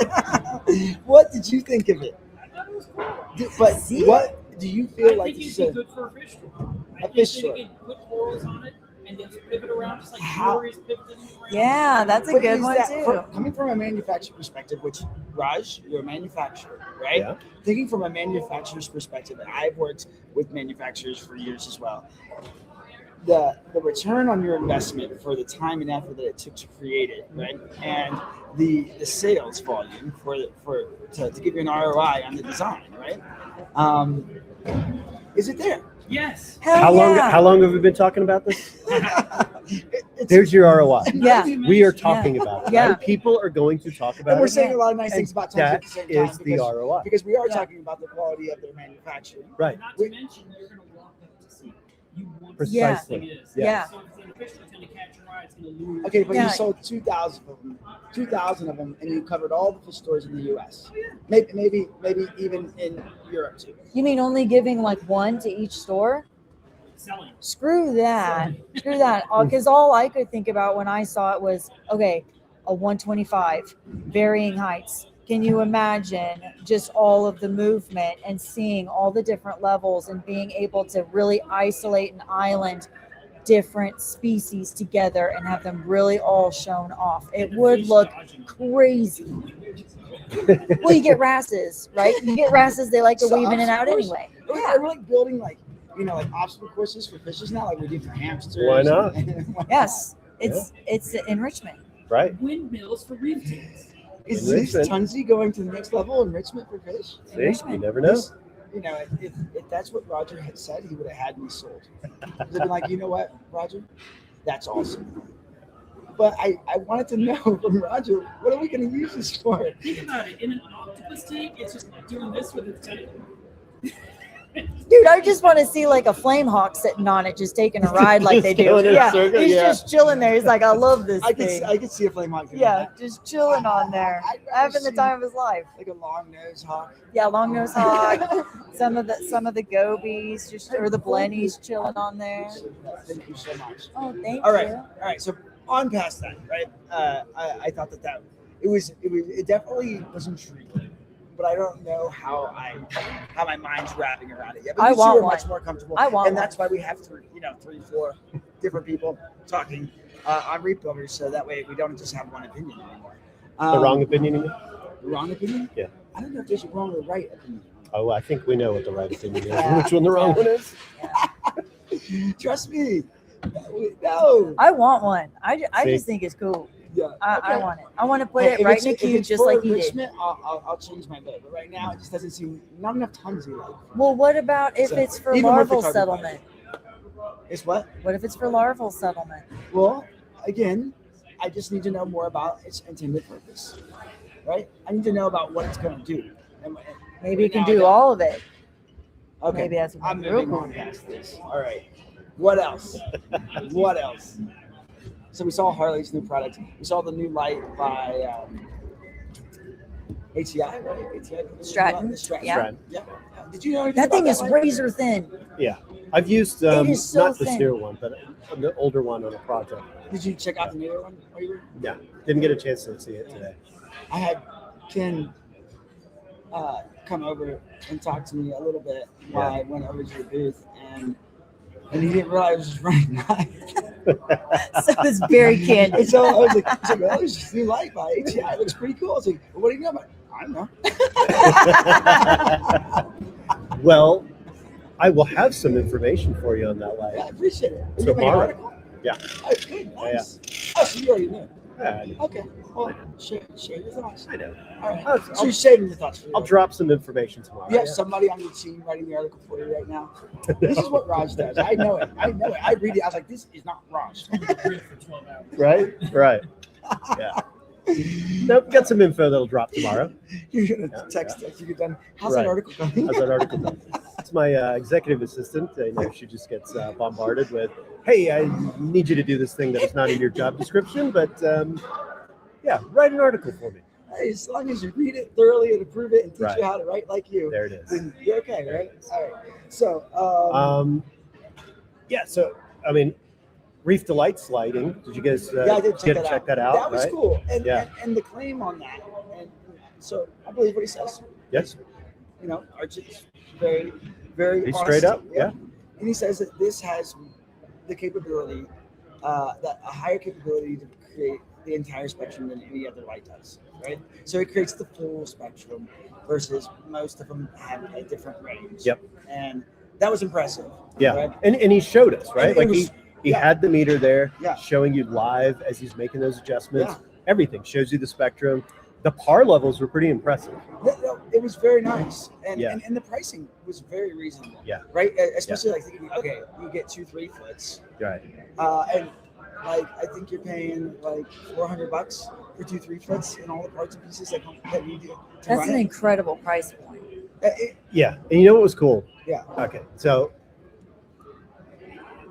what did you think of it? What do you feel like think this it'd is be good for a fish store. a fish You store? could put corals on it and then pivot around just like How- jewelry's pivoted around. Yeah, that's a But good is one that- too. coming from a manufacturer perspective, which Raj, you're a manufacturer, right? Yeah. Thinking from a manufacturer's perspective, and I've worked with manufacturers for years as well. The return on your investment for the time and effort that it took to create it, right? And the sales volume to give you an ROI on the design, right? Is it there? Yes. How long have we been talking about this? There's your ROI. Yeah. We are talking about it. Yeah. Right? People are going to talk about And we're it. saying a lot of nice things And about Tons at the same time that is the ROI. because we are talking about the quality of their manufacturing. Right. Not to mention, you're going to want them to see. You want Precisely. to see what it is. Yeah. So if the fish is going to catch your eye, it's going to lure. Okay, but Yeah. you sold 2,000 of them, and you covered all the fish stores in the U.S. Maybe even in Europe too. You mean only giving like one to each store? Selling. Screw that. Screw that. Because all I could think about when I saw it was, okay, a 125, varying heights. Can you imagine just all of the movement and seeing all the different levels and being able to really isolate an island, different species together and have them really all shown off? It would look crazy. Well, you get wrasses, right? You get wrasses, they like to So weave in and out obstacle anyway. course- Are we like building like obstacle courses for fishes now, like we do for hamsters? Why not? Yes, it's enrichment. Right. Windmills for reef teams. Is this Enrichment. Tunsey going to the next level? Enrichment for fish? See, you never know. This- if that's what Roger had said, he would have had me sold. He'd been like, you know what, Roger, that's awesome. But I wanted to know from Roger, what are we going to use this for? Think about it. In an octopus tank, it's just doing this with its tentacle. Dude, I just want to see like a flame hawk sitting on it, just taking a ride like they do. going in a Yeah, circle, he's yeah. just chilling there. He's like, I love this thing. I could see a flame hawk doing Yeah, that. just chilling on there, having the time of his life. Like a long nose hawk. Yeah, long nose hawk. some of the gobies, just or the blennies chilling on there. Thank you so much. Oh, thank All right, you. all right. So on past that, right? I thought that it definitely was intriguing, but I don't know how my mind's wrapping around it yet. But I you two want are one. much more comfortable. I want and that's one. why we have three, 4 different people talking on Reef Builders, so that way we don't just have one opinion anymore. The wrong opinion? You mean? The wrong opinion? Yeah. I don't know if there's a wrong or right opinion. Oh, I think we know what the right opinion is. Which one the wrong one is? Trust me. No. I want one. I See? just think it's cool. Yeah. I want it. I want to put Hey, it if right it's- in a if cube, it's just for like he did. enrichment, I'll change my vote. But right now, it just doesn't seem not enough tons of like. Well, what about if So, it's for even with the larval carbon settlement? It's what? What if it's for larval settlement? Well, again, I just need to know more about its intended purpose, right? I need to know about what it's going to do. Maybe it can Now, do all of it. Okay, Maybe that's what I'm makes it real moving cool. on past this. All right, what else? What else? So we saw Harley's new product. We saw the new light by ATI, right? ATI. Stratton. Stratton. Yeah. Yeah. Did you know anything That thing about is light? razor thin. Yeah. I've used It is so not the thin. newer one, but the older one on a project. Did you check out the newer one? Yeah. Didn't get a chance to see it today. I had Ken come over and talk to me a little bit while I went over to the booth, and he didn't realize I was just running live. So it's very candid. And so I was like, well, there's this new light by ATI. It looks pretty cool. I was like, well, what do you know about it? I don't know. Well, I will have some information for you on that light. I appreciate it. Did you make an Tomorrow. article? Yeah. Oh, good, nice. Oh, so you already knew. Yeah. Okay. Well, share your thoughts. I know. All right. I'll- So you're saving your thoughts for I'll drop some information tomorrow. You have somebody on your team writing the article for you right now. This is what Raj does. I know it. I read it. I was like, this is not Raj. Right? Right. Yeah. Nope, got some info that'll drop tomorrow. You're gonna text us. You get done. How's Right. that article going? How's that article going? It's my executive assistant. She just gets bombarded with, "Hey, I need you to do this thing that is not in your job description, but yeah, write an article for me." Hey, as long as you read it thoroughly and approve it and teach Right. you how to write like you, There it is. then you're okay, right? All right. So, yeah. So, I mean, Reef Delights lighting. Did you guys yeah, I did get to check that out? That was right? cool. And, Yeah. and the claim on that, and so I believe what he says. Yes. You know, Archie's very, very Be honest. straight up. Yeah. And he says that this has the capability, that a higher capability to create the entire spectrum than any other light does, right? So it creates the full spectrum versus most of them have a different range. Yep. And that was impressive. Yeah. Right? And he showed us, right? And it Like was- he had the meter there, Yeah. showing you live as he's making those adjustments. Yeah. Everything shows you the spectrum. The par levels were pretty impressive. It was very nice, and, Yeah. and the pricing was very reasonable. Yeah. Right, especially like thinking, okay, you get 2 3-foots, Right. and like I think you're paying like $400 for 2 3-foots and all the parts and pieces that you do. to That's run an it. incredible price point. Yeah. And you know what was cool? Yeah. Okay. So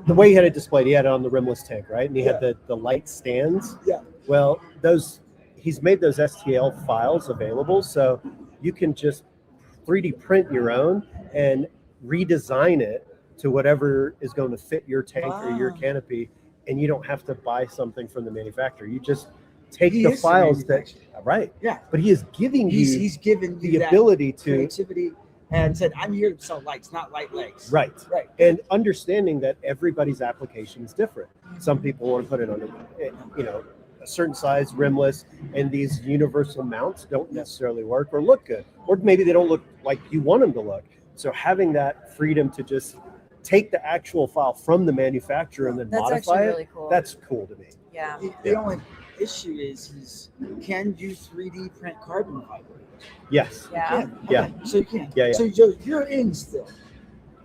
the way he had it displayed, he had it on the rimless tank, right? And he had the light stands. Yeah. Well, he's made those STL files available, so you can just 3D print your own and redesign it to whatever is going to fit your tank or your Wow. canopy, and you don't have to buy something from the manufacturer. You just take He the is the files that right. Yeah. But he is giving He's you given the you that ability to creativity and said, I'm here to sell lights, not light legs. right. Right. And understanding that everybody's application is different. Some people want to put it on a certain size rimless, and these universal mounts don't necessarily work or look good, or maybe they don't look like you want them to look. So having that freedom to just take the actual file from the manufacturer and then That's modify actually it, really cool. that's cool to me. Yeah. The only issue is can you 3D print carbon fiber? Yes. Yeah. You can. Yeah. Okay. So you can. Yeah, yeah. So you're in still.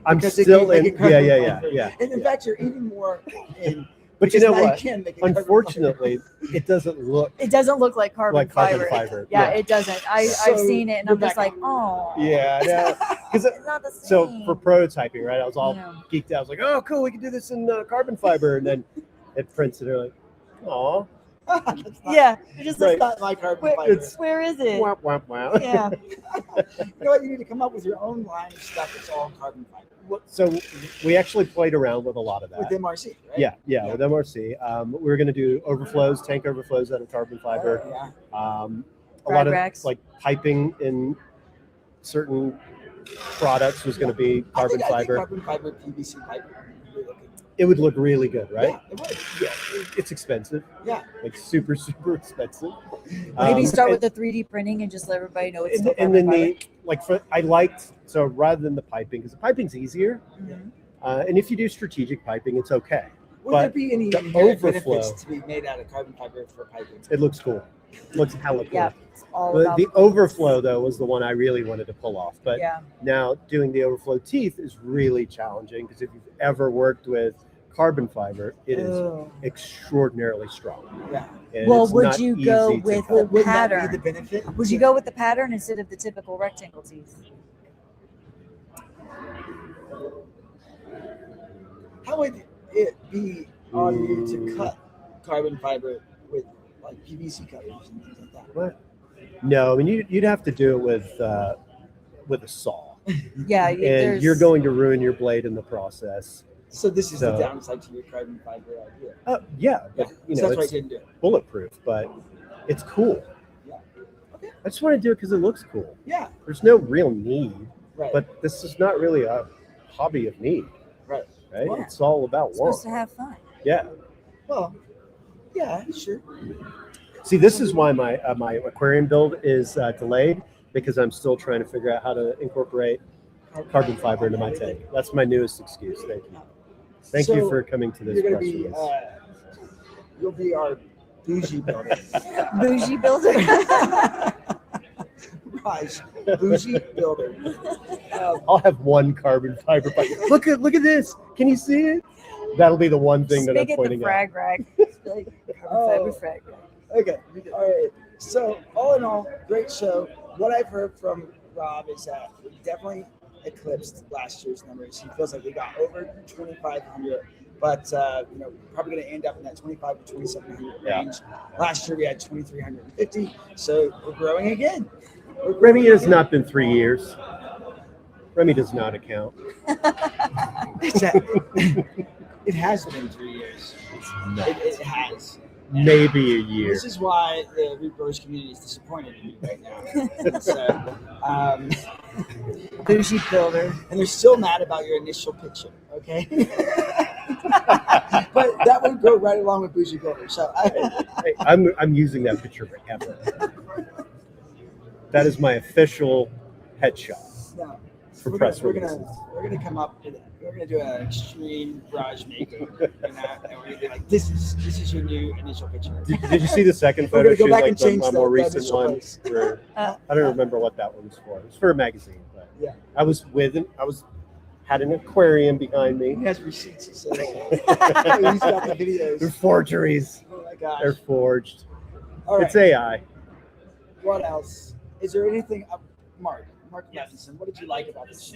I'm Because they still can't in. make it carbon Yeah. fiber. And in fact, you're even more in But you Because know now you what? can make a carbon Unfortunately, it doesn't look It doesn't look like carbon fiber. fiber. Yeah, it doesn't. I've So seen it, and I'm just like, oh. Yeah, I know. Because It's not the so same. for prototyping, right? I was all Yeah. geeked out. I was like, "Oh, cool, we can do this in carbon fiber," and then it prints, and they're like, "Aw." Yeah, it just Right. Not my carbon where, fiber. where is it? Wah, wah, wah. Yeah. You know what? You need to come up with your own line of stuff that's all carbon fiber. So we actually played around with a lot of that. With MRC, right? Yeah, with MRC. We were going to do overflows, tank overflows out of carbon fiber. Yeah. A lot of racks. like piping in certain products was going to be carbon I think fiber. carbon fiber PVC pipe. Really looking. It would look really good, right? Yeah, it would. Yeah, it's expensive. Yeah. Like super, super expensive. Maybe start and- with the 3D printing and just let everybody know it's and, still and carbon then fiber. I liked, so rather than the piping, because the piping's easier, and if you do strategic piping, it's okay. Would there But be any the inherent overflow, benefits to be made out of carbon fiber for piping? it looks cool. Looks hella cool. Yeah, it's all The, about the overflow though was the one I really wanted to pull off. But Yeah. now doing the overflow teeth is really challenging because if you've ever worked with carbon fiber, it is Ugh. extraordinarily strong. Yeah. And Well, it's would not you go easy to with cut. the pattern? The benefit? Would you go with the pattern instead of the typical rectangle teeth? How would it be on you to cut carbon fiber with like PVC cutters and things like that? What? No, I mean you'd have to do it with a saw. Yeah, And there's- you're going to ruin your blade in the process. So this is the So- downside to your carbon fiber idea. Yeah, but you So know that's why it's you didn't do it. bulletproof, but it's cool. Yeah. I just want to do it because it looks cool. Yeah. There's no real need, Right. but this is not really a hobby of need, Right. right? Well, It's all about It's want. supposed to have fun. Yeah. Well, yeah, sure. See, this is why my aquarium build is delayed because I'm still trying to figure out how to incorporate carbon fiber into my tank. That's my newest excuse. Thank you. Thank you So, for coming to this You're gonna press be, release. you'll be our bougie builder. Bougie builder. Raj, bougie builder. I'll have one carbon fiber pipe. Look at this. Can you see it? That'll be the one thing that I'm Spigot the pointing out. frag rack. Like, carbon fiber frag rack. Okay. All right. So all in all, great show. What I've heard from Rob is that we definitely eclipsed last year's numbers. He feels like we got over 2,500, but probably going to end up in that 2,500 to 2,700 Yeah. range. Last year we had 2,350, so we're growing again. Remy has not been 3 years. Remy does not account. It has been 3 years. It has. Maybe a year. This is why the Reef Growers community is disappointed in me right now. So, bougie builder. And they're still mad about your initial picture, okay? But that would go right along with bougie builder. So Hey, I'm using that picture forever. That is my official headshot No. for We're press gonna, releases. we're gonna come up with we're gonna do an extreme garage makeover, and we're gonna be like, this is your new initial picture. Did you see the second We're photo gonna go shoot, back like and the change my the more recent initial one? place. Where, I don't remember what that one was for. It was for a magazine, but Yeah. I was with him. Had an aquarium behind me. He has receipts. He says. He's got the videos. They're forgeries. Oh my gosh. They're forged. All right. It's AI. What else? Is there anything? Mark Levinson, what did you like about this?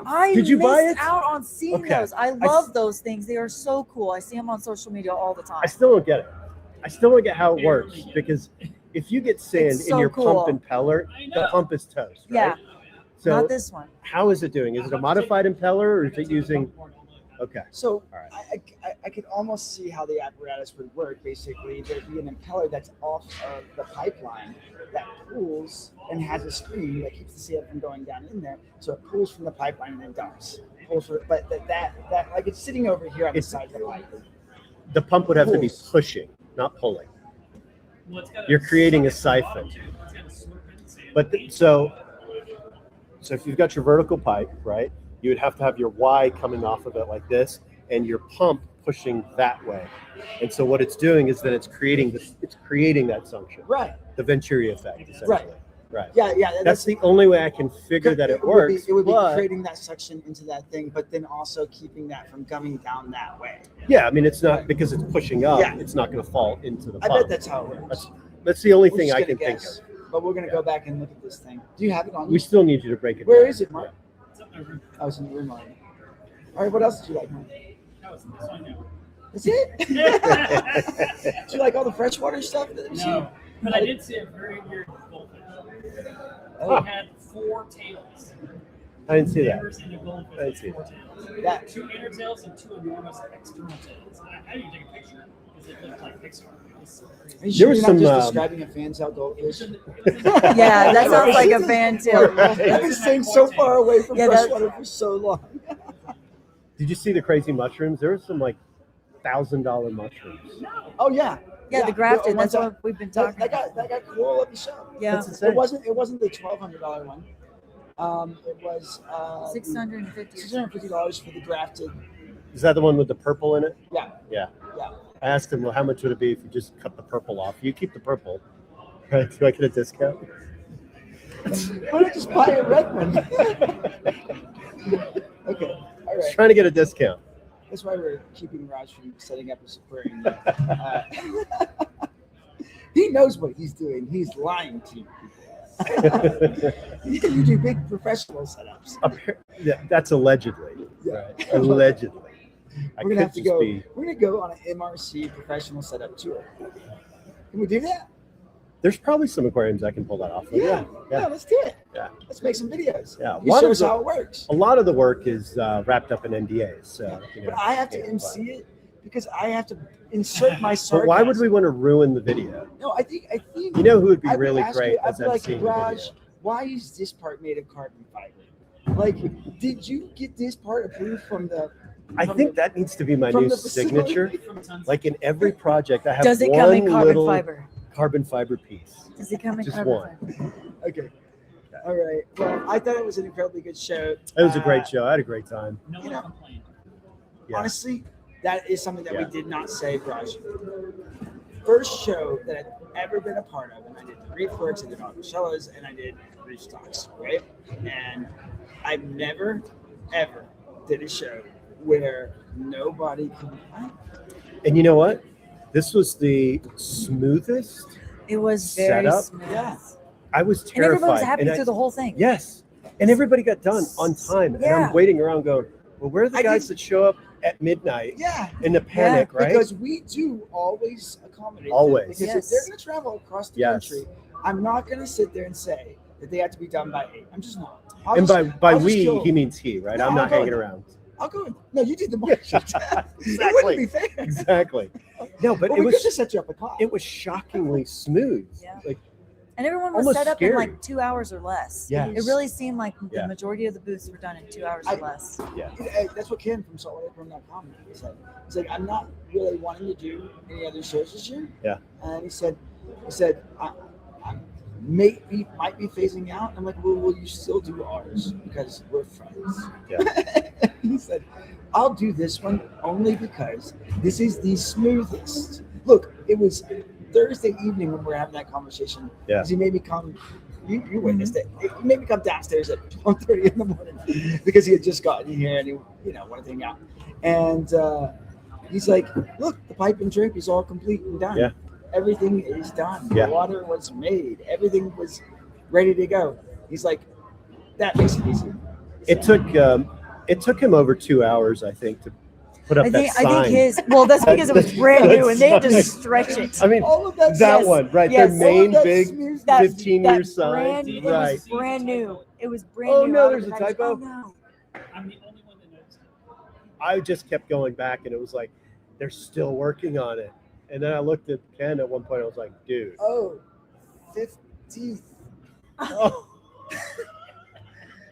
I Did you buy missed it? out on seeing Okay. those. I love those things. They are so cool. I see them on social media all the time. I still don't get it. I still don't get how it works because if you get sand It's in so your cool. pump impeller, the pump is toast, right? Yeah. So Not this one. how is it doing? Is it a modified impeller or is it using? Okay. So I could almost see how the apparatus would work. Basically, there'd be an impeller that's off of the pipeline that pulls and has a screen that keeps the sand from going down in there. So it pulls from the pipeline and then dumps. But that like it's sitting over here on the side of the pipe. The pump would have to be pushing, not pulling. You're creating a siphon. But so if you've got your vertical pipe, right, you would have to have your Y coming off of it like this, and your pump pushing that way. And so what it's doing is that it's creating that suction. Right. The Venturi effect, essentially. Right. Right. Yeah. That's the only way I can figure that it works. It would be but- creating that suction into that thing, but then also keeping that from coming down that way. Yeah, I mean, it's not because it's pushing up. Yeah. It's not going to fall into the I funnel. bet that's how it works. That's the only We're thing just I gonna can think guess, of. But we're gonna go back and look at this thing. Do you have it on you? We still need you to break it Where down. is it, Mark? I was in the room already. All right, what else did you like, Mark? That's it? Do you like all the freshwater stuff? No, but I did see a very weird goldfish. Oh. It had 4 tails. I didn't see that. Never seen a goldfish I didn't with see 4 that. tails. That- 2 inner tails and 2 enormous external tails. I didn't take a picture because it looked like Pixar. It was so crazy. Are you sure was you're some, not just describing a fantail goldfish? Yeah, that sounds like a fantail. I've been staying so far away from Yeah, that's- freshwater for so long. Did you see the crazy mushrooms? There were some like $1,000 mushrooms. Oh yeah. Yeah, the grafted. ones That's what we've been talking that about. got cool of the show. Yeah. That's insane. It wasn't the $1,200 one. It was $650 for the grafted. Is that the one with the purple in it? Yeah. Yeah. Yeah. I asked him, well, how much would it be if you just cut the purple off? You keep the purple. Right? Do I get a discount? Why don't you just buy a red one? Okay. All Just right. trying to get a discount. That's why we're keeping Raj from setting up his aquarium. He knows what he's doing. He's lying to you. You do big professional setups. Yeah, that's allegedly. Yeah. Right. Allegedly. I We're gonna could have to just go. be. We're gonna go on an MRC professional setup tour. Can we do that? There's probably some aquariums I can pull that off. Of. Yeah, let's do it. Yeah. Let's make some videos. Yeah. You show us how it works. A lot of the work is wrapped up in NDAs. So, you know, But I have to MC it because I have to insert my sarcasm. But why would we want to ruin the video? No, I think. You know who would be I really ask great you, I'd as be like, emceeing the Raj, video? why is this part made of carbon fiber? Like, did you get this part approved from the? I think that needs to be my from new the facility? signature. Like in every project, I have Does it one come in carbon little fiber? carbon fiber piece. Does it come in Just carbon one. fiber? Okay. All right. Well, I thought it was an incredibly good show. It was a great show. I had a great time. No one complained. Yeah. Honestly, that is something that Yeah. we did not say, Raj. First show that I've ever been a part of, and I did the Reef Works, I did Monticello's, and I did Reef Stocks, right? And I've never, ever did a show where nobody complained. And you know what? This was the smoothest It was very setup. smooth. Yeah. I was And terrified. everyone was happy And through the whole thing. Yes. And everybody got done on time. And Yeah. I'm waiting around going, well, where are the I guys did- that show up at midnight Yeah. in the panic, right? Because we do always accommodate them. Always. Because Yes. if they're going to travel across the Yes. country, I'm not going to sit there and say that they have to be done by 8. I'm just not. I'll And just- by I'll just we, go. he means he, right? No, I'm I'll not go. hanging around. I'll go. No, you did the market. It wouldn't be fair. Exactly. No, but Well, it we was could just set you up a class. it was shockingly smooth. Yeah. Like And everyone was Almost set up scary. in like 2 hours or less. Yes. It really seemed like Yeah. the majority of the booths were done in 2 hours or less. Yeah. That's what Ken from saltwaterprom.com said. He said, I'm not really wanting to do any other shows this year. Yeah. And he said, I might be phasing out. I'm like, well, will you still do ours? Because we're friends. Yeah. He said, I'll do this one only because this is the smoothest. Look, it was Thursday evening when we were having that conversation. Yeah. Because he made me come. You witnessed it. He made me come downstairs at 1:30 in the morning because he had just gotten here and he, wanted to hang out. And he's like, "Look, the pipe and drape is all complete and done. Yeah. Everything is done. Yeah. The water was made. Everything was ready to go." He's like, "That makes it easy." It took him over 2 hours, I think, to put up I think that sign. that's because it was brand new and they had to stretch it. I mean, all of that that says- one, right? Yes. Their main that big smooth- 15-year sign. It Right. was brand new. It was brand Oh, new. no, I there's was a like, typo? oh, no. I'm the only one that noticed it. I just kept going back, and it was like, they're still working on it. And then I looked at Ken at one point. I was like, dude. Oh, 50th. Oh.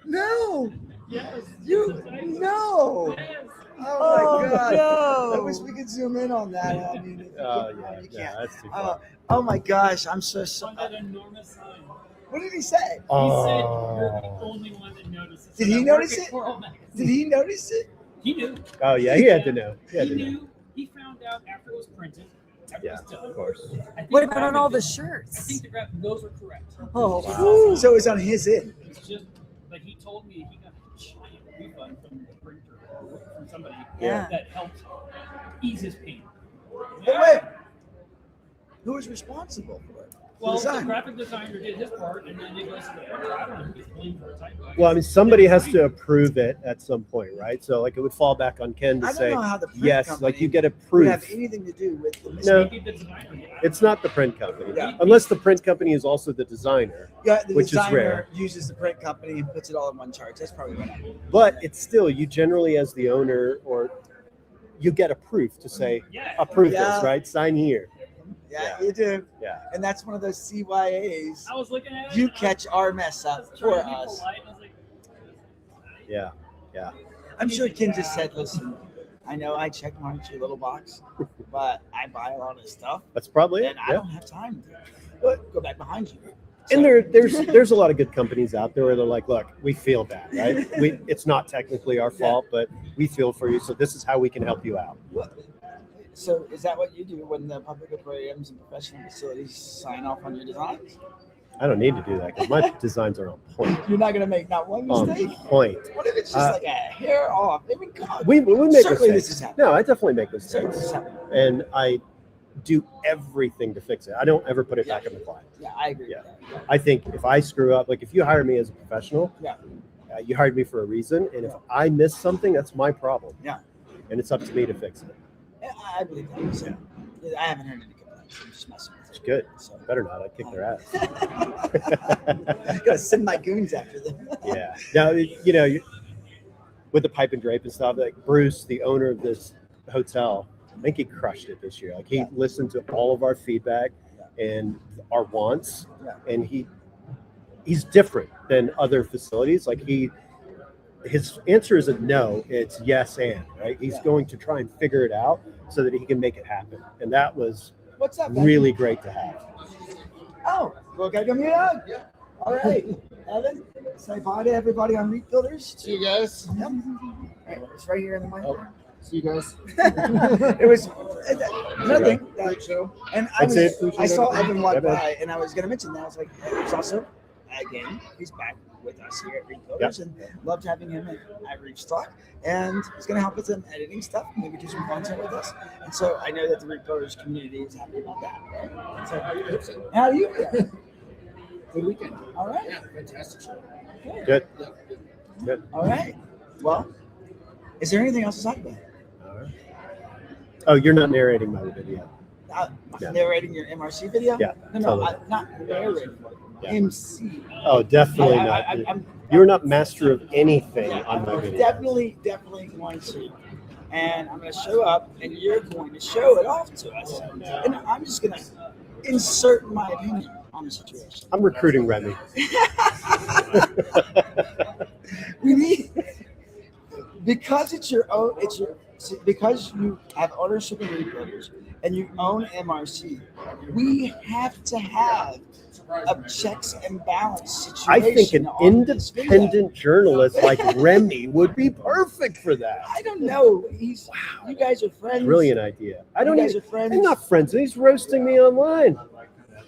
No. Yes. No. Yes. Oh my God. no. I wish we could zoom in on that. I mean, you Yeah, can't. that's too Oh, far. oh my gosh, I'm so sorry. On that enormous sign. What did he say? He said you're the only one that notices. Did he I work notice at it? Coral Magazine. Did he notice it? He knew. Oh, yeah, he had to know. He had He to know. knew. He found out after it was printed. Yeah, of course. What about on all the shirts? I think the graphic, those are correct. Oh, Wow. So it's on his end. It's just like he told me he got a giant refund from the printer from somebody that helped ease his pain. But wait, who is responsible for it? Well, the Design. graphic designer did his part, and then it goes to the printer. I don't know who gets blamed for a typo. Well, I mean, somebody has to approve it at some point, right? So, like, it would fall back on Ken to I don't say, know how the print yes, company like you get would approved. have anything to do with the No, mistake. it's not the print company, Yeah. unless the print company is also the designer, Yeah, the which designer is rare. uses the print company and puts it all in one charge. That's probably what happened. But it's still, you generally, as the owner, or you get a proof to say, approve this, right? Sign here. Yeah, you do. Yeah. And that's one of those CYAs. I was looking at it. You catch our mess up for us. Yeah. Yeah. I'm sure Ken just said, listen, I know I check mark your little box, but I buy a lot of stuff. That's probably it. And I don't have time to go back behind you. And there's a lot of good companies out there where they're like, look, we feel bad, right? It's not technically our fault, but we feel for you, so this is how we can help you out. So is that what you do when the public aquariums and professional facilities sign off on your designs? I don't need to do that because my designs are on point. You're not going to make not one On mistake. point. What if it's just like a hair off? I mean, God, We make certainly mistakes. this is happening. No, I definitely make Certainly mistakes, this is happening. and I do everything to fix it. I don't ever put it back in the client. Yeah, I agree. Yeah. With that. I think if I screw up, like if you hire me as a professional, Yeah. You hired me for a reason, and if I miss something, that's my problem. Yeah. And it's up to me to fix it. Yeah, I believe that. So, I haven't heard any complaints. I'm just messing with It's good. Better not. I'd kick their ass. Gotta send my goons after them. Yeah. Now, you know, with the pipe and drape and stuff, like Bruce, the owner of this hotel, I think he crushed it this year. Like he listened to all of our feedback and our wants, and he's different than other facilities. Like his answer isn't no, it's yes and, right? He's going to try and figure it out so that he can make it happen. And that was What's up, man? really great to have. Oh, well, gotta come here. Yeah. All right. Evan, say bye to everybody on Reef Builders. See you guys. Yep. All right, it's right here in the mic. See you guys. It was nothing. Great show. And I saw Evan walk by, and I was going to mention that. I was like, it's also, again, he's back with us here at Reef Builders, and loved having him at Reef Stock. And he's going to help with some editing stuff, maybe do some content with us. And so I know that the Reef Builders community is happy about that. Right? So, how are you? Good weekend. All right. Yeah, fantastic show. Good. Good. All right. Well, is there anything else to talk about? Oh, you're not narrating my video. No. Narrating your MRC video? Yeah, No, totally. not narrating. Yeah. MC. Oh, definitely not. You're not master of anything on my video. Definitely going to. And I'm going to show up, and you're going to show it off to us. And I'm just going to insert my opinion on the situation. I'm recruiting Remy. We need, because it's your own, because you have ownership in Reef Builders and you own MRC, we have to have a checks and balance situation. I think an on this video. independent journalist like Remy would be perfect for that. I don't know. You guys are friends. Brilliant idea. I don't You guys even, are friends. I'm not friends. He's roasting me online.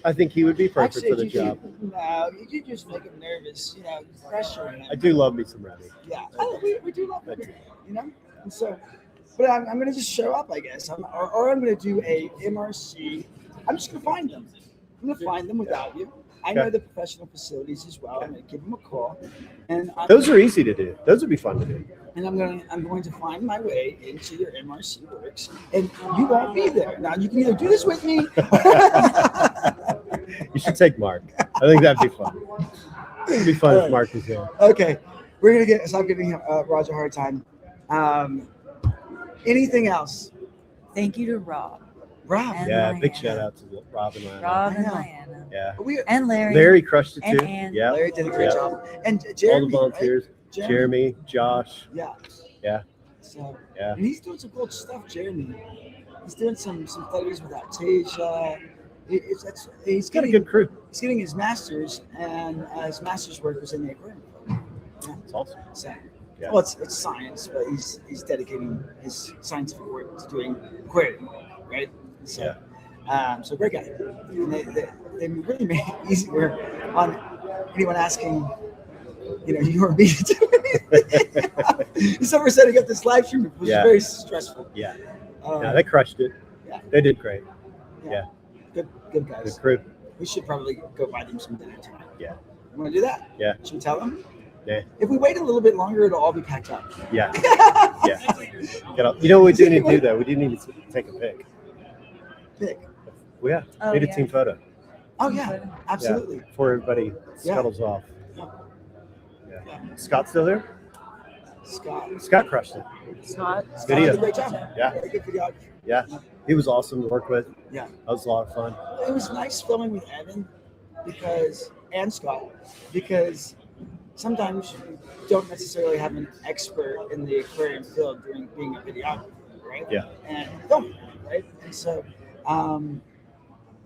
I think he would be perfect Actually, for the you job. No, you just make him nervous. You know, pressure him. I do love me some Remy. Yeah, we do love him. You know, and so, but I'm going to just show up, I guess, or I'm going to do a MRC. I'm just going to find them. I'm going to find them without you. I know the professional facilities as well. I'm going to give them a call, and Those are easy to do. Those would be fun to do. And I'm going to find my way into your MRC works, and you won't be there. Now you can either do this with me. You should take Mark. I think that'd be fun. It'd be fun if Mark was there. Okay, we're gonna stop giving Roger a hard time. Anything else? Thank you to Rob. Rob. Yeah, big shout out to Rob and Lana. Rob and Diana. Yeah. And Larry. Larry crushed it And too. Ann. Yeah. Larry did a great Yeah. job. And Jeremy, all the volunteers. right? Jeremy, Josh. Yeah. Yeah. So, Yeah. and he's doing some cool stuff, Jeremy. He's doing some studies with Aptasia. He's got a getting good crew. He's getting his master's, and his master's work was in the aquarium. Yeah. It's awesome. So, Yeah. well, it's science, but he's dedicating his scientific work to doing aquarium, right? So, So great guy. And they really made it easier on anyone asking, you or me to do anything. So we're setting up this live stream, which was very stressful. Yeah. Yeah, they crushed it. Yeah. They did great. Yeah. Good guys. Good crew. We should probably go buy them some dinner tonight. Yeah. You want to do that? Yeah. Should we tell them? Yeah. If we wait a little bit longer, it'll all be packed up. Yeah. Yeah. You know what we do need to do though? We do need to take a pic. Pic. Well, yeah. Oh, Need a yeah. team photo. Oh yeah, absolutely. Yeah, before everybody scuttles off. Yeah. Scott still there? Scott crushed it. Scott Video. did a great job. Yeah. Very good videographer. Yeah. He was awesome to work with. Yeah. That was a lot of fun. It was nice filming with Evan and Scott because sometimes you don't necessarily have an expert in the aquarium field being a videographer, right? Yeah. And filming, right? And so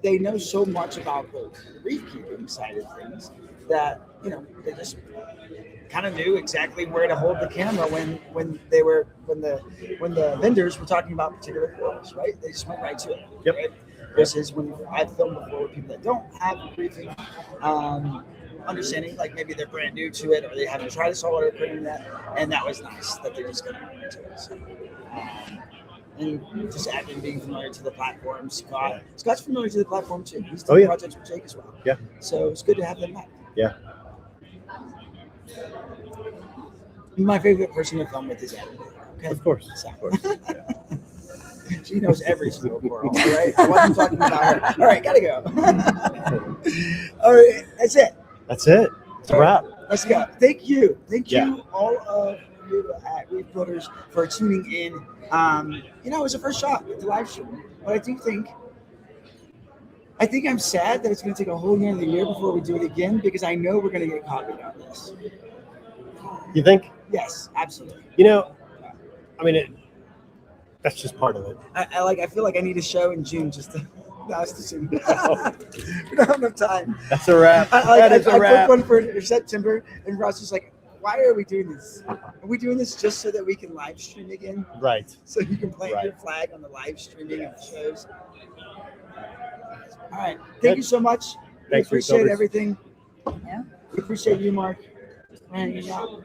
they know so much about the reef keeping side of things that they just kind of knew exactly where to hold the camera when the vendors were talking about particular corals, right? They just went right to it. Yep. Right? Versus when I've filmed before with people that don't have a briefing understanding, like maybe they're brand new to it or they haven't tried a saltwater aquarium yet, and that was nice that they're just going to right to it. So, and just Evan being familiar to the platform, Scott's familiar to the platform too. He's done projects with Jake as well. Yeah. So it's good to have them back. Yeah. My favorite person to film with is Evan. Okay. Of course. So. Of course. She knows every single coral, all right? I wasn't talking about her. All right, gotta go. All right, that's it. That's it. It's a wrap. Let's go. Thank you. Thank Yeah. you, all of you at Reef Builders, for tuning in. It was a first shot at the live stream, but I think I'm sad that it's going to take a whole year of the year before we do it again because I know we're going to get copied on this. You think? Yes, absolutely. That's just part of it. I feel like I need a show in June just to. No, it's too soon. We don't have enough time. That's a wrap. I That is a wrap. booked one for September, and Ross was like, "Why are we doing this? Are we doing this just so that we can live stream again? Right. So you can plant Right. your flag on the live streaming of the shows." All right. Thank you so much. We Thanks, Reef appreciate Builders. everything. Yeah. We appreciate you, Mark. Hanging out.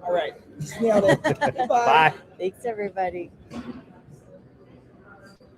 All right. Nailed it. Bye. Bye. Thanks, everybody.